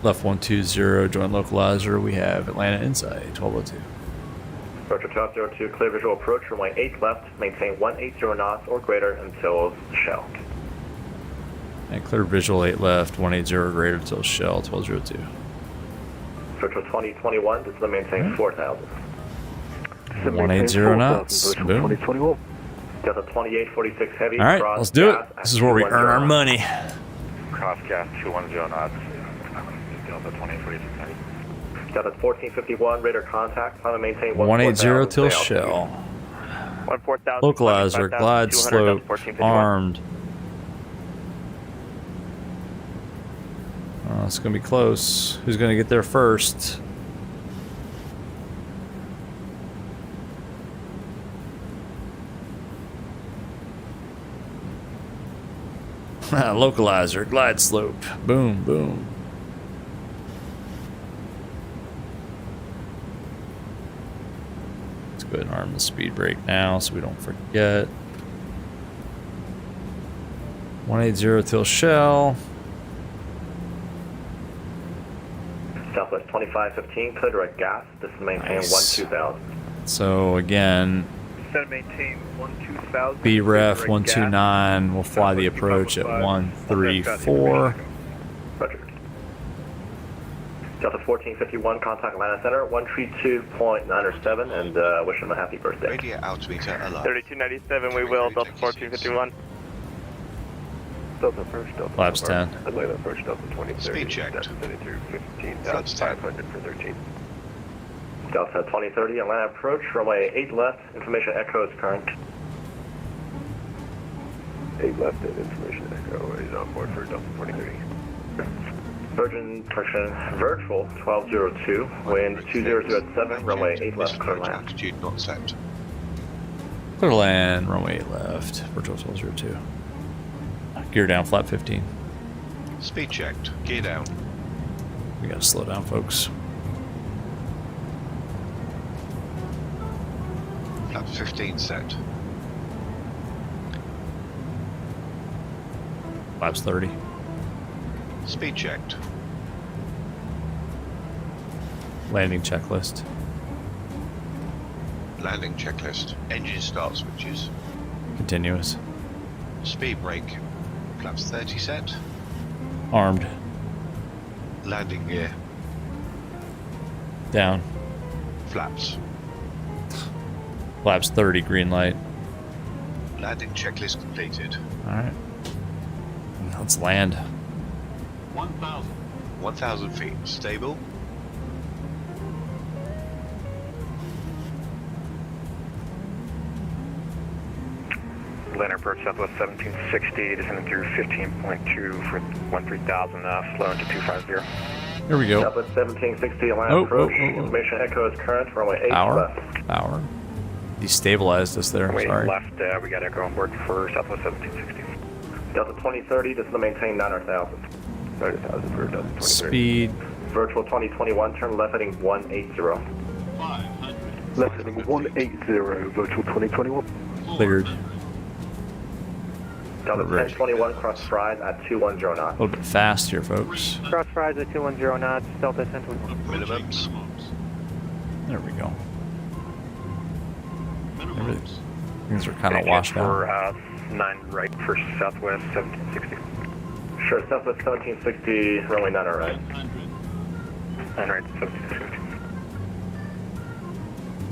[SPEAKER 1] Left 120, join localizer. We have Atlanta inside, 1202.
[SPEAKER 9] Virtual 1202, clear visual approach, runway 8 left, maintain 180 knots or greater until shell.
[SPEAKER 1] And clear visual 8 left, 180 or greater until shell, 1202.
[SPEAKER 9] Virtual 2021, this is to maintain 4,000.
[SPEAKER 1] 180 knots. Boom.
[SPEAKER 9] 2021. Delta 2846 heavy.
[SPEAKER 1] All right, let's do it. This is where we earn our money.
[SPEAKER 16] Cross gas 210 knots. Delta 2846 heavy.
[SPEAKER 9] Delta 1451, radar contact. Plan to maintain
[SPEAKER 1] 180 till shell.
[SPEAKER 11] 14,000.
[SPEAKER 1] Localizer, glide slope, armed. Oh, it's gonna be close. Who's gonna get there first? Localizer, glide slope. Boom, boom. Let's go ahead and arm the speed brake now so we don't forget. 180 till shell.
[SPEAKER 9] Southwest 2515, clear direct gas. This is to maintain
[SPEAKER 1] Nice.
[SPEAKER 9] 12,000.
[SPEAKER 1] So again,
[SPEAKER 10] Set to maintain 12,000.
[SPEAKER 1] BREF 129 will fly the approach at 134.
[SPEAKER 9] Roger. Delta 1451, contact Atlanta Center, 132.907, and wish them a happy birthday.
[SPEAKER 2] Radio altimeter alert.
[SPEAKER 11] 3297, we will, Delta 1451.
[SPEAKER 10] Delta first, Delta
[SPEAKER 1] Flaps 10.
[SPEAKER 10] Atlanta approach, Delta 2030.
[SPEAKER 2] Speed checked.
[SPEAKER 10] Delta 32,
[SPEAKER 2] Flaps 10.
[SPEAKER 10] 15,500 for 13.
[SPEAKER 9] Delta 2030, Atlanta approach, runway 8 left, information echoes current.
[SPEAKER 10] 8 left and information echo is on board for Delta 2030.
[SPEAKER 9] Virtual 1202, wind 200 at 7, runway 8 left, clear
[SPEAKER 2] Approach
[SPEAKER 9] land.
[SPEAKER 2] altitude not set.
[SPEAKER 1] Clear land, runway 8 left, virtual 1202. Gear down, flap 15.
[SPEAKER 2] Speed checked. Gear down.
[SPEAKER 1] We gotta slow down, folks.
[SPEAKER 2] Flaps 15 set.
[SPEAKER 1] Flaps 30.
[SPEAKER 2] Speed checked.
[SPEAKER 1] Landing checklist.
[SPEAKER 2] Landing checklist. Engine start switches.
[SPEAKER 1] Continuous.
[SPEAKER 2] Speed brake. Flaps 30 set.
[SPEAKER 1] Armed.
[SPEAKER 2] Landing gear.
[SPEAKER 1] Down.
[SPEAKER 2] Flaps.
[SPEAKER 1] Flaps 30, green light.
[SPEAKER 2] Landing checklist completed.
[SPEAKER 1] Alright. Let's land.
[SPEAKER 2] 1,000. 1,000 feet. Stable.
[SPEAKER 16] Atlanta approach Southwest 1760, descending through 15.2 for 13,000, slowing to 250.
[SPEAKER 1] Here we go.
[SPEAKER 9] Southwest 1760, Atlanta approach, information echoes current, runway 8 left.
[SPEAKER 1] Power. Destabilized us there,
[SPEAKER 16] Wait,
[SPEAKER 1] sorry.
[SPEAKER 16] left, we got echo on board for Southwest 1760.
[SPEAKER 9] Delta 2030, this is to maintain 9,000.
[SPEAKER 10] 9,000 for Delta 2030.
[SPEAKER 1] Speed.
[SPEAKER 9] Virtual 2021, turn left heading 180.
[SPEAKER 10] Left heading 180, virtual 2021.
[SPEAKER 1] Cleared.
[SPEAKER 9] Delta 1021, cross fries at 210 knots.
[SPEAKER 1] A little bit fast here, folks.
[SPEAKER 17] Cross fries at 210 knots, Delta 1021.
[SPEAKER 2] Minimums.
[SPEAKER 1] There we go. Things are kind of washed out.
[SPEAKER 16] For 9 right for Southwest 1760.
[SPEAKER 9] Sure, Southwest 1760, runway 9 right.
[SPEAKER 16] 9 right, 1760.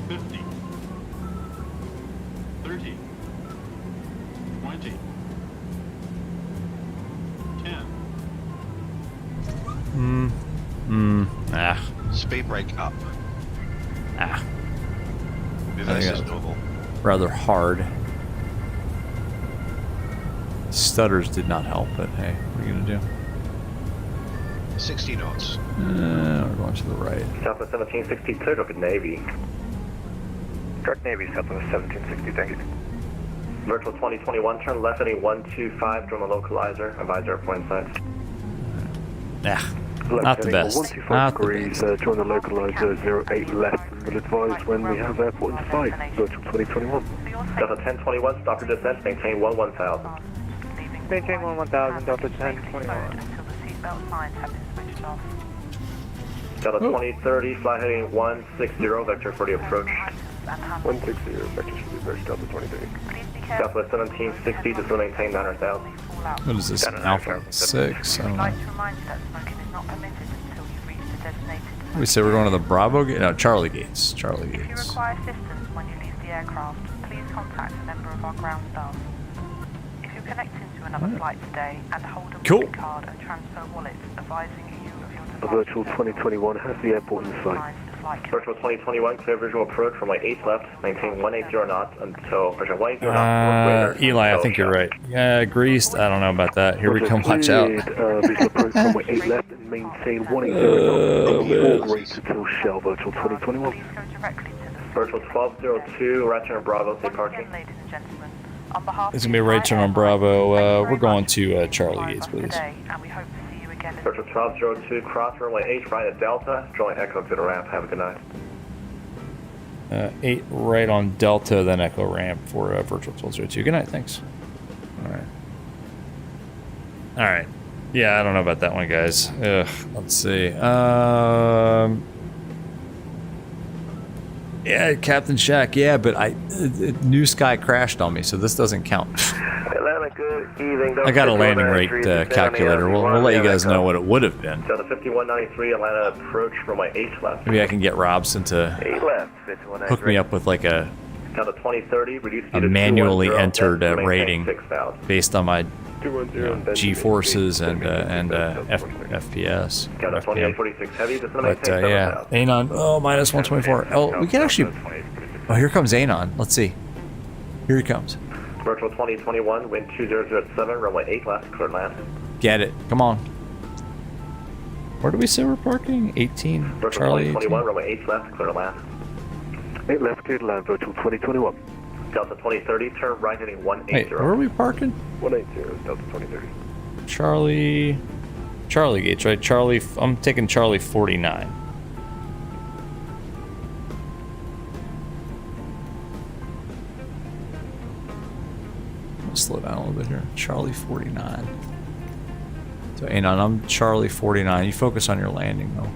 [SPEAKER 18] 50, 30, 20, 10.
[SPEAKER 2] Speed brake up.
[SPEAKER 1] I
[SPEAKER 2] Reverse
[SPEAKER 1] think
[SPEAKER 2] is
[SPEAKER 1] that's
[SPEAKER 2] normal.
[SPEAKER 1] rather hard. Stutters did not help, but hey, what are you gonna do?
[SPEAKER 2] 60 knots.
[SPEAKER 1] We're going to the right.
[SPEAKER 9] Southwest 1760, cleared up at Navy.
[SPEAKER 16] Correct Navy, Southwest 1760, thank you.
[SPEAKER 9] Virtual 2021, turn left heading 125, join the localizer, advise airport sights.
[SPEAKER 1] Not the best.
[SPEAKER 10] 125
[SPEAKER 1] Not the
[SPEAKER 10] degrees, join the localizer 08 left, and will advise when we have airport in sight, virtual 2021.
[SPEAKER 9] Delta 1021, stop your descent, maintain 11000.
[SPEAKER 17] Maintain 1000, Delta 1021.
[SPEAKER 7] Until the seatbelt signs have been switched off.
[SPEAKER 9] Delta 2030, fly heading 160, vector for the approach.
[SPEAKER 7] and handle.
[SPEAKER 10] 160, vector should be approach Delta 23.
[SPEAKER 7] Please be careful.
[SPEAKER 9] Southwest 1760, just to maintain 900,000.
[SPEAKER 1] What is this? Alpha 6? I don't
[SPEAKER 7] I'd
[SPEAKER 1] know.
[SPEAKER 7] like to remind you that smoking is not permitted until you've reached the designated.
[SPEAKER 1] We say we're going to the Bravo gate? No, Charlie gates. Charlie
[SPEAKER 7] If you
[SPEAKER 1] gates.
[SPEAKER 7] require assistance when you leave the aircraft, please contact a member of our ground staff. If you're connecting to another flight today and hold a
[SPEAKER 1] Cool.
[SPEAKER 7] card and transfer wallet advising you of your
[SPEAKER 10] A
[SPEAKER 7] departure.
[SPEAKER 10] virtual 2021 has the airport in sight.
[SPEAKER 9] Virtual 2021, clear visual approach from 8 left, maintain 180 knots until pressure 180 knots.
[SPEAKER 1] Eli, I think you're right. Yeah, greased. I don't know about that. Here we come. Watch out.
[SPEAKER 10] Visual approach from 8 left and maintain 180 knots. Rate until shell virtual 2021.
[SPEAKER 9] Virtual 1202, right turn Bravo, say parking.
[SPEAKER 1] It's gonna be a right turn on Bravo. We're going to Charlie gates, please.
[SPEAKER 9] Virtual 1202, cross runway 8 right at Delta, join Echo to the ramp. Have a good night.
[SPEAKER 1] 8 right on Delta, then Echo ramp for virtual 1202. Good night, thanks. All right. Yeah, I don't know about that one, guys. Ugh, let's see. Yeah, Captain Shack. Yeah, but New Sky crashed on me, so this doesn't count.
[SPEAKER 9] Atlanta, good evening.
[SPEAKER 1] I got a landing rate calculator. We'll let you guys know what it would have been.
[SPEAKER 9] Delta 5193, Atlanta approach runway 8 left.
[SPEAKER 1] Maybe I can get Robson to
[SPEAKER 9] 8 left,
[SPEAKER 1] hook me up with like a
[SPEAKER 9] Delta 2030, reduce speed to
[SPEAKER 1] manually
[SPEAKER 9] 210,
[SPEAKER 1] entered
[SPEAKER 9] maintain
[SPEAKER 1] rating
[SPEAKER 9] 6,000.
[SPEAKER 1] based on my G-forces and FPS.
[SPEAKER 9] Delta 2846 heavy, just gonna
[SPEAKER 1] But
[SPEAKER 9] maintain
[SPEAKER 1] yeah,
[SPEAKER 9] 7,000.
[SPEAKER 1] Anon. Oh, minus 124. Oh, we can actually. Oh, here comes Anon. Let's see. Here he comes.
[SPEAKER 9] Virtual 2021, wind 2007, runway 8 left, cleared land.
[SPEAKER 1] Get it. Come on. Where do we say we're parking? 18.
[SPEAKER 9] Virtual
[SPEAKER 1] Charlie
[SPEAKER 9] 2021,
[SPEAKER 1] 18.
[SPEAKER 9] runway 8 left, cleared land.
[SPEAKER 10] 8 left, cleared land, virtual 2021.
[SPEAKER 9] Delta 2030, turn right heading 180.
[SPEAKER 1] Wait, where are we parking?
[SPEAKER 10] 180, Delta 2030.
[SPEAKER 1] Charlie gates, right? Charlie. I'm taking Charlie 49. Slow down a little bit here. Charlie 49. So Anon, I'm Charlie 49. You focus on your landing though.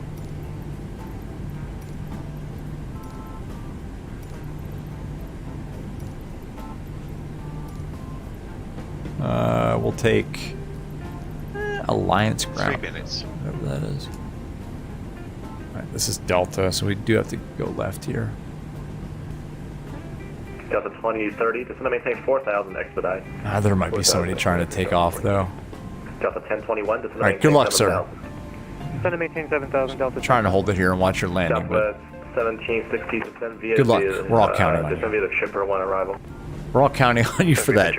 [SPEAKER 1] We'll take Alliance ground.
[SPEAKER 2] 3 minutes.
[SPEAKER 1] Whatever that is. Alright, this is Delta, so we do have to go left here.
[SPEAKER 9] Delta 2030, just gonna maintain 4,000 expedite.
[SPEAKER 1] There might be somebody trying to take off though.
[SPEAKER 9] Delta 1021, just gonna
[SPEAKER 1] Alright, good
[SPEAKER 9] maintain
[SPEAKER 1] luck, sir.
[SPEAKER 9] 7,000.
[SPEAKER 10] Gonna maintain 7,000, Delta.
[SPEAKER 1] Trying to hold it here and watch your landing, but
[SPEAKER 9] Southwest 1760, descend via
[SPEAKER 1] good luck.
[SPEAKER 9] the,
[SPEAKER 1] We're all counting on
[SPEAKER 9] descend
[SPEAKER 1] you.
[SPEAKER 9] via the Chipper 1 arrival.
[SPEAKER 1] We're all counting on you for that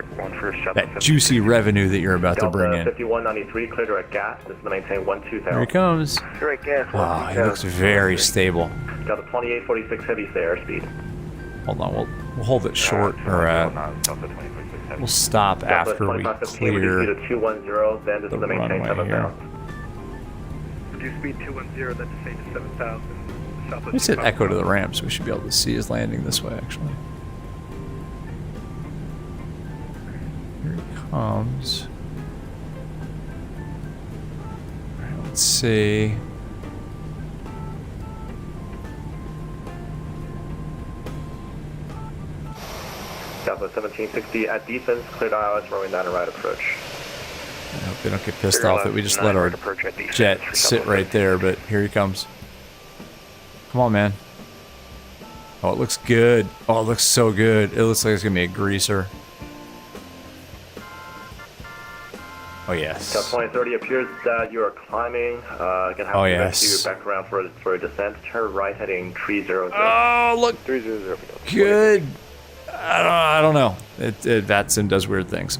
[SPEAKER 1] juicy revenue that you're about to bring
[SPEAKER 9] Delta
[SPEAKER 1] in.
[SPEAKER 9] 5193, clear direct gas, just gonna maintain 12,000.
[SPEAKER 1] Here he comes.
[SPEAKER 9] Direct gas,
[SPEAKER 1] Wow, he looks very stable.
[SPEAKER 9] Delta 2846 heavy, stay airspeed.
[SPEAKER 1] Hold on, we'll hold it short, or we'll stop after we clear
[SPEAKER 9] to 210, then just
[SPEAKER 1] the
[SPEAKER 9] gonna maintain
[SPEAKER 1] runway here.
[SPEAKER 9] 7,000.
[SPEAKER 10] Reduce speed 210, then descend to 7,000.
[SPEAKER 1] Let me set Echo to the ramp so we should be able to see his landing this way, actually. Here he comes. Alright, let's see.
[SPEAKER 9] Delta 1760 at defense, cleared ILS, runway 9 and right approach.
[SPEAKER 1] I hope they don't get pissed off that we just let our jet sit right there, but here he comes. Come on, man. Oh, it looks good. Oh, it looks so good. It looks like it's going to be a greaser. Oh, yes.
[SPEAKER 9] Delta 2030 appears that you are climbing. Gonna have
[SPEAKER 1] Oh,
[SPEAKER 9] to
[SPEAKER 1] yes.
[SPEAKER 9] rescue back around for a descent. Turn right heading 300.
[SPEAKER 1] Oh, look.
[SPEAKER 9] 300.
[SPEAKER 1] Good. I don't know. VATSIM does weird things.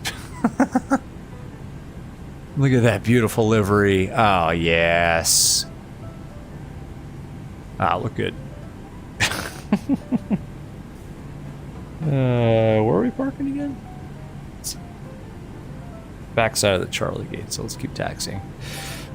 [SPEAKER 1] Look at that beautiful livery. Oh, yes. Ah, look good. Where are we parking again? Backside of the Charlie gate, so let's keep taxiing.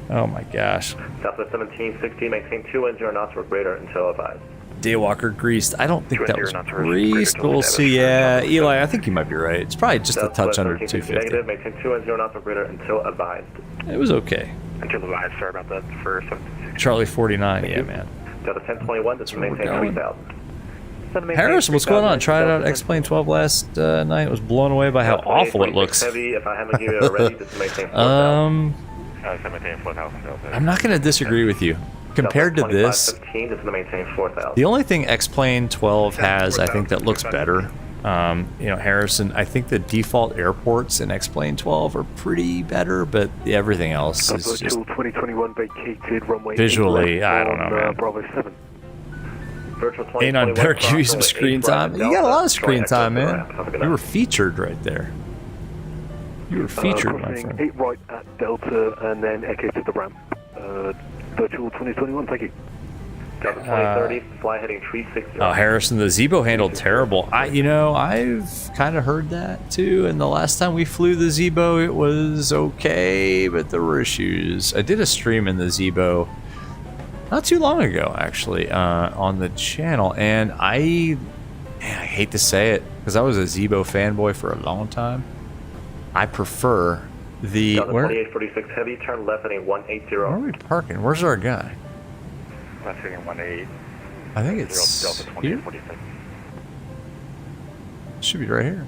[SPEAKER 1] Oh my gosh.
[SPEAKER 9] Southwest 1760, maintain 210 knots or greater until advised.
[SPEAKER 1] Daywalker greased. I don't think that was greased, but we'll see. Yeah, Eli, I think you might be right. It's probably just a touch under 250.
[SPEAKER 9] Negative, maintain 210 knots or greater until advised.
[SPEAKER 1] It was okay.
[SPEAKER 9] Until advised, sorry about that. For
[SPEAKER 1] Charlie 49, yeah, man.
[SPEAKER 9] Delta 1021, just maintain
[SPEAKER 1] going.
[SPEAKER 9] 3,000.
[SPEAKER 1] Harris, what's going on? Tried out X-Plane 12 last night. Was blown away by how awful it looks.
[SPEAKER 9] Heavy, if I haven't given it already, just maintain 4,000.
[SPEAKER 1] I'm not going to disagree with you. Compared to this,
[SPEAKER 9] 15, just maintain 4,000.
[SPEAKER 1] the only thing X-Plane 12 has, I think, that looks better, you know, Harrison, I think the default airports in X-Plane 12 are pretty better, but everything else is just
[SPEAKER 10] 2021 vacated runway
[SPEAKER 1] visually, I don't know, man.
[SPEAKER 10] Bravo 7.
[SPEAKER 1] A9 better give you some screen time. You got a lot of screen time, man. You were featured right there. You were featured, my friend.
[SPEAKER 10] 8 right at Delta and then Echo to the ramp. Virtual 2021, thank you.
[SPEAKER 9] Delta 2030, fly heading 360.
[SPEAKER 1] Oh, Harrison, the Zebo handled terrible. I've kind of heard that too. And the last time we flew the Zebo, it was okay, but there were issues. I did a stream in the Zebo not too long ago, actually, on the channel, and I hate to say it because I was a Zebo fanboy for a long time. I prefer the
[SPEAKER 9] Delta 2846 heavy, turn left heading 180.
[SPEAKER 1] Where are we parking? Where's our guy?
[SPEAKER 16] Left heading 18.
[SPEAKER 1] I think it's
[SPEAKER 16] Delta 2846.
[SPEAKER 1] Should be right here.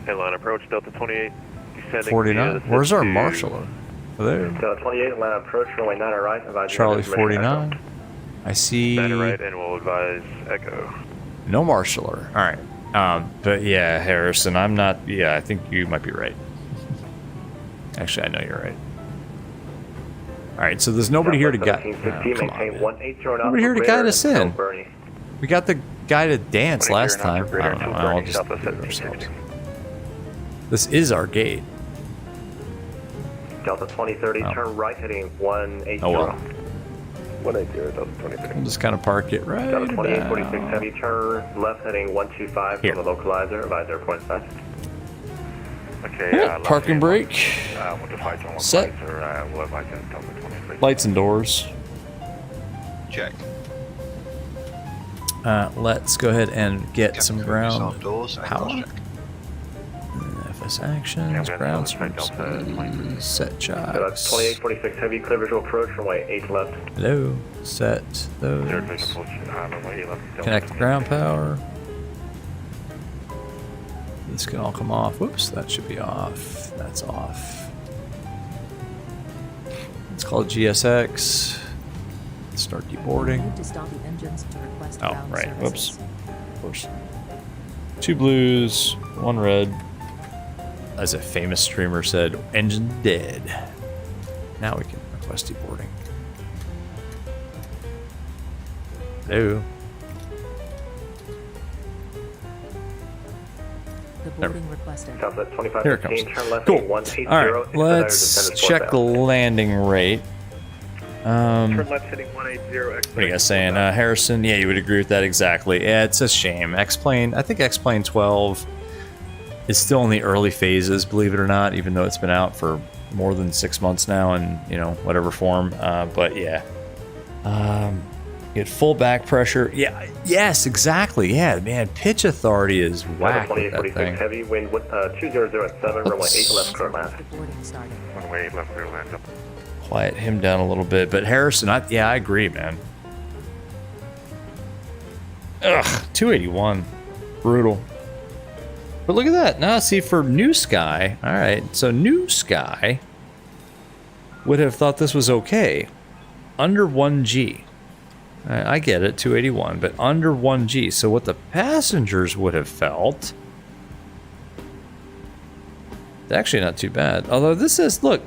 [SPEAKER 16] Headline approach, Delta 28. Descending
[SPEAKER 1] 49. Where's our marshaller? Oh, there.
[SPEAKER 9] Delta 28, land approach, runway 9 right. Advise
[SPEAKER 1] Charlie 49. I see.
[SPEAKER 16] 9 right, and we'll advise Echo.
[SPEAKER 1] No marshaller. All right. But yeah, Harrison, I'm not. Yeah, I think you might be right. Actually, I know you're right. All right, so there's nobody here to guide. Nobody here to guide us in. We got the guy to dance last time. I don't know. I'll just do it ourselves. This is our gate.
[SPEAKER 9] Delta 2030, turn right heading 180.
[SPEAKER 1] Oh well.
[SPEAKER 10] 180, Delta 2030.
[SPEAKER 1] We'll just kind of park it right
[SPEAKER 9] Delta 2846
[SPEAKER 1] about.
[SPEAKER 9] heavy, turn left heading 125
[SPEAKER 1] Here.
[SPEAKER 9] from the localizer. Advise airport size.
[SPEAKER 16] Okay,
[SPEAKER 1] Yeah, parking brake. Set.
[SPEAKER 16] We'll advise Delta 23.
[SPEAKER 1] Lights and doors.
[SPEAKER 2] Check.
[SPEAKER 1] Let's go ahead and get some ground
[SPEAKER 2] Doors,
[SPEAKER 1] power. FS actions, ground sweeps, set jobs.
[SPEAKER 9] 2846 heavy, clear visual approach, runway 8 left.
[SPEAKER 1] Hello, set those. Connect the ground power. This can all come off. Whoops, that should be off. That's off. Let's call it GSX. Start deboarding. Oh, right. Whoops. Of course. 2 blues, 1 red. As a famous streamer said, engine dead. Now we can request deboarding. Hello.
[SPEAKER 13] The boarding requested.
[SPEAKER 1] Here it comes. Cool. Alright, let's check the landing rate.
[SPEAKER 10] Turn left heading 180.
[SPEAKER 1] What are you guys saying? Harrison, yeah, you would agree with that exactly. Yeah, it's a shame. X-Plane, I think X-Plane 12 is still in the early phases, believe it or not, even though it's been out for more than 6 months now in, you know, whatever form. But yeah. Get full back pressure. Yeah, yes, exactly. Yeah, man, pitch authority is whack with that thing.
[SPEAKER 9] Heavy wind 2007, runway 8 left clear land.
[SPEAKER 16] Runway 8 left clear land.
[SPEAKER 1] Quiet him down a little bit. But Harrison, I agree, man. Ugh, 281. Brutal. But look at that. Now, see, for New Sky, all right, so New Sky would have thought this was okay. Under 1G. I get it, 281, but under 1G. So what the passengers would have felt, it's actually not too bad. Although this says, look,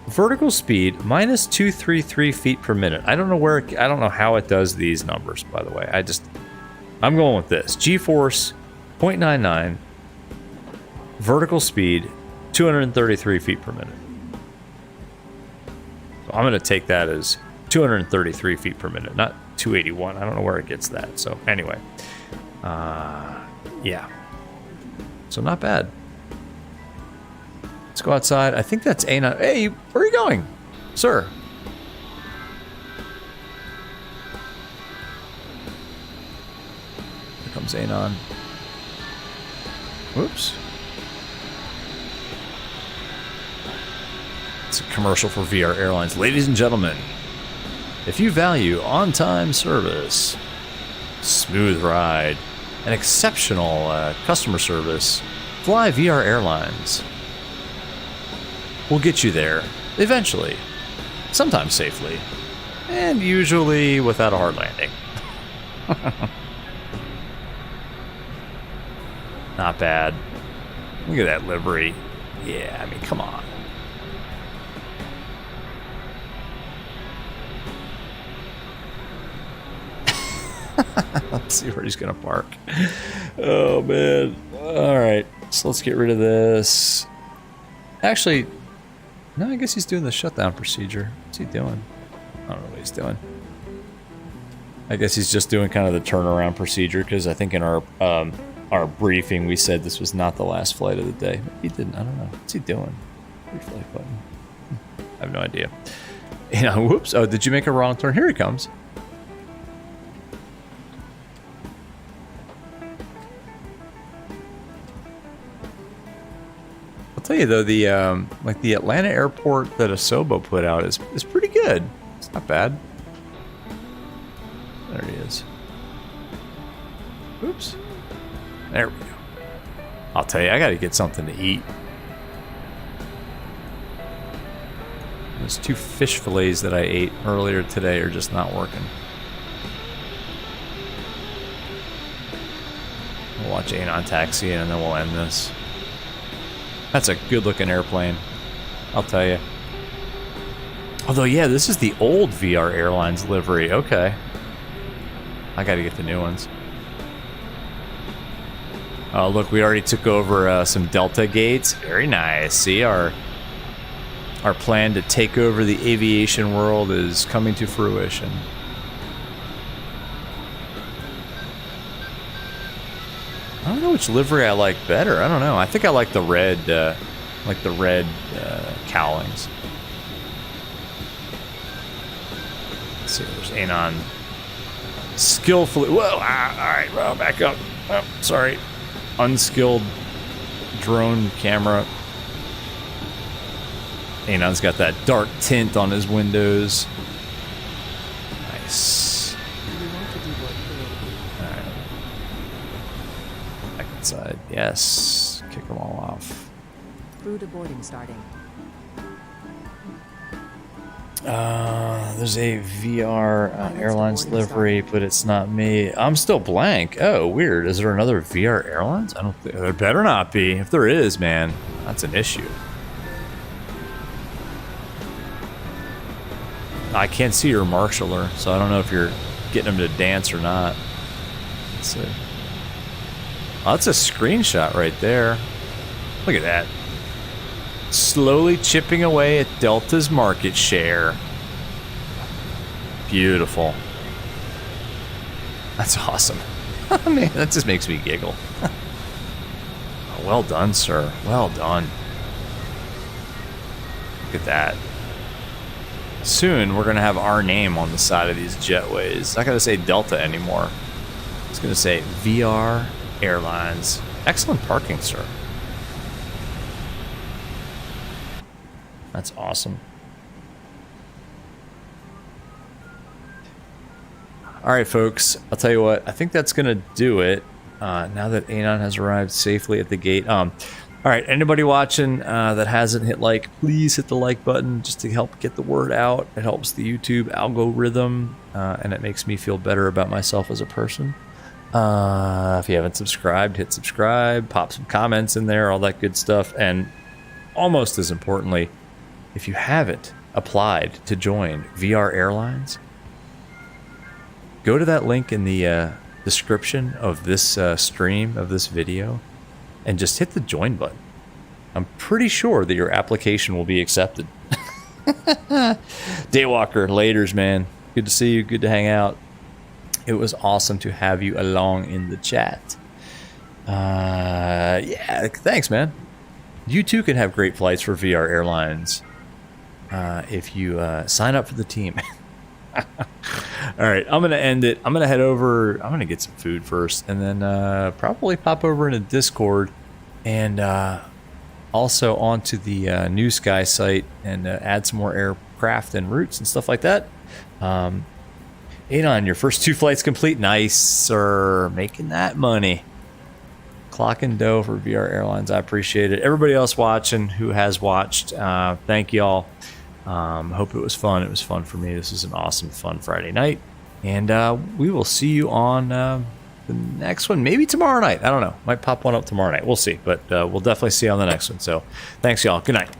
[SPEAKER 1] vertical speed minus 233 feet per minute. I don't know how it does these numbers, by the way. I'm going with this. G-force 0.99, vertical speed 233 feet per minute. So I'm going to take that as 233 feet per minute, not 281. I don't know where it gets that. So anyway, yeah. So not bad. Let's go outside. I think that's A9. Hey, where are you going, sir? Here comes A9. Whoops. It's a commercial for VR Airlines. Ladies and gentlemen, if you value on-time service, smooth ride, and exceptional customer service, fly VR Airlines. We'll get you there, eventually, sometimes safely, and usually without a hard landing. Not bad. Look at that livery. Yeah, I mean, come on. Let's see where he's gonna park. Oh man. Alright, so let's get rid of this. Actually, no, I guess he's doing the shutdown procedure. What's he doing? I don't know what he's doing. I guess he's just doing kind of the turnaround procedure, because I think in our briefing we said this was not the last flight of the day. He didn't. I don't know. What's he doing? Reflight button. I have no idea. You know, whoops. Oh, did you make a wrong turn? Here he comes. I'll tell you though, the like the Atlanta airport that Asobo put out is pretty good. It's not bad. There he is. Oops. There we go. I'll tell you, I gotta get something to eat. Those 2 fish fillets that I ate earlier today are just not working. We'll watch Anon Taxi and then we'll end this. That's a good looking airplane, I'll tell you. Although, yeah, this is the old VR Airlines livery. Okay. I gotta get the new ones. Oh, look, we already took over some Delta gates. Very nice. See, our plan to take over the aviation world is coming to fruition. I don't know which livery I like better. I don't know. I think I like the red, cowlings. Let's see. There's Anon skillfully. Whoa! All right, well, back up. Oh, sorry. Unskilled drone camera. Anon's got that dark tint on his windows. Nice. Alright. Back inside. Yes. Kick them all off.
[SPEAKER 13] Crew to boarding starting.
[SPEAKER 1] There's a VR Airlines livery, but it's not me. I'm still blank. Oh, weird. Is there another VR Airlines? I don't think there better not be. If there is, man, that's an issue. I can't see your marshaller, so I don't know if you're getting him to dance or not. Let's see. Oh, that's a screenshot right there. Look at that. Slowly chipping away at Delta's market share. Beautiful. That's awesome. Man, that just makes me giggle. Well done, sir. Well done. Look at that. Soon, we're going to have our name on the side of these jetways. It's not going to say Delta anymore. It's going to say VR Airlines. Excellent parking, sir. That's awesome. All right, folks. I'll tell you what. I think that's going to do it. Now that Anon has arrived safely at the gate. All right, anybody watching that hasn't hit like, please hit the like button just to help get the word out. It helps the YouTube algorithm, and it makes me feel better about myself as a person. If you haven't subscribed, hit subscribe, pop some comments in there, all that good stuff. And almost as importantly, if you haven't applied to join VR Airlines, go to that link in the description of this stream, of this video, and just hit the join button. I'm pretty sure that your application will be accepted. Daywalker, laters, man. Good to see you. Good to hang out. It was awesome to have you along in the chat. Yeah, thanks, man. You too can have great flights for VR Airlines if you sign up for the team. All right, I'm going to end it. I'm going to head over. I'm going to get some food first, and then probably pop over into Discord and also onto the New Sky site and add some more aircraft and routes and stuff like that. Adon, your first 2 flights complete. Nice, sir. Making that money. Clock and dough for VR Airlines. I appreciate it. Everybody else watching who has watched, thank y'all. Hope it was fun. It was fun for me. This is an awesome, fun Friday night. And we will see you on the next one. Maybe tomorrow night. I don't know. Might pop one up tomorrow night. We'll see. But we'll definitely see you on the next one. So thanks, y'all. Good night.